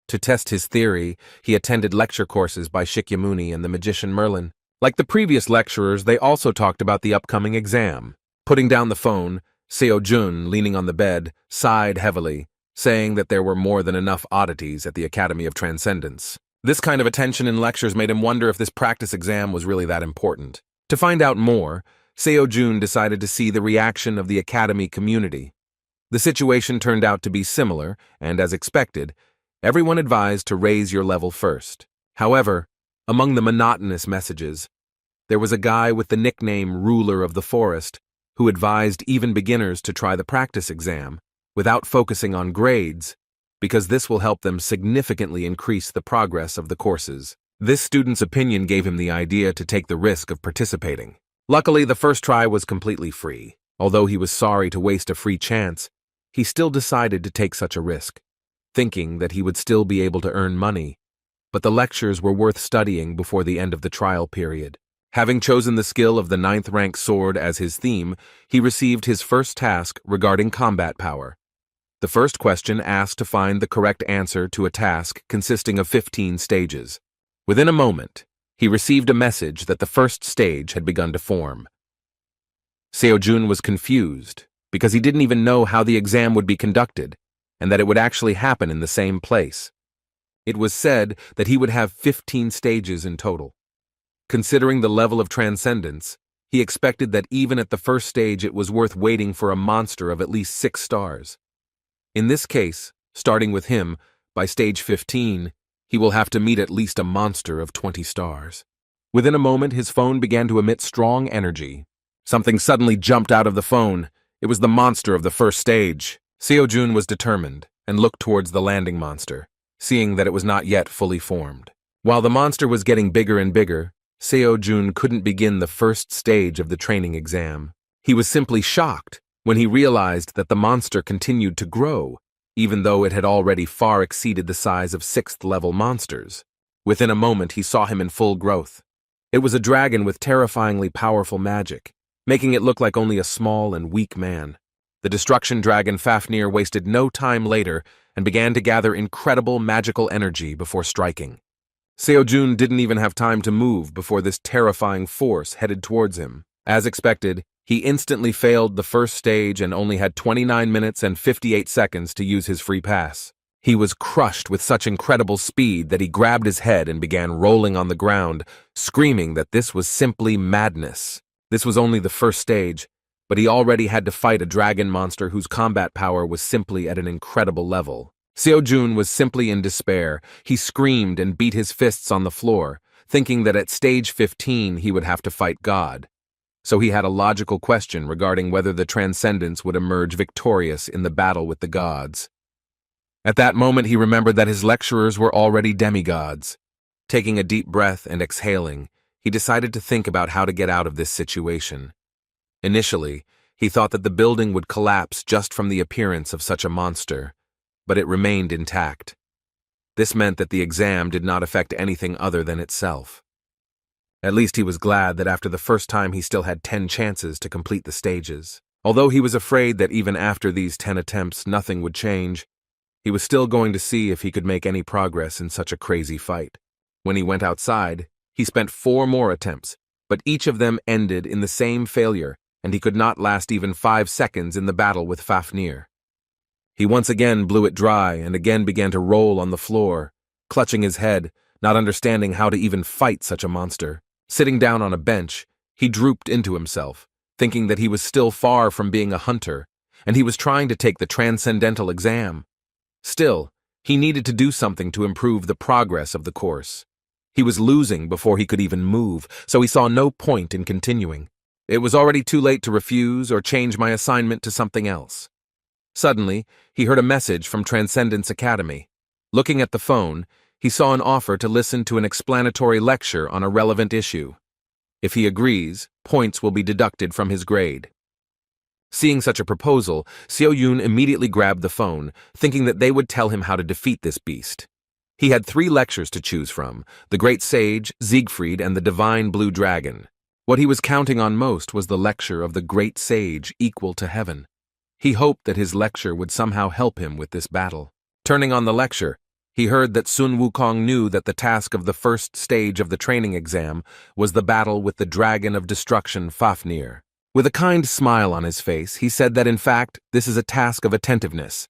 To test his theory, he attended lecture courses by Shakyamuni and the magician Merlin. Like the previous lecturers, they also talked about the upcoming exam. Putting down the phone, Seo-jun, leaning on the bed, sighed heavily, saying that there were more than enough oddities at the Academy of Transcendence. This kind of attention in lectures made him wonder if this practice exam was really that important. To find out more, Seo-jun decided to see the reaction of the Academy community. The situation turned out to be similar, and as expected, everyone advised to raise your level first. However, among the monotonous messages, there was a guy with the nickname Ruler of the Forest who advised even beginners to try the practice exam, without focusing on grades, because this will help them significantly increase the progress of the courses. This student's opinion gave him the idea to take the risk of participating. Luckily, the first try was completely free. Although he was sorry to waste a free chance, he still decided to take such a risk, thinking that he would still be able to earn money. But the lectures were worth studying before the end of the trial period. Having chosen the skill of the 9th rank sword as his theme, he received his first task regarding combat power. The first question asked to find the correct answer to a task consisting of 15 stages. Within a moment, he received a message that the first stage had begun to form. Seo-jun was confused because he didn't even know how the exam would be conducted and that it would actually happen in the same place. It was said that he would have 15 stages in total. Considering the level of transcendence, he expected that even at the first stage it was worth waiting for a monster of at least 6 stars. In this case, starting with him, by stage 15, he will have to meet at least a monster of 20 stars. Within a moment, his phone began to emit strong energy. Something suddenly jumped out of the phone. It was the monster of the first stage. Seo-jun was determined and looked towards the landing monster, seeing that it was not yet fully formed. While the monster was getting bigger and bigger, Seo-jun couldn't begin the first stage of the training exam. He was simply shocked when he realized that the monster continued to grow, even though it had already far exceeded the size of 6th-level monsters. Within a moment, he saw him in full growth. It was a dragon with terrifyingly powerful magic, making it look like only a small and weak man. The destruction dragon Fafnir wasted no time later and began to gather incredible magical energy before striking. Seo-jun didn't even have time to move before this terrifying force headed towards him. As expected, he instantly failed the first stage and only had 29 minutes and 58 seconds to use his free pass. He was crushed with such incredible speed that he grabbed his head and began rolling on the ground, screaming that this was simply madness. This was only the first stage, but he already had to fight a dragon monster whose combat power was simply at an incredible level. Seo-jun was simply in despair. He screamed and beat his fists on the floor, thinking that at stage 15 he would have to fight God. So he had a logical question regarding whether the Transcendence would emerge victorious in the battle with the gods. At that moment he remembered that his lecturers were already demigods. Taking a deep breath and exhaling, he decided to think about how to get out of this situation. Initially, he thought that the building would collapse just from the appearance of such a monster, but it remained intact. This meant that the exam did not affect anything other than itself. At least he was glad that after the first time he still had 10 chances to complete the stages. Although he was afraid that even after these 10 attempts nothing would change, he was still going to see if he could make any progress in such a crazy fight. When he went outside, he spent 4 more attempts, but each of them ended in the same failure, and he could not last even 5 seconds in the battle with Fafnir. He once again blew it dry and again began to roll on the floor, clutching his head, not understanding how to even fight such a monster. Sitting down on a bench, he drooped into himself, thinking that he was still far from being a hunter, and he was trying to take the transcendental exam. Still, he needed to do something to improve the progress of the course. He was losing before he could even move, so he saw no point in continuing. It was already too late to refuse or change my assignment to something else. Suddenly, he heard a message from Transcendence Academy. Looking at the phone, he saw an offer to listen to an explanatory lecture on a relevant issue. If he agrees, points will be deducted from his grade. Seeing such a proposal, Seo-jun immediately grabbed the phone, thinking that they would tell him how to defeat this beast. He had 3 lectures to choose from: the Great Sage, Siegfried, and the Divine Blue Dragon. What he was counting on most was the lecture of the Great Sage equal to heaven. He hoped that his lecture would somehow help him with this battle. Turning on the lecture, he heard that Sun Wukong knew that the task of the first stage of the training exam was the battle with the Dragon of Destruction Fafnir. With a kind smile on his face, he said that in fact this is a task of attentiveness,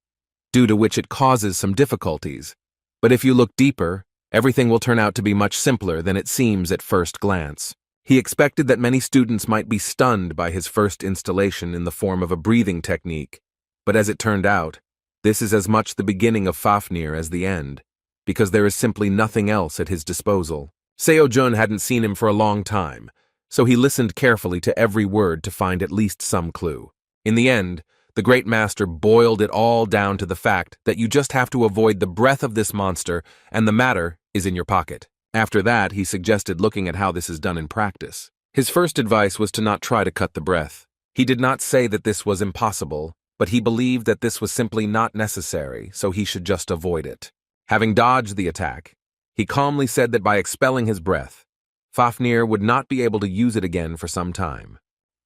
due to which it causes some difficulties. But if you look deeper, everything will turn out to be much simpler than it seems at first glance. He expected that many students might be stunned by his first installation in the form of a breathing technique, but as it turned out, this is as much the beginning of Fafnir as the end, because there is simply nothing else at his disposal. Seo-jun hadn't seen him for a long time, so he listened carefully to every word to find at least some clue. In the end, The great master boiled it all down to the fact that you just have to avoid the breath of this monster, and the matter is in your pocket. After that, he suggested looking at how this is done in practice. His first advice was to not try to cut the breath. He did not say that this was impossible, but he believed that this was simply not necessary, so he should just avoid it. Having dodged the attack, he calmly said that by expelling his breath, Fafnir would not be able to use it again for some time.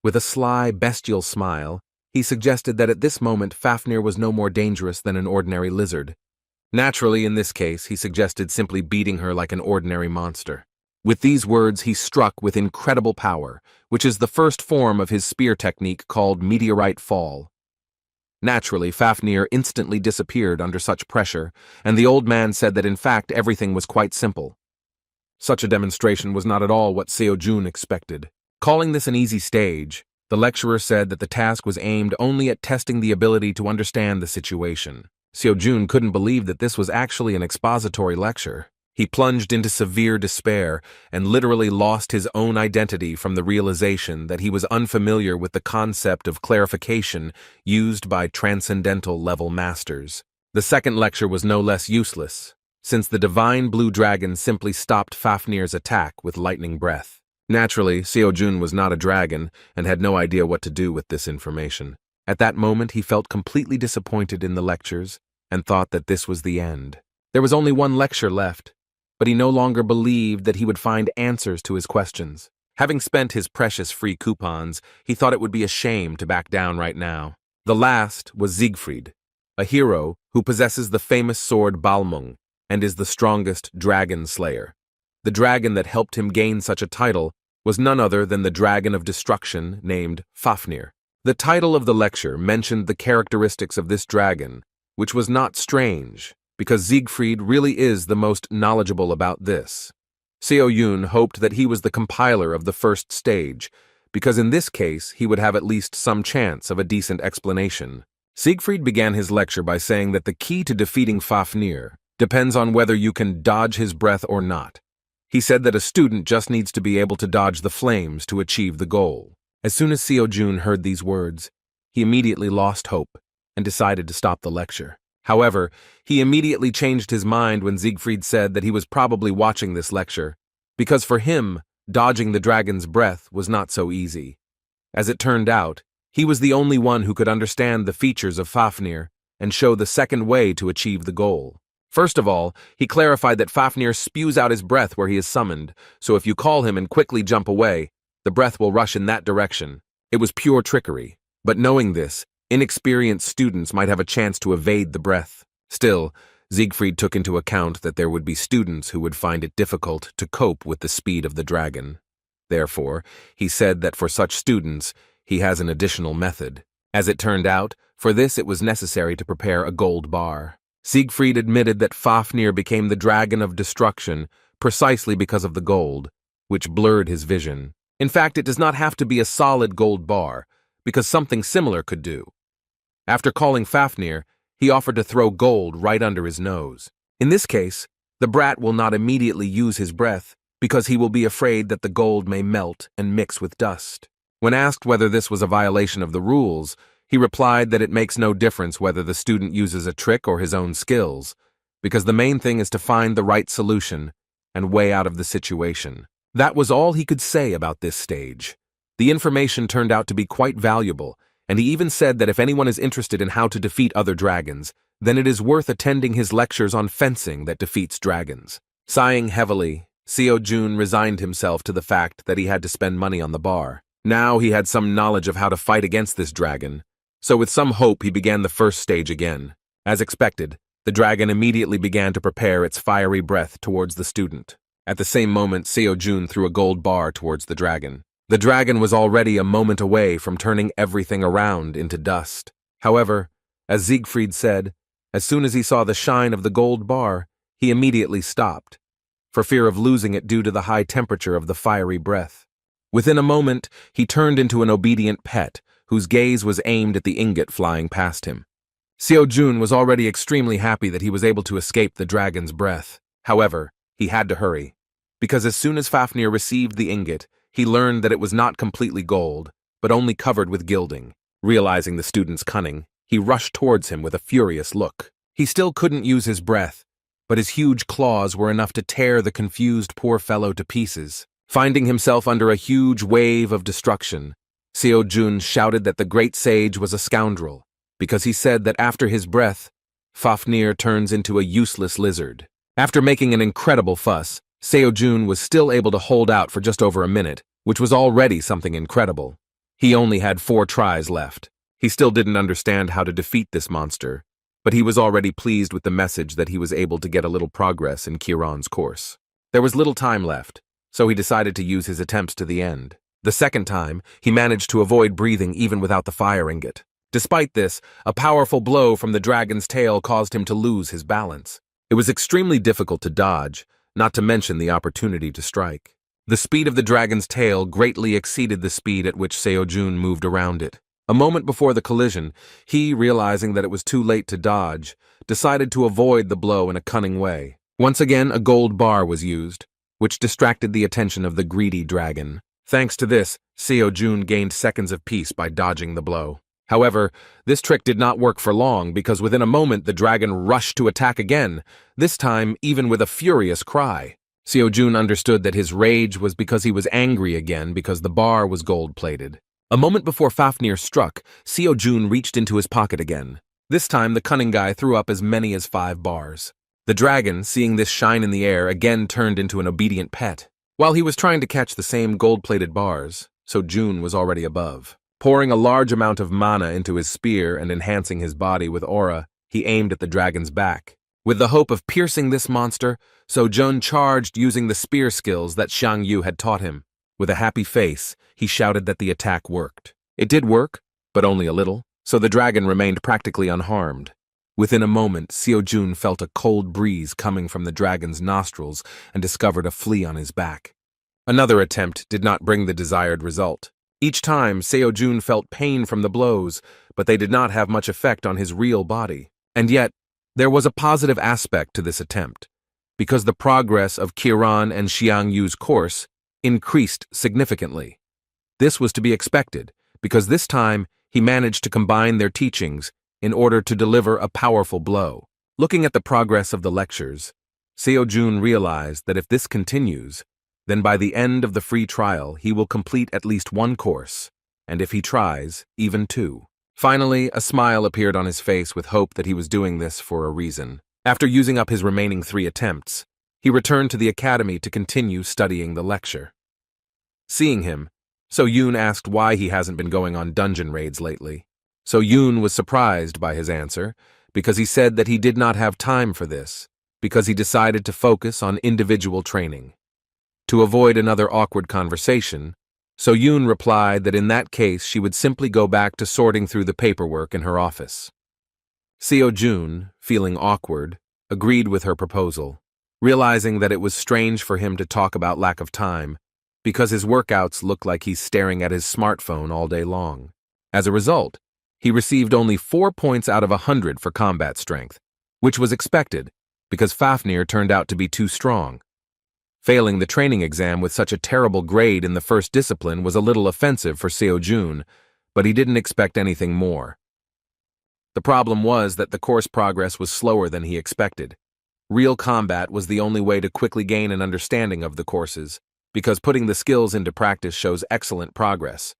With a sly, bestial smile, he suggested that at this moment Fafnir was no more dangerous than an ordinary lizard. Naturally, in this case, he suggested simply beating her like an ordinary monster. With these words, he struck with incredible power, which is the first form of his spear technique called meteorite fall. Naturally, Fafnir instantly disappeared under such pressure, and the old man said that in fact everything was quite simple. Such a demonstration was not at all what Seo-jun expected. Calling this an easy stage, the lecturer said that the task was aimed only at testing the ability to understand the situation. Seo-jun couldn't believe that this was actually an expository lecture. He plunged into severe despair and literally lost his own identity from the realization that he was unfamiliar with the concept of clarification used by transcendental-level masters. The second lecture was no less useless, since the divine blue dragon simply stopped Fafnir's attack with lightning breath. Naturally, Seo-jun was not a dragon and had no idea what to do with this information. At that moment, he felt completely disappointed in the lectures and thought that this was the end. There was only one lecture left, but he no longer believed that he would find answers to his questions. Having spent his precious free coupons, he thought it would be a shame to back down right now. The last was Siegfried, a hero who possesses the famous sword Balmung and is the strongest dragon slayer. The dragon that helped him gain such a title was none other than the dragon of destruction named Fafnir. The title of the lecture mentioned the characteristics of this dragon, which was not strange, because Siegfried really is the most knowledgeable about this. Seo-jun hoped that he was the compiler of the first stage, because in this case he would have at least some chance of a decent explanation. Siegfried began his lecture by saying that the key to defeating Fafnir depends on whether you can dodge his breath or not. He said that a student just needs to be able to dodge the flames to achieve the goal. As soon as Seo-jun heard these words, he immediately lost hope and decided to stop the lecture. However, he immediately changed his mind when Siegfried said that he was probably watching this lecture, because for him, dodging the dragon's breath was not so easy. As it turned out, he was the only one who could understand the features of Fafnir and show the second way to achieve the goal. First of all, he clarified that Fafnir spews out his breath where he is summoned, so if you call him and quickly jump away, the breath will rush in that direction. It was pure trickery, but knowing this, inexperienced students might have a chance to evade the breath. Still, Siegfried took into account that there would be students who would find it difficult to cope with the speed of the dragon. Therefore, he said that for such students, he has an additional method. As it turned out, for this it was necessary to prepare a gold bar. Siegfried admitted that Fafnir became the dragon of destruction precisely because of the gold, which blurred his vision. In fact, it does not have to be a solid gold bar, because something similar could do. After calling Fafnir, he offered to throw gold right under his nose. In this case, the brat will not immediately use his breath because he will be afraid that the gold may melt and mix with dust. When asked whether this was a violation of the rules, he replied that it makes no difference whether the student uses a trick or his own skills, because the main thing is to find the right solution and way out of the situation. That was all he could say about this stage. The information turned out to be quite valuable, and he even said that if anyone is interested in how to defeat other dragons, then it is worth attending his lectures on fencing that defeats dragons. Sighing heavily, Seo-jun resigned himself to the fact that he had to spend money on the bar. Now he had some knowledge of how to fight against this dragon, so with some hope he began the first stage again. As expected, the dragon immediately began to prepare its fiery breath towards the student. At the same moment, Seo-jun threw a gold bar towards the dragon. The dragon was already a moment away from turning everything around into dust. However, as Siegfried said, as soon as he saw the shine of the gold bar, he immediately stopped, for fear of losing it due to the high temperature of the fiery breath. Within a moment, he turned into an obedient pet, whose gaze was aimed at the ingot flying past him. Seo-jun was already extremely happy that he was able to escape the dragon's breath. However, he had to hurry, because as soon as Fafnir received the ingot, he learned that it was not completely gold, but only covered with gilding. Realizing the student's cunning, he rushed towards him with a furious look. He still couldn't use his breath, but his huge claws were enough to tear the confused poor fellow to pieces. Finding himself under a huge wave of destruction, Seo-jun shouted that the great sage was a scoundrel, because he said that after his breath, Fafnir turns into a useless lizard. After making an incredible fuss, Seo-jun was still able to hold out for just over a minute, which was already something incredible. He only had 4 tries left. He still didn't understand how to defeat this monster, but he was already pleased with the message that he was able to get a little progress in Kiran's course. There was little time left, so he decided to use his attempts to the end. The second time, he managed to avoid breathing even without the fire ingot. Despite this, a powerful blow from the dragon's tail caused him to lose his balance. It was extremely difficult to dodge, not to mention the opportunity to strike. The speed of the dragon's tail greatly exceeded the speed at which Seo-jun moved around it. A moment before the collision, he, realizing that it was too late to dodge, decided to avoid the blow in a cunning way. Once again, a gold bar was used, which distracted the attention of the greedy dragon. Thanks to this, Seo-jun gained seconds of peace by dodging the blow. However, this trick did not work for long because within a moment the dragon rushed to attack again, this time even with a furious cry. Seo-jun understood that his rage was because he was angry again because the bar was gold-plated. A moment before Fafnir struck, Seo-jun reached into his pocket again. This time the cunning guy threw up as many as 5 bars. The dragon, seeing this shine in the air, again turned into an obedient pet. While he was trying to catch the same gold-plated bars, Seo-jun was already above. Pouring a large amount of mana into his spear and enhancing his body with aura, he aimed at the dragon's back. With the hope of piercing this monster, Seo-jun charged using the spear skills that Xiang Yu had taught him. With a happy face, he shouted that the attack worked. It did work, but only a little, so the dragon remained practically unharmed. Within a moment, Seo-jun felt a cold breeze coming from the dragon's nostrils and discovered a flea on his back. Another attempt did not bring the desired result. Each time, Seo-jun felt pain from the blows, but they did not have much effect on his real body. And yet, there was a positive aspect to this attempt, because the progress of Kiran and Xiang Yu's course increased significantly. This was to be expected, because this time he managed to combine their teachings in order to deliver a powerful blow. Looking at the progress of the lectures, Seo-jun realized that if this continues, then by the end of the free trial he will complete at least 1 course, and if he tries, even 2. Finally, a smile appeared on his face with hope that he was doing this for a reason. After using up his remaining 3 attempts, he returned to the academy to continue studying the lecture. Seeing him, Seo-jun asked why he hasn't been going on dungeon raids lately. Seo-jun was surprised by his answer, because he said that he did not have time for this, because he decided to focus on individual training. To avoid another awkward conversation, Seo-jun replied that in that case she would simply go back to sorting through the paperwork in her office. Seo-jun, feeling awkward, agreed with her proposal, realizing that it was strange for him to talk about lack of time, because his workouts looked like he's staring at his smartphone all day long. As a result, he received only 4 points out of 100 for combat strength, which was expected, because Fafnir turned out to be too strong. Failing the training exam with such a terrible grade in the first discipline was a little offensive for Seo-jun, but he didn't expect anything more. The problem was that the course progress was slower than he expected. Real combat was the only way to quickly gain an understanding of the courses, because putting the skills into practice shows excellent progress.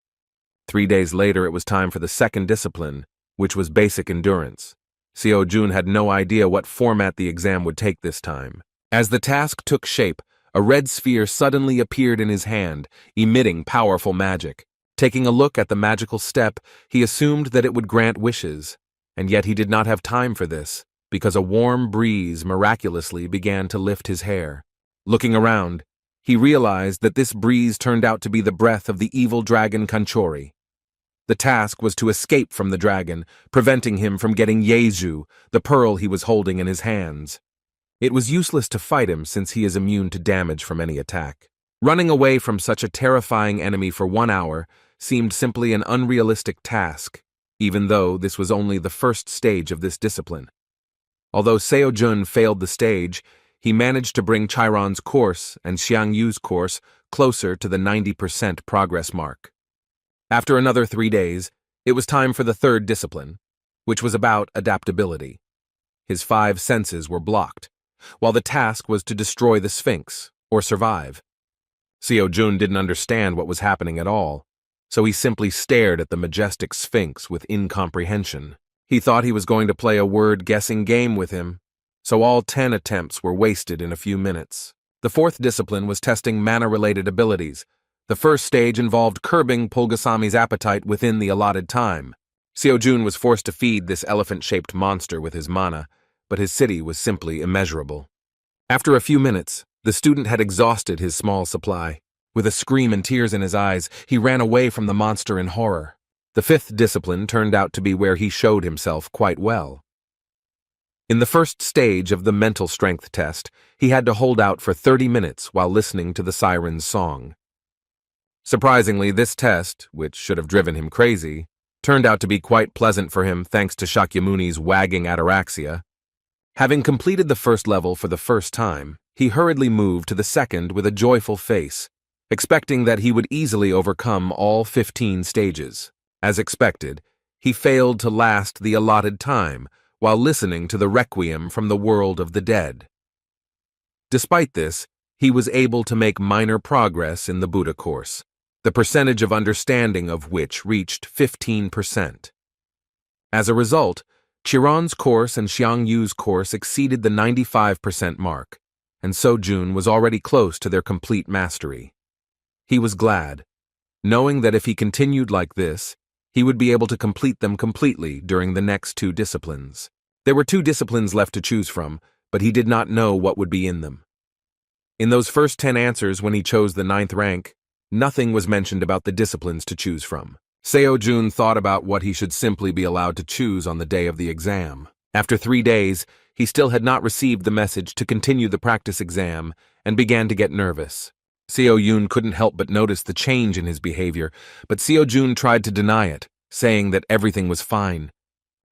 3 days later, it was time for the second discipline, which was basic endurance. Seo-jun had no idea what format the exam would take this time. As the task took shape, a red sphere suddenly appeared in his hand, emitting powerful magic. Taking a look at the magical step, he assumed that it would grant wishes, and yet he did not have time for this, because a warm breeze miraculously began to lift his hair. Looking around, he realized that this breeze turned out to be the breath of the evil dragon Kanchori. The task was to escape from the dragon, preventing him from getting Yeju, the pearl he was holding in his hands. It was useless to fight him since he is immune to damage from any attack. Running away from such a terrifying enemy for 1 hour seemed simply an unrealistic task, even though this was only the first stage of this discipline. Although Seo-jun failed the stage, he managed to bring Chiron's course and Xiang Yu's course closer to the 90% progress mark. After another 3 days, It was time for the third discipline, which was about adaptability. His 5 senses were blocked, while the task was to destroy the Sphinx, or survive. Seo-jun didn't understand what was happening at all, so he simply stared at the majestic Sphinx with incomprehension. He thought he was going to play a word-guessing game with him, so all 10 attempts were wasted in a few minutes. The fourth discipline was testing mana-related abilities. The first stage involved curbing Pulgasami's appetite within the allotted time. Seo-jun was forced to feed this elephant-shaped monster with his mana, but his city was simply immeasurable. After a few minutes, the student had exhausted his small supply. With a scream and tears in his eyes, he ran away from the monster in horror. The fifth discipline turned out to be where he showed himself quite well. In the first stage of the mental strength test, he had to hold out for 30 minutes while listening to the siren's song. Surprisingly, this test, which should have driven him crazy, turned out to be quite pleasant for him thanks to Shakyamuni's wagging ataraxia. Having completed the first level for the first time, he hurriedly moved to the second with a joyful face, expecting that he would easily overcome all 15 stages. As expected, he failed to last the allotted time while listening to the requiem from the world of the dead. Despite this, he was able to make minor progress in the Buddha course, the percentage of understanding of which reached 15%. As a result, Chiron's course and Xiangyu's course exceeded the 95% mark, and Seo-jun was already close to their complete mastery. He was glad, knowing that if he continued like this, he would be able to complete them completely during the next 2 disciplines. There were 2 disciplines left to choose from, but he did not know what would be in them. In those first 10 answers when he chose the 9th rank, nothing was mentioned about the disciplines to choose from. Seo-jun thought about what he should simply be allowed to choose on the day of the exam. After 3 days, he still had not received the message to continue the practice exam and began to get nervous. Seo-jun couldn't help but notice the change in his behavior, but Seo-jun tried to deny it, saying that everything was fine.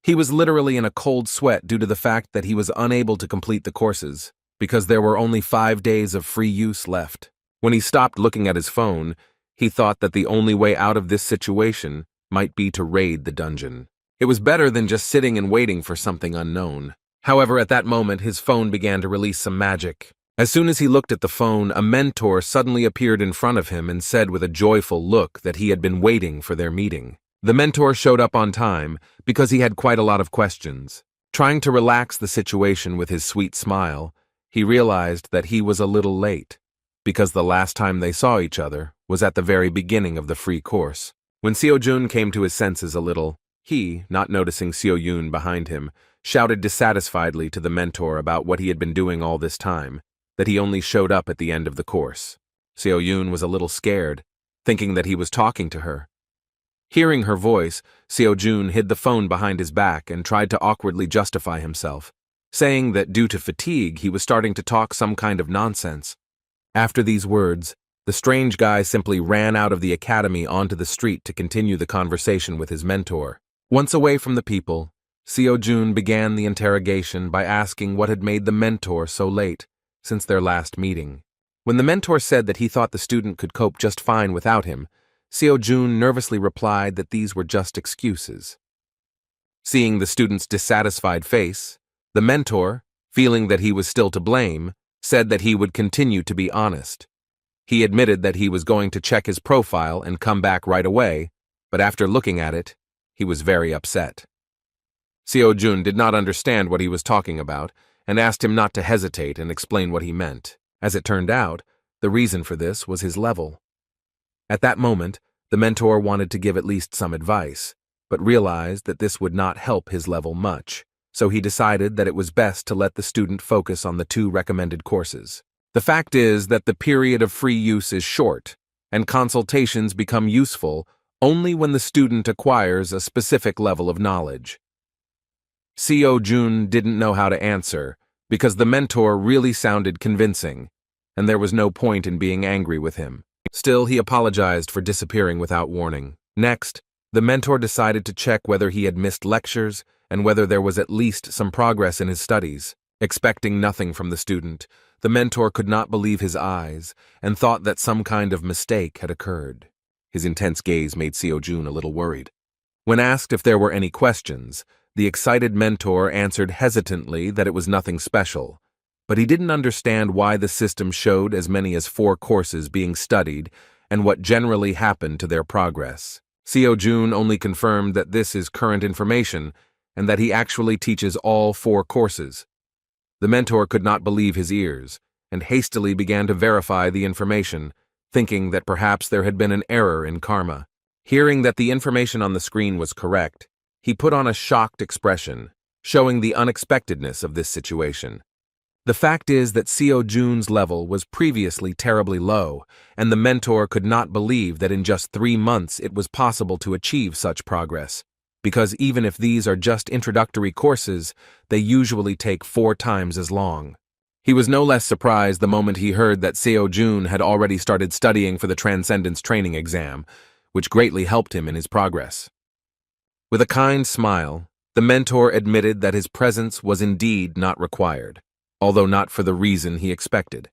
He was literally in a cold sweat due to the fact that he was unable to complete the courses, because there were only 5 days of free use left. When he stopped looking at his phone, he thought that the only way out of this situation might be to raid the dungeon. It was better than just sitting and waiting for something unknown. However, at that moment, his phone began to release some magic. As soon as he looked at the phone, a mentor suddenly appeared in front of him and said with a joyful look that he had been waiting for their meeting. The mentor showed up on time because he had quite a lot of questions. Trying to relax the situation with his sweet smile, he realized that he was a little late, because the last time they saw each other was at the very beginning of the free course. When Seo-jun came to his senses a little, he, not noticing Seo-jun behind him, shouted dissatisfiedly to the mentor about what he had been doing all this time, that he only showed up at the end of the course. Seo-jun was a little scared, thinking that he was talking to her. Hearing her voice, Seo-jun hid the phone behind his back and tried to awkwardly justify himself, saying that due to fatigue he was starting to talk some kind of nonsense. After these words, the strange guy simply ran out of the academy onto the street to continue the conversation with his mentor. Once away from the people, Seo-jun began the interrogation by asking what had made the mentor so late since their last meeting. When the mentor said that he thought the student could cope just fine without him, Seo-jun nervously replied that these were just excuses. Seeing the student's dissatisfied face, the mentor, feeling that he was still to blame, said that he would continue to be honest. He admitted that he was going to check his profile and come back right away, but after looking at it, he was very upset. Seo-jun did not understand what he was talking about and asked him not to hesitate and explain what he meant. As it turned out, the reason for this was his level. At that moment, the mentor wanted to give at least some advice, but realized that this would not help his level much, so he decided that it was best to let the student focus on the 2 recommended courses. The fact is that the period of free use is short, and consultations become useful only when the student acquires a specific level of knowledge. Seo-jun didn't know how to answer, because the mentor really sounded convincing, and there was no point in being angry with him. Still, he apologized for disappearing without warning. Next, the mentor decided to check whether he had missed lectures and whether there was at least some progress in his studies. Expecting nothing from the student, the mentor could not believe his eyes and thought that some kind of mistake had occurred. His intense gaze made Seo-jun a little worried. When asked if there were any questions, the excited mentor answered hesitantly that it was nothing special, but he didn't understand why the system showed as many as 4 courses being studied and what generally happened to their progress. Seo-jun only confirmed that this is current information and that he actually teaches all 4 courses. The mentor could not believe his ears and hastily began to verify the information, thinking that perhaps there had been an error in karma. Hearing that the information on the screen was correct, he put on a shocked expression, showing the unexpectedness of this situation. The fact is that Seo-jun's level was previously terribly low, and the mentor could not believe that in just 3 months it was possible to achieve such progress, because even if these are just introductory courses, they usually take 4 times as long. He was no less surprised the moment he heard that Seo-jun had already started studying for the Transcendence Training exam, which greatly helped him in his progress. With a kind smile, the mentor admitted that his presence was indeed not required, although not for the reason he expected.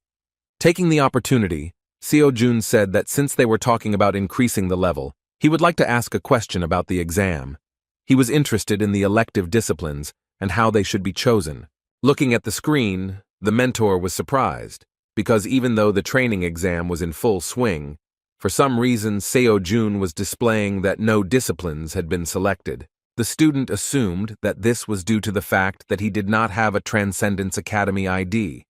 Taking the opportunity, Seo-jun said that since they were talking about increasing the level, he would like to ask a question about the exam. He was interested in the elective disciplines and how they should be chosen. Looking at the screen, the mentor was surprised, because even though the training exam was in full swing, for some reason Seo-jun was displaying that no disciplines had been selected. The student assumed that this was due to the fact that he did not have a Transcendence Academy ID.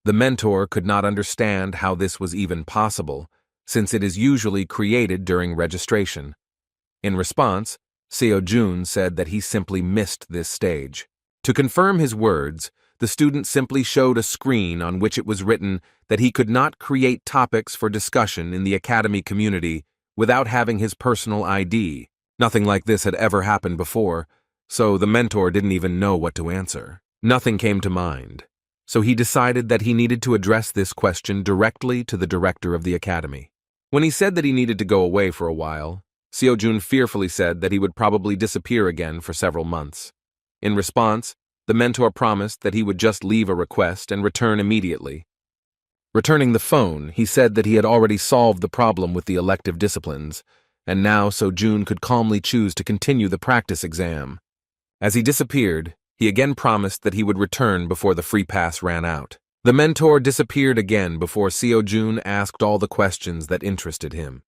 The mentor could not understand how this was even possible, since it is usually created during registration. In response, Seo-jun said that he simply missed this stage. To confirm his words, the student simply showed a screen on which it was written that he could not create topics for discussion in the Academy community without having his personal ID. Nothing like this had ever happened before, so the mentor didn't even know what to answer. Nothing came to mind, so he decided that he needed to address this question directly to the director of the Academy. When he said that he needed to go away for a while, Seo-jun fearfully said that he would probably disappear again for several months. In response, the mentor promised that he would just leave a request and return immediately. Returning the phone, he said that he had already solved the problem with the elective disciplines, and now Seo-jun could calmly choose to continue the practice exam. As he disappeared, he again promised that he would return before the free pass ran out. The mentor disappeared again before Seo-jun asked all the questions that interested him.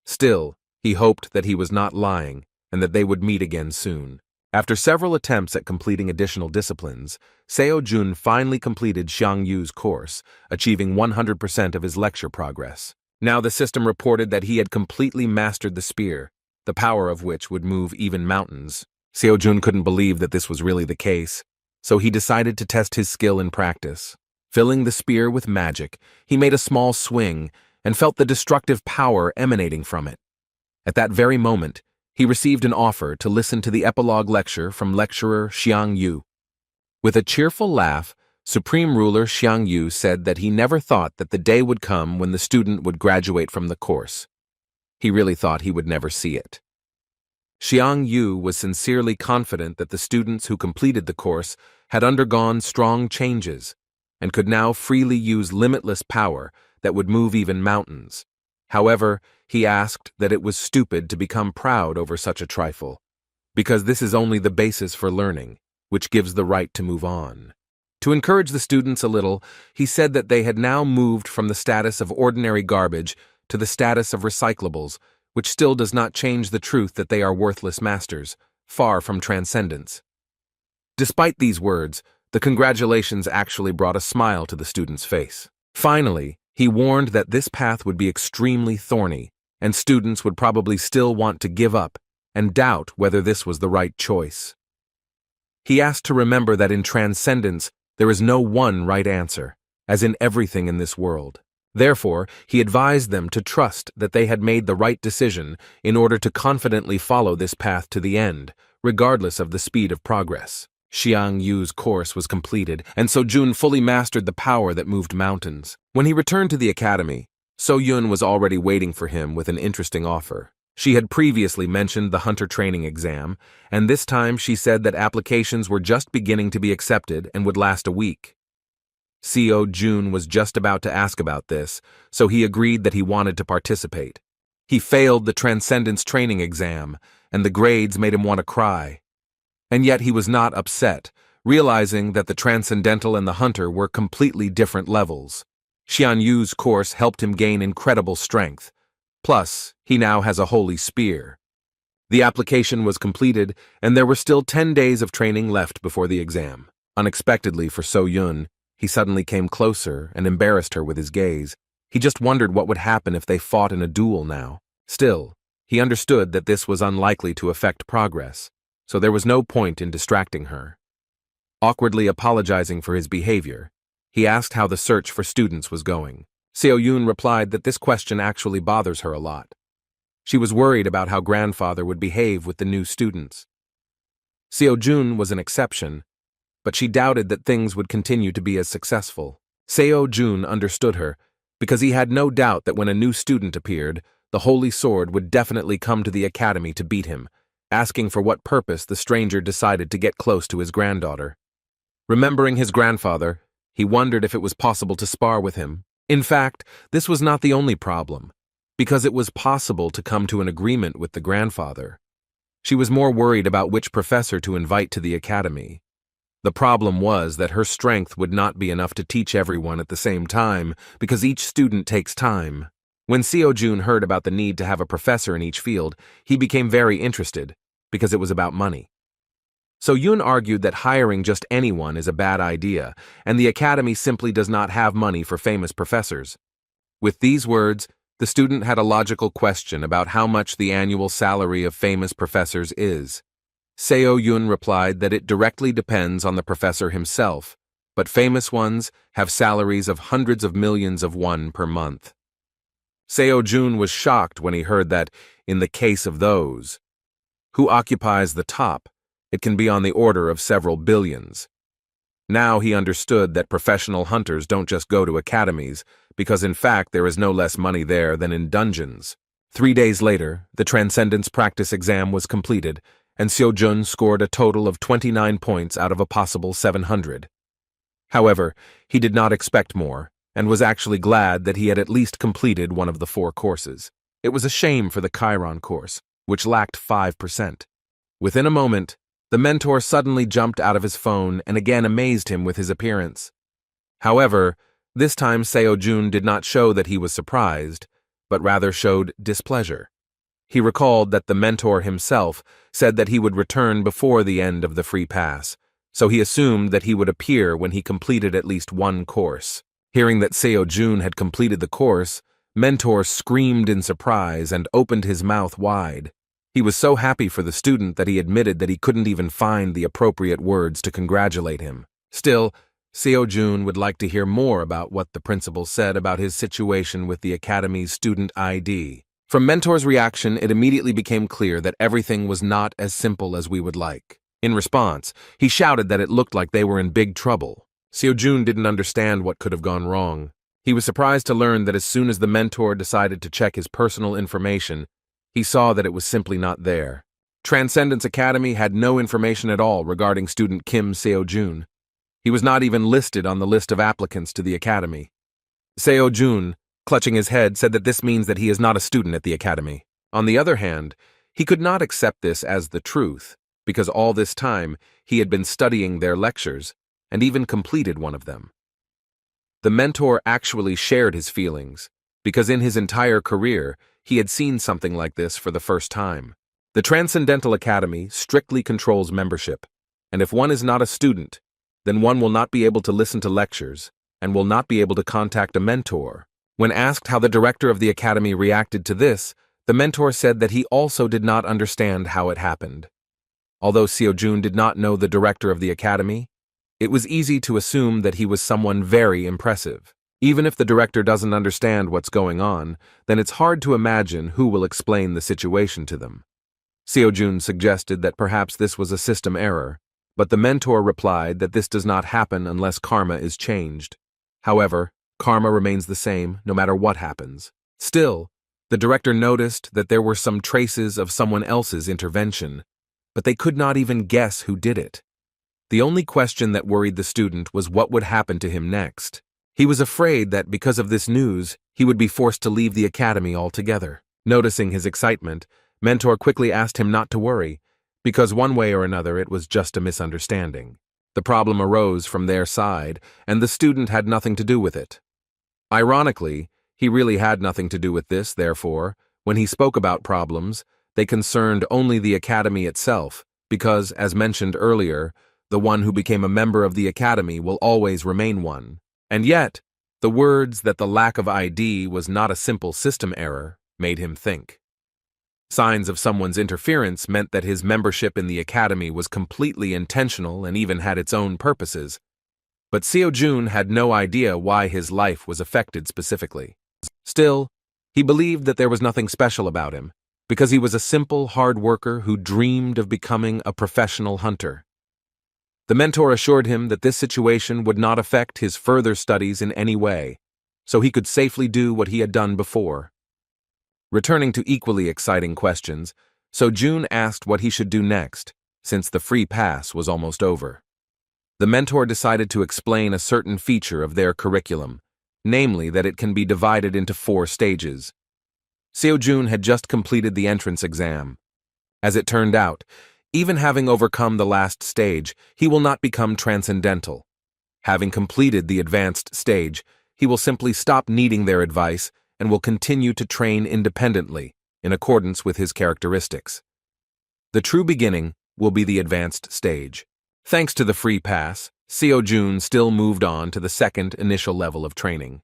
Still, he hoped that he was not lying and that they would meet again soon. After several attempts at completing additional disciplines, Seo-jun finally completed Xiang Yu's course, achieving 100% of his lecture progress. Now the system reported that he had completely mastered the spear, the power of which would move even mountains. Seo-jun couldn't believe that this was really the case, so he decided to test his skill in practice. Filling the spear with magic, he made a small swing and felt the destructive power emanating from it. At that very moment, he received an offer to listen to the epilogue lecture from lecturer Xiang Yu. With a cheerful laugh, Supreme Ruler Xiang Yu said that he never thought that the day would come when the student would graduate from the course. He really thought he would never see it. Xiang Yu was sincerely confident that the students who completed the course had undergone strong changes and could now freely use limitless power that would move even mountains. However, he asked that it was stupid to become proud over such a trifle, because this is only the basis for learning, which gives the right to move on. To encourage the students a little, he said that they had now moved from the status of ordinary garbage to the status of recyclables, which still does not change the truth that they are worthless masters, far from transcendence. Despite these words, the congratulations actually brought a smile to the student's face. Finally, he warned that this path would be extremely thorny, and students would probably still want to give up and doubt whether this was the right choice. He asked to remember that in transcendence, there is no one right answer, as in everything in this world. Therefore, he advised them to trust that they had made the right decision in order to confidently follow this path to the end, regardless of the speed of progress. Xiang Yu's course was completed, and Seo-jun fully mastered the power that moved mountains. When he returned to the academy, So-yun was already waiting for him with an interesting offer. She had previously mentioned the hunter training exam, and this time she said that applications were just beginning to be accepted and would last a week. Seo-jun was just about to ask about this, so he agreed that he wanted to participate. He failed the Transcendence training exam, and the grades made him want to cry. And yet he was not upset, realizing that the Transcendental and the Hunter were completely different levels. Xian Yu's course helped him gain incredible strength. Plus, he now has a holy spear. The application was completed, and there were still 10 days of training left before the exam. Unexpectedly for So-Yun, he suddenly came closer and embarrassed her with his gaze. He just wondered what would happen if they fought in a duel now. Still, he understood that this was unlikely to affect progress, so there was no point in distracting her. Awkwardly apologizing for his behavior, he asked how the search for students was going. So-Yun replied that this question actually bothers her a lot. She was worried about how grandfather would behave with the new students. So-Jun was an exception, but she doubted that things would continue to be as successful. So-Jun understood her, because he had no doubt that when a new student appeared, the Holy Sword would definitely come to the academy to beat him, asking for what purpose the stranger decided to get close to his granddaughter. Remembering his grandfather, he wondered if it was possible to spar with him. In fact, this was not the only problem, because it was possible to come to an agreement with the grandfather. She was more worried about which professor to invite to the academy. The problem was that her strength would not be enough to teach everyone at the same time, because each student takes time. When So-Jun heard about the need to have a professor in each field, he became very interested, because it was about money. So-Yun argued that hiring just anyone is a bad idea, and the academy simply does not have money for famous professors. With these words, the student had a logical question about how much the annual salary of famous professors is. So-Yun replied that it directly depends on the professor himself, but famous ones have salaries of hundreds of millions of won per month. So-Jun was shocked when he heard that, in the case of those who occupies the top, it can be on the order of several billions. Now he understood that professional hunters don't just go to academies, because in fact there is no less money there than in dungeons. 3 days later, the Transcendence practice exam was completed, and So-Jun scored a total of 29 points out of a possible 700. However, he did not expect more, and was actually glad that he had at least completed one of the 4 courses. It was a shame for the Chiron course, which lacked 5%. Within a moment, the mentor suddenly jumped out of his phone and again amazed him with his appearance. However, this time So-Jun did not show that he was surprised, but rather showed displeasure. He recalled that the mentor himself said that he would return before the end of the free pass, so he assumed that he would appear when he completed at least one course. Hearing that So-Jun had completed the course, Mentor screamed in surprise and opened his mouth wide. He was so happy for the student that he admitted that he couldn't even find the appropriate words to congratulate him. Still, So-Jun would like to hear more about what the principal said about his situation with the academy's student ID. From Mentor's reaction, it immediately became clear that everything was not as simple as we would like. In response, he shouted that it looked like they were in big trouble. So-Jun didn't understand what could have gone wrong. He was surprised to learn that as soon as the mentor decided to check his personal information, he saw that it was simply not there. Transcendence Academy had no information at all regarding student Kim So-Jun. He was not even listed on the list of applicants to the academy. So-Jun, clutching his head, said that this means that he is not a student at the academy. On the other hand, he could not accept this as the truth, because all this time he had been studying their lectures and even completed one of them. The mentor actually shared his feelings, because in his entire career, he had seen something like this for the first time. The Transcendental Academy strictly controls membership, and if one is not a student, then one will not be able to listen to lectures and will not be able to contact a mentor. When asked how the director of the academy reacted to this, the mentor said that he also did not understand how it happened. Although So-Jun did not know the director of the academy, it was easy to assume that he was someone very impressive. Even if the director doesn't understand what's going on, then it's hard to imagine who will explain the situation to them. So-Jun suggested that perhaps this was a system error, but the mentor replied that this does not happen unless karma is changed. However, karma remains the same no matter what happens. Still, the director noticed that there were some traces of someone else's intervention, but they could not even guess who did it. The only question that worried the student was what would happen to him next. He was afraid that because of this news, he would be forced to leave the academy altogether. Noticing his excitement, Mentor quickly asked him not to worry, because one way or another it was just a misunderstanding. The problem arose from their side, and the student had nothing to do with it. Ironically, he really had nothing to do with this, therefore, when he spoke about problems, they concerned only the academy itself, because, as mentioned earlier, the one who became a member of the academy will always remain one. And yet, the words that the lack of ID was not a simple system error made him think. Signs of someone's interference meant that his membership in the academy was completely intentional and even had its own purposes. But Seo-jun had no idea why his life was affected specifically. Still, he believed that there was nothing special about him, because he was a simple, hard worker who dreamed of becoming a professional hunter. The mentor assured him that this situation would not affect his further studies in any way, so he could safely do what he had done before. Returning to equally exciting questions, Seo-jun asked what he should do next, since the free pass was almost over. The mentor decided to explain a certain feature of their curriculum, namely that it can be divided into 4 stages. Seo-jun had just completed the entrance exam. As it turned out, even having overcome the last stage, he will not become transcendental. Having completed the advanced stage, he will simply stop needing their advice and will continue to train independently, in accordance with his characteristics. The true beginning will be the advanced stage. Thanks to the free pass, Seo-jun still moved on to the second initial level of training.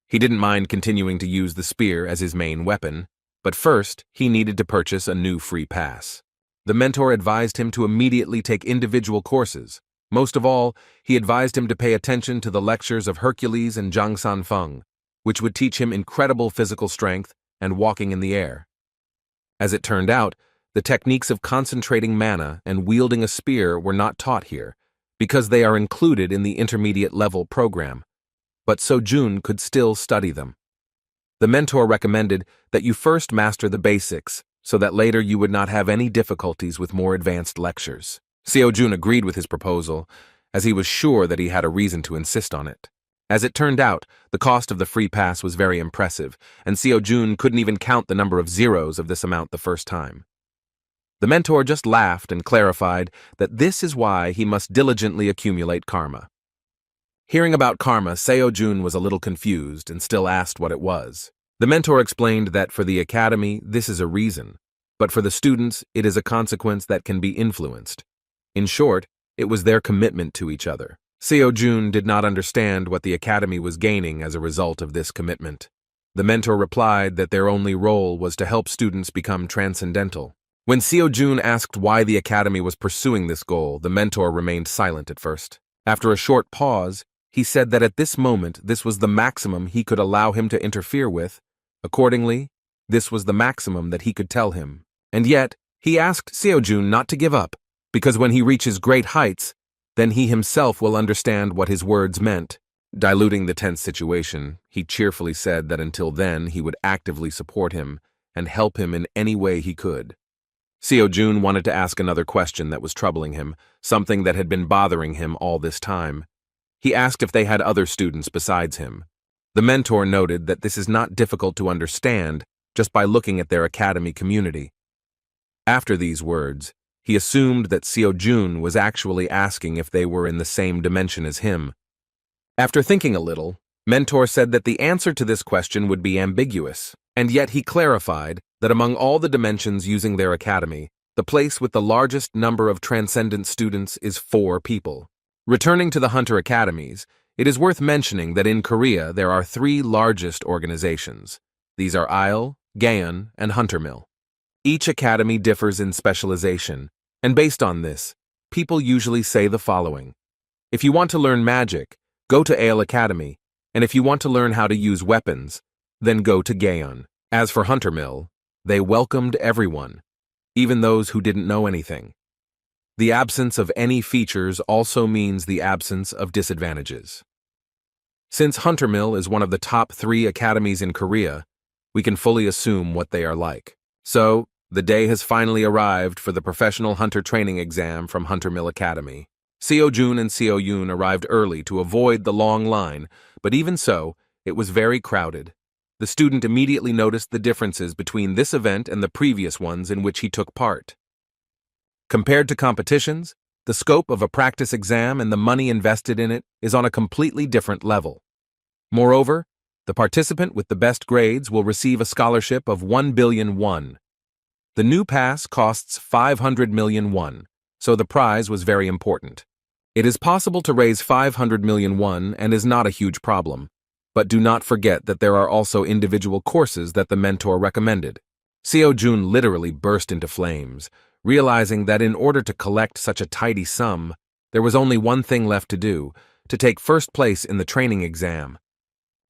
He didn't mind continuing to use the spear as his main weapon, but first he needed to purchase a new free pass. The mentor advised him to immediately take individual courses. Most of all, he advised him to pay attention to the lectures of Hercules and Zhang Sanfeng, which would teach him incredible physical strength and walking in the air. As it turned out, the techniques of concentrating mana and wielding a spear were not taught here, because they are included in the intermediate level program, but Seo-jun could still study them. The mentor recommended that you first master the basics, so that later you would not have any difficulties with more advanced lectures. Seo-jun agreed with his proposal, as he was sure that he had a reason to insist on it. As it turned out, the cost of the free pass was very impressive, and Seo-jun couldn't even count the number of zeros of this amount the first time. The mentor just laughed and clarified that this is why he must diligently accumulate karma. Hearing about karma, Seo-jun was a little confused and still asked what it was. The mentor explained that for the academy, this is a reason, but for the students, it is a consequence that can be influenced. In short, it was their commitment to each other. Seo-jun did not understand what the academy was gaining as a result of this commitment. The mentor replied that their only role was to help students become transcendental. When Seo-jun asked why the academy was pursuing this goal, the mentor remained silent at first. After a short pause, he said that at this moment this was the maximum he could allow him to interfere with. Accordingly, this was the maximum that he could tell him. And yet, he asked Seo-jun not to give up, because when he reaches great heights, then he himself will understand what his words meant. Diluting the tense situation, he cheerfully said that until then he would actively support him and help him in any way he could. Seo-jun wanted to ask another question that was troubling him, something that had been bothering him all this time. He asked if they had other students besides him. The mentor noted that this is not difficult to understand just by looking at their academy community. After these words, he assumed that Seo-jun was actually asking if they were in the same dimension as him. After thinking a little, Mentor said that the answer to this question would be ambiguous, and yet he clarified that among all the dimensions using their academy, the place with the largest number of transcendent students is 4 people. Returning to the Hunter Academies, it is worth mentioning that in Korea there are 3 largest organizations. These are Isle, Gaon, and Huntermill. Each academy differs in specialization, and based on this, people usually say the following. If you want to learn magic, go to Isle Academy, and if you want to learn how to use weapons, then go to Gaon. As for Huntermill, they welcomed everyone, even those who didn't know anything. The absence of any features also means the absence of disadvantages. Since Huntermill is one of the top 3 academies in Korea, we can fully assume what they are like. So, the day has finally arrived for the professional hunter training exam from Huntermill Academy. Seo-jun and Seo-yun arrived early to avoid the long line, but even so, it was very crowded. The student immediately noticed the differences between this event and the previous ones in which he took part. Compared to competitions, the scope of a practice exam and the money invested in it is on a completely different level. Moreover, the participant with the best grades will receive a scholarship of 1 billion won. The new pass costs 500 million won, so the prize was very important. It is possible to raise 500 million won and is not a huge problem, but do not forget that there are also individual courses that the mentor recommended. Seo-jun literally burst into flames, realizing that in order to collect such a tidy sum, there was only one thing left to do, to take first place in the training exam.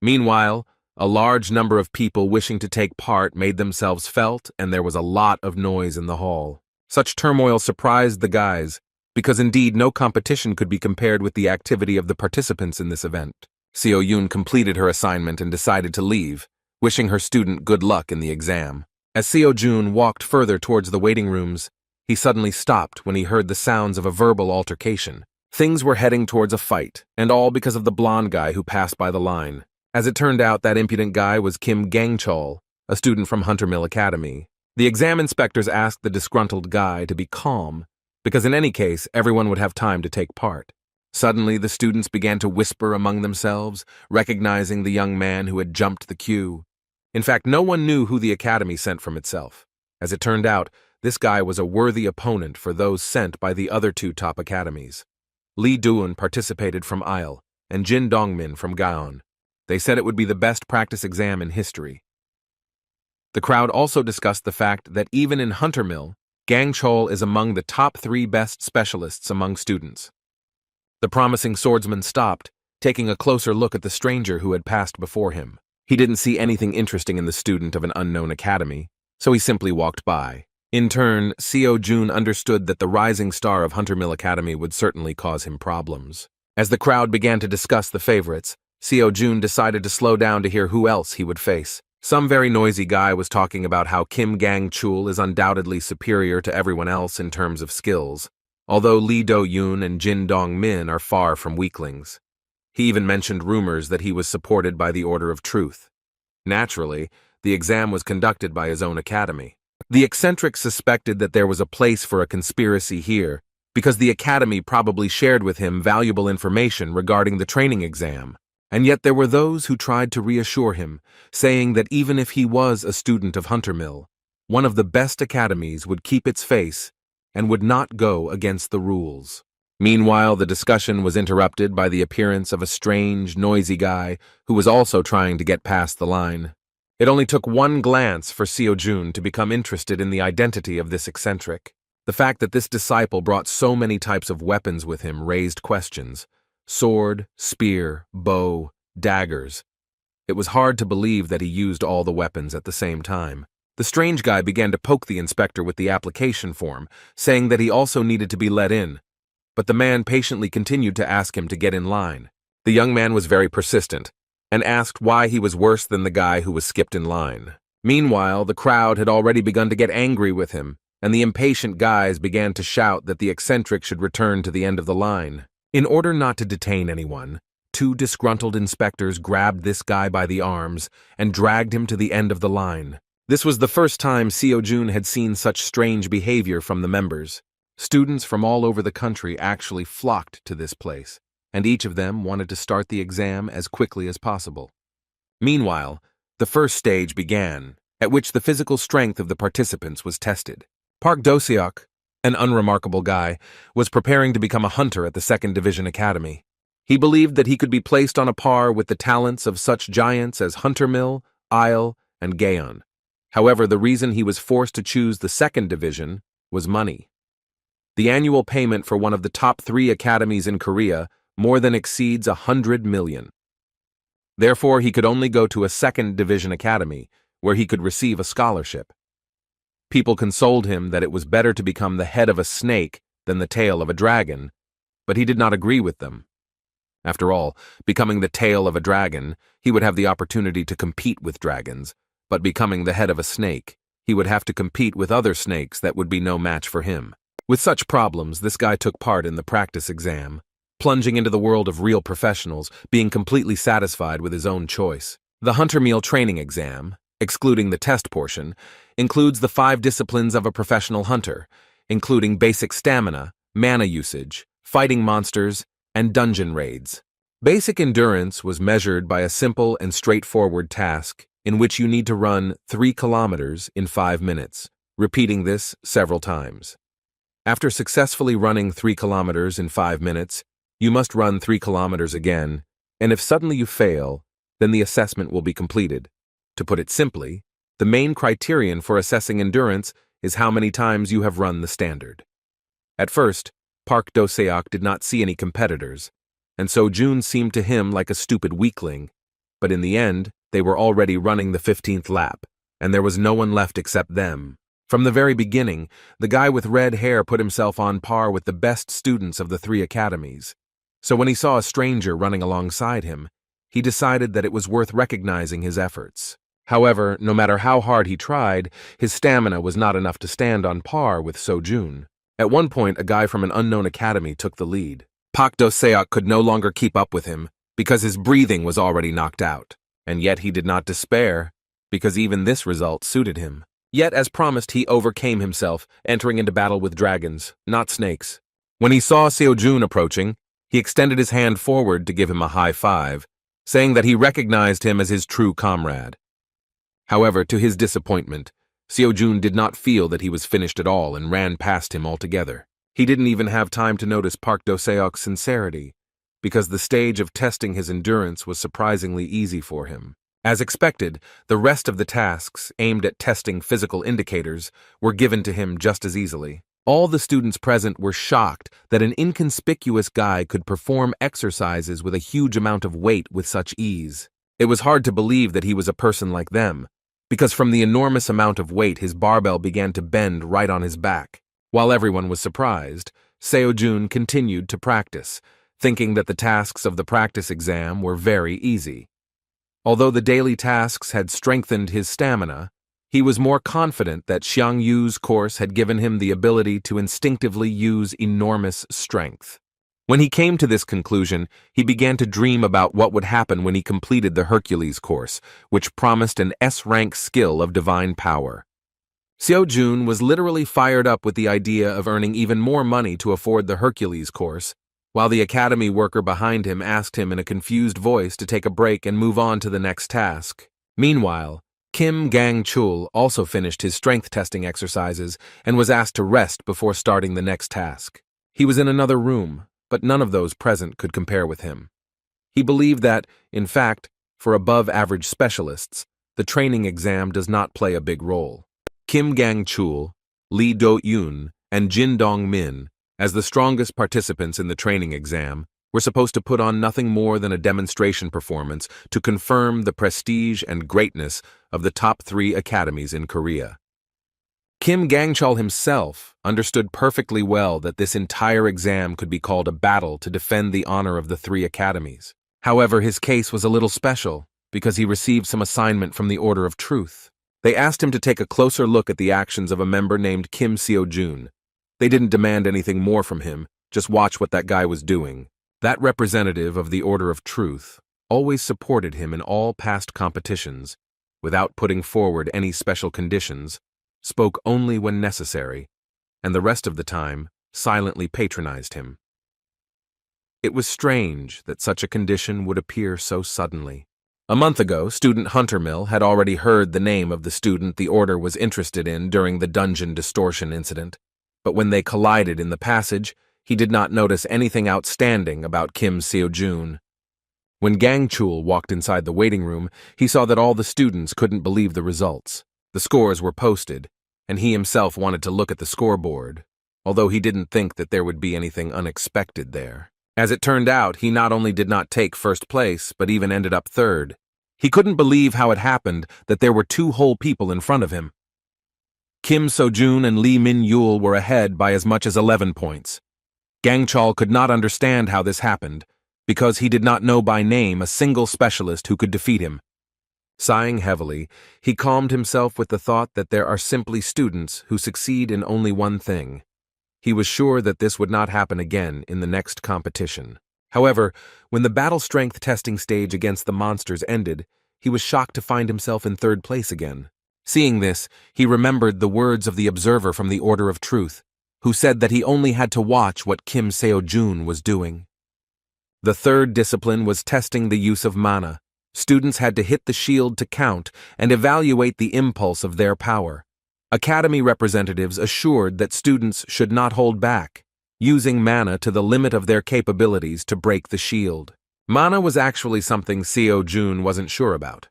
Meanwhile, a large number of people wishing to take part made themselves felt, and there was a lot of noise in the hall. Such turmoil surprised the guys, because indeed no competition could be compared with the activity of the participants in this event. Seo-yun completed her assignment and decided to leave, wishing her student good luck in the exam. As Seo-jun walked further towards the waiting rooms, he suddenly stopped when he heard the sounds of a verbal altercation. Things were heading towards a fight, and all because of the blonde guy who passed by the line. As it turned out, that impudent guy was Kim Gang-chol, a student from Hunter Mill Academy. The exam inspectors asked the disgruntled guy to be calm, because in any case, everyone would have time to take part. Suddenly, the students began to whisper among themselves, recognizing the young man who had jumped the queue. In fact, no one knew who the academy sent from itself. As it turned out, this guy was a worthy opponent for those sent by the other two top academies. Lee Doon participated from Isle, and Jin Dongmin from Gaon. They said it would be the best practice exam in history. The crowd also discussed the fact that even in Hunter Mill, Gang Chol is among the top 3 best specialists among students. The promising swordsman stopped, taking a closer look at the stranger who had passed before him. He didn't see anything interesting in the student of an unknown academy, so he simply walked by. In turn, Seo-jun understood that the rising star of Hunter Mill Academy would certainly cause him problems. As the crowd began to discuss the favorites, Seo-jun decided to slow down to hear who else he would face. Some very noisy guy was talking about how Kim Gang-chul is undoubtedly superior to everyone else in terms of skills, although Lee Do-yoon and Jin Dong-min are far from weaklings. He even mentioned rumors that he was supported by the Order of Truth. Naturally, the exam was conducted by his own academy. The eccentric suspected that there was a place for a conspiracy here, because the academy probably shared with him valuable information regarding the training exam. And yet there were those who tried to reassure him, saying that even if he was a student of Hunter Mill, one of the best academies would keep its face and would not go against the rules. Meanwhile, the discussion was interrupted by the appearance of a strange, noisy guy who was also trying to get past the line. It only took one glance for Seo-jun to become interested in the identity of this eccentric. The fact that this disciple brought so many types of weapons with him raised questions. Sword, spear, bow, daggers. It was hard to believe that he used all the weapons at the same time. The strange guy began to poke the inspector with the application form, saying that he also needed to be let in, but the man patiently continued to ask him to get in line. The young man was very persistent, and asked why he was worse than the guy who was skipped in line. Meanwhile, the crowd had already begun to get angry with him, and the impatient guys began to shout that the eccentric should return to the end of the line. In order not to detain anyone, 2 disgruntled inspectors grabbed this guy by the arms and dragged him to the end of the line. This was the first time Seo-jun had seen such strange behavior from the members. Students from all over the country actually flocked to this place, and each of them wanted to start the exam as quickly as possible. Meanwhile, the first stage began, at which the physical strength of the participants was tested. Park Do-seok, an unremarkable guy, was preparing to become a hunter at the 2nd Division Academy. He believed that he could be placed on a par with the talents of such giants as Hunter Mill, Isle, and Gaon. However, the reason he was forced to choose the 2nd Division was money. The annual payment for one of the top 3 academies in Korea more than exceeds 100 million. Therefore, he could only go to a 2nd Division Academy, where he could receive a scholarship. People consoled him that it was better to become the head of a snake than the tail of a dragon, but he did not agree with them. After all, becoming the tail of a dragon, he would have the opportunity to compete with dragons, but becoming the head of a snake, he would have to compete with other snakes that would be no match for him. With such problems, this guy took part in the practice exam, plunging into the world of real professionals, being completely satisfied with his own choice. The Hunter Meal training exam, excluding the test portion, includes the 5 disciplines of a professional hunter, including basic stamina, mana usage, fighting monsters, and dungeon raids. Basic endurance was measured by a simple and straightforward task in which you need to run 3 kilometers in 5 minutes, repeating this several times. After successfully running 3 kilometers in 5 minutes, you must run 3 kilometers again, and if suddenly you fail, then the assessment will be completed. To put it simply, the main criterion for assessing endurance is how many times you have run the standard. At first, Park Do-seok did not see any competitors, and so June seemed to him like a stupid weakling, but in the end, they were already running the 15th lap, and there was no one left except them. From the very beginning, the guy with red hair put himself on par with the best students of the 3 academies. So when he saw a stranger running alongside him, he decided that it was worth recognizing his efforts. However, no matter how hard he tried, his stamina was not enough to stand on par with Sojun. At one point, a guy from an unknown academy took the lead. Park Do-seok could no longer keep up with him because his breathing was already knocked out. And yet he did not despair, because even this result suited him. Yet, as promised, he overcame himself, entering into battle with dragons, not snakes. When he saw Seojun approaching, he extended his hand forward to give him a high five, saying that he recognized him as his true comrade. However, to his disappointment, Seojun did not feel that he was finished at all and ran past him altogether. He didn't even have time to notice Park Do-seok's sincerity, because the stage of testing his endurance was surprisingly easy for him. As expected, the rest of the tasks aimed at testing physical indicators were given to him just as easily. All the students present were shocked that an inconspicuous guy could perform exercises with a huge amount of weight with such ease. It was hard to believe that he was a person like them, because from the enormous amount of weight his barbell began to bend right on his back. While everyone was surprised, Seojun continued to practice, thinking that the tasks of the practice exam were very easy. Although the daily tasks had strengthened his stamina, he was more confident that Xiang Yu's course had given him the ability to instinctively use enormous strength. When he came to this conclusion, he began to dream about what would happen when he completed the Hercules course, which promised an S-rank skill of divine power. Seojun was literally fired up with the idea of earning even more money to afford the Hercules course, while the academy worker behind him asked him in a confused voice to take a break and move on to the next task. Meanwhile, Kim Gang-chul also finished his strength testing exercises and was asked to rest before starting the next task. He was in another room, but none of those present could compare with him. He believed that, in fact, for above-average specialists, the training exam does not play a big role. Kim Gang-chul, Lee Do-yoon, and Jin Dong-min, as the strongest participants in the training exam, were supposed to put on nothing more than a demonstration performance to confirm the prestige and greatness of the top 3 academies in Korea. Kim Gang-chul himself understood perfectly well that this entire exam could be called a battle to defend the honor of the 3 academies. However, his case was a little special because he received some assignment from the Order of Truth. They asked him to take a closer look at the actions of a member named Kim Seojun. They didn't demand anything more from him, just watch what that guy was doing. That representative of the Order of Truth always supported him in all past competitions, without putting forward any special conditions, spoke only when necessary, and the rest of the time silently patronized him. It was strange that such a condition would appear so suddenly. A month ago, Student Huntermill had already heard the name of the student the Order was interested in during the dungeon distortion incident. But when they collided in the passage, he did not notice anything outstanding about Kim Seojun. When Gang-chul walked inside the waiting room, he saw that all the students couldn't believe the results. The scores were posted, and he himself wanted to look at the scoreboard, although he didn't think that there would be anything unexpected there. As it turned out, he not only did not take first place, but even ended up third. He couldn't believe how it happened that there were 2 whole people in front of him. Kim Sojun and Lee Min-yul were ahead by as much as 11 points. Gang-chul could not understand how this happened, because he did not know by name a single specialist who could defeat him. Sighing heavily, he calmed himself with the thought that there are simply students who succeed in only one thing. He was sure that this would not happen again in the next competition. However, when the battle strength testing stage against the monsters ended, he was shocked to find himself in third place again. Seeing this, he remembered the words of the observer from the Order of Truth, who said that he only had to watch what Kim Seo-jun was doing. The third discipline was testing the use of mana. Students had to hit the shield to count and evaluate the impulse of their power. Academy representatives assured that students should not hold back, using mana to the limit of their capabilities to break the shield. Mana was actually something Seo-jun wasn't sure about.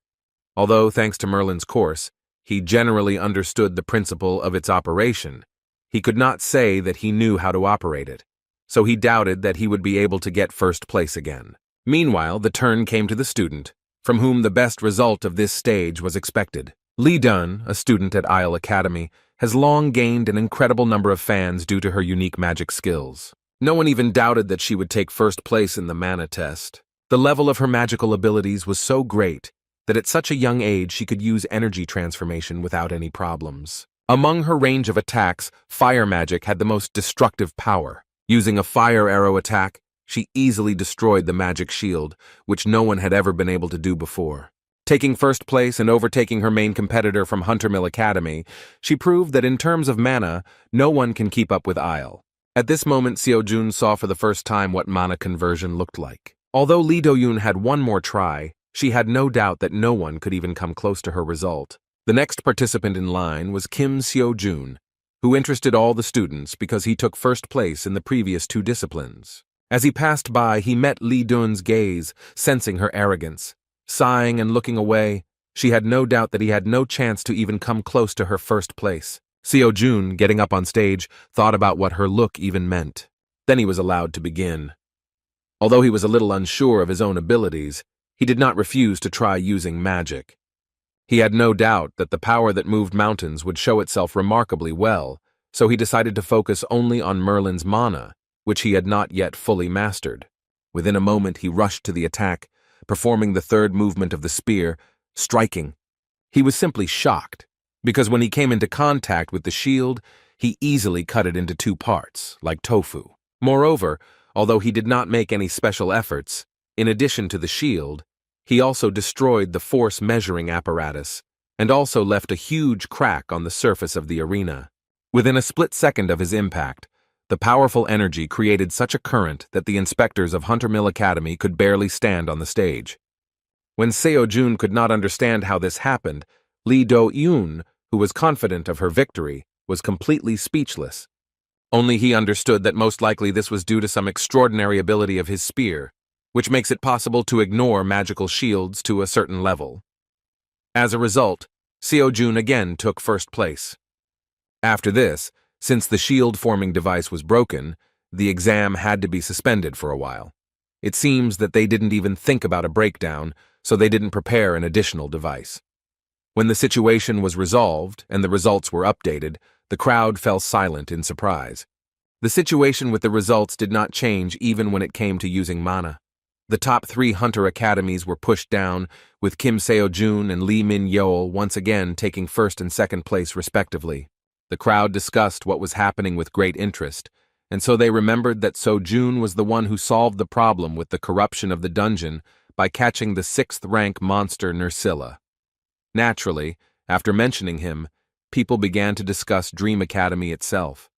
Although, thanks to Merlin's course, he generally understood the principle of its operation, he could not say that he knew how to operate it, so he doubted that he would be able to get first place again. Meanwhile, the turn came to the student, from whom the best result of this stage was expected. Lee Dun, a student at Isle Academy, has long gained an incredible number of fans due to her unique magic skills. No one even doubted that she would take first place in the mana test. The level of her magical abilities was so great that at such a young age she could use energy transformation without any problems. Among her range of attacks, fire magic had the most destructive power. Using a fire arrow attack, she easily destroyed the magic shield, which no one had ever been able to do before. Taking first place and overtaking her main competitor from Huntermill Academy, she proved that in terms of mana, no one can keep up with Isle. At this moment, Seo-jun saw for the first time what mana conversion looked like. Although Lee Do-yoon had one more try, she had no doubt that no one could even come close to her result. The next participant in line was Kim Seo-jun, who interested all the students because he took first place in the previous two disciplines. As he passed by, he met Lee Dun's gaze, sensing her arrogance. Sighing and looking away, she had no doubt that he had no chance to even come close to her first place. Seo-jun, getting up on stage, thought about what her look even meant. Then he was allowed to begin. Although he was a little unsure of his own abilities, he did not refuse to try using magic. He had no doubt that the power that moved mountains would show itself remarkably well, so he decided to focus only on Merlin's mana, which he had not yet fully mastered. Within a moment he rushed to the attack, performing the third movement of the spear, striking. He was simply shocked, because when he came into contact with the shield, he easily cut it into two parts, like tofu. Moreover, although he did not make any special efforts, in addition to the shield, he also destroyed the force measuring apparatus, and also left a huge crack on the surface of the arena. Within a split second of his impact, the powerful energy created such a current that the inspectors of Huntermill Academy could barely stand on the stage. When Seo-jun could not understand how this happened, Lee Do-yoon, who was confident of her victory, was completely speechless. Only he understood that most likely this was due to some extraordinary ability of his spear, which makes it possible to ignore magical shields to a certain level. As a result, Seo-jun again took first place. After this, since the shield-forming device was broken, the exam had to be suspended for a while. It seems that they didn't even think about a breakdown, so they didn't prepare an additional device. When the situation was resolved and the results were updated, the crowd fell silent in surprise. The situation with the results did not change even when it came to using mana. The top 3 Hunter Academies were pushed down, with Kim Seo-jun and Lee Min-yeol once again taking first and second place respectively. The crowd discussed what was happening with great interest, and so they remembered that Seo-jun was the one who solved the problem with the corruption of the dungeon by catching the 6th rank monster Nerscylla. Naturally, after mentioning him, people began to discuss Dream Academy itself.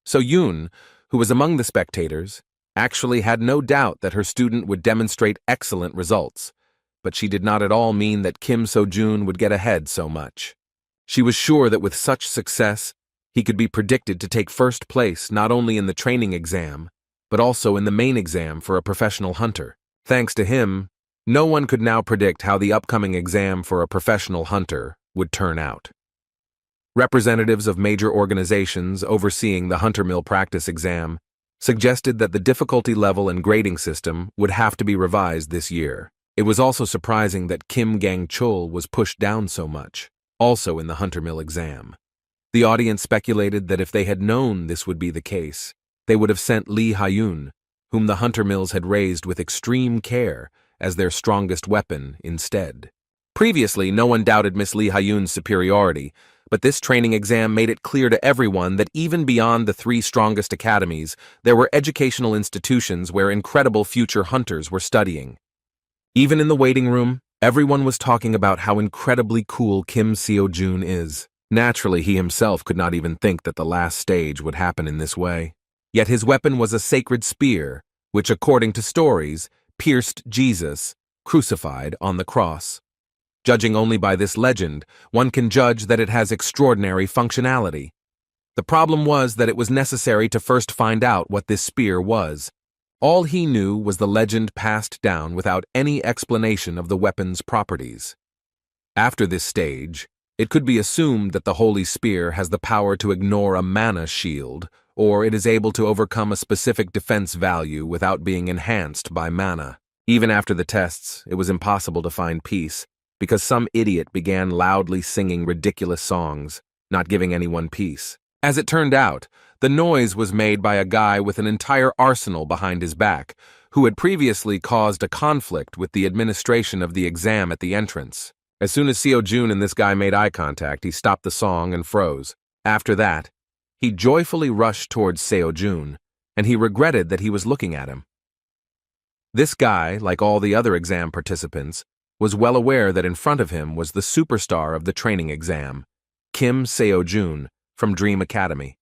Seo-jun, who was among the spectators, actually had no doubt that her student would demonstrate excellent results, but she did not at all mean that Kim Seo-jun would get ahead so much. She was sure that with such success, he could be predicted to take first place not only in the training exam, but also in the main exam for a professional hunter. Thanks to him, no one could now predict how the upcoming exam for a professional hunter would turn out. Representatives of major organizations overseeing the Huntermill practice exam suggested that the difficulty level and grading system would have to be revised this year. It was also surprising that Kim Gang-chul was pushed down so much, also in the Huntermill exam. The audience speculated that if they had known this would be the case, they would have sent Lee Ha-yoon, whom the Huntermills had raised with extreme care, as their strongest weapon instead. Previously, no one doubted Miss Lee Ha-yoon's superiority, but this training exam made it clear to everyone that even beyond the 3 strongest academies, there were educational institutions where incredible future hunters were studying. Even in the waiting room, Everyone was talking about how incredibly cool Kim Seo-jun is. Naturally, he himself could not even think that the last stage would happen in this way. Yet his weapon was a sacred spear, which, according to stories, pierced Jesus, crucified on the cross. Judging only by this legend, one can judge that it has extraordinary functionality. The problem was that it was necessary to first find out what this spear was. All he knew was the legend passed down without any explanation of the weapon's properties. After this stage, it could be assumed that the holy spear has the power to ignore a mana shield, or it is able to overcome a specific defense value without being enhanced by mana. Even after the tests, it was impossible to find peace, because some idiot began loudly singing ridiculous songs, not giving anyone peace. As it turned out, the noise was made by a guy with an entire arsenal behind his back, who had previously caused a conflict with the administration of the exam at the entrance. As soon as Seo-jun and this guy made eye contact, he stopped the song and froze. After that, he joyfully rushed towards Seo-jun, and he regretted that he was looking at him. This guy, like all the other exam participants, was well aware that in front of him was the superstar of the training exam, Kim Seo-jun, from Dream Academy.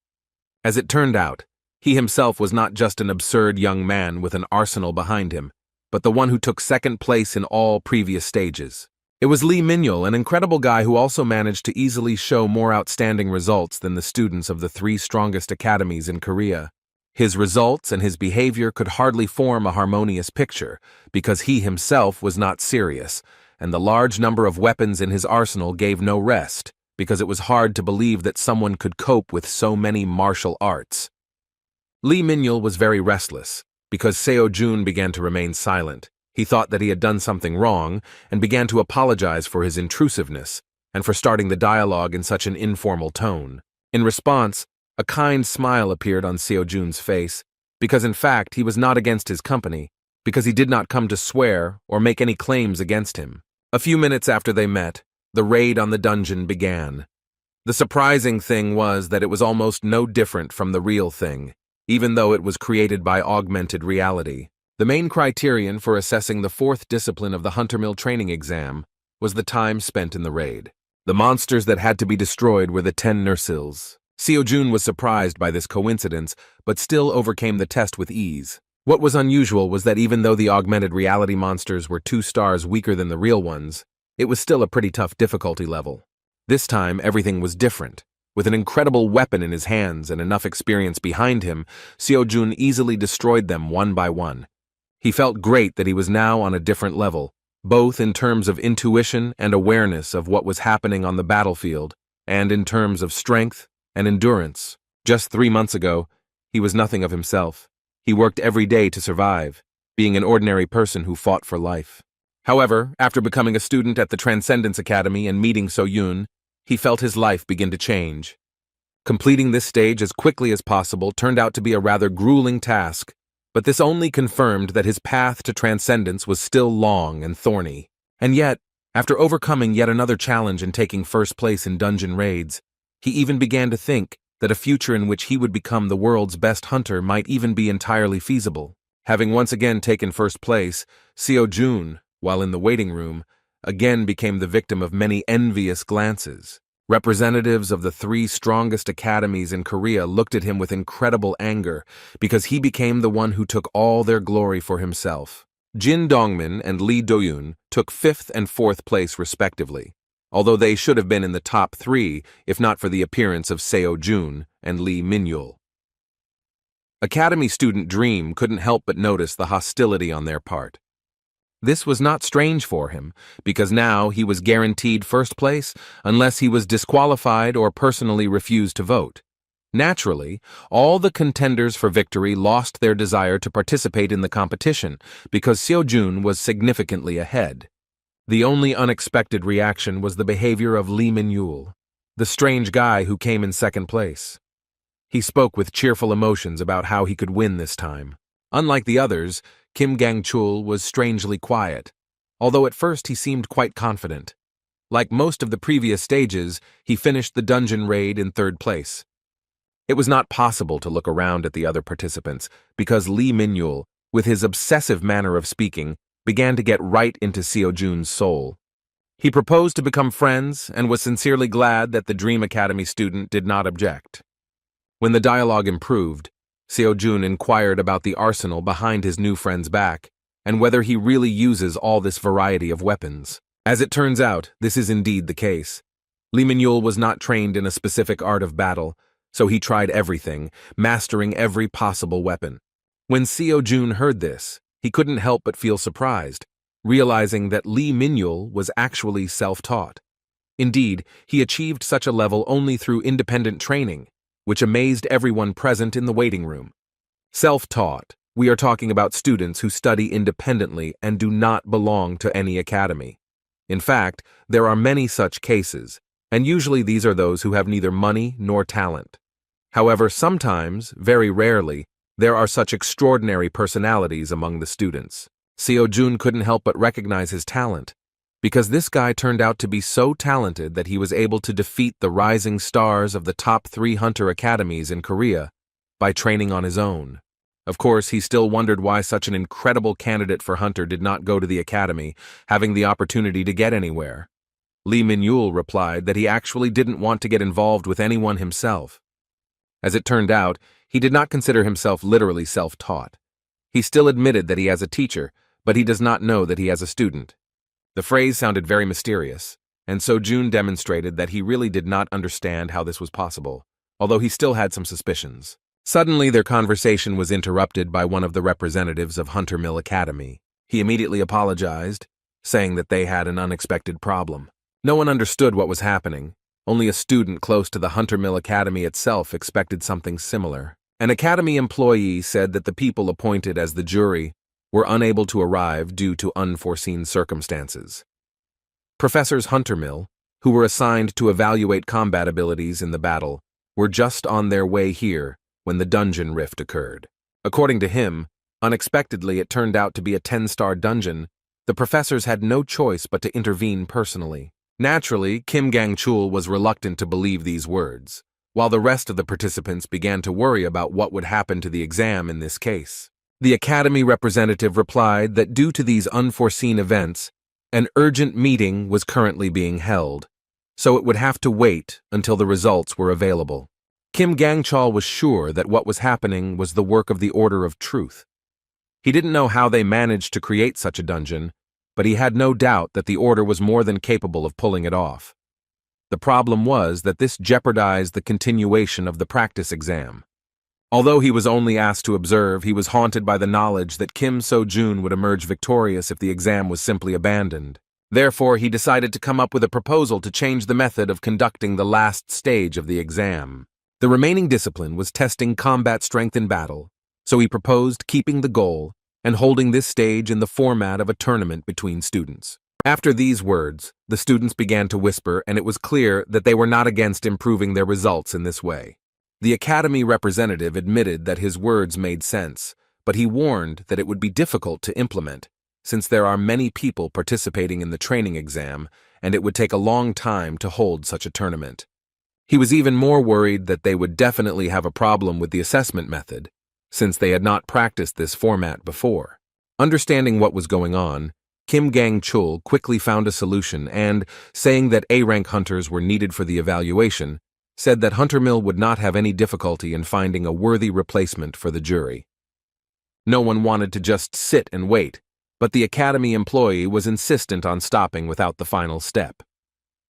As it turned out, he himself was not just an absurd young man with an arsenal behind him, but the one who took second place in all previous stages. It was Lee Min-yul, an incredible guy who also managed to easily show more outstanding results than the students of the 3 strongest academies in Korea. His results and his behavior could hardly form a harmonious picture, because he himself was not serious, and the large number of weapons in his arsenal gave no rest, because it was hard to believe that someone could cope with so many martial arts. Lee Min-yul was very restless, because Seo-jun began to remain silent. He thought that he had done something wrong, and began to apologize for his intrusiveness, and for starting the dialogue in such an informal tone. In response, a kind smile appeared on Seo-jun's face, because in fact he was not against his company, because he did not come to swear or make any claims against him. A few minutes after they met, the raid on the dungeon began. The surprising thing was that it was almost no different from the real thing, even though it was created by augmented reality. The main criterion for assessing the 4th discipline of the Huntermill training exam was the time spent in the raid. The monsters that had to be destroyed were the 10 Nursils. Seo-jun was surprised by this coincidence, but still overcame the test with ease. What was unusual was that even though the augmented reality monsters were 2 stars weaker than the real ones, it was still a pretty tough difficulty level. This time, everything was different. With an incredible weapon in his hands and enough experience behind him, Seo-jun easily destroyed them one by one. He felt great that he was now on a different level, both in terms of intuition and awareness of what was happening on the battlefield, and in terms of strength and endurance. Just 3 months ago, he was nothing of himself. He worked every day to survive, being an ordinary person who fought for life. However, after becoming a student at the Transcendence Academy and meeting So-yun, he felt his life begin to change. Completing this stage as quickly as possible turned out to be a rather grueling task, but this only confirmed that his path to transcendence was still long and thorny. And yet, after overcoming yet another challenge and taking first place in dungeon raids, he even began to think that a future in which he would become the world's best hunter might even be entirely feasible. Having once again taken first place, Seo-jun, while in the waiting room, again became the victim of many envious glances. Representatives of the 3 strongest academies in Korea looked at him with incredible anger because he became the one who took all their glory for himself. Jin Dongmin and Lee Do-yoon took 5th and 4th place respectively, although they should have been in the top 3 if not for the appearance of Seo-jun and Lee Min-yul. Academy student Dream couldn't help but notice the hostility on their part. This was not strange for him, because now he was guaranteed first place unless he was disqualified or personally refused to vote. Naturally, all the contenders for victory lost their desire to participate in the competition because Seo-jun was significantly ahead. The only unexpected reaction was the behavior of Lee Min-yul, the strange guy who came in 2nd place. He spoke with cheerful emotions about how he could win this time. Unlike the others, Kim Gang-chul was strangely quiet, although at first he seemed quite confident. Like most of the previous stages, he finished the dungeon raid in 3rd place. It was not possible to look around at the other participants because Lee Min-yul, with his obsessive manner of speaking, began to get right into Seo-jun's soul. He proposed to become friends and was sincerely glad that the Dream Academy student did not object. When the dialogue improved, Seo-jun inquired about the arsenal behind his new friend's back and whether he really uses all this variety of weapons. As it turns out, this is indeed the case. Lee Min-yul was not trained in a specific art of battle, so he tried everything, mastering every possible weapon. When Seo-jun heard this, he couldn't help but feel surprised, realizing that Lee Min-yul was actually self-taught. Indeed, he achieved such a level only through independent training, which amazed everyone present in the waiting room. Self-taught, we are talking about students who study independently and do not belong to any academy. In fact, there are many such cases, and usually these are those who have neither money nor talent. However, sometimes, very rarely, there are such extraordinary personalities among the students. Seo-jun couldn't help but recognize his talent, because this guy turned out to be so talented that he was able to defeat the rising stars of the top 3 hunter academies in Korea by training on his own. Of course, he still wondered why such an incredible candidate for hunter did not go to the academy, having the opportunity to get anywhere. Lee Min-yul replied that he actually didn't want to get involved with anyone himself. As it turned out, he did not consider himself literally self-taught. He still admitted that he has a teacher, but he does not know that he has a student. The phrase sounded very mysterious, and Seo-jun demonstrated that he really did not understand how this was possible, although he still had some suspicions. Suddenly, their conversation was interrupted by one of the representatives of Hunter Mill Academy. He immediately apologized, saying that they had an unexpected problem. No one understood what was happening. Only a student close to the Hunter Mill Academy itself expected something similar. An academy employee said that the people appointed as the jury were unable to arrive due to unforeseen circumstances. Professors Hunter Mill, who were assigned to evaluate combat abilities in the battle, were just on their way here when the dungeon rift occurred. According to him, unexpectedly it turned out to be a 10-star dungeon. The professors had no choice but to intervene personally. Naturally, Kim Gang-chul was reluctant to believe these words, while the rest of the participants began to worry about what would happen to the exam in this case. The academy representative replied that due to these unforeseen events, an urgent meeting was currently being held, so it would have to wait until the results were available. Kim Gang-chul was sure that what was happening was the work of the Order of Truth. He didn't know how they managed to create such a dungeon, but he had no doubt that the Order was more than capable of pulling it off. The problem was that this jeopardized the continuation of the practice exam. Although he was only asked to observe, he was haunted by the knowledge that Kim So-jun would emerge victorious if the exam was simply abandoned. Therefore, he decided to come up with a proposal to change the method of conducting the last stage of the exam. The remaining discipline was testing combat strength in battle, so he proposed keeping the goal and holding this stage in the format of a tournament between students. After these words, the students began to whisper, and it was clear that they were not against improving their results in this way. The academy representative admitted that his words made sense, but he warned that it would be difficult to implement, since there are many people participating in the training exam, and it would take a long time to hold such a tournament. He was even more worried that they would definitely have a problem with the assessment method, since they had not practiced this format before. Understanding what was going on, Kim Gang-chul quickly found a solution and, saying that A-rank hunters were needed for the evaluation, said that Hunter Mill would not have any difficulty in finding a worthy replacement for the jury. No one wanted to just sit and wait, but the academy employee was insistent on stopping without the final step.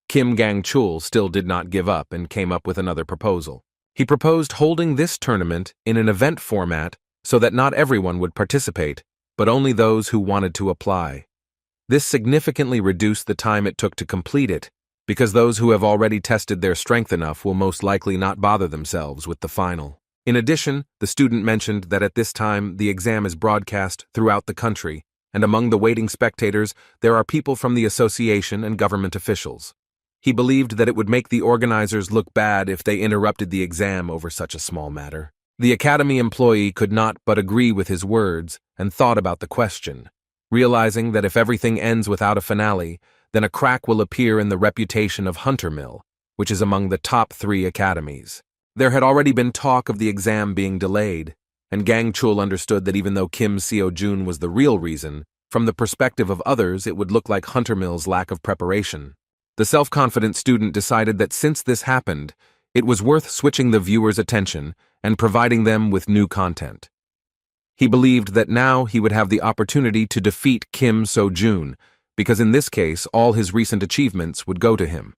Kim Gang-chul still did not give up and came up with another proposal. He proposed holding this tournament in an event format so that not everyone would participate, but only those who wanted to apply. This significantly reduced the time it took to complete it, because those who have already tested their strength enough will most likely not bother themselves with the final. In addition, the student mentioned that at this time the exam is broadcast throughout the country, and among the waiting spectators there are people from the association and government officials. He believed that it would make the organizers look bad if they interrupted the exam over such a small matter. The academy employee could not but agree with his words and thought about the question, realizing that if everything ends without a finale, then a crack will appear in the reputation of Hunter Mill, which is among the top 3 academies. There had already been talk of the exam being delayed, and Gang-chul understood that even though Kim Seo-jun was the real reason, From the perspective of others, it would look like Huntermill's lack of preparation. The self-confident student decided that since this happened, it was worth switching the viewer's attention and providing them with new content. He believed that now he would have the opportunity to defeat Kim So-jun, because in this case, all his recent achievements would go to him.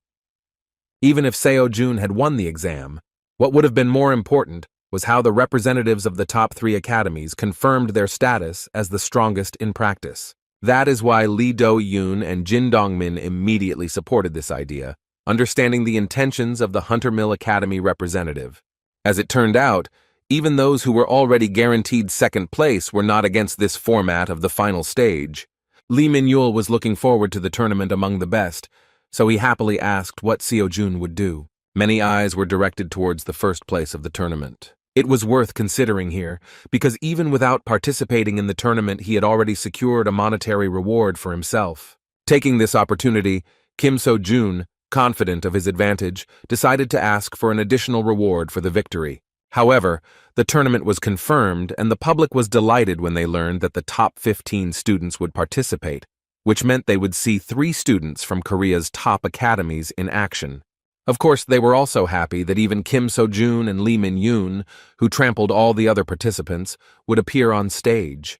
Even if Seo-jun had won the exam, what would have been more important was how the representatives of the top 3 academies confirmed their status as the strongest in practice. That is why Lee Do-yoon and Jin Dong-min immediately supported this idea, understanding the intentions of the Huntermill Academy representative. As it turned out, even those who were already guaranteed second place were not against this format of the final stage. Lee Min-yul was looking forward to the tournament among the best, so he happily asked what Seo-jun would do. Many eyes were directed towards the first place of the tournament. It was worth considering here, because even without participating in the tournament, he had already secured a monetary reward for himself. Taking this opportunity, Kim So-jun, confident of his advantage, decided to ask for an additional reward for the victory. However, the tournament was confirmed, and the public was delighted when they learned that the top 15 students would participate, which meant they would see 3 students from Korea's top academies in action. Of course, they were also happy that even Kim So-jun and Lee Min-yoon, who trampled all the other participants, would appear on stage.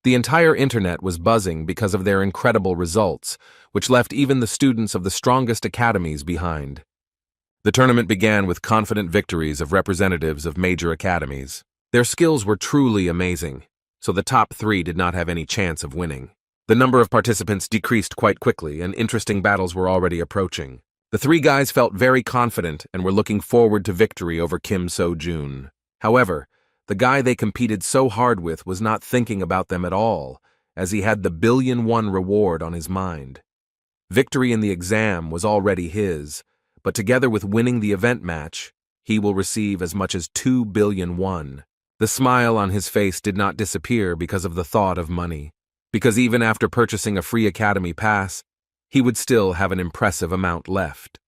The entire internet was buzzing because of their incredible results, which left even the students of the strongest academies behind. The tournament began with confident victories of representatives of major academies. Their skills were truly amazing, so the top 3 did not have any chance of winning. The number of participants decreased quite quickly, and interesting battles were already approaching. The 3 guys felt very confident and were looking forward to victory over Kim So-jun. However, the guy they competed so hard with was not thinking about them at all, as he had the $1 billion reward on his mind. Victory in the exam was already his, but together with winning the event match, he will receive as much as $2 billion. The smile on his face did not disappear because of the thought of money, because even after purchasing a free academy pass, he would still have an impressive amount left.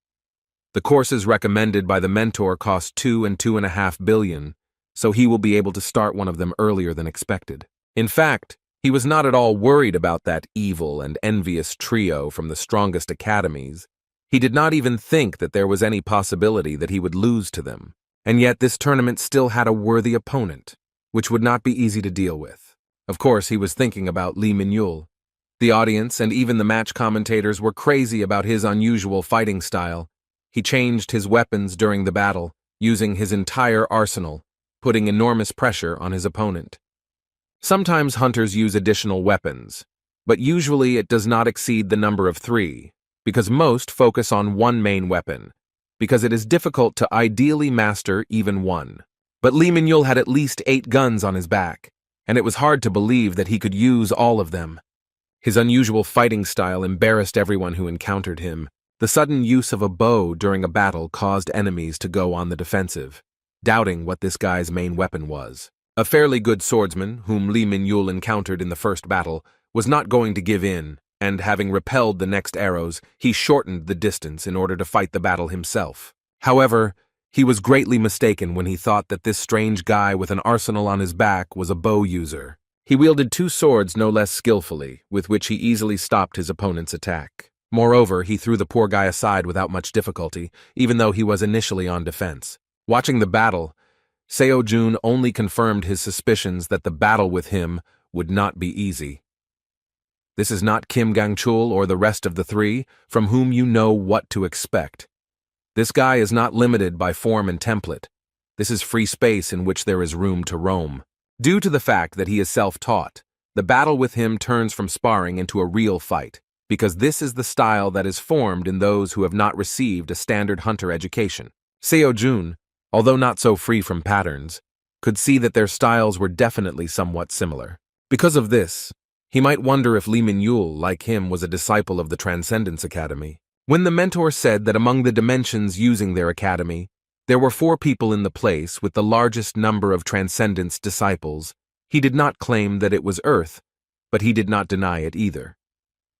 The courses recommended by the mentor cost $2 and $2.5 billion, so he will be able to start one of them earlier than expected. In fact, he was not at all worried about that evil and envious trio from the strongest academies. He did not even think that there was any possibility that he would lose to them. And yet this tournament still had a worthy opponent, which would not be easy to deal with. Of course, he was thinking about Lee Min-yul. The audience and even the match commentators were crazy about his unusual fighting style. He changed his weapons during the battle, using his entire arsenal, putting enormous pressure on his opponent. Sometimes hunters use additional weapons, but usually it does not exceed the number of 3, because most focus on one main weapon, because it is difficult to ideally master even one. But Lee Min-yul had at least 8 guns on his back, and it was hard to believe that he could use all of them. His unusual fighting style embarrassed everyone who encountered him. The sudden use of a bow during a battle caused enemies to go on the defensive, doubting what this guy's main weapon was. A fairly good swordsman, whom Lee Min-yul encountered in the first battle, was not going to give in, and having repelled the next arrows, he shortened the distance in order to fight the battle himself. However, he was greatly mistaken when he thought that this strange guy with an arsenal on his back was a bow user. He wielded 2 swords no less skillfully, with which he easily stopped his opponent's attack. Moreover, he threw the poor guy aside without much difficulty, even though he was initially on defense. Watching the battle, Seo-jun only confirmed his suspicions that the battle with him would not be easy. This is not Kim Gang-chul or the rest of the 3, from whom you know what to expect. This guy is not limited by form and template. This is free space in which there is room to roam. Due to the fact that he is self-taught, the battle with him turns from sparring into a real fight, because this is the style that is formed in those who have not received a standard hunter education. Seo-jun, although not so free from patterns, could see that their styles were definitely somewhat similar. Because of this, he might wonder if Lee Min-yul, like him, was a disciple of the Transcendence Academy. When the mentor said that among the dimensions using their academy, there were 4 people in the place with the largest number of Transcendence disciples, he did not claim that it was Earth, but he did not deny it either.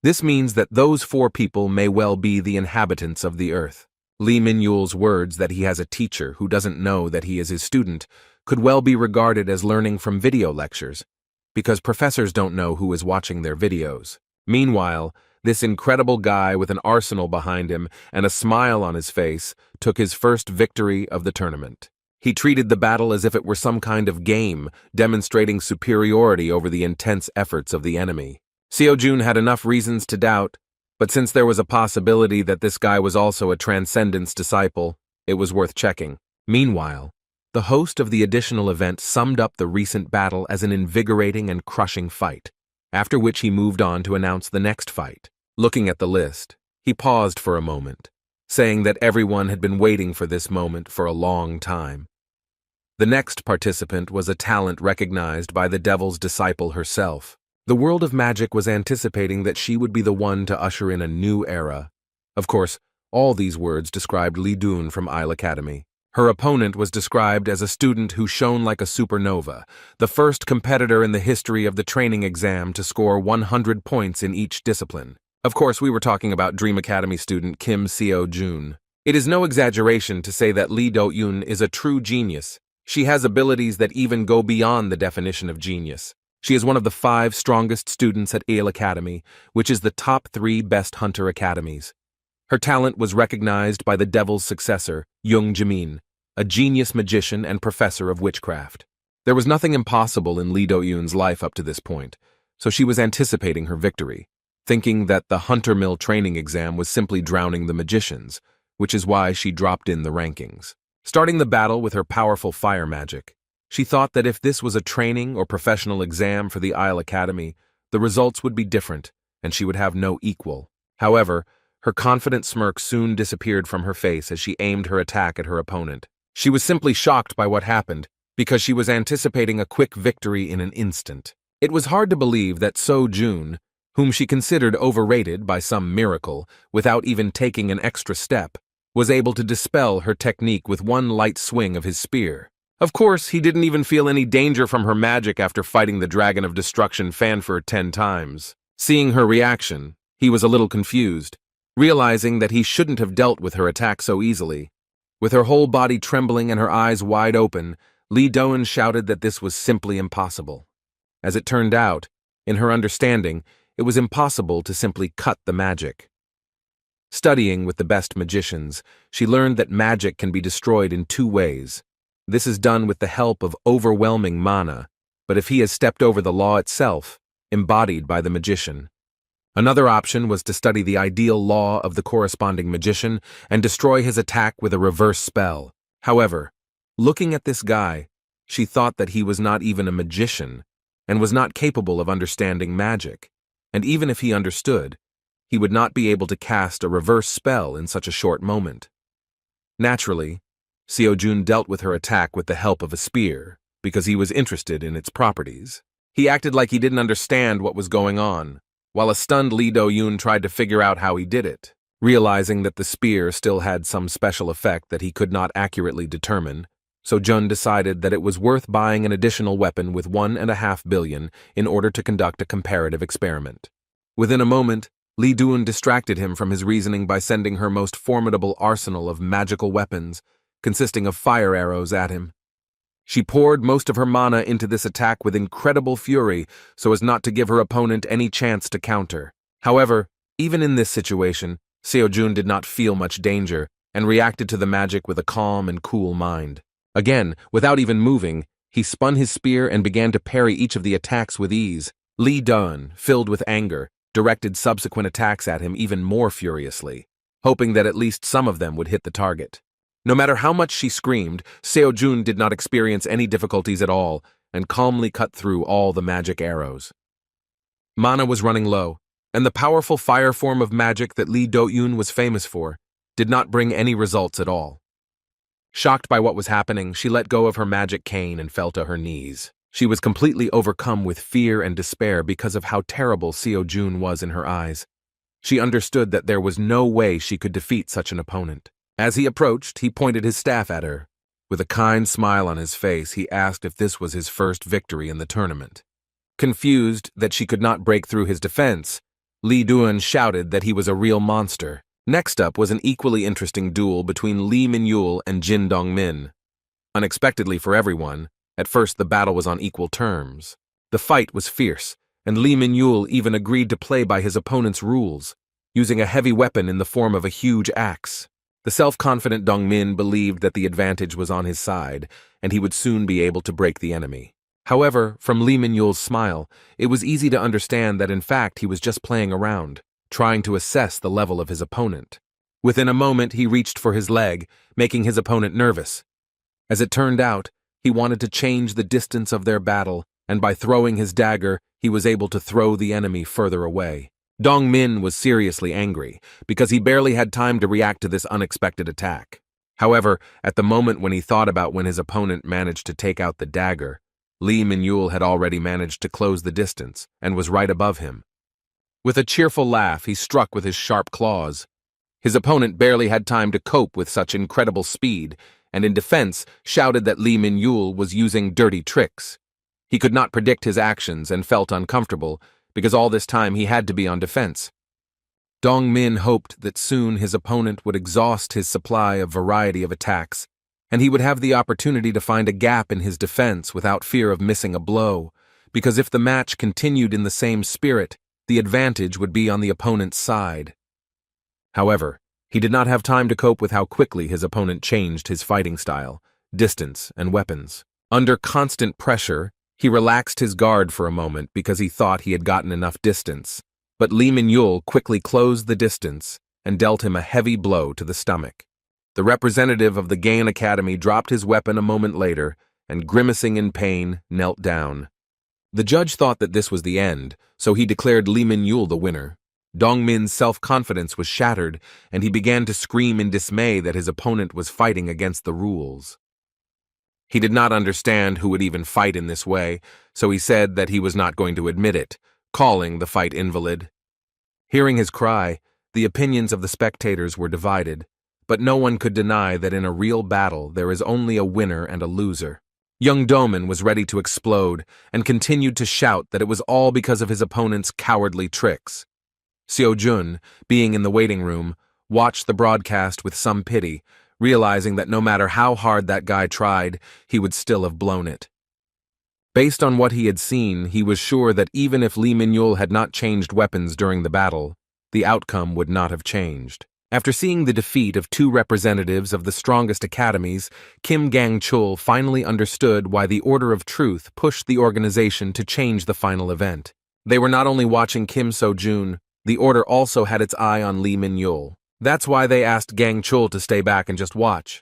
This means that those 4 people may well be the inhabitants of the Earth. Lee Min-yul's words that he has a teacher who doesn't know that he is his student could well be regarded as learning from video lectures, because professors don't know who is watching their videos. Meanwhile, this incredible guy with an arsenal behind him and a smile on his face took his first victory of the tournament. He treated the battle as if it were some kind of game, demonstrating superiority over the intense efforts of the enemy. Seo-jun had enough reasons to doubt, but since there was a possibility that this guy was also a Transcendence disciple, it was worth checking. Meanwhile, the host of the additional event summed up the recent battle as an invigorating and crushing fight, after which he moved on to announce the next fight. Looking at the list, he paused for a moment, saying that everyone had been waiting for this moment for a long time. The next participant was a talent recognized by the Devil's disciple herself. The world of magic was anticipating that she would be the one to usher in a new era. Of course, all these words described Lee Dun from Isle Academy. Her opponent was described as a student who shone like a supernova, the first competitor in the history of the training exam to score 100 points in each discipline. Of course, we were talking about Dream Academy student Kim Seo-jun. It is no exaggeration to say that Lee Do-yoon is a true genius. She has abilities that even go beyond the definition of genius. She is one of the 5 strongest students at Isle Academy, which is the top 3 best hunter academies. Her talent was recognized by the Devil's successor, Young Jamin, a genius magician and professor of witchcraft. There was nothing impossible in Lee Do-yoon's life up to this point, so she was anticipating her victory, thinking that the Hunter Mill training exam was simply drowning the magicians, which is why she dropped in the rankings. Starting the battle with her powerful fire magic, she thought that if this was a training or professional exam for the Isle Academy, the results would be different, and she would have no equal. However, her confident smirk soon disappeared from her face as she aimed her attack at her opponent. She was simply shocked by what happened, because she was anticipating a quick victory in an instant. It was hard to believe that Seo-jun, whom she considered overrated by some miracle, without even taking an extra step, was able to dispel her technique with one light swing of his spear. Of course, he didn't even feel any danger from her magic after fighting the Dragon of Destruction Fanfur 10 times. Seeing her reaction, he was a little confused, realizing that he shouldn't have dealt with her attack so easily. With her whole body trembling and her eyes wide open, Lee Do-yoon shouted that this was simply impossible. As it turned out, in her understanding, it was impossible to simply cut the magic. Studying with the best magicians, she learned that magic can be destroyed in 2 ways. This is done with the help of overwhelming mana, but if he has stepped over the law itself, embodied by the magician. Another option was to study the ideal law of the corresponding magician and destroy his attack with a reverse spell. However, looking at this guy, she thought that he was not even a magician and was not capable of understanding magic, and even if he understood, he would not be able to cast a reverse spell in such a short moment. Naturally, Seo-jun dealt with her attack with the help of a spear, because he was interested in its properties. He acted like he didn't understand what was going on, while a stunned Lee Do-yoon tried to figure out how he did it. Realizing that the spear still had some special effect that he could not accurately determine, Seo-jun decided that it was worth buying an additional weapon with 1.5 billion in order to conduct a comparative experiment. Within a moment, Lee Do-yoon distracted him from his reasoning by sending her most formidable arsenal of magical weapons, consisting of fire arrows, at him. She poured most of her mana into this attack with incredible fury so as not to give her opponent any chance to counter. However, even in this situation, Seo-jun did not feel much danger and reacted to the magic with a calm and cool mind. Again, without even moving, he spun his spear and began to parry each of the attacks with ease. Lee Do-yoon, filled with anger, directed subsequent attacks at him even more furiously, hoping that at least some of them would hit the target. No matter how much she screamed, Seo-jun did not experience any difficulties at all and calmly cut through all the magic arrows. Mana was running low, and the powerful fire form of magic that Lee Do-yoon was famous for did not bring any results at all. Shocked by what was happening, she let go of her magic cane and fell to her knees. She was completely overcome with fear and despair because of how terrible Seo-jun was in her eyes. She understood that there was no way she could defeat such an opponent. As he approached, he pointed his staff at her. With a kind smile on his face, he asked if this was his first victory in the tournament. Confused that she could not break through his defense, Lee Do-yoon shouted that he was a real monster. Next up was an equally interesting duel between Lee Min-yul and Jin Dong-min. Unexpectedly for everyone, at first the battle was on equal terms. The fight was fierce, and Lee Min-yul even agreed to play by his opponent's rules, using a heavy weapon in the form of a huge axe. The self-confident Dongmin believed that the advantage was on his side, and he would soon be able to break the enemy. However, from Lee Min-yul's smile, it was easy to understand that in fact he was just playing around, trying to assess the level of his opponent. Within a moment, he reached for his leg, making his opponent nervous. As it turned out, he wanted to change the distance of their battle, and by throwing his dagger, he was able to throw the enemy further away. Dong Min was seriously angry, because he barely had time to react to this unexpected attack. However, at the moment when he thought about when his opponent managed to take out the dagger, Lee Min-yul had already managed to close the distance and was right above him. With a cheerful laugh, he struck with his sharp claws. His opponent barely had time to cope with such incredible speed, and in defense shouted that Lee Min-yul was using dirty tricks. He could not predict his actions and felt uncomfortable, because all this time he had to be on defense. Dong Min hoped that soon his opponent would exhaust his supply of variety of attacks, and he would have the opportunity to find a gap in his defense without fear of missing a blow, because if the match continued in the same spirit, the advantage would be on the opponent's side. However, he did not have time to cope with how quickly his opponent changed his fighting style, distance, and weapons. Under constant pressure, he relaxed his guard for a moment because he thought he had gotten enough distance, but Lee Min-yul quickly closed the distance and dealt him a heavy blow to the stomach. The representative of the Gaon Academy dropped his weapon a moment later and, grimacing in pain, knelt down. The judge thought that this was the end, so he declared Lee Min-yul the winner. Dong Min's self-confidence was shattered, and he began to scream in dismay that his opponent was fighting against the rules. He did not understand who would even fight in this way, so he said that he was not going to admit it, calling the fight invalid. Hearing his cry, the opinions of the spectators were divided, but no one could deny that in a real battle there is only a winner and a loser. Young Doman was ready to explode and continued to shout that it was all because of his opponent's cowardly tricks. Seo-jun, being in the waiting room, watched the broadcast with some pity, realizing that no matter how hard that guy tried, he would still have blown it. Based on what he had seen, he was sure that even if Lee Min-yul had not changed weapons during the battle, the outcome would not have changed. After seeing the defeat of two representatives of the strongest academies, Kim Gang-chul finally understood why the Order of Truth pushed the organization to change the final event. They were not only watching Kim So-jun, the Order also had its eye on Lee Min-yul. That's why they asked Gang-chul to stay back and just watch.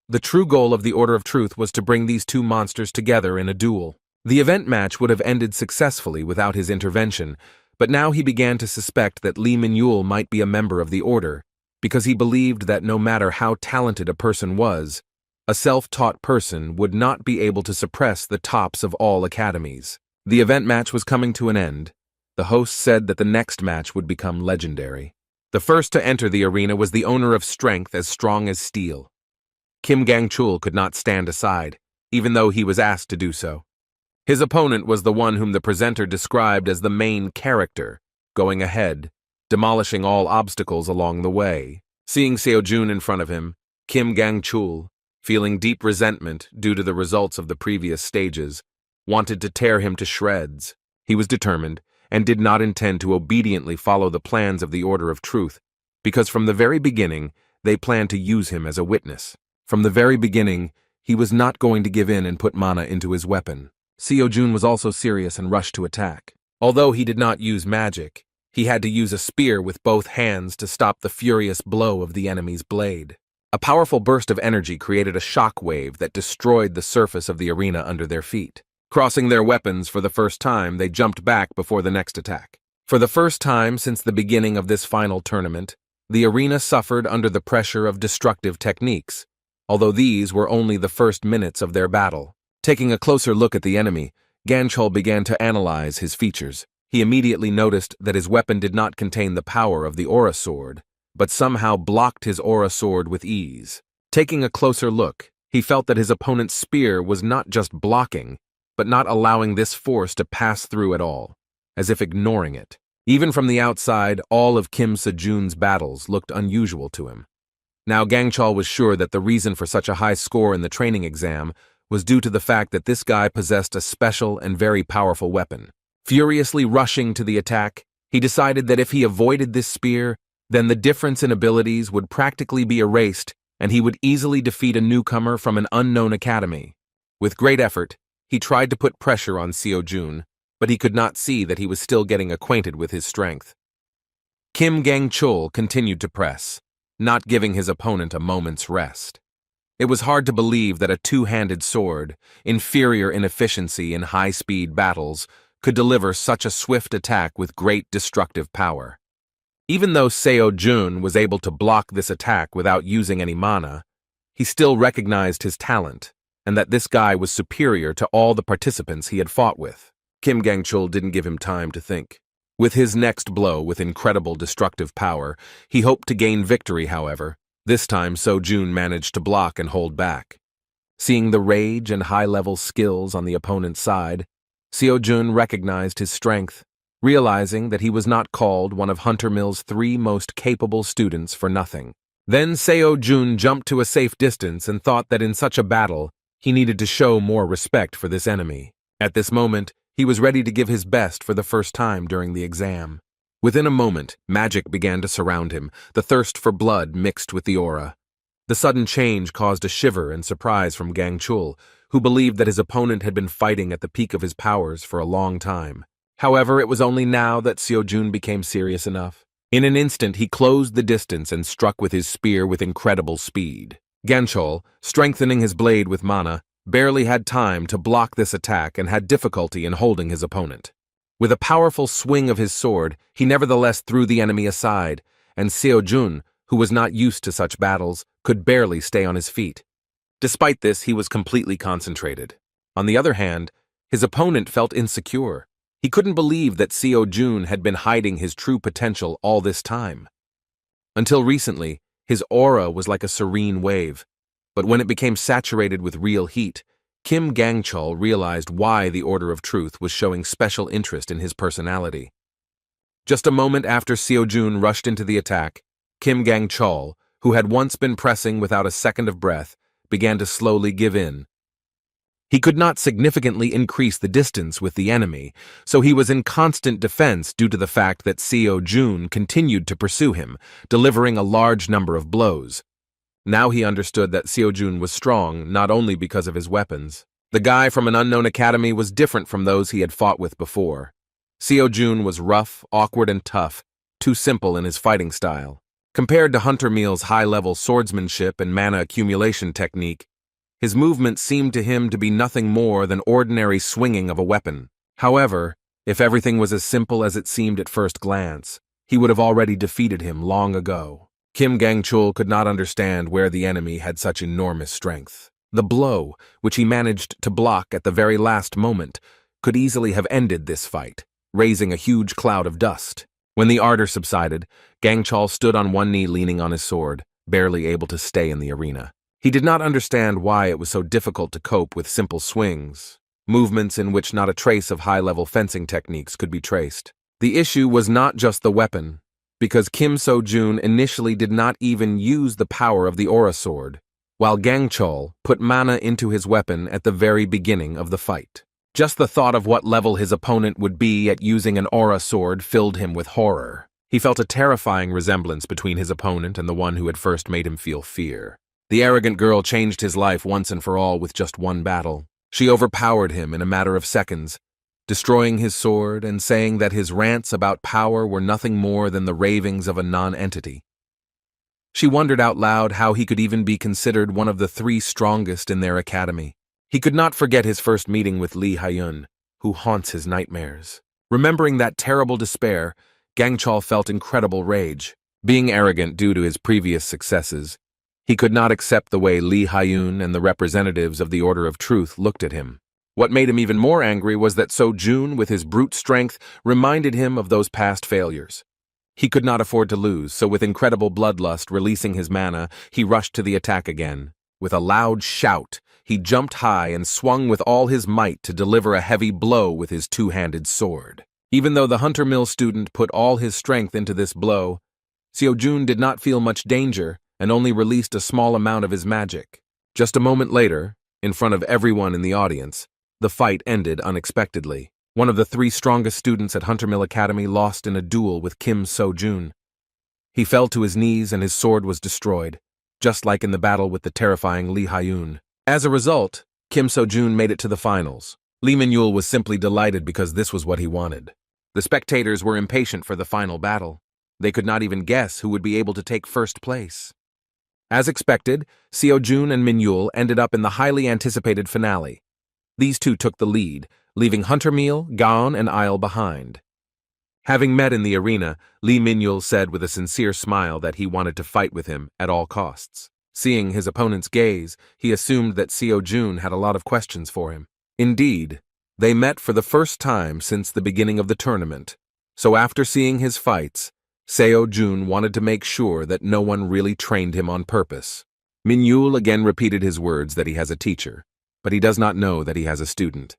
The true goal of the Order of Truth was to bring these two monsters together in a duel. The event match would have ended successfully without his intervention, but now he began to suspect that Lee Min-yul might be a member of the Order, because he believed that no matter how talented a person was, a self-taught person would not be able to suppress the tops of all academies. The event match was coming to an end. The host said that the next match would become legendary. The first to enter the arena was the owner of strength as strong as steel. Kim Gang-chul could not stand aside, even though he was asked to do so. His opponent was the one whom the presenter described as the main character, going ahead, demolishing all obstacles along the way. Seeing Seo-jun in front of him, Kim Gang-chul, feeling deep resentment due to the results of the previous stages, wanted to tear him to shreds. He was determined, and did not intend to obediently follow the plans of the Order of Truth, because from the very beginning, they planned to use him as a witness. From the very beginning, he was not going to give in and put mana into his weapon. Seo-jun was also serious and rushed to attack. Although he did not use magic, he had to use a spear with both hands to stop the furious blow of the enemy's blade. A powerful burst of energy created a shock wave that destroyed the surface of the arena under their feet. Crossing their weapons for the first time, they jumped back before the next attack. For the first time since the beginning of this final tournament, the arena suffered under the pressure of destructive techniques, although these were only the first minutes of their battle. Taking a closer look at the enemy, Gang-chul began to analyze his features. He immediately noticed that his weapon did not contain the power of the aura sword, but somehow blocked his aura sword with ease. Taking a closer look, he felt that his opponent's spear was not just blocking, but not allowing this force to pass through at all, as if ignoring it. Even from the outside, all of Kim So-jun's battles looked unusual to him. Now Gang-chul was sure that the reason for such a high score in the training exam was due to the fact that this guy possessed a special and very powerful weapon. Furiously rushing to the attack, he decided that if he avoided this spear, then the difference in abilities would practically be erased and he would easily defeat a newcomer from an unknown academy. With great effort, he tried to put pressure on Seo-jun, but he could not see that he was still getting acquainted with his strength. Kim Gang-chul continued to press, not giving his opponent a moment's rest. It was hard to believe that a two-handed sword, inferior in efficiency in high-speed battles, could deliver such a swift attack with great destructive power. Even though Seo-jun was able to block this attack without using any mana, he still recognized his talent, and that this guy was superior to all the participants he had fought with. Kim Gang-chul didn't give him time to think. With his next blow with incredible destructive power, he hoped to gain victory, however. This time Seo-jun managed to block and hold back. Seeing the rage and high-level skills on the opponent's side, Seo-jun recognized his strength, realizing that he was not called one of Hunter Mill's 3 most capable students for nothing. Then Seo-jun jumped to a safe distance and thought that in such a battle, he needed to show more respect for this enemy. At this moment, he was ready to give his best for the first time during the exam. Within a moment, magic began to surround him, the thirst for blood mixed with the aura. The sudden change caused a shiver and surprise from Gang-chul, who believed that his opponent had been fighting at the peak of his powers for a long time. However, it was only now that Seo-jun became serious enough. In an instant, he closed the distance and struck with his spear with incredible speed. Gang-chul, strengthening his blade with mana, barely had time to block this attack and had difficulty in holding his opponent. With a powerful swing of his sword, he nevertheless threw the enemy aside, and Seo-jun, who was not used to such battles, could barely stay on his feet. Despite this, he was completely concentrated. On the other hand, his opponent felt insecure. He couldn't believe that Seo-jun had been hiding his true potential all this time. Until recently, his aura was like a serene wave, but when it became saturated with real heat, Kim Gang-chul realized why the Order of Truth was showing special interest in his personality. Just a moment after Seo-jun rushed into the attack, Kim Gang-chul, who had once been pressing without a second of breath, began to slowly give in. He could not significantly increase the distance with the enemy, so he was in constant defense due to the fact that Seo-jun continued to pursue him, delivering a large number of blows. Now he understood that Seo-jun was strong not only because of his weapons. The guy from an unknown academy was different from those he had fought with before. Seo-jun was rough, awkward, and tough, too simple in his fighting style. Compared to Hunter Mill's high-level swordsmanship and mana accumulation technique, his movement seemed to him to be nothing more than ordinary swinging of a weapon. However, if everything was as simple as it seemed at first glance, he would have already defeated him long ago. Kim Gang-chul could not understand where the enemy had such enormous strength. The blow, which he managed to block at the very last moment, could easily have ended this fight, raising a huge cloud of dust. When the ardor subsided, Gang-chul stood on one knee leaning on his sword, barely able to stay in the arena. He did not understand why it was so difficult to cope with simple swings, movements in which not a trace of high-level fencing techniques could be traced. The issue was not just the weapon, because Kim Seo-jun initially did not even use the power of the aura sword, while Gang-chul put mana into his weapon at the very beginning of the fight. Just the thought of what level his opponent would be at using an aura sword filled him with horror. He felt a terrifying resemblance between his opponent and the one who had first made him feel fear. The arrogant girl changed his life once and for all with just one battle. She overpowered him in a matter of seconds, destroying his sword and saying that his rants about power were nothing more than the ravings of a non-entity. She wondered out loud how he could even be considered one of the 3 strongest in their academy. He could not forget his first meeting with Lee Ha-yun, who haunts his nightmares. Remembering that terrible despair, Gang-chul felt incredible rage. Being arrogant due to his previous successes, he could not accept the way Lee Ha-yun and the representatives of the Order of Truth looked at him. What made him even more angry was that Seo-jun, with his brute strength, reminded him of those past failures. He could not afford to lose, so with incredible bloodlust releasing his mana, he rushed to the attack again. With a loud shout, he jumped high and swung with all his might to deliver a heavy blow with his two-handed sword. Even though the Hunter Mill student put all his strength into this blow, Seo-jun did not feel much danger and only released a small amount of his magic. Just a moment later, In front of everyone in the audience, the fight ended unexpectedly. One of the 3 strongest students at Hunter Mill Academy lost in a duel with Kim So-jun. He fell to his knees and his sword was destroyed, just like in the battle with the terrifying Lee Hyun. As a result, Kim So-jun made it to the finals. Lee Min-yul was simply delighted because this was what he wanted. The spectators were impatient for the final battle. They could not even guess who would be able to take first place. As expected, Seo-jun and Min-yul ended up in the highly anticipated finale. These two took the lead, leaving Hunter Mill, Gaon, and Isle behind. Having met in the arena, Lee Min-yul said with a sincere smile that he wanted to fight with him at all costs. Seeing his opponent's gaze, he assumed that Seo-jun had a lot of questions for him. Indeed, they met for the first time since the beginning of the tournament, so after seeing his fights, Seo-jun wanted to make sure that no one really trained him on purpose. Min-yul again repeated his words that he has a teacher, but he does not know that he has a student.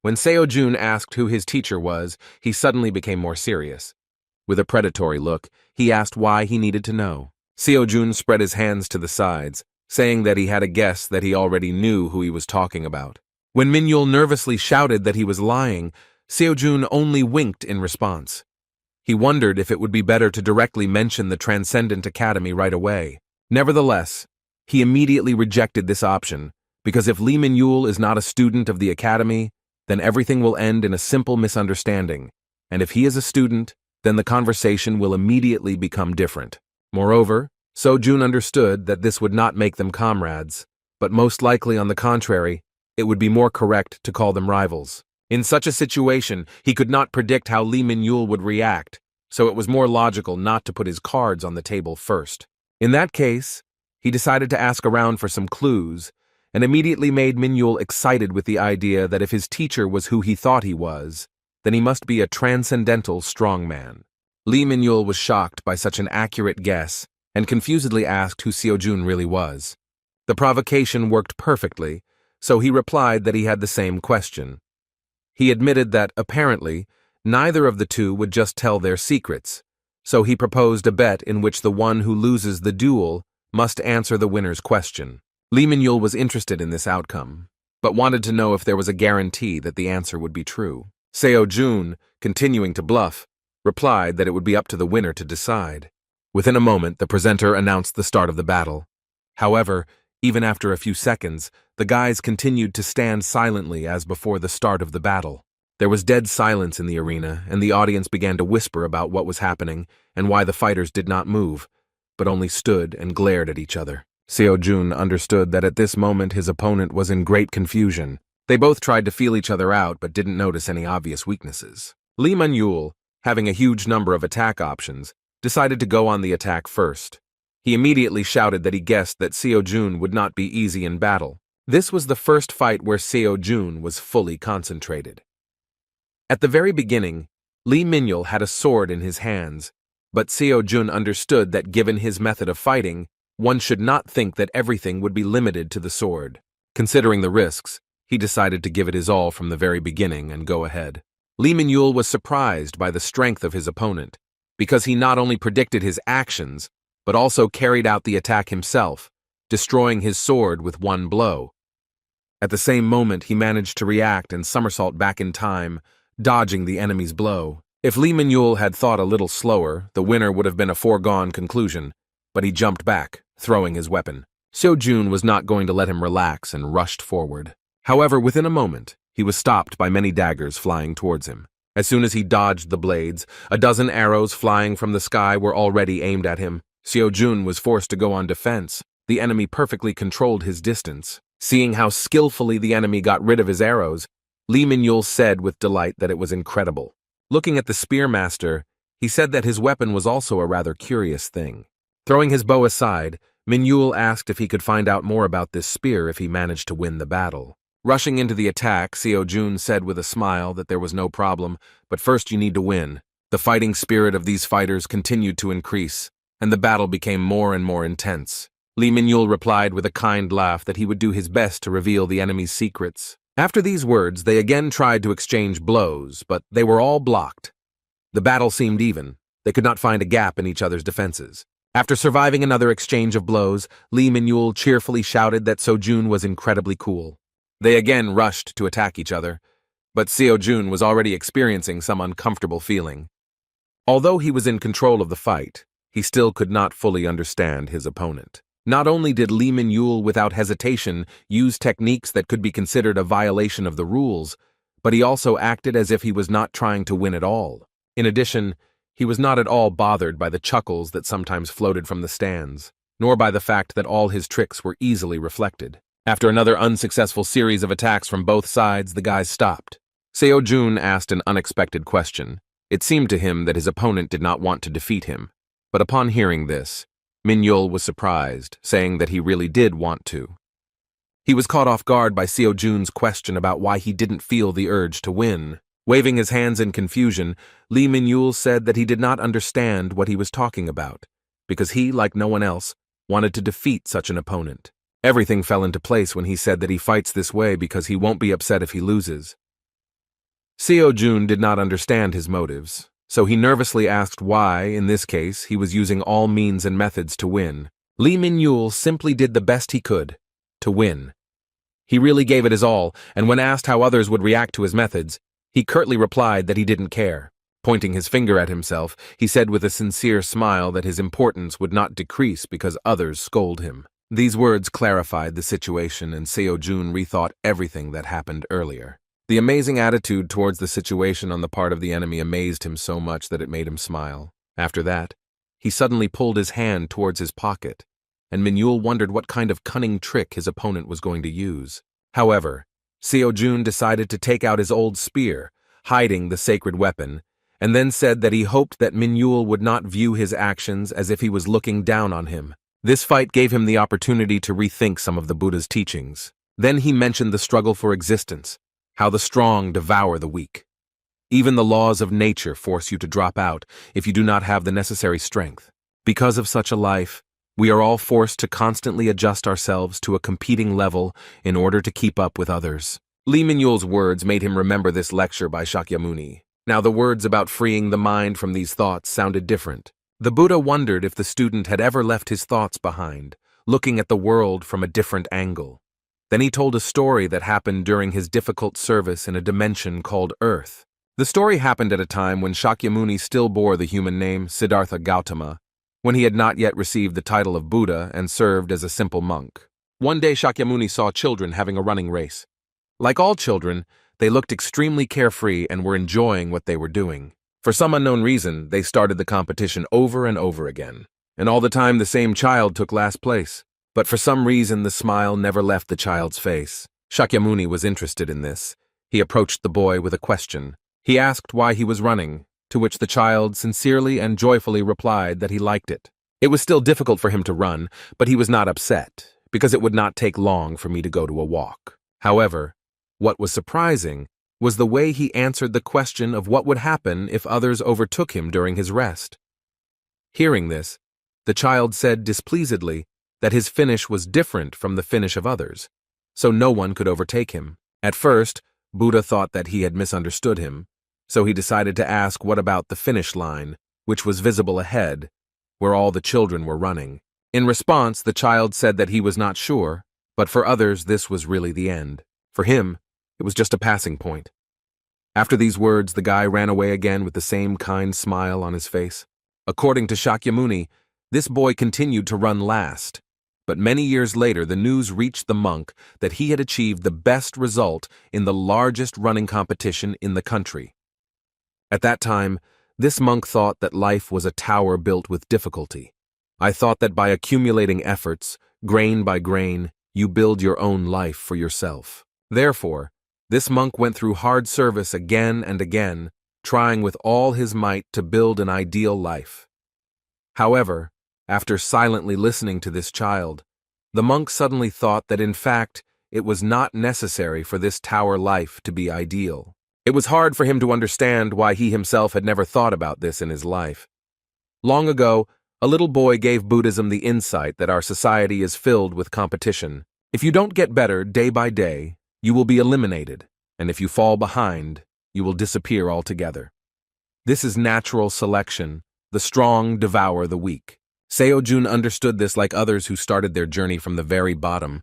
When Seo-jun asked who his teacher was, he suddenly became more serious. With a predatory look, he asked why he needed to know. Seo-jun spread his hands to the sides, saying that he had a guess that he already knew who he was talking about. When Min-yul nervously shouted that he was lying, Seo-jun only winked in response. He wondered if it would be better to directly mention the Transcendent Academy right away. Nevertheless, he immediately rejected this option, because if Lee Min-yul is not a student of the academy, then everything will end in a simple misunderstanding, and if he is a student, then the conversation will immediately become different. Moreover, Seo-jun understood that this would not make them comrades, but most likely on the contrary, it would be more correct to call them rivals. In such a situation, he could not predict how Lee Min-yul would react, so it was more logical not to put his cards on the table first. In that case, he decided to ask around for some clues, and immediately made Min-yul excited with the idea that if his teacher was who he thought he was, then he must be a transcendental strongman. Lee Min-yul was shocked by such an accurate guess and confusedly asked who Seo-jun really was. The provocation worked perfectly, so he replied that he had the same question. He admitted that, apparently, neither of the two would just tell their secrets, so he proposed a bet in which the one who loses the duel must answer the winner's question. Lee Min-yul was interested in this outcome, but wanted to know if there was a guarantee that the answer would be true. Seo-jun, continuing to bluff, replied that it would be up to the winner to decide. Within a moment, the presenter announced the start of the battle. However, even after a few seconds, the guys continued to stand silently as before the start of the battle. There was dead silence in the arena, and the audience began to whisper about what was happening and why the fighters did not move, but only stood and glared at each other. Seo-jun understood that at this moment his opponent was in great confusion. They both tried to feel each other out but didn't notice any obvious weaknesses. Lee Min-yul, having a huge number of attack options, decided to go on the attack first. He immediately shouted that he guessed that Seo-jun would not be easy in battle. This was the first fight where Seo-jun was fully concentrated. At the very beginning, Lee Min-yul had a sword in his hands, but Seo-jun understood that given his method of fighting, one should not think that everything would be limited to the sword. Considering the risks, he decided to give it his all from the very beginning and go ahead. Lee Min-yul was surprised by the strength of his opponent, because he not only predicted his actions, but also carried out the attack himself, destroying his sword with one blow. At the same moment, he managed to react and somersault back in time, dodging the enemy's blow. If Lee Min-yul had thought a little slower, the winner would have been a foregone conclusion, but he jumped back, throwing his weapon. Seo-jun was not going to let him relax and rushed forward. However, within a moment, he was stopped by many daggers flying towards him. As soon as he dodged the blades, a dozen arrows flying from the sky were already aimed at him. Seo-jun was forced to go on defense. The enemy perfectly controlled his distance. Seeing how skillfully the enemy got rid of his arrows, Lee Min-yul said with delight that it was incredible. Looking at the spearmaster, he said that his weapon was also a rather curious thing. Throwing his bow aside, Min-yul asked if he could find out more about this spear if he managed to win the battle. Rushing into the attack, Seo-jun said with a smile that there was no problem, but first you need to win. The fighting spirit of these fighters continued to increase, and the battle became more and more intense. Lee Min-yul replied with a kind laugh that he would do his best to reveal the enemy's secrets. After these words, they again tried to exchange blows, but they were all blocked. The battle seemed even. They could not find a gap in each other's defenses. After surviving another exchange of blows, Lee Min-yul cheerfully shouted that Seo-jun was incredibly cool. They again rushed to attack each other, but Seo-jun was already experiencing some uncomfortable feeling. Although he was in control of the fight, he still could not fully understand his opponent. Not only did Lee Min-yul without hesitation use techniques that could be considered a violation of the rules, but he also acted as if he was not trying to win at all. In addition, he was not at all bothered by the chuckles that sometimes floated from the stands, nor by the fact that all his tricks were easily reflected. After another unsuccessful series of attacks from both sides, the guys stopped. Seo-jun asked an unexpected question. It seemed to him that his opponent did not want to defeat him, but upon hearing this, Min-yul was surprised, saying that he really did want to. He was caught off guard by Seo-jun's question about why he didn't feel the urge to win. Waving his hands in confusion, Lee Min-yul said that he did not understand what he was talking about, because he, like no one else, wanted to defeat such an opponent. Everything fell into place when he said that he fights this way because he won't be upset if he loses. Seo-jun did not understand his motives, so he nervously asked why, in this case, he was using all means and methods to win. Lee Min-yul simply did the best he could to win. He really gave it his all, and when asked how others would react to his methods, he curtly replied that he didn't care. Pointing his finger at himself, he said with a sincere smile that his importance would not decrease because others scold him. These words clarified the situation, and Seo-jun rethought everything that happened earlier. The amazing attitude towards the situation on the part of the enemy amazed him so much that it made him smile. After that, he suddenly pulled his hand towards his pocket, and Min-yul wondered what kind of cunning trick his opponent was going to use. However, Seo-jun decided to take out his old spear, hiding the sacred weapon, and then said that he hoped that Min-yul would not view his actions as if he was looking down on him. This fight gave him the opportunity to rethink some of the Buddha's teachings. Then he mentioned the struggle for existence, how the strong devour the weak. Even the laws of nature force you to drop out if you do not have the necessary strength. Because of such a life, we are all forced to constantly adjust ourselves to a competing level in order to keep up with others. Lee Min-yul's words made him remember this lecture by Shakyamuni. Now the words about freeing the mind from these thoughts sounded different. The Buddha wondered if the student had ever left his thoughts behind, looking at the world from a different angle. Then he told a story that happened during his difficult service in a dimension called Earth. The story happened at a time when Shakyamuni still bore the human name Siddhartha Gautama, when he had not yet received the title of Buddha and served as a simple monk. One day Shakyamuni saw children having a running race. Like all children, they looked extremely carefree and were enjoying what they were doing. For some unknown reason, they started the competition over and over again. And all the time the same child took last place. But for some reason, the smile never left the child's face. Shakyamuni was interested in this. He approached the boy with a question. He asked why he was running, to which the child sincerely and joyfully replied that he liked it. It was still difficult for him to run, but he was not upset, because it would not take long for me to go to a walk. However, what was surprising was the way he answered the question of what would happen if others overtook him during his rest. Hearing this, the child said displeasedly that his finish was different from the finish of others, so no one could overtake him. At first, Buddha thought that he had misunderstood him, so he decided to ask what about the finish line, which was visible ahead, where all the children were running. In response, the child said that he was not sure, but for others this was really the end. For him, it was just a passing point. After these words, the guy ran away again with the same kind smile on his face. According to Shakyamuni, this boy continued to run last. But many years later, the news reached the monk that he had achieved the best result in the largest running competition in the country. At that time, this monk thought that life was a tower built with difficulty. I thought that by accumulating efforts, grain by grain, you build your own life for yourself. Therefore, this monk went through hard service again and again, trying with all his might to build an ideal life. However, after silently listening to this child, the monk suddenly thought that in fact it was not necessary for this tower life to be ideal. It was hard for him to understand why he himself had never thought about this in his life. Long ago, a little boy gave Buddhism the insight that our society is filled with competition. If you don't get better day by day, you will be eliminated, and if you fall behind, you will disappear altogether. This is natural selection. The strong devour the weak. Seo-jun understood this like others who started their journey from the very bottom.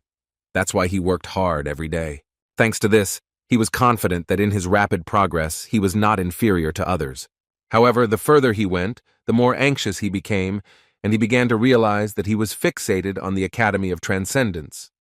That's why he worked hard every day. Thanks to this, he was confident that in his rapid progress, he was not inferior to others. However, the further he went, the more anxious he became, and he began to realize that he was fixated on the Academy of Transcendence.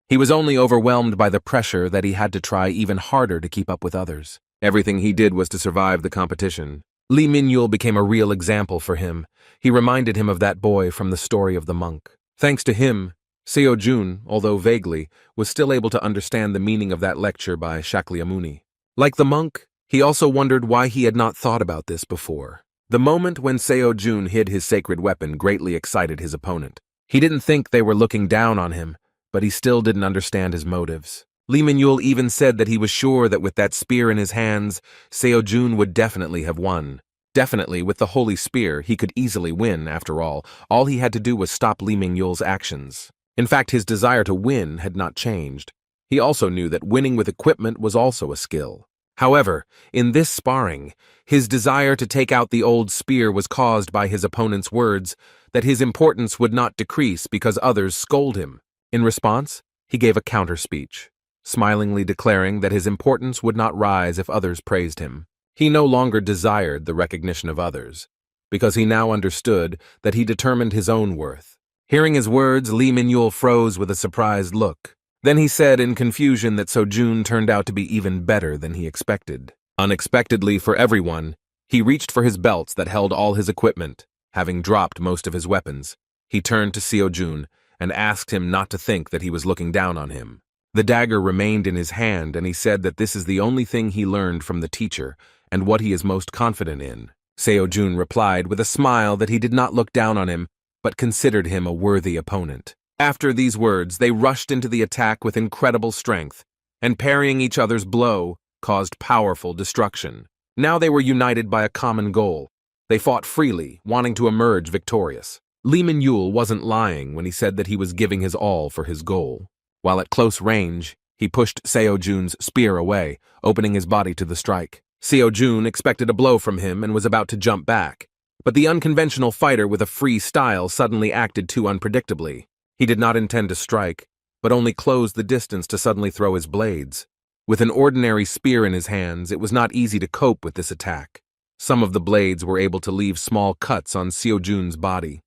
He was only overwhelmed by the pressure that he had to try even harder to keep up with others. Everything he did was to survive the competition. Lee Min-yul became a real example for him. He reminded him of that boy from the story of the monk. Thanks to him, Seo-jun, although vaguely, was still able to understand the meaning of that lecture by Shakyamuni. Like the monk, he also wondered why he had not thought about this before. The moment when Seo-jun hid his sacred weapon greatly excited his opponent. He didn't think they were looking down on him, but he still didn't understand his motives. Lee Min-yul even said that he was sure that with that spear in his hands, Seo-jun would definitely have won. Definitely, with the holy spear, he could easily win, after all. All he had to do was stop Lee Min-yul's actions. In fact, his desire to win had not changed. He also knew that winning with equipment was also a skill. However, in this sparring, his desire to take out the old spear was caused by his opponent's words that his importance would not decrease because others scold him. In response, he gave a counter-speech, smilingly declaring that his importance would not rise if others praised him. He no longer desired the recognition of others, because he now understood that he determined his own worth. Hearing his words, Lee Min-yul froze with a surprised look. Then he said in confusion that Seo-jun turned out to be even better than he expected. Unexpectedly for everyone, he reached for his belts that held all his equipment, having dropped most of his weapons. He turned to Seo-jun and asked him not to think that he was looking down on him. The dagger remained in his hand, and he said that this is the only thing he learned from the teacher and what he is most confident in. Seo-jun replied with a smile that he did not look down on him, but considered him a worthy opponent. After these words, they rushed into the attack with incredible strength, and parrying each other's blow caused powerful destruction. Now they were united by a common goal. They fought freely, wanting to emerge victorious. Lee Min-yul wasn't lying when he said that he was giving his all for his goal. While at close range, he pushed Seo-jun's spear away, opening his body to the strike. Seo-jun expected a blow from him and was about to jump back, but the unconventional fighter with a free style suddenly acted too unpredictably. He did not intend to strike, but only closed the distance to suddenly throw his blades. With an ordinary spear in his hands, it was not easy to cope with this attack. Some of the blades were able to leave small cuts on Seo-jun's body.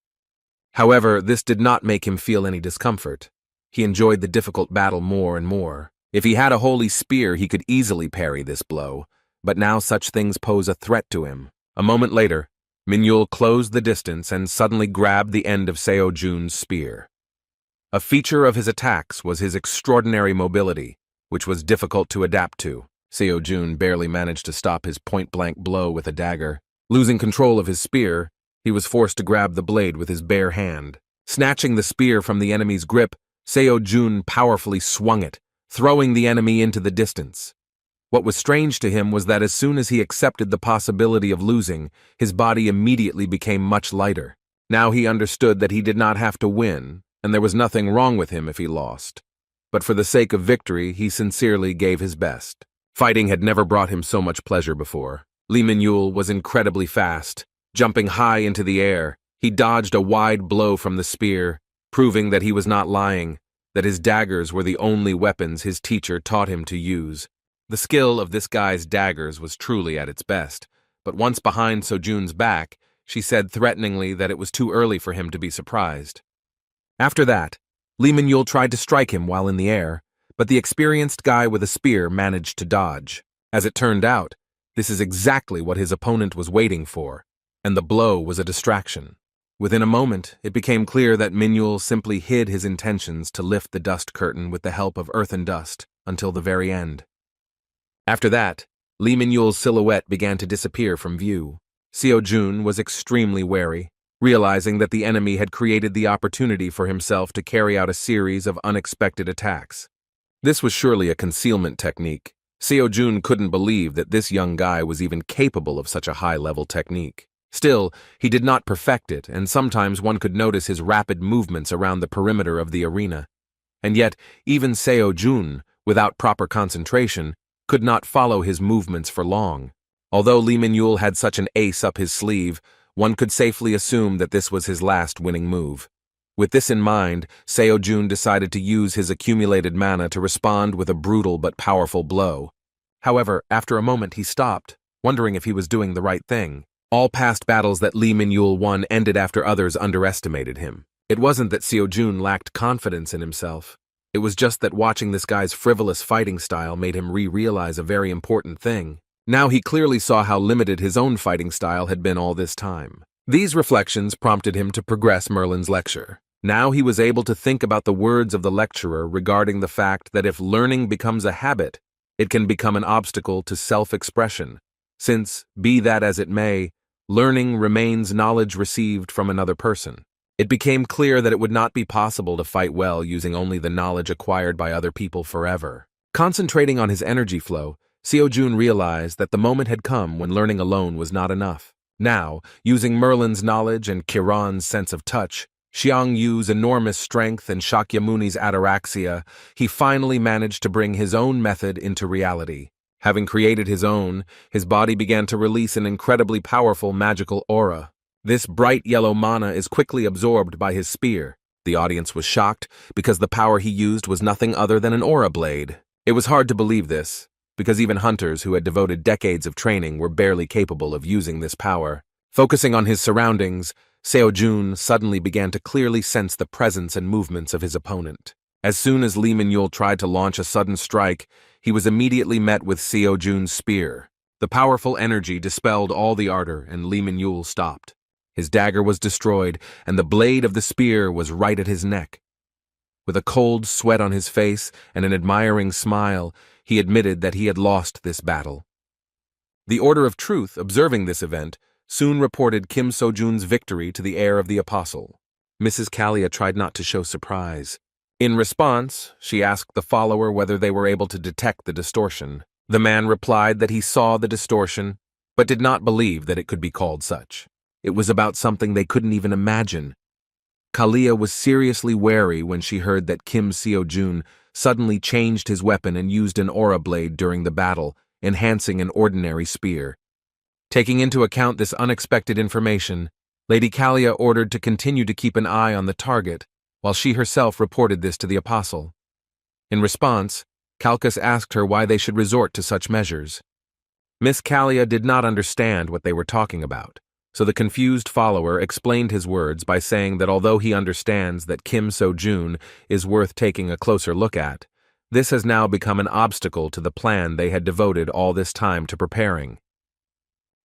However, this did not make him feel any discomfort. He enjoyed the difficult battle more and more. If he had a holy spear, he could easily parry this blow, but now such things pose a threat to him. A moment later, Min-yul closed the distance and suddenly grabbed the end of Seo-jun's spear. A feature of his attacks was his extraordinary mobility, which was difficult to adapt to. Seo-jun barely managed to stop his point-blank blow with a dagger. Losing control of his spear, he was forced to grab the blade with his bare hand. Snatching the spear from the enemy's grip, Seo-jun powerfully swung it, throwing the enemy into the distance. What was strange to him was that as soon as he accepted the possibility of losing, his body immediately became much lighter. Now he understood that he did not have to win, and there was nothing wrong with him if he lost. But for the sake of victory, he sincerely gave his best. Fighting had never brought him so much pleasure before. Lee Min-yul was incredibly fast. Jumping high into the air, he dodged a wide blow from the spear, proving that he was not lying, that his daggers were the only weapons his teacher taught him to use. The skill of this guy's daggers was truly at its best, but once behind Seo-jun's back, she said threateningly that it was too early for him to be surprised. After that, Lee Min-yul tried to strike him while in the air, but the experienced guy with a spear managed to dodge. As it turned out, this is exactly what his opponent was waiting for, and the blow was a distraction. Within a moment, it became clear that Min-yul simply hid his intentions to lift the dust curtain with the help of earth and dust until the very end. After that, Lee Min-yul's silhouette began to disappear from view. Seo-jun was extremely wary, realizing that the enemy had created the opportunity for himself to carry out a series of unexpected attacks. This was surely a concealment technique. Seo-jun couldn't believe that this young guy was even capable of such a high-level technique. Still, he did not perfect it, and sometimes one could notice his rapid movements around the perimeter of the arena. And yet, even Seo-jun, without proper concentration, could not follow his movements for long. Although Lee Min-yul had such an ace up his sleeve, one could safely assume that this was his last winning move. With this in mind, Seo-jun decided to use his accumulated mana to respond with a brutal but powerful blow. However, after a moment he stopped, wondering if he was doing the right thing. All past battles that Lee Min-yul won ended after others underestimated him. It wasn't that Seo-jun lacked confidence in himself. It was just that watching this guy's frivolous fighting style made him realize a very important thing. Now he clearly saw how limited his own fighting style had been all this time. These reflections prompted him to progress Merlin's lecture. Now he was able to think about the words of the lecturer regarding the fact that if learning becomes a habit, it can become an obstacle to self-expression, since, be that as it may, learning remains knowledge received from another person. It became clear that it would not be possible to fight well using only the knowledge acquired by other people forever. Concentrating on his energy flow, Seo-jun realized that the moment had come when learning alone was not enough. Now, using Merlin's knowledge and Kiran's sense of touch, Xiang Yu's enormous strength and Shakyamuni's ataraxia, he finally managed to bring his own method into reality. Having created his own, his body began to release an incredibly powerful magical aura. This bright yellow mana is quickly absorbed by his spear. The audience was shocked because the power he used was nothing other than an aura blade. It was hard to believe this, because even hunters who had devoted decades of training were barely capable of using this power. Focusing on his surroundings, Seo-jun suddenly began to clearly sense the presence and movements of his opponent. As soon as Lee Min-yul tried to launch a sudden strike, he was immediately met with Seo-jun's spear. The powerful energy dispelled all the ardor, and Lee Min-yul stopped. His dagger was destroyed, and the blade of the spear was right at his neck. With a cold sweat on his face and an admiring smile, he admitted that he had lost this battle. The Order of Truth, observing this event, soon reported Kim So-jun's victory to the heir of the apostle. Mrs. Kalia tried not to show surprise. In response, she asked the follower whether they were able to detect the distortion. The man replied that he saw the distortion, but did not believe that it could be called such. It was about something they couldn't even imagine. Kalia was seriously wary when she heard that Kim Seo-jun suddenly changed his weapon and used an aura blade during the battle, enhancing an ordinary spear. Taking into account this unexpected information, Lady Kalia ordered to continue to keep an eye on the target, while she herself reported this to the apostle. In response, Calchas asked her why they should resort to such measures. Miss Kalia did not understand what they were talking about, so the confused follower explained his words by saying that although he understands that Kim So-jun is worth taking a closer look at, this has now become an obstacle to the plan they had devoted all this time to preparing.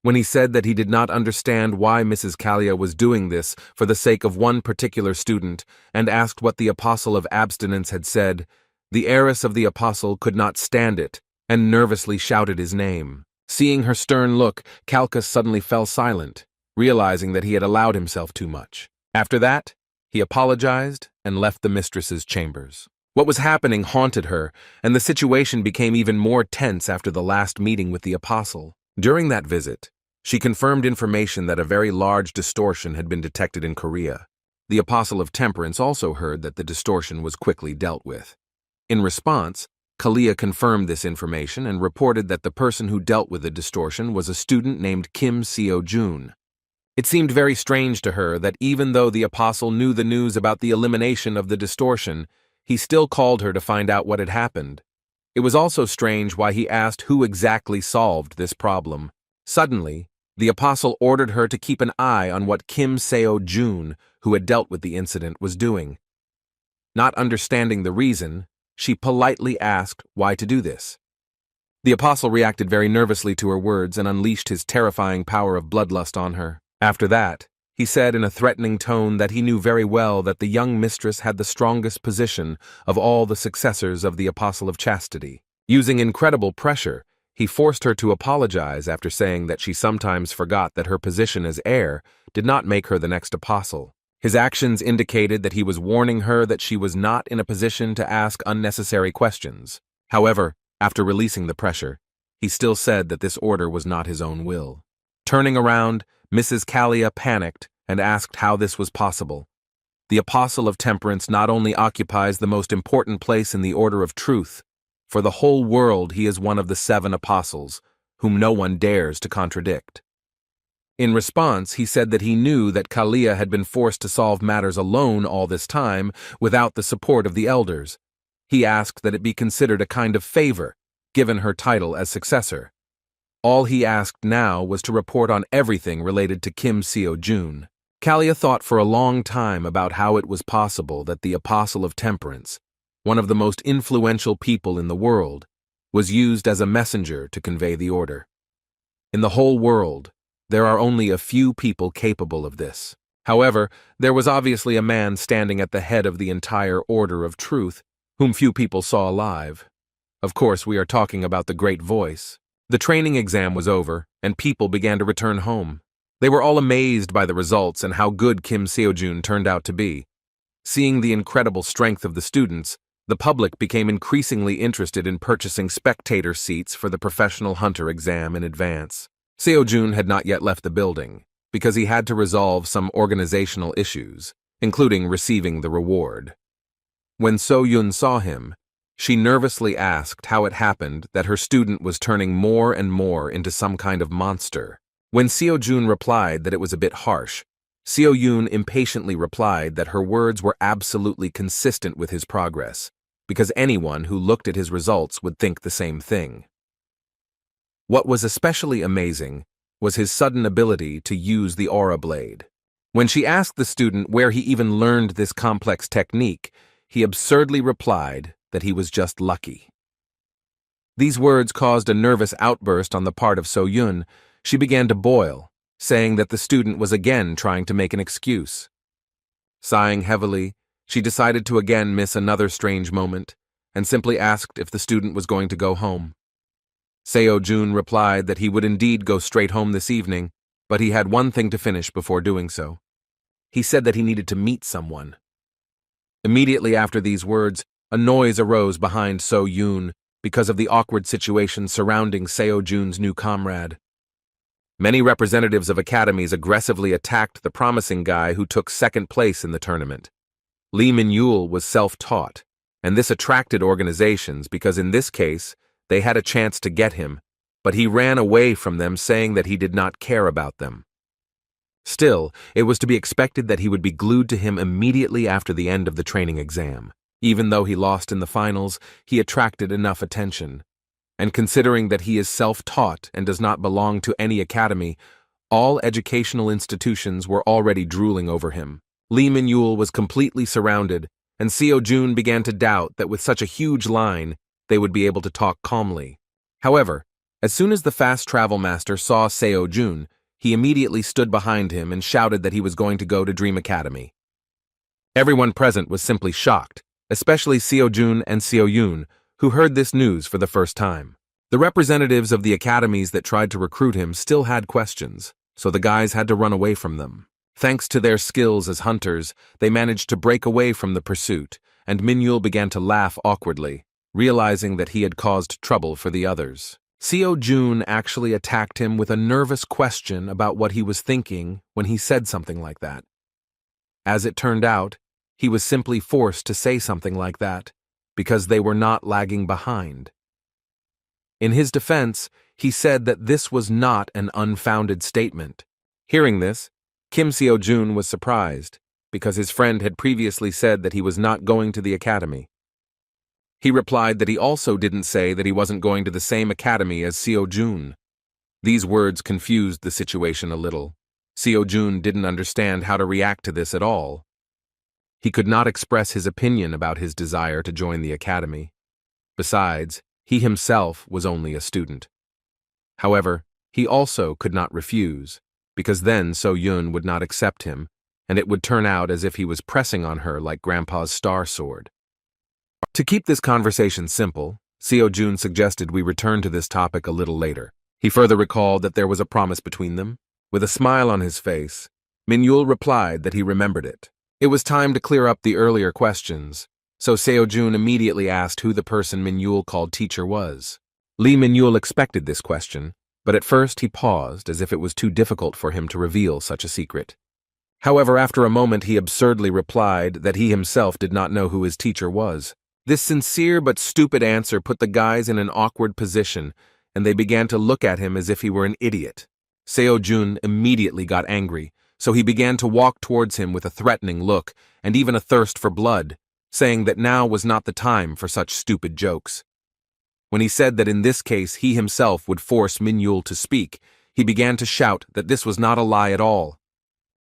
When he said that he did not understand why Mrs. Kalia was doing this for the sake of one particular student and asked what the apostle of abstinence had said, the heiress of the apostle could not stand it and nervously shouted his name. Seeing her stern look, Calchas suddenly fell silent, realizing that he had allowed himself too much. After that, he apologized and left the mistress's chambers. What was happening haunted her, and the situation became even more tense after the last meeting with the apostle. During that visit, she confirmed information that a very large distortion had been detected in Korea. The apostle of temperance also heard that the distortion was quickly dealt with. In response, Kalia confirmed this information and reported that the person who dealt with the distortion was a student named Kim Seo-jun. It seemed very strange to her that even though the apostle knew the news about the elimination of the distortion, he still called her to find out what had happened. It was also strange why he asked who exactly solved this problem. Suddenly, the apostle ordered her to keep an eye on what Kim Seo-jun, who had dealt with the incident, was doing. Not understanding the reason, she politely asked why to do this. The apostle reacted very nervously to her words and unleashed his terrifying power of bloodlust on her. After that, he said in a threatening tone that he knew very well that the young mistress had the strongest position of all the successors of the apostle of chastity. Using incredible pressure, he forced her to apologize after saying that she sometimes forgot that her position as heir did not make her the next apostle. His actions indicated that he was warning her that she was not in a position to ask unnecessary questions. However, after releasing the pressure, he still said that this order was not his own will. Turning around, Mrs. Kalia panicked and asked how this was possible. The apostle of temperance not only occupies the most important place in the order of truth, for the whole world he is one of the 7 apostles, whom no one dares to contradict. In response, he said that he knew that Kalia had been forced to solve matters alone all this time without the support of the elders. He asked that it be considered a kind of favor, given her title as successor. All he asked now was to report on everything related to Kim Seo-jun. Kalia thought for a long time about how it was possible that the Apostle of Temperance, one of the most influential people in the world, was used as a messenger to convey the order. In the whole world, there are only a few people capable of this. However, there was obviously a man standing at the head of the entire order of truth, whom few people saw alive. Of course, we are talking about the Great Voice. The training exam was over, and people began to return home. They were all amazed by the results and how good Kim Seo-jun turned out to be. Seeing the incredible strength of the students, the public became increasingly interested in purchasing spectator seats for the professional hunter exam in advance. Seo-jun had not yet left the building, because he had to resolve some organizational issues, including receiving the reward. When So-yun saw him, she nervously asked how it happened that her student was turning more and more into some kind of monster. When Seo-jun replied that it was a bit harsh, Seo-yun impatiently replied that her words were absolutely consistent with his progress, because anyone who looked at his results would think the same thing. What was especially amazing was his sudden ability to use the aura blade. When she asked the student where he even learned this complex technique, he absurdly replied that he was just lucky. These words caused a nervous outburst on the part of So-yun. She began to boil, saying that the student was again trying to make an excuse. Sighing heavily, she decided to again miss another strange moment, and simply asked if the student was going to go home. Seo-jun replied that he would indeed go straight home this evening, but he had one thing to finish before doing so. He said that he needed to meet someone. Immediately after these words, a noise arose behind So-yun because of the awkward situation surrounding Seo-jun's new comrade. Many representatives of academies aggressively attacked the promising guy who took second place in the tournament. Lee Min-yul was self-taught, and this attracted organizations because in this case, they had a chance to get him, but he ran away from them saying that he did not care about them. Still, it was to be expected that he would be glued to him immediately after the end of the training exam. Even though he lost in the finals, he attracted enough attention. And considering that he is self-taught and does not belong to any academy, all educational institutions were already drooling over him. Lee Min-yul was completely surrounded, and Seo-jun began to doubt that with such a huge line, they would be able to talk calmly. However, as soon as the fast travel master saw Seo-jun, he immediately stood behind him and shouted that he was going to go to Dream Academy. Everyone present was simply shocked, especially Seo-jun and Seo-yun, who heard this news for the first time. The representatives of the academies that tried to recruit him still had questions, so the guys had to run away from them. Thanks to their skills as hunters, they managed to break away from the pursuit, and Min-yul began to laugh awkwardly, realizing that he had caused trouble for the others. Seo-jun actually attacked him with a nervous question about what he was thinking when he said something like that. As it turned out, he was simply forced to say something like that, because they were not lagging behind. In his defense, he said that this was not an unfounded statement. Hearing this, Kim Seo-jun was surprised, because his friend had previously said that he was not going to the academy. He replied that he also didn't say that he wasn't going to the same academy as Seo-jun. These words confused the situation a little. Seo-jun didn't understand how to react to this at all. He could not express his opinion about his desire to join the academy. Besides, he himself was only a student. However, he also could not refuse, because then So-yun would not accept him, and it would turn out as if he was pressing on her like Grandpa's star sword. To keep this conversation simple, Seo-jun suggested we return to this topic a little later. He further recalled that there was a promise between them. With a smile on his face, Min-yul replied that he remembered it. It was time to clear up the earlier questions, so Seo-jun immediately asked who the person Min-yul called teacher was. Lee Min-yul expected this question, but at first he paused as if it was too difficult for him to reveal such a secret. However, after a moment he absurdly replied that he himself did not know who his teacher was. This sincere but stupid answer put the guys in an awkward position, and they began to look at him as if he were an idiot. Seo-jun immediately got angry, so he began to walk towards him with a threatening look and even a thirst for blood, saying that now was not the time for such stupid jokes. When he said that in this case he himself would force Min-yul to speak, he began to shout that this was not a lie at all.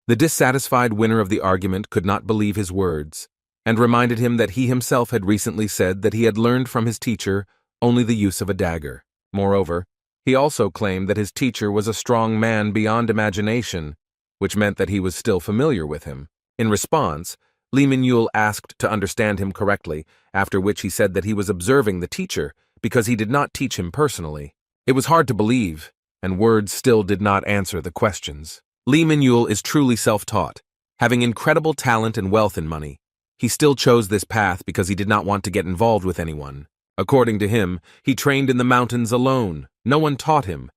The dissatisfied winner of the argument could not believe his words, and reminded him that he himself had recently said that he had learned from his teacher only the use of a dagger. Moreover, he also claimed that his teacher was a strong man beyond imagination, which meant that he was still familiar with him. In response, Lee Min-yul asked to understand him correctly, after which he said that he was observing the teacher because he did not teach him personally. It was hard to believe, and words still did not answer the questions. Lee Min-yul is truly self-taught. Having incredible talent and wealth and money, he still chose this path because he did not want to get involved with anyone. According to him, he trained in the mountains alone. No one taught him.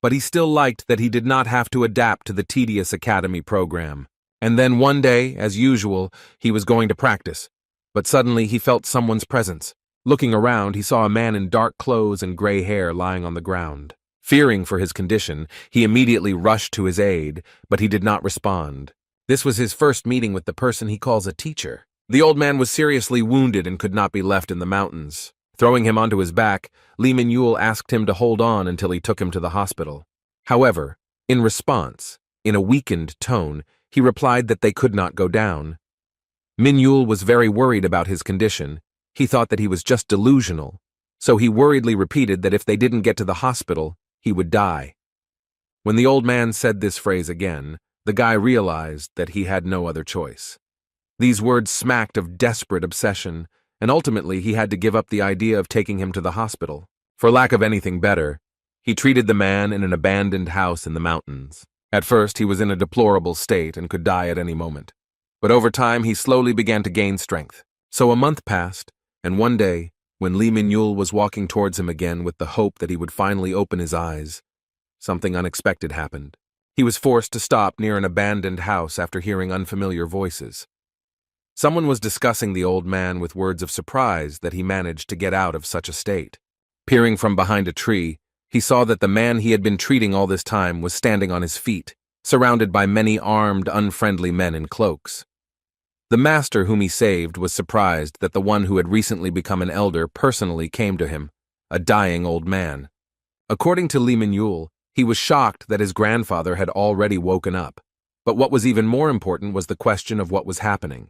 But he still liked that he did not have to adapt to the tedious academy program. And then one day, as usual, he was going to practice. But suddenly he felt someone's presence. Looking around, he saw a man in dark clothes and gray hair lying on the ground. Fearing for his condition, he immediately rushed to his aid, but he did not respond. This was his first meeting with the person he calls a teacher. The old man was seriously wounded and could not be left in the mountains. Throwing him onto his back, Lee Min-yul asked him to hold on until he took him to the hospital. However, in response, in a weakened tone, he replied that they could not go down. Min-yul was very worried about his condition. He thought that he was just delusional, so he worriedly repeated that if they didn't get to the hospital, he would die. When the old man said this phrase again, the guy realized that he had no other choice. These words smacked of desperate obsession, and ultimately he had to give up the idea of taking him to the hospital. For lack of anything better, he treated the man in an abandoned house in the mountains. At first, he was in a deplorable state and could die at any moment. But over time, he slowly began to gain strength. So a month passed, and one day, when Lee Min-yul was walking towards him again with the hope that he would finally open his eyes, something unexpected happened. He was forced to stop near an abandoned house after hearing unfamiliar voices. Someone was discussing the old man with words of surprise that he managed to get out of such a state. Peering from behind a tree, he saw that the man he had been treating all this time was standing on his feet, surrounded by many armed, unfriendly men in cloaks. The master whom he saved was surprised that the one who had recently become an elder personally came to him, a dying old man. According to Lee Min-yul, he was shocked that his grandfather had already woken up. But what was even more important was the question of what was happening.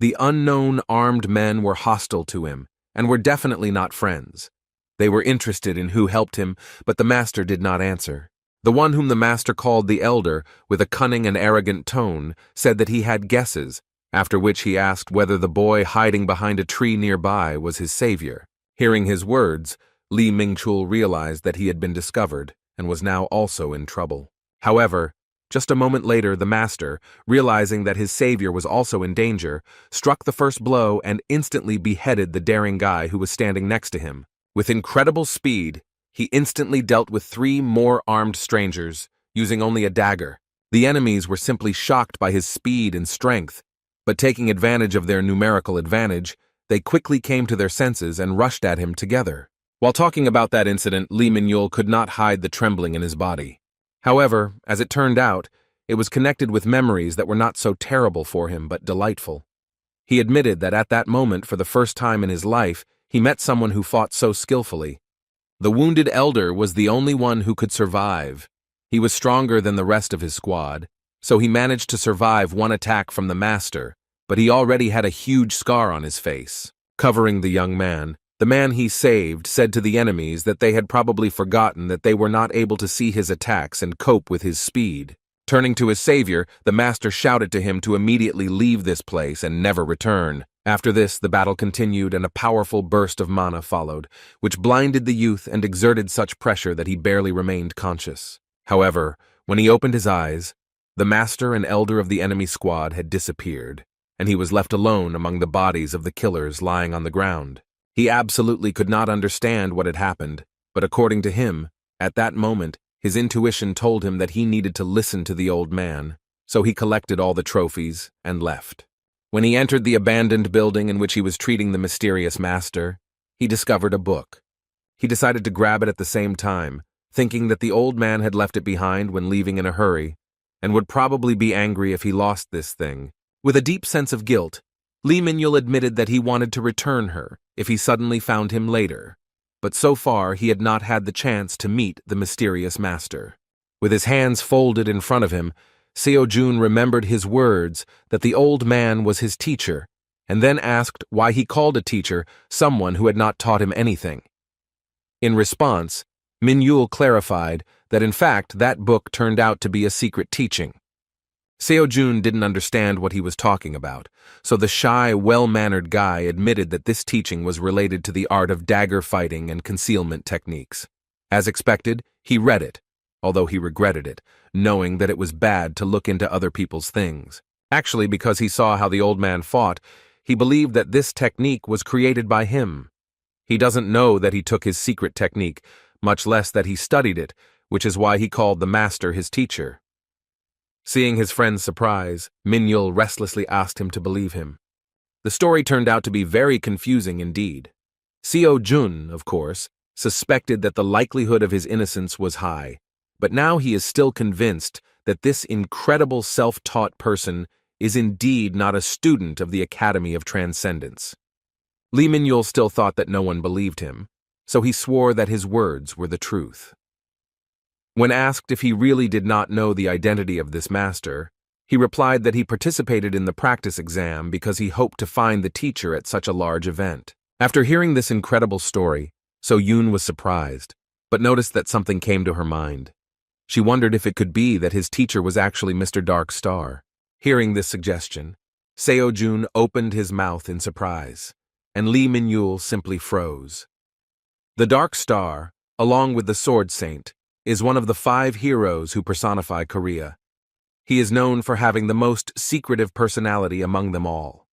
The unknown armed men were hostile to him, and were definitely not friends. They were interested in who helped him, but the master did not answer. The one whom the master called the elder, with a cunning and arrogant tone, said that he had guesses, after which he asked whether the boy hiding behind a tree nearby was his savior. Hearing his words, Lee Min-yul realized that he had been discovered, and was now also in trouble. However, just a moment later, the master, realizing that his savior was also in danger, struck the first blow and instantly beheaded the daring guy who was standing next to him. With incredible speed, he instantly dealt with 3 more armed strangers, using only a dagger. The enemies were simply shocked by his speed and strength, but taking advantage of their numerical advantage, they quickly came to their senses and rushed at him together. While talking about that incident, Lee Min-yul could not hide the trembling in his body. However, as it turned out, it was connected with memories that were not so terrible for him but delightful. He admitted that at that moment, for the first time in his life, he met someone who fought so skillfully. The wounded elder was the only one who could survive. He was stronger than the rest of his squad, so he managed to survive one attack from the master, but he already had a huge scar on his face. Covering the young man, the man he saved said to the enemies that they had probably forgotten that they were not able to see his attacks and cope with his speed. Turning to his savior, the master shouted to him to immediately leave this place and never return. After this, the battle continued and a powerful burst of mana followed, which blinded the youth and exerted such pressure that he barely remained conscious. However, when he opened his eyes, the master and elder of the enemy squad had disappeared, and he was left alone among the bodies of the killers lying on the ground. He absolutely could not understand what had happened, but according to him, at that moment, his intuition told him that he needed to listen to the old man, so he collected all the trophies and left. When he entered the abandoned building in which he was treating the mysterious master, he discovered a book. He decided to grab it at the same time, thinking that the old man had left it behind when leaving in a hurry, and would probably be angry if he lost this thing. With a deep sense of guilt, Lee Min-yul admitted that he wanted to return her if he suddenly found him later, but so far he had not had the chance to meet the mysterious master. With his hands folded in front of him, Seo-jun remembered his words that the old man was his teacher, and then asked why he called a teacher someone who had not taught him anything. In response, Min-yul clarified that in fact that book turned out to be a secret teaching. Seo-jun didn't understand what he was talking about, so the shy, well-mannered guy admitted that this teaching was related to the art of dagger fighting and concealment techniques. As expected, he read it, although he regretted it, knowing that it was bad to look into other people's things. Actually, because he saw how the old man fought, he believed that this technique was created by him. He doesn't know that he took his secret technique, much less that he studied it, which is why he called the master his teacher. Seeing his friend's surprise, Min-yul restlessly asked him to believe him. The story turned out to be very confusing indeed. Seo-jun, of course, suspected that the likelihood of his innocence was high, but now he is still convinced that this incredible self-taught person is indeed not a student of the Academy of Transcendence. Lee Min-yul still thought that no one believed him, so he swore that his words were the truth. When asked if he really did not know the identity of this master, he replied that he participated in the practice exam because he hoped to find the teacher at such a large event. After hearing this incredible story, So-yoon was surprised, but noticed that something came to her mind. She wondered if it could be that his teacher was actually Mr. Dark Star. Hearing this suggestion, Seo-jun opened his mouth in surprise, and Lee Min-yul simply froze. The Dark Star, along with the Sword Saint, is one of the 5 heroes who personify Korea. He is known for having the most secretive personality among them all.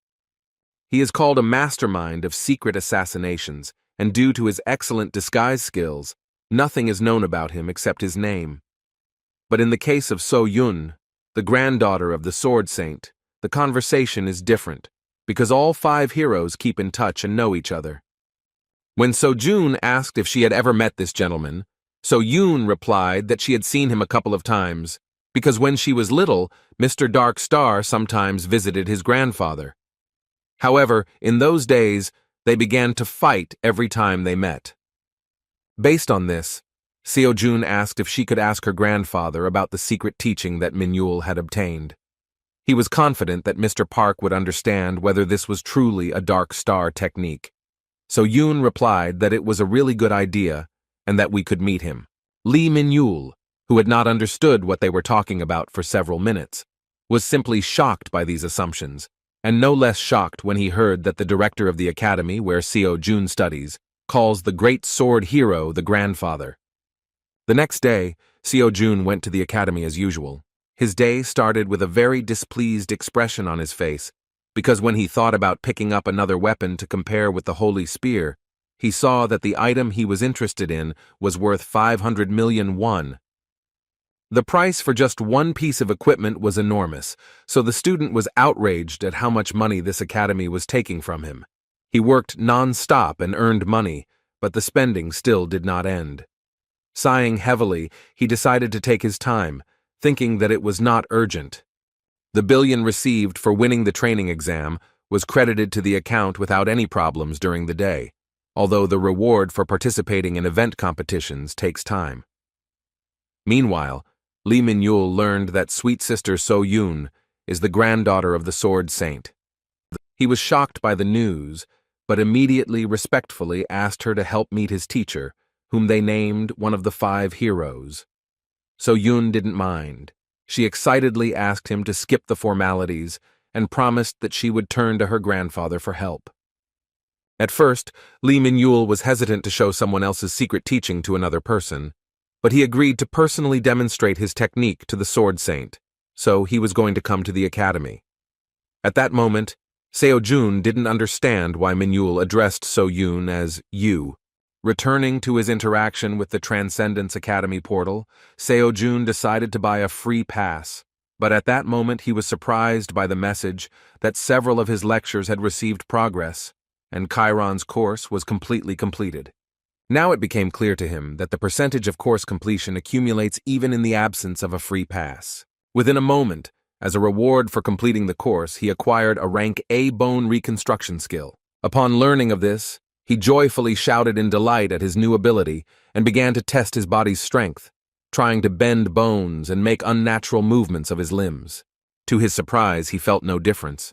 He is called a mastermind of secret assassinations, and due to his excellent disguise skills, nothing is known about him except his name. But in the case of So-yoon, the granddaughter of the Sword Saint, the conversation is different, because all 5 heroes keep in touch and know each other. When So-jun asked if she had ever met this gentleman, So-yoon replied that she had seen him a couple of times, because when she was little, Mr. Dark Star sometimes visited his grandfather. However, in those days, they began to fight every time they met. Based on this, Seo-jun asked if she could ask her grandfather about the secret teaching that Min-yul had obtained. He was confident that Mr. Park would understand whether this was truly a Dark Star technique. So-yoon replied that it was a really good idea and that we could meet him. Lee Min-yul, who had not understood what they were talking about for several minutes, was simply shocked by these assumptions, and no less shocked when he heard that the director of the academy where Seo-jun studies calls the great sword hero the grandfather. The next day, Seo-jun went to the academy as usual. His day started with a very displeased expression on his face, because when he thought about picking up another weapon to compare with the Holy Spear, he saw that the item he was interested in was worth 500 million won. The price for just one piece of equipment was enormous, so the student was outraged at how much money this academy was taking from him. He worked non-stop and earned money, but the spending still did not end. Sighing heavily, he decided to take his time, thinking that it was not urgent. The billion received for winning the training exam was credited to the account without any problems during the day, although the reward for participating in event competitions takes time. Meanwhile, Lee Min-yul learned that sweet sister So-yoon is the granddaughter of the Sword Saint. He was shocked by the news, but immediately respectfully asked her to help meet his teacher, whom they named one of the 5 heroes. So-yoon didn't mind. She excitedly asked him to skip the formalities and promised that she would turn to her grandfather for help. At first, Lee Min-yul was hesitant to show someone else's secret teaching to another person, but he agreed to personally demonstrate his technique to the Sword Saint, so he was going to come to the academy. At that moment, Seo-jun didn't understand why Min-yul addressed So-yoon as you. Returning to his interaction with the Transcendence Academy portal, Seo-jun decided to buy a free pass, but at that moment he was surprised by the message that several of his lectures had received progress, and Chiron's course was completely completed. Now it became clear to him that the percentage of course completion accumulates even in the absence of a free pass. Within a moment, as a reward for completing the course, he acquired a rank A bone reconstruction skill. Upon learning of this, he joyfully shouted in delight at his new ability and began to test his body's strength, trying to bend bones and make unnatural movements of his limbs. To his surprise, he felt no difference.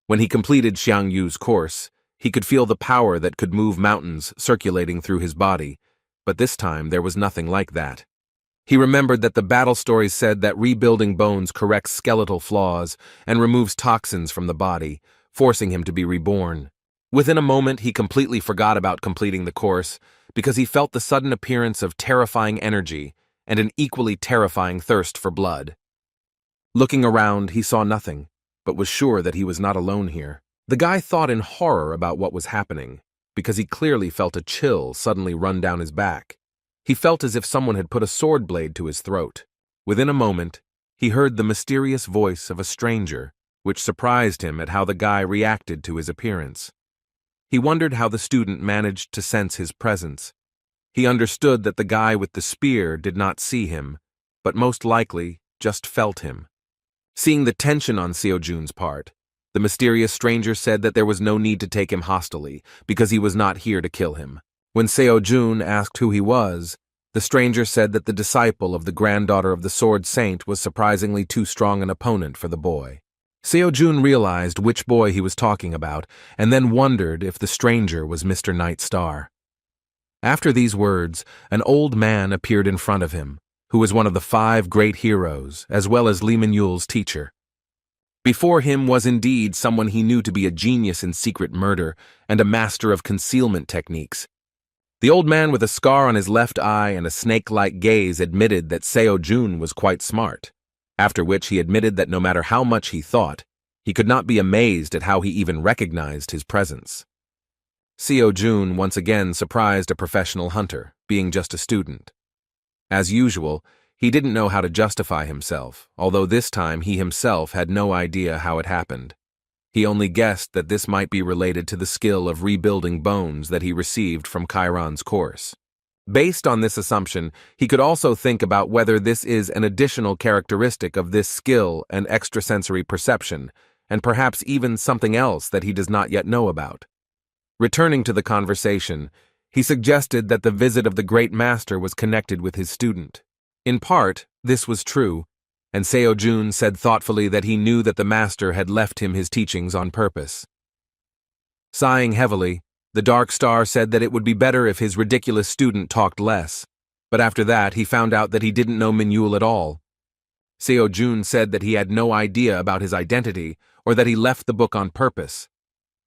When he completed Xiang Yu's course, he could feel the power that could move mountains circulating through his body, but this time there was nothing like that. He remembered that the battle stories said that rebuilding bones corrects skeletal flaws and removes toxins from the body, forcing him to be reborn. Within a moment, he completely forgot about completing the course because he felt the sudden appearance of terrifying energy and an equally terrifying thirst for blood. Looking around, he saw nothing, but was sure that he was not alone here. The guy thought in horror about what was happening, because he clearly felt a chill suddenly run down his back. He felt as if someone had put a sword blade to his throat. Within a moment, he heard the mysterious voice of a stranger, which surprised him at how the guy reacted to his appearance. He wondered how the student managed to sense his presence. He understood that the guy with the spear did not see him, but most likely just felt him. Seeing the tension on Seo Jun's part, the mysterious stranger said that there was no need to take him hostilely, because he was not here to kill him. When Seo Jun asked who he was, the stranger said that the disciple of the granddaughter of the Sword Saint was surprisingly too strong an opponent for the boy. Seo Jun realized which boy he was talking about, and then wondered if the stranger was Mr. Nightstar. After these words, an old man appeared in front of him, who was one of the 5 great heroes, as well as Li Mingyul's teacher. Before him was indeed someone he knew to be a genius in secret murder and a master of concealment techniques. The old man with a scar on his left eye and a snake-like gaze admitted that Seo Jun was quite smart, after which he admitted that no matter how much he thought, he could not be amazed at how he even recognized his presence. Seo Jun once again surprised a professional hunter, being just a student. As usual, he didn't know how to justify himself, although this time he himself had no idea how it happened. He only guessed that this might be related to the skill of rebuilding bones that he received from Chiron's course. Based on this assumption, he could also think about whether this is an additional characteristic of this skill and extrasensory perception, and perhaps even something else that he does not yet know about. Returning to the conversation, he suggested that the visit of the great master was connected with his student. In part, this was true, and Seo Jun said thoughtfully that he knew that the master had left him his teachings on purpose. Sighing heavily, the Dark Star said that it would be better if his ridiculous student talked less, but after that he found out that he didn't know Minhyul at all. Seo Jun said that he had no idea about his identity or that he left the book on purpose.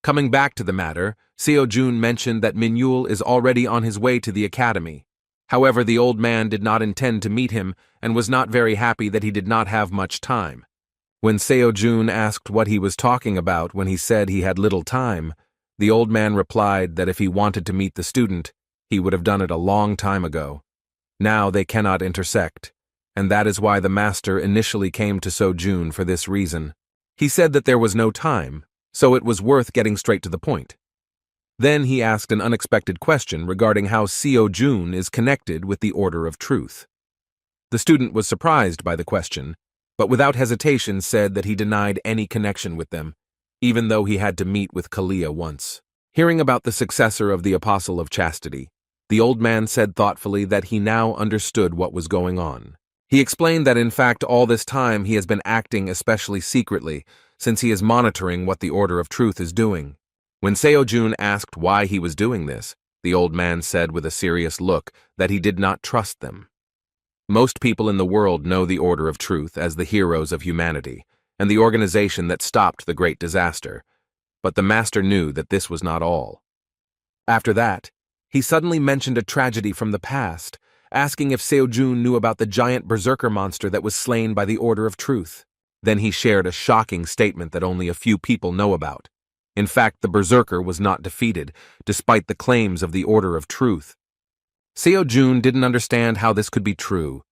Coming back to the matter, Seo Jun mentioned that Minhyul is already on his way to the academy. However, the old man did not intend to meet him and was not very happy that he did not have much time. When Seo Jun asked what he was talking about when he said he had little time, the old man replied that if he wanted to meet the student, he would have done it a long time ago. Now they cannot intersect, and that is why the master initially came to Seo Jun for this reason. He said that there was no time, so it was worth getting straight to the point. Then he asked an unexpected question regarding how Seo Jun is connected with the Order of Truth. The student was surprised by the question, but without hesitation said that he denied any connection with them, even though he had to meet with Kalia once. Hearing about the successor of the Apostle of Chastity, the old man said thoughtfully that he now understood what was going on. He explained that in fact all this time he has been acting especially secretly, since he is monitoring what the Order of Truth is doing. When Seo Jun asked why he was doing this, the old man said with a serious look that he did not trust them. Most people in the world know the Order of Truth as the heroes of humanity, and the organization that stopped the great disaster, but the master knew that this was not all. After that, he suddenly mentioned a tragedy from the past, asking if Seo Jun knew about the giant berserker monster that was slain by the Order of Truth. Then he shared a shocking statement that only a few people know about. In fact, the berserker was not defeated, despite the claims of the Order of Truth. Seo Jun didn't understand how this could be true.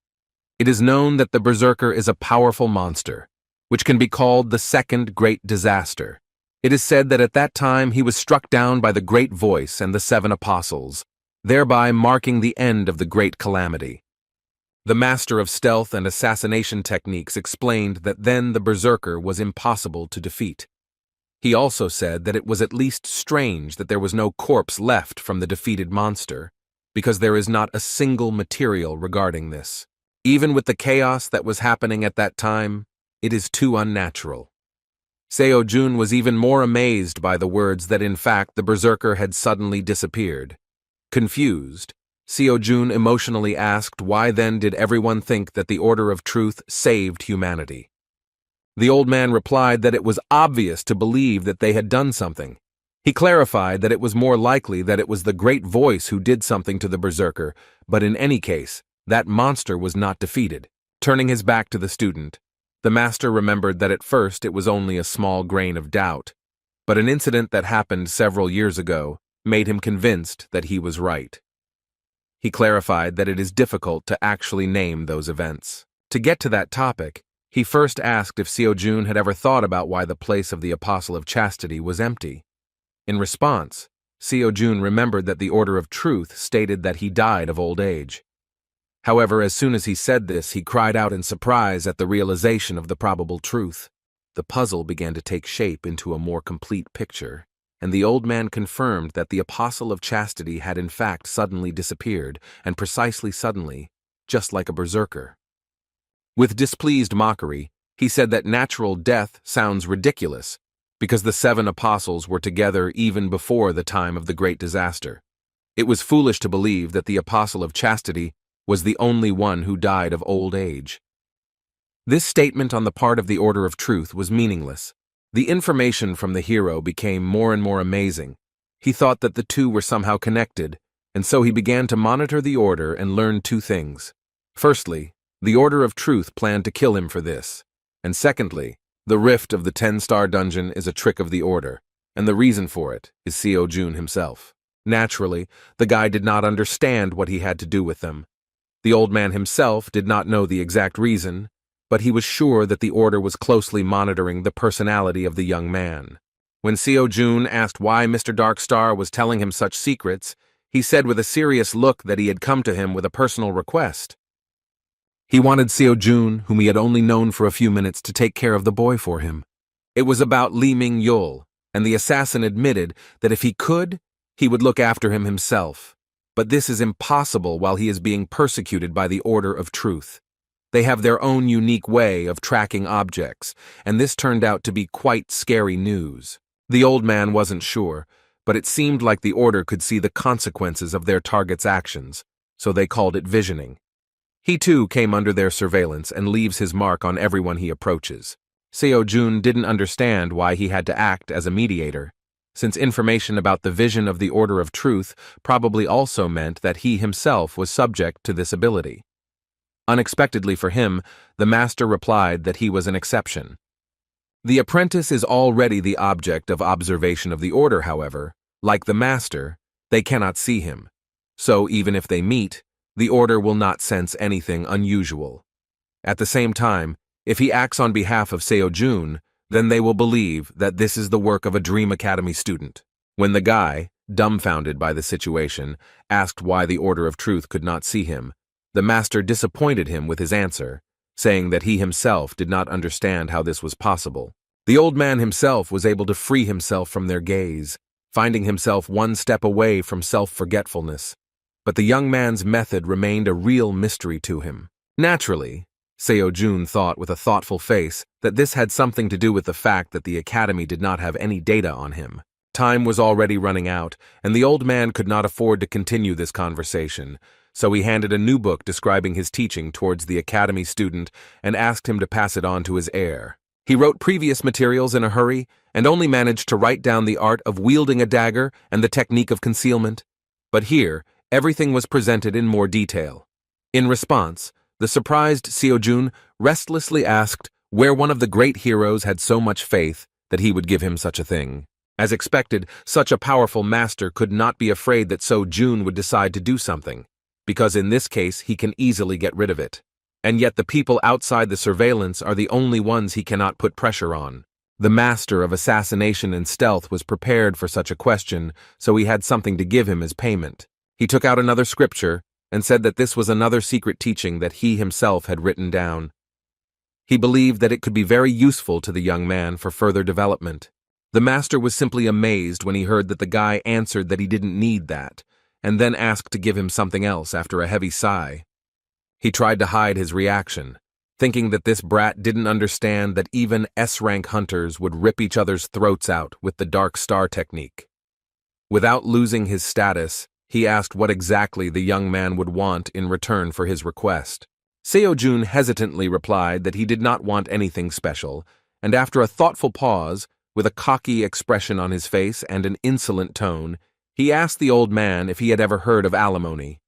It is known that the berserker is a powerful monster, which can be called the second great disaster. It is said that at that time he was struck down by the Great Voice and the 7 apostles. thereby marking the end of the great calamity. The master of stealth and assassination techniques explained that then the berserker was impossible to defeat. He also said that it was at least strange that there was no corpse left from the defeated monster, because there is not a single material regarding this. Even with the chaos that was happening at that time, it is too unnatural. Seo-jun was even more amazed by the words that in fact the berserker had suddenly disappeared. Confused, Seo-jun emotionally asked why then did everyone think that the Order of Truth saved humanity. The old man replied that it was obvious to believe that they had done something. He clarified that it was more likely that it was the Great Voice who did something to the berserker, but in any case, that monster was not defeated. Turning his back to the student, the master remembered that at first it was only a small grain of doubt, but an incident that happened several years ago made him convinced that he was right. He clarified that it is difficult to actually name those events. To get to that topic, he first asked if Seo-jun had ever thought about why the place of the Apostle of Chastity was empty. In response, Seo-jun remembered that the Order of Truth stated that he died of old age. However, as soon as he said this, he cried out in surprise at the realization of the probable truth. The puzzle began to take shape into a more complete picture, and the old man confirmed that the Apostle of Chastity had in fact suddenly disappeared, and precisely suddenly, just like a berserker. With displeased mockery, he said that natural death sounds ridiculous, because the 7 apostles were together even before the time of the great disaster. It was foolish to believe that the Apostle of Chastity was the only one who died of old age. This statement on the part of the Order of Truth was meaningless. The information from the hero became more and more amazing. He thought that the two were somehow connected, and so he began to monitor the Order and learn 2 things. Firstly, the Order of Truth planned to kill him for this, and secondly, the rift of the 10-star dungeon is a trick of the Order, and the reason for it is Seo-jun himself. Naturally, the guy did not understand what he had to do with them. The old man himself did not know the exact reason, but he was sure that the Order was closely monitoring the personality of the young man. When Seo-jun asked why Mr. Darkstar was telling him such secrets, he said with a serious look that he had come to him with a personal request. He wanted Seo-jun, whom he had only known for a few minutes, to take care of the boy for him. It was about Li Ming-yul, and the assassin admitted that if he could, he would look after him himself. But this is impossible while he is being persecuted by the Order of Truth. They have their own unique way of tracking objects, and this turned out to be quite scary news. The old man wasn't sure, but it seemed like the Order could see the consequences of their target's actions, so they called it visioning. He too came under their surveillance and leaves his mark on everyone he approaches. Seo-jun didn't understand why he had to act as a mediator, since information about the vision of the Order of Truth probably also meant that he himself was subject to this ability. Unexpectedly for him, the master replied that he was an exception. The apprentice is already the object of observation of the Order, however. Like the master, they cannot see him. So even if they meet, the Order will not sense anything unusual. At the same time, if he acts on behalf of Seo-jun, then they will believe that this is the work of a Dream Academy student. When the guy, dumbfounded by the situation, asked why the Order of Truth could not see him, the master disappointed him with his answer, saying that he himself did not understand how this was possible. The old man himself was able to free himself from their gaze, finding himself one step away from self-forgetfulness. But the young man's method remained a real mystery to him. Naturally, Seo-jun thought with a thoughtful face that this had something to do with the fact that the academy did not have any data on him. Time was already running out, and the old man could not afford to continue this conversation, so he handed a new book describing his teaching towards the academy student and asked him to pass it on to his heir. He wrote previous materials in a hurry and only managed to write down the art of wielding a dagger and the technique of concealment. But here, everything was presented in more detail. In response, the surprised Seo-jun restlessly asked where one of the great heroes had so much faith that he would give him such a thing. As expected, such a powerful master could not be afraid that Seo-jun would decide to do something, because in this case he can easily get rid of it. And yet the people outside the surveillance are the only ones he cannot put pressure on. The master of assassination and stealth was prepared for such a question, so he had something to give him as payment. He took out another scripture and said that this was another secret teaching that he himself had written down. He believed that it could be very useful to the young man for further development. The master was simply amazed when he heard that the guy answered that he didn't need that, and then asked to give him something else after a heavy sigh. He tried to hide his reaction, thinking that this brat didn't understand that even S-rank hunters would rip each other's throats out with the dark star technique. Without losing his status, he asked what exactly the young man would want in return for his request. Seo-jun hesitantly replied that he did not want anything special, and after a thoughtful pause, with a cocky expression on his face and an insolent tone, he asked the old man if he had ever heard of alimony.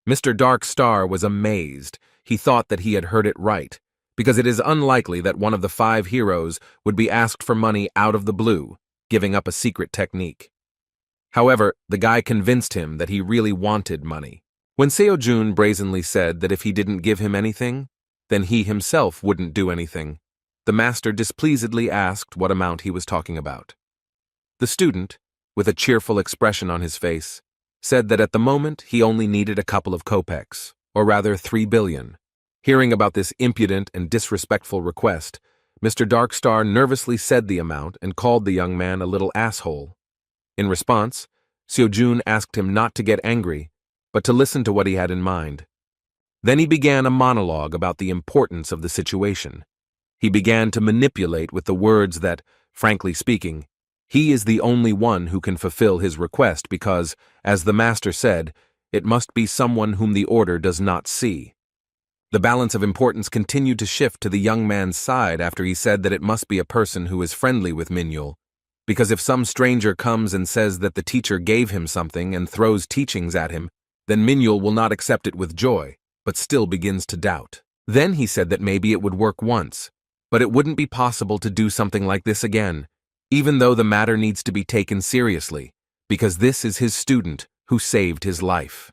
Mr. Dark Star was amazed. He thought that he had heard it right, because it is unlikely that one of the 5 heroes would be asked for money out of the blue, giving up a secret technique. However, the guy convinced him that he really wanted money. When Seo-jun brazenly said that if he didn't give him anything, then he himself wouldn't do anything, the master displeasedly asked what amount he was talking about. The student, with a cheerful expression on his face, said that at the moment he only needed a couple of kopecks, or rather 3 billion. Hearing about this impudent and disrespectful request, Mr. Darkstar nervously said the amount and called the young man a little asshole. In response, Seo-jun asked him not to get angry, but to listen to what he had in mind. Then he began a monologue about the importance of the situation. He began to manipulate with the words that, frankly speaking, he is the only one who can fulfill his request because, as the master said, it must be someone whom the order does not see. The balance of importance continued to shift to the young man's side after he said that it must be a person who is friendly with Minhyul, because if some stranger comes and says that the teacher gave him something and throws teachings at him, then Minhyul will not accept it with joy, but still begins to doubt. Then he said that maybe it would work once, but it wouldn't be possible to do something like this again, even though the matter needs to be taken seriously, because this is his student who saved his life.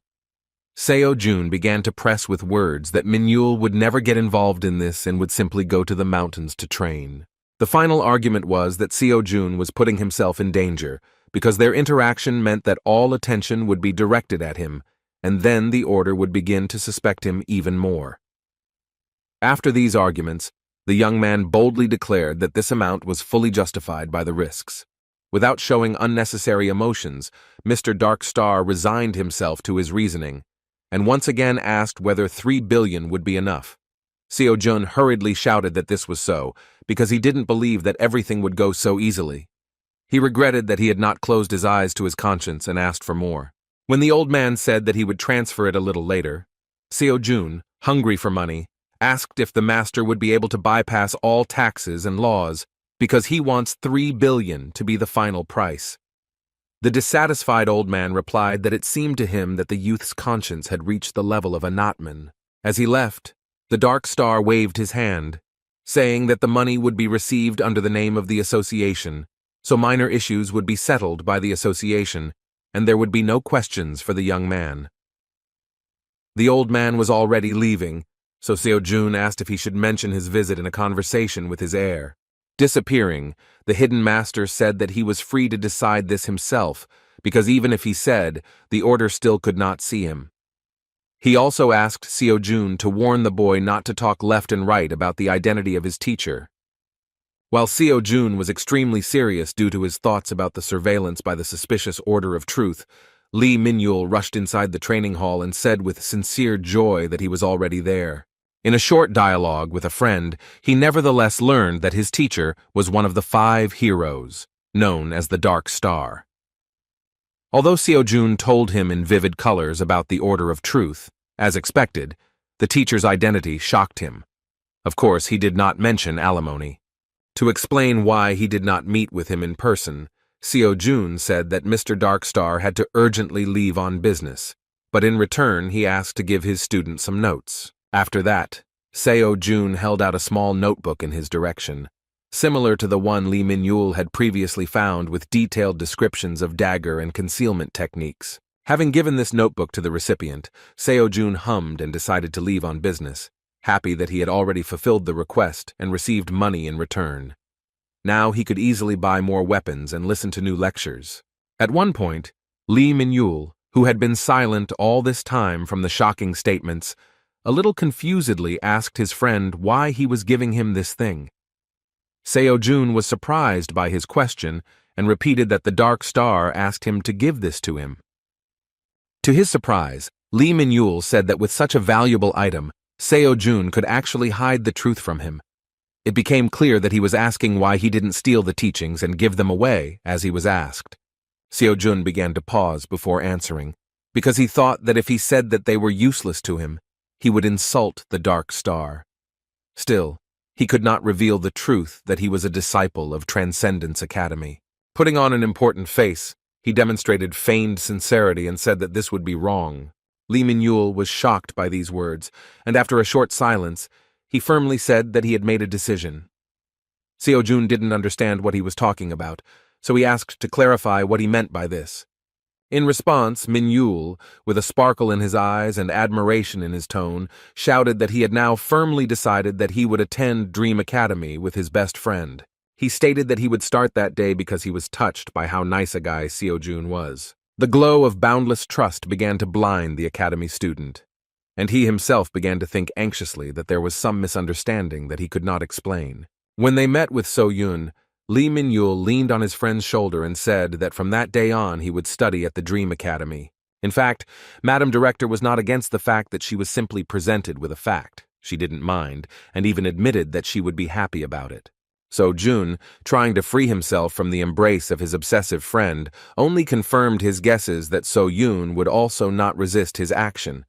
Seo-jun began to press with words that Minhyul would never get involved in this and would simply go to the mountains to train. The final argument was that Seo-jun was putting himself in danger, because their interaction meant that all attention would be directed at him, and then the order would begin to suspect him even more. After these arguments, the young man boldly declared that this amount was fully justified by the risks. Without showing unnecessary emotions, Mr. Darkstar resigned himself to his reasoning, and once again asked whether 3 billion would be enough. Seo-jun hurriedly shouted that this was so, because he didn't believe that everything would go so easily. He regretted that he had not closed his eyes to his conscience and asked for more. When the old man said that he would transfer it a little later, Seo-jun, hungry for money, asked if the master would be able to bypass all taxes and laws because he wants 3 billion to be the final price. The dissatisfied old man replied that it seemed to him that the youth's conscience had reached the level of a knotman. As he left, the Dark Star waved his hand, saying that the money would be received under the name of the association, so minor issues would be settled by the association, and there would be no questions for the young man. The old man was already leaving, so Seo-jun asked if he should mention his visit in a conversation with his heir. Disappearing, the hidden master said that he was free to decide this himself, because even if he said, the order still could not see him. He also asked Seo-jun to warn the boy not to talk left and right about the identity of his teacher. While Seo-jun was extremely serious due to his thoughts about the surveillance by the suspicious Order of Truth, Lee Minhyul rushed inside the training hall and said with sincere joy that he was already there. In a short dialogue with a friend, he nevertheless learned that his teacher was one of the 5 heroes, known as the Dark Star. Although Seo-jun told him in vivid colors about the Order of Truth, as expected, the teacher's identity shocked him. Of course, he did not mention alimony. To explain why he did not meet with him in person, Seo-jun said that Mr. Darkstar had to urgently leave on business, but in return he asked to give his student some notes. After that, Seo-jun held out a small notebook in his direction, similar to the one Lee Minhyul had previously found with detailed descriptions of dagger and concealment techniques. Having given this notebook to the recipient, Seo-jun hummed and decided to leave on business, happy that he had already fulfilled the request and received money in return. Now he could easily buy more weapons and listen to new lectures. At one point, Lee Minhyul, who had been silent all this time from the shocking statements, a little confusedly asked his friend why he was giving him this thing. Seo-jun was surprised by his question and repeated that the Dark Star asked him to give this to him. To his surprise, Lee Min-yul said that with such a valuable item, Seo-jun could actually hide the truth from him. It became clear that he was asking why he didn't steal the teachings and give them away as he was asked. Seo-jun began to pause before answering, because he thought that if he said that they were useless to him, he would insult the Dark Star. Still, he could not reveal the truth that he was a disciple of Transcendence Academy. Putting on an important face, he demonstrated feigned sincerity and said that this would be wrong. Lee Min-yul was shocked by these words, and after a short silence, he firmly said that he had made a decision. Seo-jun didn't understand what he was talking about, so he asked to clarify what he meant by this. In response, Min-yul, with a sparkle in his eyes and admiration in his tone, shouted that he had now firmly decided that he would attend Dream Academy with his best friend. He stated that he would start that day because he was touched by how nice a guy Seo-jun was. The glow of boundless trust began to blind the academy student, and he himself began to think anxiously that there was some misunderstanding that he could not explain. When they met with So-yun, Lee Min-yul leaned on his friend's shoulder and said that from that day on he would study at the Dream Academy. In fact, Madam Director was not against the fact that she was simply presented with a fact. She didn't mind, and even admitted that she would be happy about it. So-jun, trying to free himself from the embrace of his obsessive friend, only confirmed his guesses that So-yun would also not resist his action.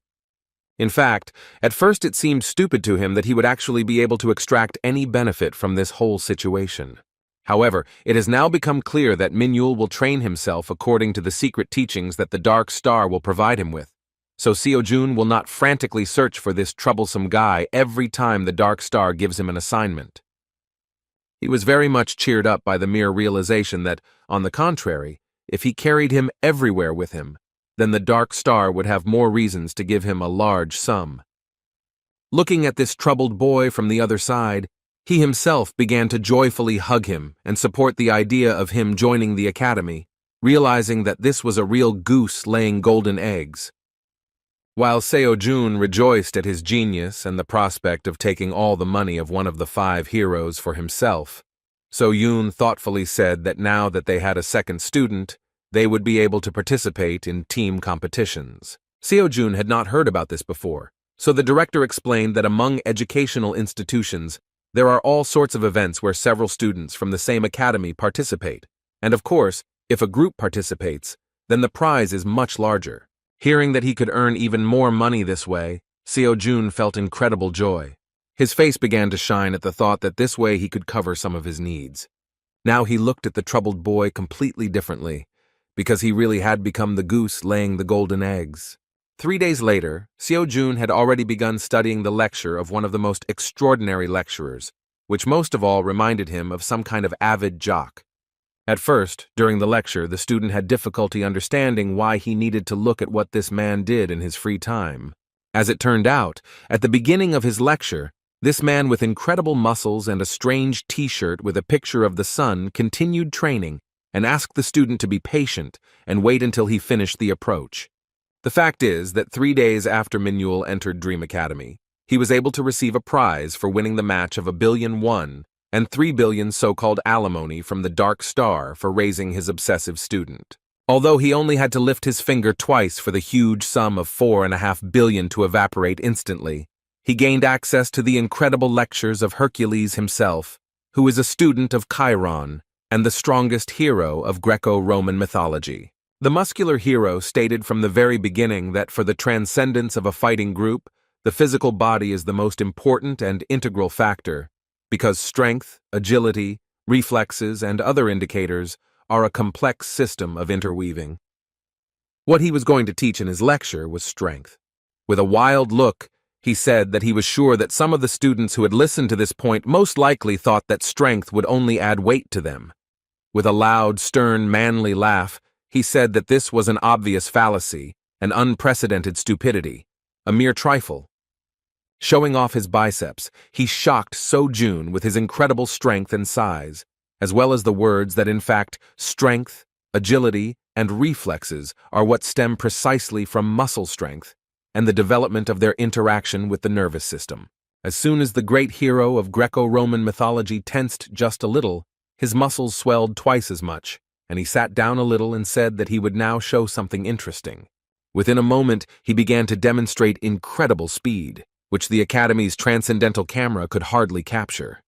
In fact, at first it seemed stupid to him that he would actually be able to extract any benefit from this whole situation. However, it has now become clear that Min-yul will train himself according to the secret teachings that the Dark Star will provide him with. So Seo-jun will not frantically search for this troublesome guy every time the Dark Star gives him an assignment. He was very much cheered up by the mere realization that, on the contrary, if he carried him everywhere with him, then the Dark Star would have more reasons to give him a large sum. Looking at this troubled boy from the other side, he himself began to joyfully hug him and support the idea of him joining the academy, realizing that this was a real goose laying golden eggs. While Seo-jun rejoiced at his genius and the prospect of taking all the money of one of the 5 heroes for himself, So-yun thoughtfully said that now that they had a second student, they would be able to participate in team competitions. Seo-jun had not heard about this before, so the director explained that among educational institutions, there are all sorts of events where several students from the same academy participate, and of course, if a group participates, then the prize is much larger. Hearing that he could earn even more money this way, Seo-jun felt incredible joy. His face began to shine at the thought that this way he could cover some of his needs. Now he looked at the troubled boy completely differently, because he really had become the goose laying the golden eggs. 3 days later, Seo-jun had already begun studying the lecture of one of the most extraordinary lecturers, which most of all reminded him of some kind of avid jock. At first, during the lecture, the student had difficulty understanding why he needed to look at what this man did in his free time. As it turned out, at the beginning of his lecture, this man with incredible muscles and a strange t-shirt with a picture of the sun continued training and asked the student to be patient and wait until he finished the approach. The fact is that 3 days after Min-yul entered Dream Academy, he was able to receive a prize for winning the match of 1,000,000,000 won and 3 billion so-called alimony from the Dark Star for raising his obsessive student. Although he only had to lift his finger twice for the huge sum of 4.5 billion to evaporate instantly, he gained access to the incredible lectures of Hercules himself, who is a student of Chiron and the strongest hero of Greco-Roman mythology. The muscular hero stated from the very beginning that for the transcendence of a fighting group, the physical body is the most important and integral factor, because strength, agility, reflexes, and other indicators are a complex system of interweaving. What he was going to teach in his lecture was strength. With a wild look, he said that he was sure that some of the students who had listened to this point most likely thought that strength would only add weight to them. With a loud, stern, manly laugh, he said that this was an obvious fallacy, an unprecedented stupidity, a mere trifle. Showing off his biceps, he shocked So-jun with his incredible strength and size, as well as the words that in fact, strength, agility, and reflexes are what stem precisely from muscle strength and the development of their interaction with the nervous system. As soon as the great hero of Greco-Roman mythology tensed just a little, his muscles swelled twice as much, and he sat down a little and said that he would now show something interesting. Within a moment, he began to demonstrate incredible speed, which the Academy's transcendental camera could hardly capture.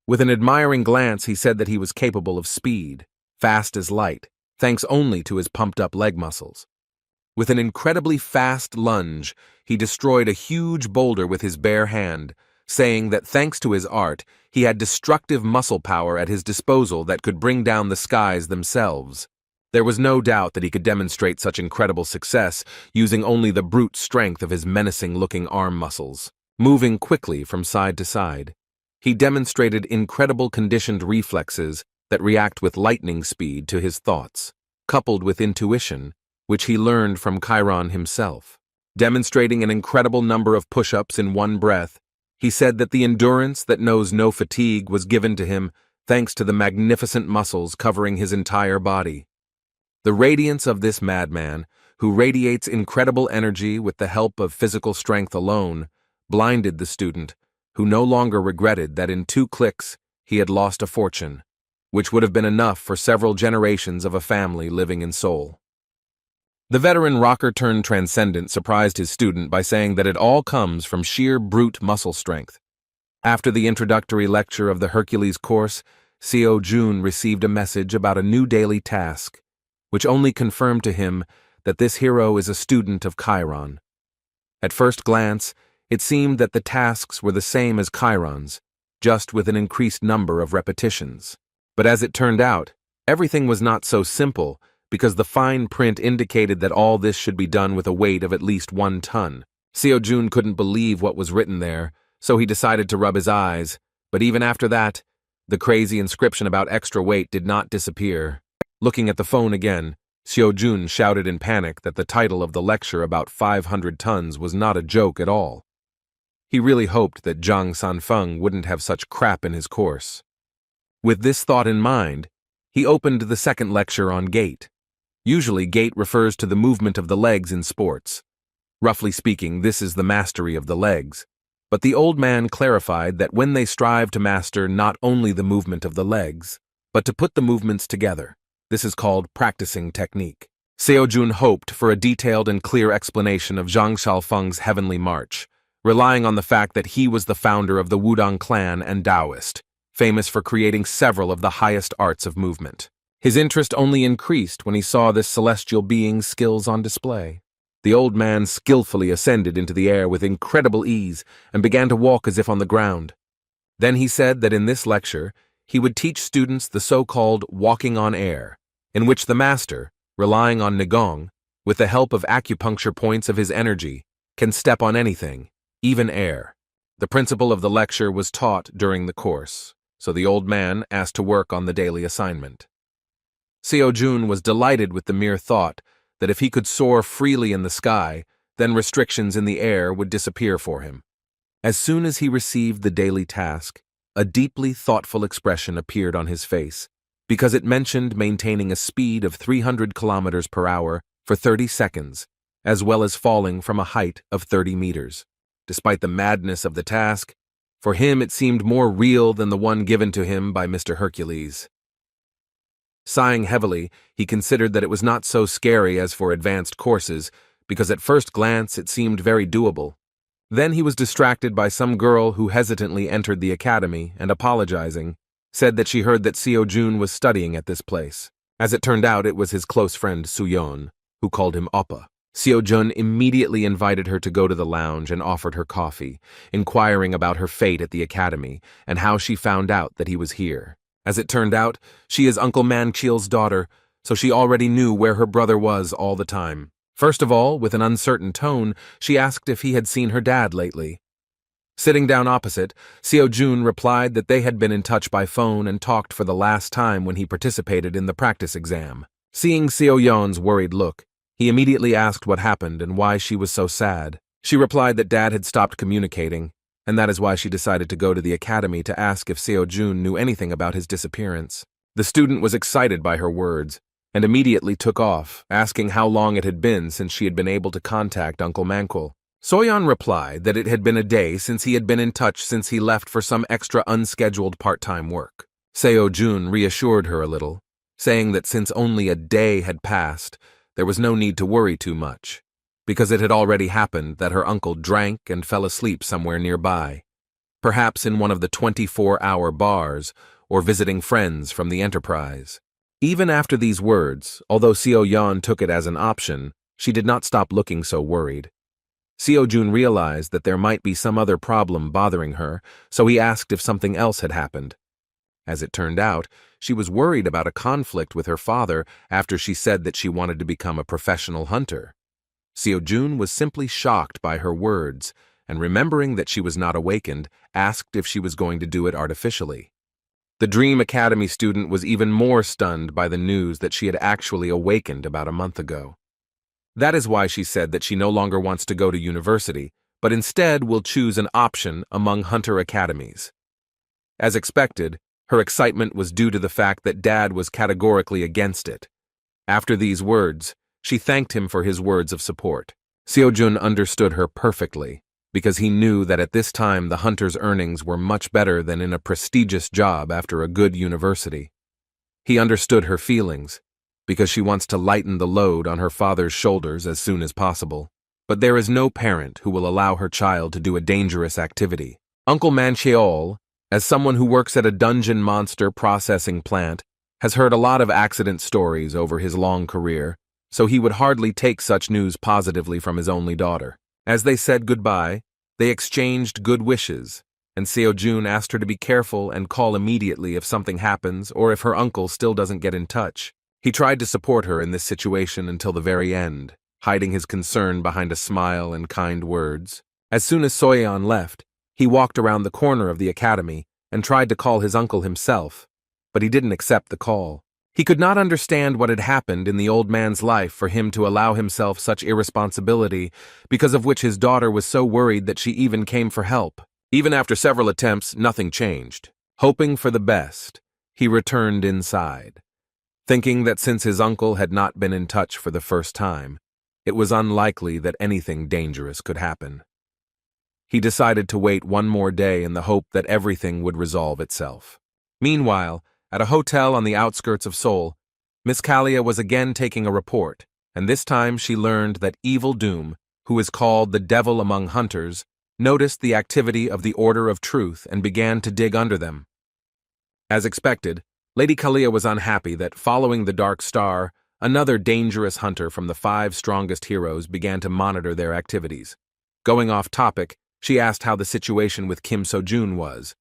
With an admiring glance, he said that he was capable of speed, fast as light, thanks only to his pumped-up leg muscles. With an incredibly fast lunge, he destroyed a huge boulder with his bare hand, saying that thanks to his art, he had destructive muscle power at his disposal that could bring down the skies themselves. There was no doubt that he could demonstrate such incredible success using only the brute strength of his menacing-looking arm muscles, moving quickly from side to side. He demonstrated incredible conditioned reflexes that react with lightning speed to his thoughts, coupled with intuition, which he learned from Chiron himself. Demonstrating an incredible number of push-ups in one breath, he said that the endurance that knows no fatigue was given to him thanks to the magnificent muscles covering his entire body. The radiance of this madman, who radiates incredible energy with the help of physical strength alone, blinded the student, who no longer regretted that in 2 clicks he had lost a fortune, which would have been enough for several generations of a family living in Seoul. The veteran rocker-turned-transcendent surprised his student by saying that it all comes from sheer brute muscle strength. After the introductory lecture of the Hercules course, Seo-jun received a message about a new daily task, which only confirmed to him that this hero is a student of Chiron. At first glance, it seemed that the tasks were the same as Chiron's, just with an increased number of repetitions. But as it turned out, everything was not so simple, because the fine print indicated that all this should be done with a weight of at least 1 ton. Seo-jun couldn't believe what was written there, so he decided to rub his eyes, but even after that, the crazy inscription about extra weight did not disappear. Looking at the phone again, Seo-jun shouted in panic that the title of the lecture about 500 tons was not a joke at all. He really hoped that Zhang Sanfeng wouldn't have such crap in his course. With this thought in mind, he opened the second lecture on gait. Usually, gait refers to the movement of the legs in sports. Roughly speaking, this is the mastery of the legs. But the old man clarified that when they strive to master not only the movement of the legs, but to put the movements together, this is called practicing technique. Seo-jun hoped for a detailed and clear explanation of Zhang Xiaofeng's heavenly march, relying on the fact that he was the founder of the Wudang clan and Taoist, famous for creating several of the highest arts of movement. His interest only increased when he saw this celestial being's skills on display. The old man skillfully ascended into the air with incredible ease and began to walk as if on the ground. Then he said that in this lecture, he would teach students the so-called walking on air, in which the master, relying on Nigong, with the help of acupuncture points of his energy, can step on anything, even air. The principle of the lecture was taught during the course, so the old man asked to work on the daily assignment. Seo-jun was delighted with the mere thought that if he could soar freely in the sky, then restrictions in the air would disappear for him. As soon as he received the daily task, a deeply thoughtful expression appeared on his face, because it mentioned maintaining a speed of 300 kilometers per hour for 30 seconds, as well as falling from a height of 30 meters. Despite the madness of the task, for him it seemed more real than the one given to him by Mr. Hercules. Sighing heavily, he considered that it was not so scary as for advanced courses, because at first glance it seemed very doable. Then he was distracted by some girl who hesitantly entered the academy and, apologizing, said that she heard that Seo-jun was studying at this place. As it turned out, it was his close friend Suyeon, who called him Oppa. Seo-jun immediately invited her to go to the lounge and offered her coffee, inquiring about her fate at the academy and how she found out that he was here. As it turned out, she is Uncle Manchil's daughter, so she already knew where her brother was all the time. First of all, with an uncertain tone, she asked if he had seen her dad lately. Sitting down opposite, Seo-jun replied that they had been in touch by phone and talked for the last time when he participated in the practice exam. Seeing Seo-yeon's worried look, he immediately asked what happened and why she was so sad. She replied that Dad had stopped communicating, and that is why she decided to go to the academy to ask if Seo-jun knew anything about his disappearance. The student was excited by her words, and immediately took off, asking how long it had been since she had been able to contact Uncle Manhwa. Soyeon replied that it had been a day since he had been in touch since he left for some extra unscheduled part-time work. Seo-jun reassured her a little, saying that since only a day had passed, there was no need to worry too much, because it had already happened that her uncle drank and fell asleep somewhere nearby, perhaps in one of the 24-hour bars or visiting friends from the enterprise. Even after these words, although Seo-yeon took it as an option, she did not stop looking so worried. Seo-jun realized that there might be some other problem bothering her, so he asked if something else had happened. As it turned out, she was worried about a conflict with her father after she said that she wanted to become a professional hunter. Seo-jun was simply shocked by her words, and remembering that she was not awakened, asked if she was going to do it artificially. The Dream Academy student was even more stunned by the news that she had actually awakened about a month ago. That is why she said that she no longer wants to go to university, but instead will choose an option among hunter academies. As expected, her excitement was due to the fact that Dad was categorically against it. After these words, she thanked him for his words of support. Seo-jun understood her perfectly, because he knew that at this time the hunter's earnings were much better than in a prestigious job after a good university. He understood her feelings, because she wants to lighten the load on her father's shoulders as soon as possible. But there is no parent who will allow her child to do a dangerous activity. Uncle Manhwa, as someone who works at a dungeon monster processing plant, has heard a lot of accident stories over his long career, so he would hardly take such news positively from his only daughter. As they said goodbye, they exchanged good wishes, and Seo-jun asked her to be careful and call immediately if something happens or if her uncle still doesn't get in touch. He tried to support her in this situation until the very end, hiding his concern behind a smile and kind words. As soon as Soyeon left, he walked around the corner of the academy and tried to call his uncle himself, but he didn't accept the call. He could not understand what had happened in the old man's life for him to allow himself such irresponsibility, because of which his daughter was so worried that she even came for help. Even after several attempts, nothing changed. Hoping for the best, he returned inside, thinking that since his uncle had not been in touch for the first time, it was unlikely that anything dangerous could happen. He decided to wait one more day in the hope that everything would resolve itself. Meanwhile, at a hotel on the outskirts of Seoul, Miss Kalia was again taking a report, and this time she learned that Evil Doom, who is called the Devil among Hunters, noticed the activity of the Order of Truth and began to dig under them. As expected, Lady Kalia was unhappy that, following the Dark Star, another dangerous hunter from the 5 strongest heroes began to monitor their activities. Going off topic, she asked how the situation with Kim So-jun was.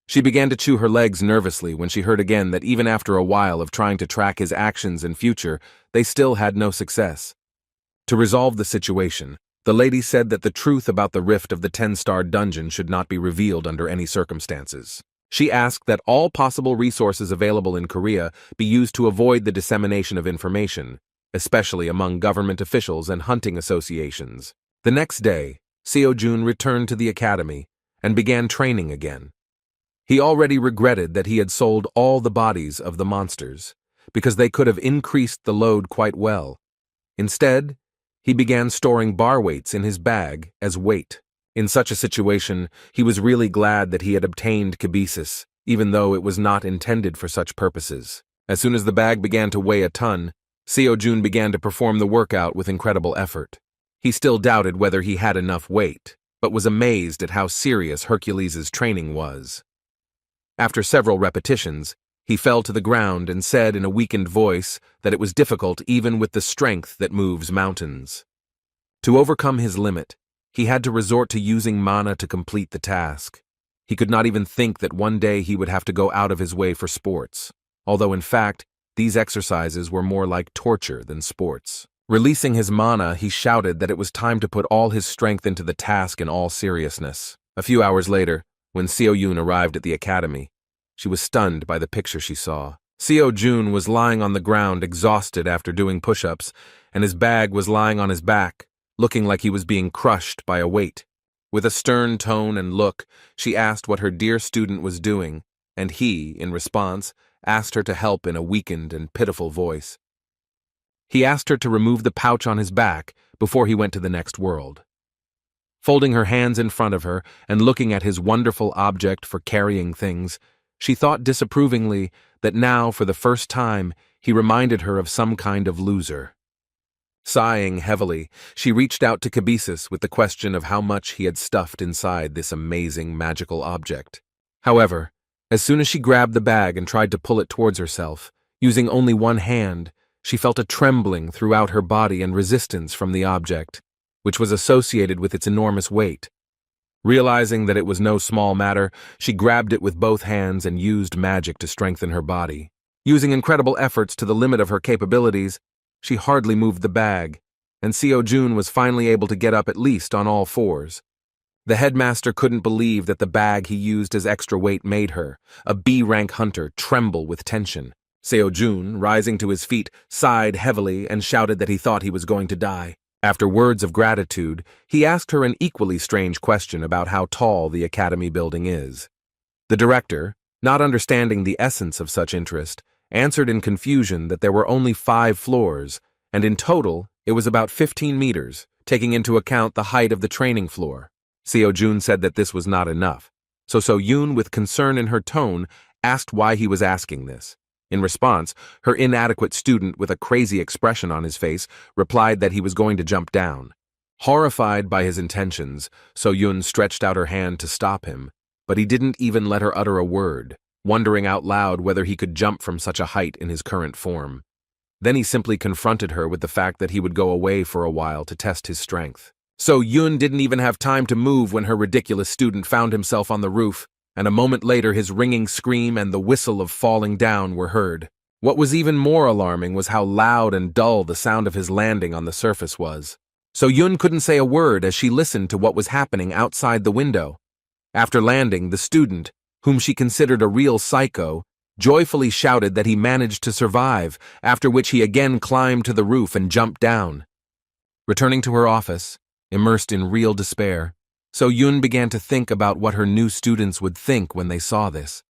She began to chew her legs nervously when she heard again that even after a while of trying to track his actions and future, they still had no success. To resolve the situation, the lady said that the truth about the rift of the 10-star dungeon should not be revealed under any circumstances. She asked that all possible resources available in Korea be used to avoid the dissemination of information, especially among government officials and hunting associations. The next day, Seo-jun returned to the academy and began training again. He already regretted that he had sold all the bodies of the monsters, because they could have increased the load quite well. Instead, he began storing bar weights in his bag as weight. In such a situation, he was really glad that he had obtained kibesis, even though it was not intended for such purposes. As soon as the bag began to weigh a ton, Seo-jun began to perform the workout with incredible effort. He still doubted whether he had enough weight, but was amazed at how serious Hercules' training was. After several repetitions, he fell to the ground and said in a weakened voice that it was difficult even with the strength that moves mountains. To overcome his limit, he had to resort to using mana to complete the task. He could not even think that one day he would have to go out of his way for sports, although in fact, these exercises were more like torture than sports. Releasing his mana, he shouted that it was time to put all his strength into the task in all seriousness. A few hours later, when Seo-jun arrived at the academy, she was stunned by the picture she saw. Seo-jun was lying on the ground exhausted after doing push-ups, and his bag was lying on his back, looking like he was being crushed by a weight. With a stern tone and look, she asked what her dear student was doing, and he, in response, asked her to help in a weakened and pitiful voice. He asked her to remove the pouch on his back before he went to the next world. Folding her hands in front of her and looking at his wonderful object for carrying things, she thought disapprovingly that now, for the first time, he reminded her of some kind of loser. Sighing heavily, she reached out to Cabesus with the question of how much he had stuffed inside this amazing magical object. However, as soon as she grabbed the bag and tried to pull it towards herself, using only one hand, she felt a trembling throughout her body and resistance from the object, which was associated with its enormous weight. Realizing that it was no small matter, she grabbed it with both hands and used magic to strengthen her body. Using incredible efforts to the limit of her capabilities, she hardly moved the bag, and Seo-jun was finally able to get up at least on all fours. The headmaster couldn't believe that the bag he used as extra weight made her, a B-rank hunter, tremble with tension. Seo-jun, rising to his feet, sighed heavily and shouted that he thought he was going to die. After words of gratitude, he asked her an equally strange question about how tall the academy building is. The director, not understanding the essence of such interest, answered in confusion that there were only 5 floors, and in total, it was about 15 meters, taking into account the height of the training floor. Seo-jun said that this was not enough, so So-yoon, with concern in her tone, asked why he was asking this. In response, her inadequate student, with a crazy expression on his face, replied that he was going to jump down. Horrified by his intentions, So-yoon stretched out her hand to stop him, but he didn't even let her utter a word, wondering out loud whether he could jump from such a height in his current form. Then he simply confronted her with the fact that he would go away for a while to test his strength. So-yoon didn't even have time to move when her ridiculous student found himself on the roof, and a moment later his ringing scream and the whistle of falling down were heard. What was even more alarming was how loud and dull the sound of his landing on the surface was. So-yoon couldn't say a word as she listened to what was happening outside the window. After landing, the student, whom she considered a real psycho, joyfully shouted that he managed to survive, after which he again climbed to the roof and jumped down. Returning to her office, immersed in real despair, So-yoon began to think about what her new students would think when they saw this.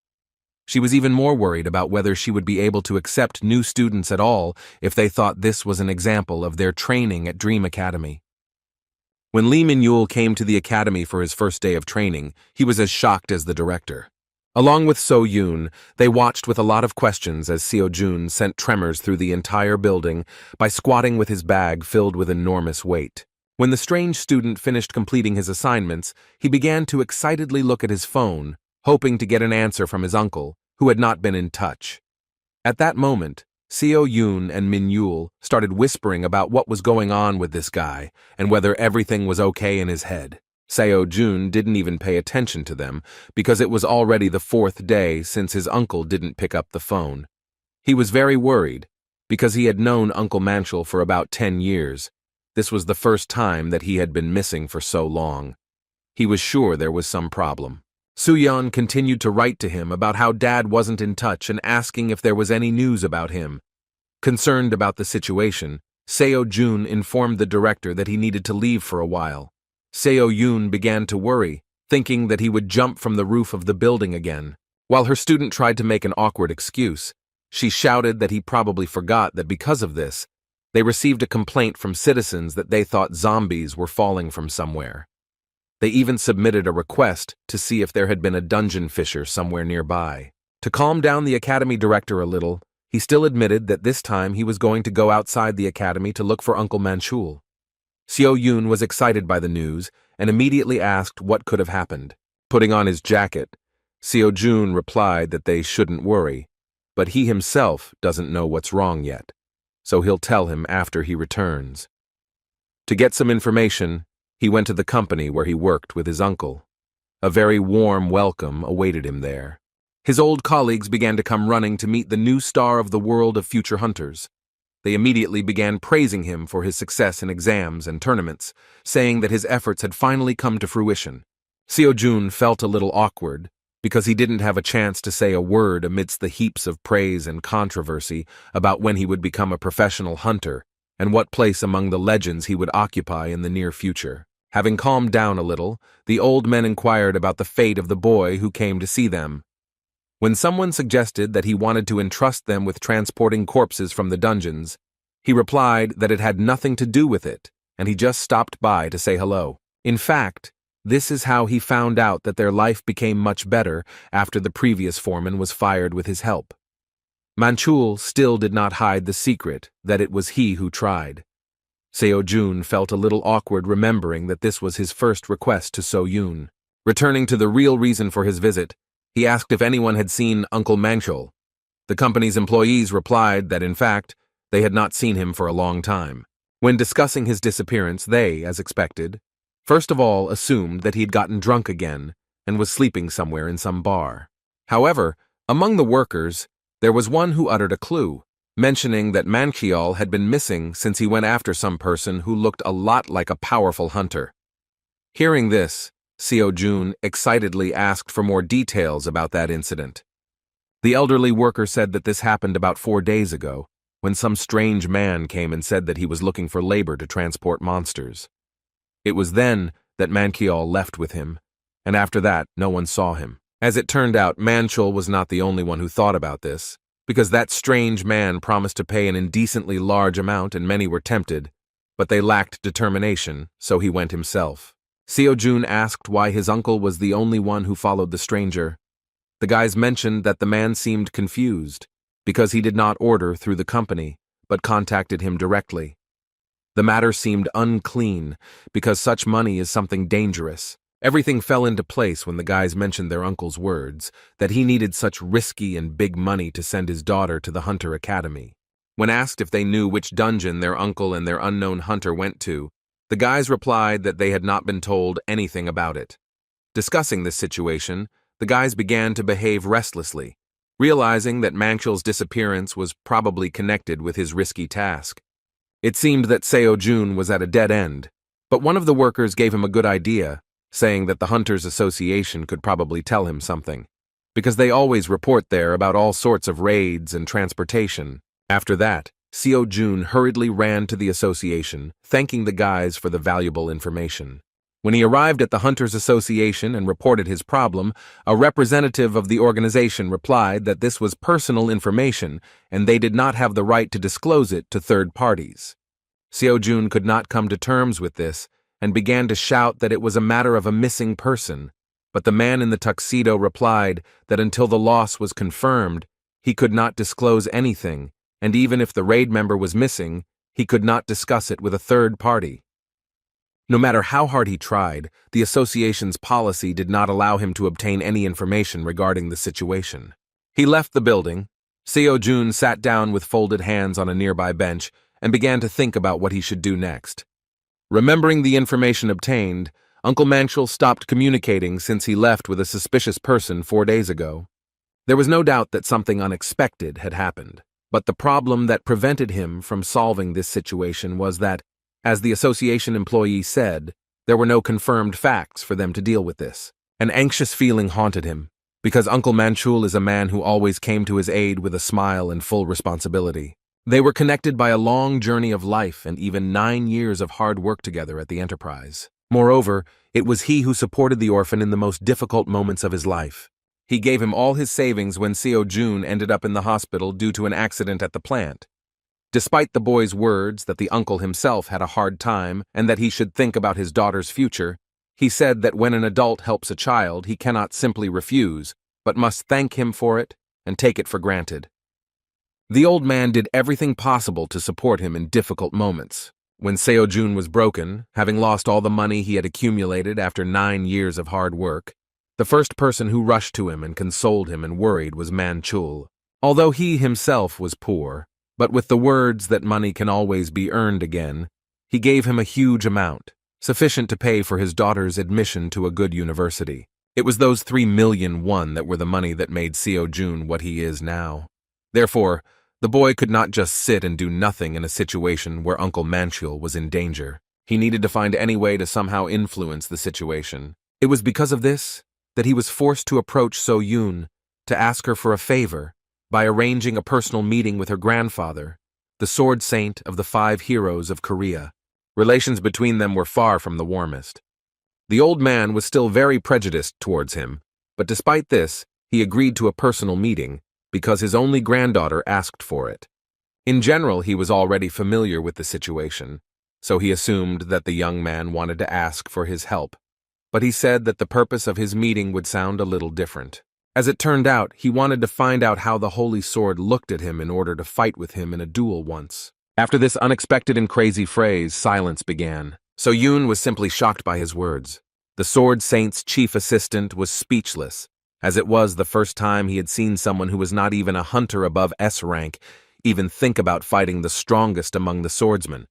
She was even more worried about whether she would be able to accept new students at all if they thought this was an example of their training at Dream Academy. When Lee Min-yul came to the academy for his first day of training, he was as shocked as the director. Along with So-yoon, they watched with a lot of questions as Seo-jun sent tremors through the entire building by squatting with his bag filled with enormous weight. When the strange student finished completing his assignments, he began to excitedly look at his phone, hoping to get an answer from his uncle, who had not been in touch. At that moment, Seo-yoon and Min-yul started whispering about what was going on with this guy and whether everything was okay in his head. Seo-jun didn't even pay attention to them because it was already the 4th day since his uncle didn't pick up the phone. He was very worried because he had known Uncle Manchul for about 10 years. This was the first time that he had been missing for so long. He was sure there was some problem. Soo-yeon continued to write to him about how Dad wasn't in touch and asking if there was any news about him. Concerned about the situation, Seo-jun informed the director that he needed to leave for a while. Seo-yoon began to worry, thinking that he would jump from the roof of the building again. While her student tried to make an awkward excuse, she shouted that he probably forgot that because of this, they received a complaint from citizens that they thought zombies were falling from somewhere. They even submitted a request to see if there had been a dungeon fissure somewhere nearby. To calm down the academy director a little, he still admitted that this time he was going to go outside the academy to look for Uncle Manchul. Seo-yoon was excited by the news and immediately asked what could have happened. Putting on his jacket, Seo-jun replied that they shouldn't worry, but he himself doesn't know what's wrong yet, so he'll tell him after he returns. To get some information, he went to the company where he worked with his uncle. A very warm welcome awaited him there. His old colleagues began to come running to meet the new star of the world of future hunters. They immediately began praising him for his success in exams and tournaments, saying that his efforts had finally come to fruition. Seo-jun felt a little awkward, because he didn't have a chance to say a word amidst the heaps of praise and controversy about when he would become a professional hunter and what place among the legends he would occupy in the near future. Having calmed down a little, the old men inquired about the fate of the boy who came to see them. When someone suggested that he wanted to entrust them with transporting corpses from the dungeons, He replied that it had nothing to do with it, and he just stopped by to say hello. In fact, this is how he found out that their life became much better after the previous foreman was fired with his help. Manchul still did not hide the secret that it was he who tried. Seo-jun felt a little awkward remembering that this was his first request to So-yoon. Returning to the real reason for his visit, he asked if anyone had seen Uncle Manchul. The company's employees replied that, in fact, they had not seen him for a long time. When discussing his disappearance, they, as expected, first of all assumed that he'd gotten drunk again and was sleeping somewhere in some bar. However, among the workers, there was one who uttered a clue, mentioning that Manchul had been missing since he went after some person who looked a lot like a powerful hunter. Hearing this, Seo-jun excitedly asked for more details about that incident. The elderly worker said that this happened about 4 days ago, when some strange man came and said that he was looking for labor to transport monsters. It was then that Manchul left with him, and after that, no one saw him. As it turned out, Manchul was not the only one who thought about this, because that strange man promised to pay an indecently large amount and many were tempted, but they lacked determination, so he went himself. Seo-jun asked why his uncle was the only one who followed the stranger. The guys mentioned that the man seemed confused, because he did not order through the company, but contacted him directly. The matter seemed unclean, because such money is something dangerous. Everything fell into place when the guys mentioned their uncle's words, that he needed such risky and big money to send his daughter to the Hunter Academy. When asked if they knew which dungeon their uncle and their unknown hunter went to, the guys replied that they had not been told anything about it. Discussing this situation, the guys began to behave restlessly, realizing that Manchul's disappearance was probably connected with his risky task. It seemed that Seo-jun was at a dead end, but one of the workers gave him a good idea, saying that the Hunters Association could probably tell him something, because they always report there about all sorts of raids and transportation. After that, Seo-jun hurriedly ran to the association, thanking the guys for the valuable information. When he arrived at the Hunters Association and reported his problem, a representative of the organization replied that this was personal information and they did not have the right to disclose it to third parties. Seo-jun could not come to terms with this and began to shout that it was a matter of a missing person, but the man in the tuxedo replied that until the loss was confirmed, he could not disclose anything, and even if the raid member was missing, he could not discuss it with a third party. No matter how hard he tried, the association's policy did not allow him to obtain any information regarding the situation. He left the building. Seo-jun sat down with folded hands on a nearby bench and began to think about what he should do next. Remembering the information obtained, Uncle Manchul stopped communicating since he left with a suspicious person 4 days ago. There was no doubt that something unexpected had happened, but the problem that prevented him from solving this situation was that, as the association employee said, there were no confirmed facts for them to deal with this. An anxious feeling haunted him, because Uncle Manchul is a man who always came to his aid with a smile and full responsibility. They were connected by a long journey of life and even 9 years of hard work together at the enterprise. Moreover, it was he who supported the orphan in the most difficult moments of his life. He gave him all his savings when Seo-jun ended up in the hospital due to an accident at the plant. Despite the boy's words that the uncle himself had a hard time and that he should think about his daughter's future, he said that when an adult helps a child, he cannot simply refuse, but must thank him for it and take it for granted. The old man did everything possible to support him in difficult moments. When Seo-jun was broken, having lost all the money he had accumulated after 9 years of hard work, the first person who rushed to him and consoled him and worried was Manchul. Although he himself was poor, but with the words that money can always be earned again, he gave him a huge amount, sufficient to pay for his daughter's admission to a good university. It was those 3 million won that were the money that made Seo-jun what he is now. Therefore, the boy could not just sit and do nothing in a situation where Uncle Manchul was in danger. He needed to find any way to somehow influence the situation. It was because of this that he was forced to approach So-yoon to ask her for a favor by arranging a personal meeting with her grandfather, the sword saint of the 5 heroes of Korea. Relations between them were far from the warmest. The old man was still very prejudiced towards him, but despite this, he agreed to a personal meeting because his only granddaughter asked for it. In general, he was already familiar with the situation, so he assumed that the young man wanted to ask for his help. But he said that the purpose of his meeting would sound a little different. As it turned out, he wanted to find out how the Holy Sword looked at him in order to fight with him in a duel once. After this unexpected and crazy phrase, silence began. So Yoon was simply shocked by his words. The Sword Saint's chief assistant was speechless, as it was the first time he had seen someone who was not even a hunter above S rank even think about fighting the strongest among the swordsmen.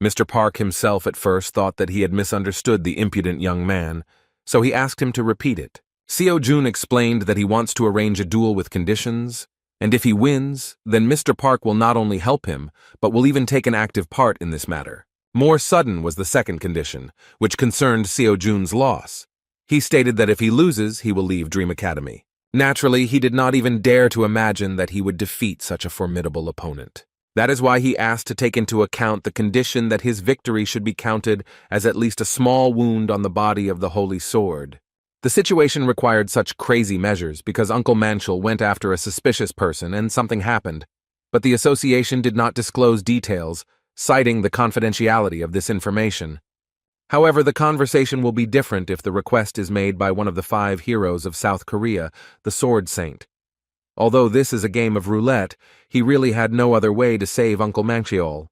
Mr. Park himself at first thought that he had misunderstood the impudent young man, so he asked him to repeat it. Seo Jun explained that he wants to arrange a duel with conditions, and if he wins, then Mr. Park will not only help him, but will even take an active part in this matter. More sudden was the second condition, which concerned Seo Jun's loss. He stated that if he loses, he will leave Dream Academy. Naturally, he did not even dare to imagine that he would defeat such a formidable opponent. That is why he asked to take into account the condition that his victory should be counted as at least a small wound on the body of the Holy Sword. The situation required such crazy measures because Uncle Manchel went after a suspicious person and something happened, but the association did not disclose details, citing the confidentiality of this information. However, the conversation will be different if the request is made by one of the 5 heroes of South Korea, the Sword Saint. Although this is a game of roulette, he really had no other way to save Uncle Manchel.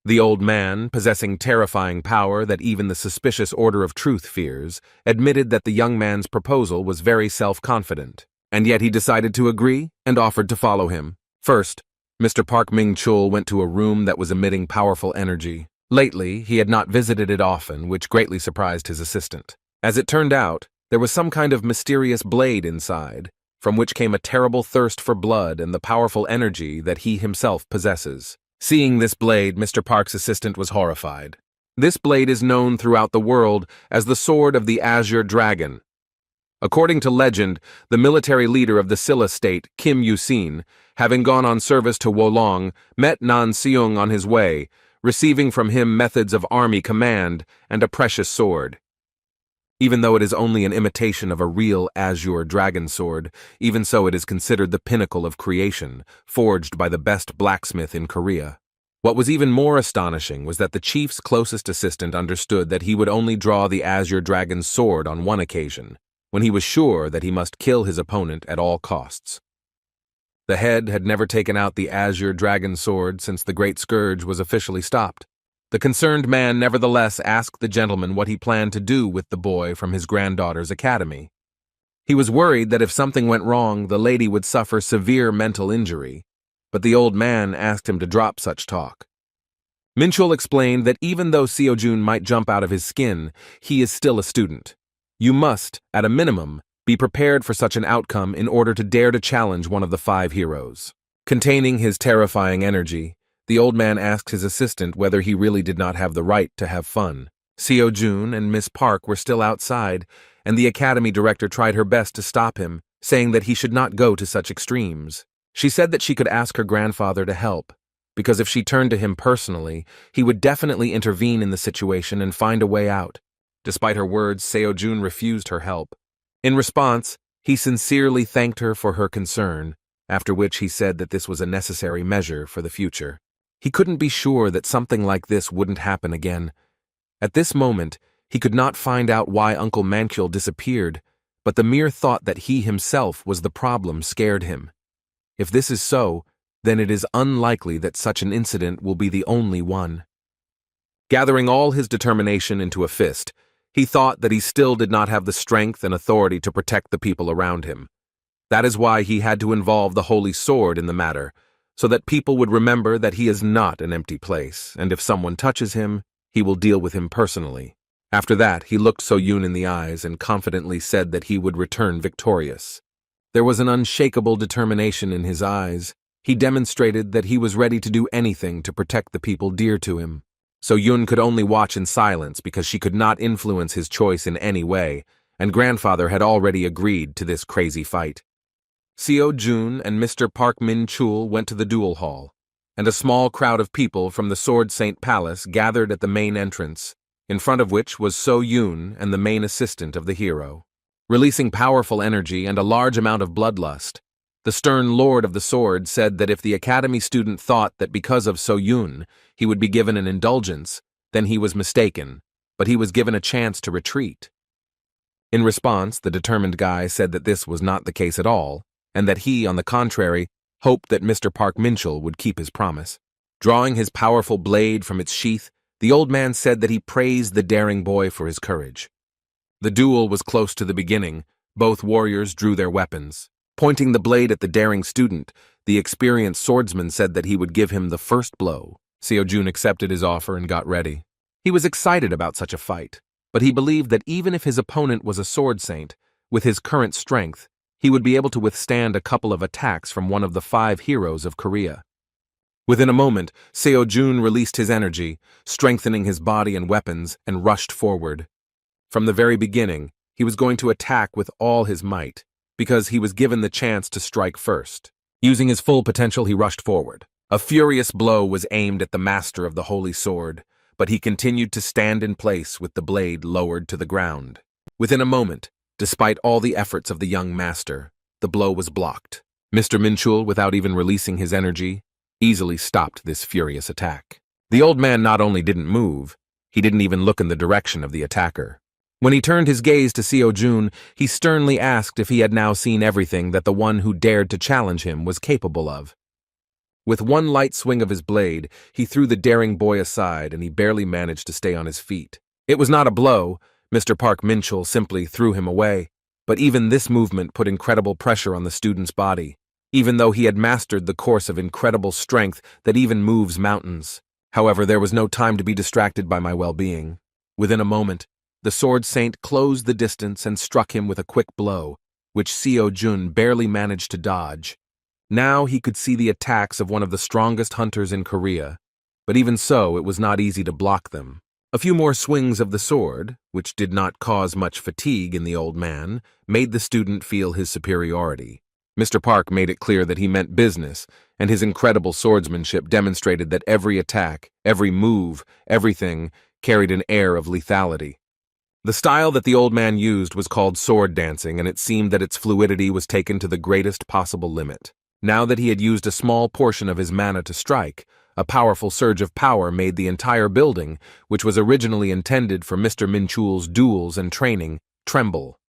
The old man, possessing terrifying power that even the suspicious Order of Truth fears, admitted that the young man's proposal was very self-confident, and yet he decided to agree and offered to follow him. First, Mr. Park Min-chul went to a room that was emitting powerful energy. Lately, he had not visited it often, which greatly surprised his assistant. As it turned out, there was some kind of mysterious blade inside, from which came a terrible thirst for blood and the powerful energy that he himself possesses. Seeing this blade, Mr. Park's assistant was horrified. This blade is known throughout the world as the Sword of the Azure Dragon. According to legend, the military leader of the Silla state, Kim Yusin, having gone on service to Wolong, met Nan Seung on his way, receiving from him methods of army command and a precious sword. Even though it is only an imitation of a real azure dragon sword, even so it is considered the pinnacle of creation, forged by the best blacksmith in Korea. What was even more astonishing was that the chief's closest assistant understood that he would only draw the azure dragon's sword on one occasion, when he was sure that he must kill his opponent at all costs. The head had never taken out the azure dragon sword since the Great Scourge was officially stopped. The concerned man nevertheless asked the gentleman what he planned to do with the boy from his granddaughter's academy. He was worried that if something went wrong, the lady would suffer severe mental injury, but the old man asked him to drop such talk. Minchul explained that even though Seo Jun might jump out of his skin, he is still a student. You must, at a minimum, be prepared for such an outcome in order to dare to challenge one of the 5 heroes. Containing his terrifying energy, the old man asked his assistant whether he really did not have the right to have fun. Seo Jun and Miss Park were still outside, and the academy director tried her best to stop him, saying that he should not go to such extremes. She said that she could ask her grandfather to help, because if she turned to him personally, he would definitely intervene in the situation and find a way out. Despite her words, Seo Jun refused her help. In response, he sincerely thanked her for her concern, after which he said that this was a necessary measure for the future. He couldn't be sure that something like this wouldn't happen again. At this moment, he could not find out why Uncle Manchel disappeared, but the mere thought that he himself was the problem scared him. If this is so, then it is unlikely that such an incident will be the only one. Gathering all his determination into a fist, he thought that he still did not have the strength and authority to protect the people around him. That is why he had to involve the Holy Sword in the matter, so that people would remember that he is not an empty place, and if someone touches him, he will deal with him personally. After that, he looked So Yoon in the eyes and confidently said that he would return victorious. There was an unshakable determination in his eyes. He demonstrated that he was ready to do anything to protect the people dear to him. So Yoon could only watch in silence because she could not influence his choice in any way, and grandfather had already agreed to this crazy fight. Seo Jun and Mr. Park Min-chul went to the duel hall, and a small crowd of people from the Sword Saint Palace gathered at the main entrance, in front of which was So Yoon and the main assistant of the hero. Releasing powerful energy and a large amount of bloodlust, The stern lord of the sword said that if the academy student thought that because of So-Yun he would be given an indulgence, then he was mistaken, but he was given a chance to retreat. In response, the determined guy said that this was not the case at all, and that he, on the contrary, hoped that Mr. Park Minchell would keep his promise. Drawing his powerful blade from its sheath, the old man said that he praised the daring boy for his courage. The duel was close to the beginning. Both warriors drew their weapons. Pointing the blade at the daring student, the experienced swordsman said that he would give him the first blow. Seo-jun accepted his offer and got ready. He was excited about such a fight, but he believed that even if his opponent was a sword saint, with his current strength, he would be able to withstand a couple of attacks from one of the 5 heroes of Korea. Within a moment, Seo-jun released his energy, strengthening his body and weapons, and rushed forward. From the very beginning, he was going to attack with all his might, because he was given the chance to strike first. Using his full potential, he rushed forward. A furious blow was aimed at the master of the holy sword, but he continued to stand in place with the blade lowered to the ground. Within a moment, despite all the efforts of the young master, the blow was blocked. Mr. Minchul, without even releasing his energy, easily stopped this furious attack. The old man not only didn't move, he didn't even look in the direction of the attacker. When he turned his gaze to Seo-jun, he sternly asked if he had now seen everything that the one who dared to challenge him was capable of. With one light swing of his blade, he threw the daring boy aside, and he barely managed to stay on his feet. It was not a blow. Mr. Park Minchul simply threw him away, but even this movement put incredible pressure on the student's body, even though he had mastered the course of incredible strength that even moves mountains. However, there was no time to be distracted by my well-being. Within a moment, the sword saint closed the distance and struck him with a quick blow, which Seo-jun barely managed to dodge. Now he could see the attacks of one of the strongest hunters in Korea, but even so, it was not easy to block them. A few more swings of the sword, which did not cause much fatigue in the old man, made the student feel his superiority. Mr. Park made it clear that he meant business, and his incredible swordsmanship demonstrated that every attack, every move, everything carried an air of lethality. The style that the old man used was called sword dancing, and it seemed that its fluidity was taken to the greatest possible limit. Now that he had used a small portion of his mana to strike, a powerful surge of power made the entire building, which was originally intended for Mr. Minchul's duels and training, tremble.